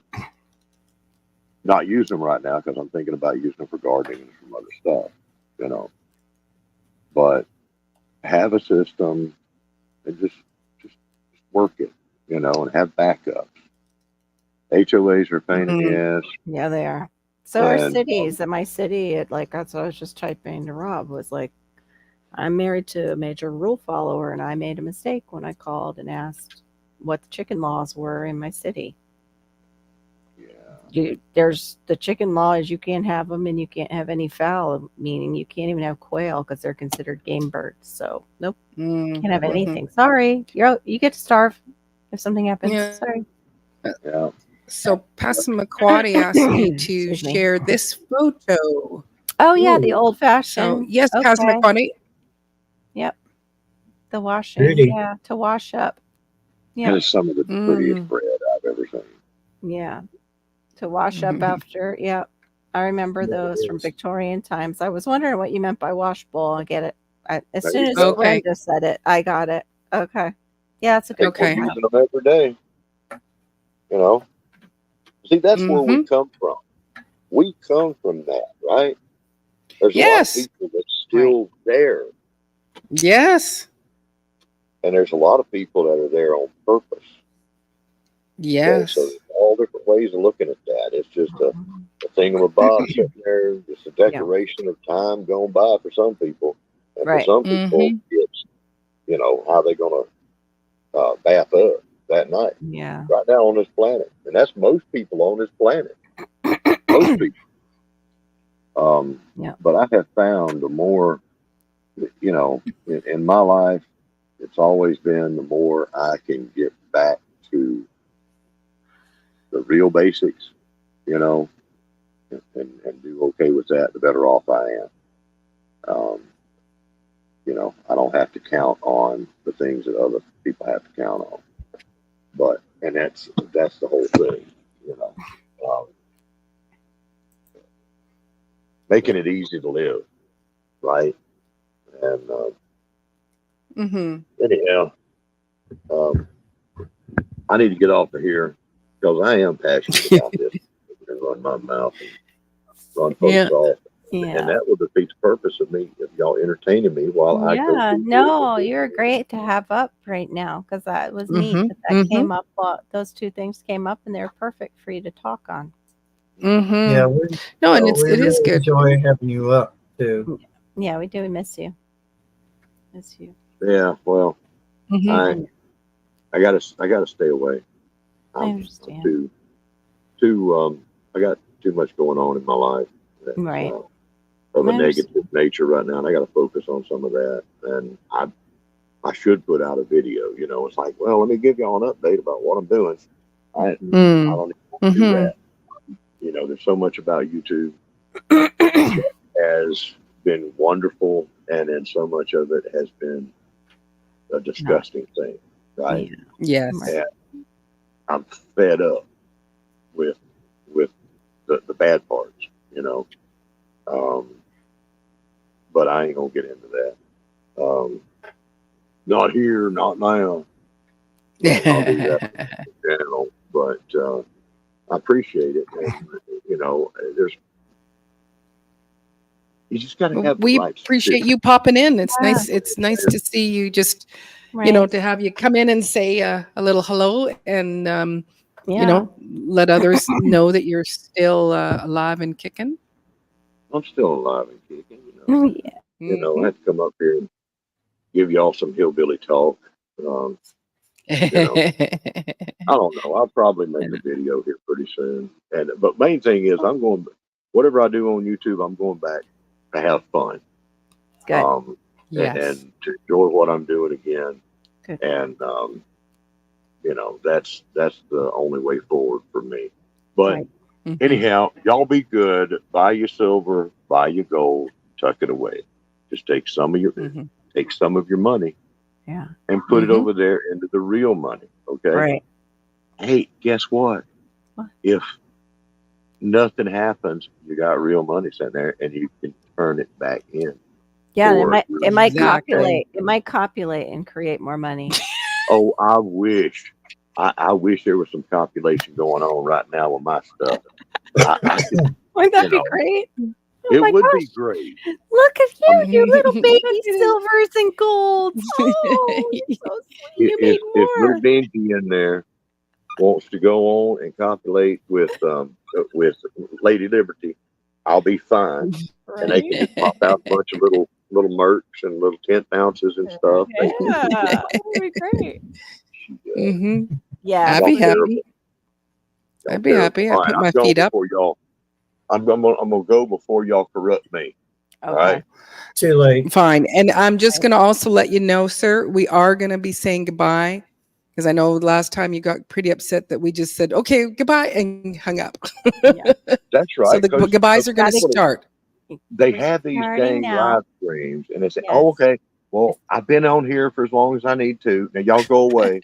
Not using them right now because I'm thinking about using them for gardening and some other stuff, you know. But have a system and just work it, you know, and have backups. HOAs are a pain in the ass. Yeah, they are. So are And, cities. At my city, that's what I was just typing to Rob, was like, I'm married to a major rule follower, and I made a mistake when I called and asked what the chicken laws were in my city. Yeah. There's the chicken law is you can't have them, and you can't have any fowl, meaning you can't even have quail because they're considered game birds. So nope, can't have Mhm. anything. Sorry, you get to starve if something happens. Yeah. Sorry. Yeah. So Passamaquoddy asked me to Excuse me. share this photo. Oh yeah, the Ooh. old So fashioned. yes, Okay. Passamaquoddy. The washing, Pretty. yeah, to wash up. That Yeah, is some of the prettiest bread I've ever seen. yeah, to wash up after. Yeah, I remember Yeah, it those from is. Victorian times. I was wondering what you meant by wash bowl. I get it. As There soon you as go. Okay. Brenda said it, I got it. Okay. Yeah, that's a good Okay. We're point. using them every day. You know? See, that's where we Mhm. come from. We come from that, right? There's Yes. a lot of people that's still there. Yes. And there's a lot of people that are there on purpose. Okay? Yes. So there's all different ways of looking at that. It's just a thingamabob sitting there, just a declaration of time going by for some people. And Right. for some people, it's, you know, how they're going to bath up that night, Yeah. right now on this planet. And that's most people on this planet. Most people. Yeah. But I have found the more, you know, in my life, it's always been the more I can get back to the real basics, you know, and do okay with that, the better off I am. You know, I don't have to count on the things that other people have to count on. But, and that's the whole thing, you know. Making it easy to live, right? And anyhow, I need to get off of here because I am passionate about this and run my mouth and run folks Yeah. off. Yeah. And that would defeat the purpose of me if y'all entertaining me while I go. Yeah, through no, this. you're great to have up right now because that was neat Mhm, that came up. Those two things came up and they're perfect for you to talk on. Yeah, No, and we it is really good. enjoy having you up too. Yeah, we do miss you. Miss you. Yeah, well, Mhm. I gotta stay away. I I'm understand. I got too much going on in my life. That's, Right. Of a I understand. negative nature right now, and I got to focus on some of that. And I should put out a video. You know, it's like, well, let me give y'all an update about what I'm doing. I don't even want to do that. You know, there's so much about YouTube that has been wonderful, and then so much of it has been a disgusting thing, right? Yes. And I'm fed up with the bad parts, you know. But I ain't gonna get into that. Not here, not now. I'll do that in general, but I appreciate it. And, you know, you just got to have. We the right appreciate spirit. you popping in. It's Yeah. nice. It's nice to see you. Just Right. you know, to have you come in and say a little hello, and you know, let others know that you're still alive and kicking? I'm still alive and kicking. You know, I had to come up here and give y'all some hillbilly talk. You know, I don't know. I'll probably make a video here pretty soon. But main thing is, I'm going. Whatever I do on YouTube, I'm going back to have fun. Good. Yes. And to enjoy what I'm doing again. Good. And you know, that's the only way forward for me. But Right. anyhow, y'all be good. Buy your silver, buy your gold, tuck it away. Just take some of your money Yeah. and put it over there into the real money. Okay. Right. Hey, guess what? What? If nothing happens, you got real money sitting there and you can turn it back in. Yeah. Or- It might Exactly. copulate. It might copulate and create more money. Oh, I wish. I wish there was some copulation going on right now with my stuff. Wouldn't that You be know, great? it my would gosh. be great. Look at you little baby silvers and golds. Oh, you're so sweet. You made If more. little Benji in there wants to go on and copulate with Lady Liberty, I'll be fine. And they can just pop out a bunch of little mercs and little 10th ounces and stuff. Yeah, that would be great. Mm-hmm. Yeah. I'd be Y'all terrible. happy. Y'all I'd be terrible. happy. I All right, put I'm my going feet up. before y'all. I'm gonna go before y'all corrupt me. Okay. All right. Too late. Fine. And I'm just going to also let you know, sir, we are going to be saying goodbye because I know last time you got pretty upset that we just said, okay, goodbye and hung up. Yeah. That's right. So the 'cause goodbyes are going to Gotta- start. they We're have these starting dang now. live streams, and they say, Yes. "Oh, okay. Well, I've been on here for as long as I need to. Now y'all go away."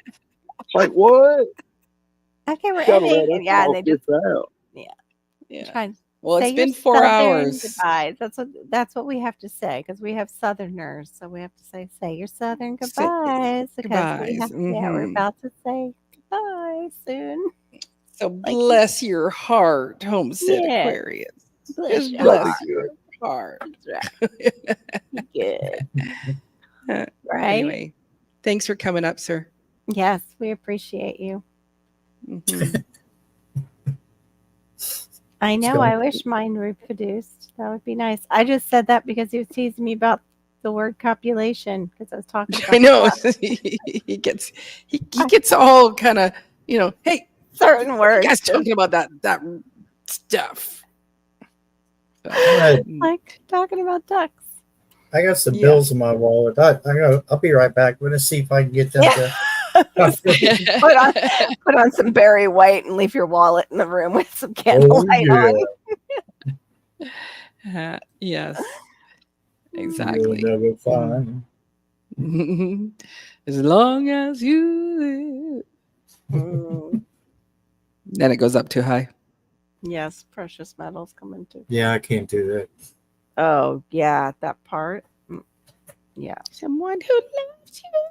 It's like, what? Okay, we're Gotta let ending. us And yeah, all they just get out. Yeah. try and Well, say it's your been 4 Southern hours. Goodbyes. That's what we have to say because we have Southerners, so we have to say your Southern Say- goodbyes because goodbyes, we're mhm. about to say goodbye soon. So bless your heart, Homestead Yeah. Aquarius. Bless Just your Y'all bless be your good. heart. Good. Uh, Right? Anyway, thanks for coming up, sir. Yes, we appreciate you. Mhm. I know. go. I wish mine reproduced. That would be nice. I just said that because he was teasing me about the word copulation because I was talking about I know. he gets all kind of, hey, certain you words. guys talking about that stuff. Like talking about ducks. I got some Yeah. bills in my wallet. I'll be right back. I'm gonna see if I can get them to. Put on some Barry White and leave your wallet in the room with some candlelight on. Yes, You'll exactly. never find. As long as you live. Mm, Then it goes up too high. yes, precious metals coming too. Yeah, I can't do that. Oh yeah, that part. Mm, yeah. Someone who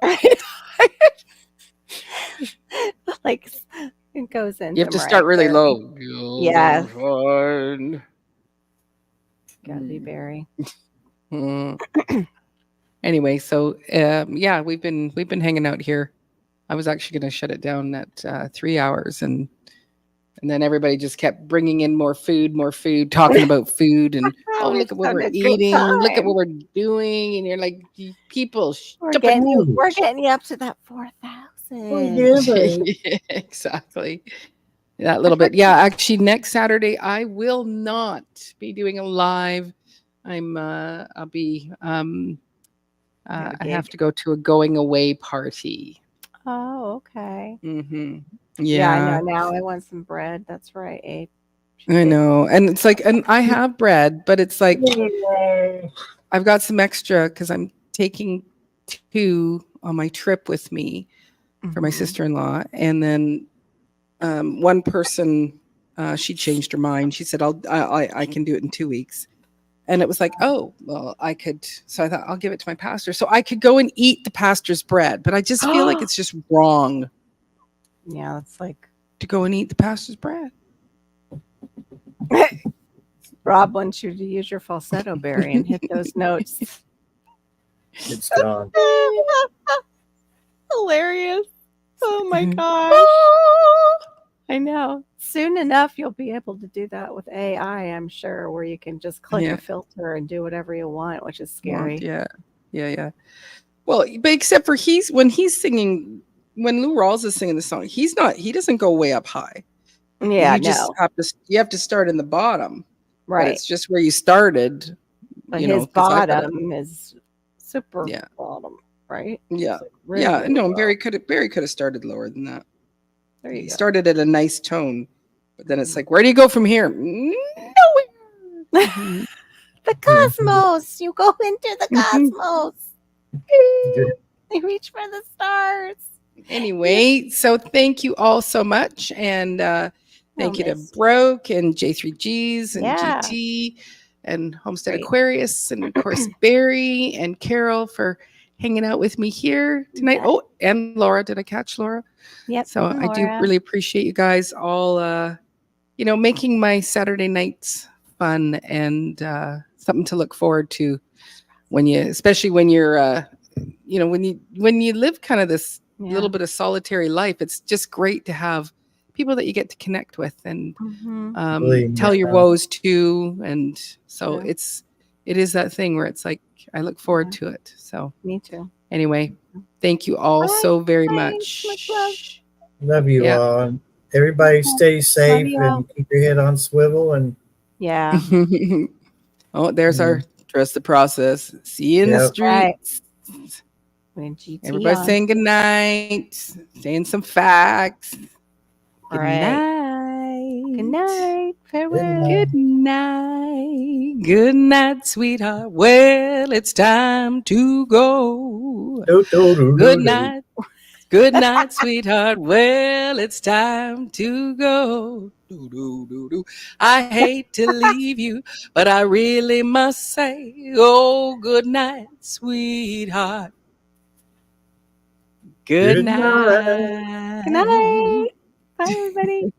loves Like it goes in. you have to start really low. Yes. Fine. Gotta be Barry. Mm. Anyway, so yeah, we've been hanging out here. I was actually going to shut it down at 3 hours, and then everybody just kept bringing in more food, talking about food, and oh, We look at what had we're a good eating, look at time. what we're doing, and you're like, "You people, We're stop getting it." you up to that 4,000. Exactly. That little bit. Yeah, actually next Saturday I will not be doing a live. I'll be I have to go to a going away party. Oh, okay. Mm-hmm. Yeah, I Yeah, know. Now I want some bread. That's right, Abe. I know. And it's like, and I have bread, but it's like I've got some extra because I'm taking 2 on my trip with me for my Mhm. sister-in-law, and then one person she changed her mind. She said, I can do it in 2 weeks. And it was like, oh, well, I could. So I thought I'll give it to my pastor. So I could go and eat the pastor's bread. But I just feel like it's just wrong Yeah, it's like to go and eat the pastor's bread. Rob wants you to use your falsetto, Barry, and hit those notes. It's gone. Hilarious. Oh my gosh. I know. Soon enough, you'll be able to do that with AI, I'm sure, where you can just click Yeah. a filter and do whatever you want, which is Want, scary. yeah. Well, but except for when he's singing, when Lou Rawls is singing the song, he doesn't go way up high. Yeah, You just no. have to start in the bottom, but Right. it's just where you started. But You know, his 'cause I've got bottom is super Yeah. bottom, right? Yeah. It's like really, Yeah, really no, low. Barry could have started lower than that. There you He go. started at a nice tone, but then it's like, where do you go from here? Nowhere. The cosmos. You go into the cosmos. You reach for the stars. Anyway, so thank you all so much, and thank you to miss. Broke and J3Gs and Yeah. GT and Homestead Great. Aquarius, and of course Barry and Carol for hanging out with me here tonight. bet. Oh, and Laura, did I catch Laura? Yep. So I do Laura. really appreciate you guys all, making my Saturday nights fun and something to look forward to especially when you're, when you live kind of this little bit of solitary life. It's just great to have people that you get to connect with and Mhm. tell your woes to. And so Yeah. it is that thing where it's like, I look forward to it. So Me too. anyway, thank you all All right, so very thanks, much. much love. Love you Yeah. all. Everybody stay safe you all. and keep your head on swivel. And Yeah. Oh, there's our trust the process. See you in the Yep. Right. streets. When GT Everybody on. saying good night, saying some facts. Good Right. night. Good night. Farewell. Good night. Good night, sweetheart. Well, it's time to go. Good night. Good night, sweetheart. Well, it's time to go. Do, do, do, do. I hate to leave you, but I really must say, oh, good night, sweetheart. Good Good night. night. Good night. Bye, everybody.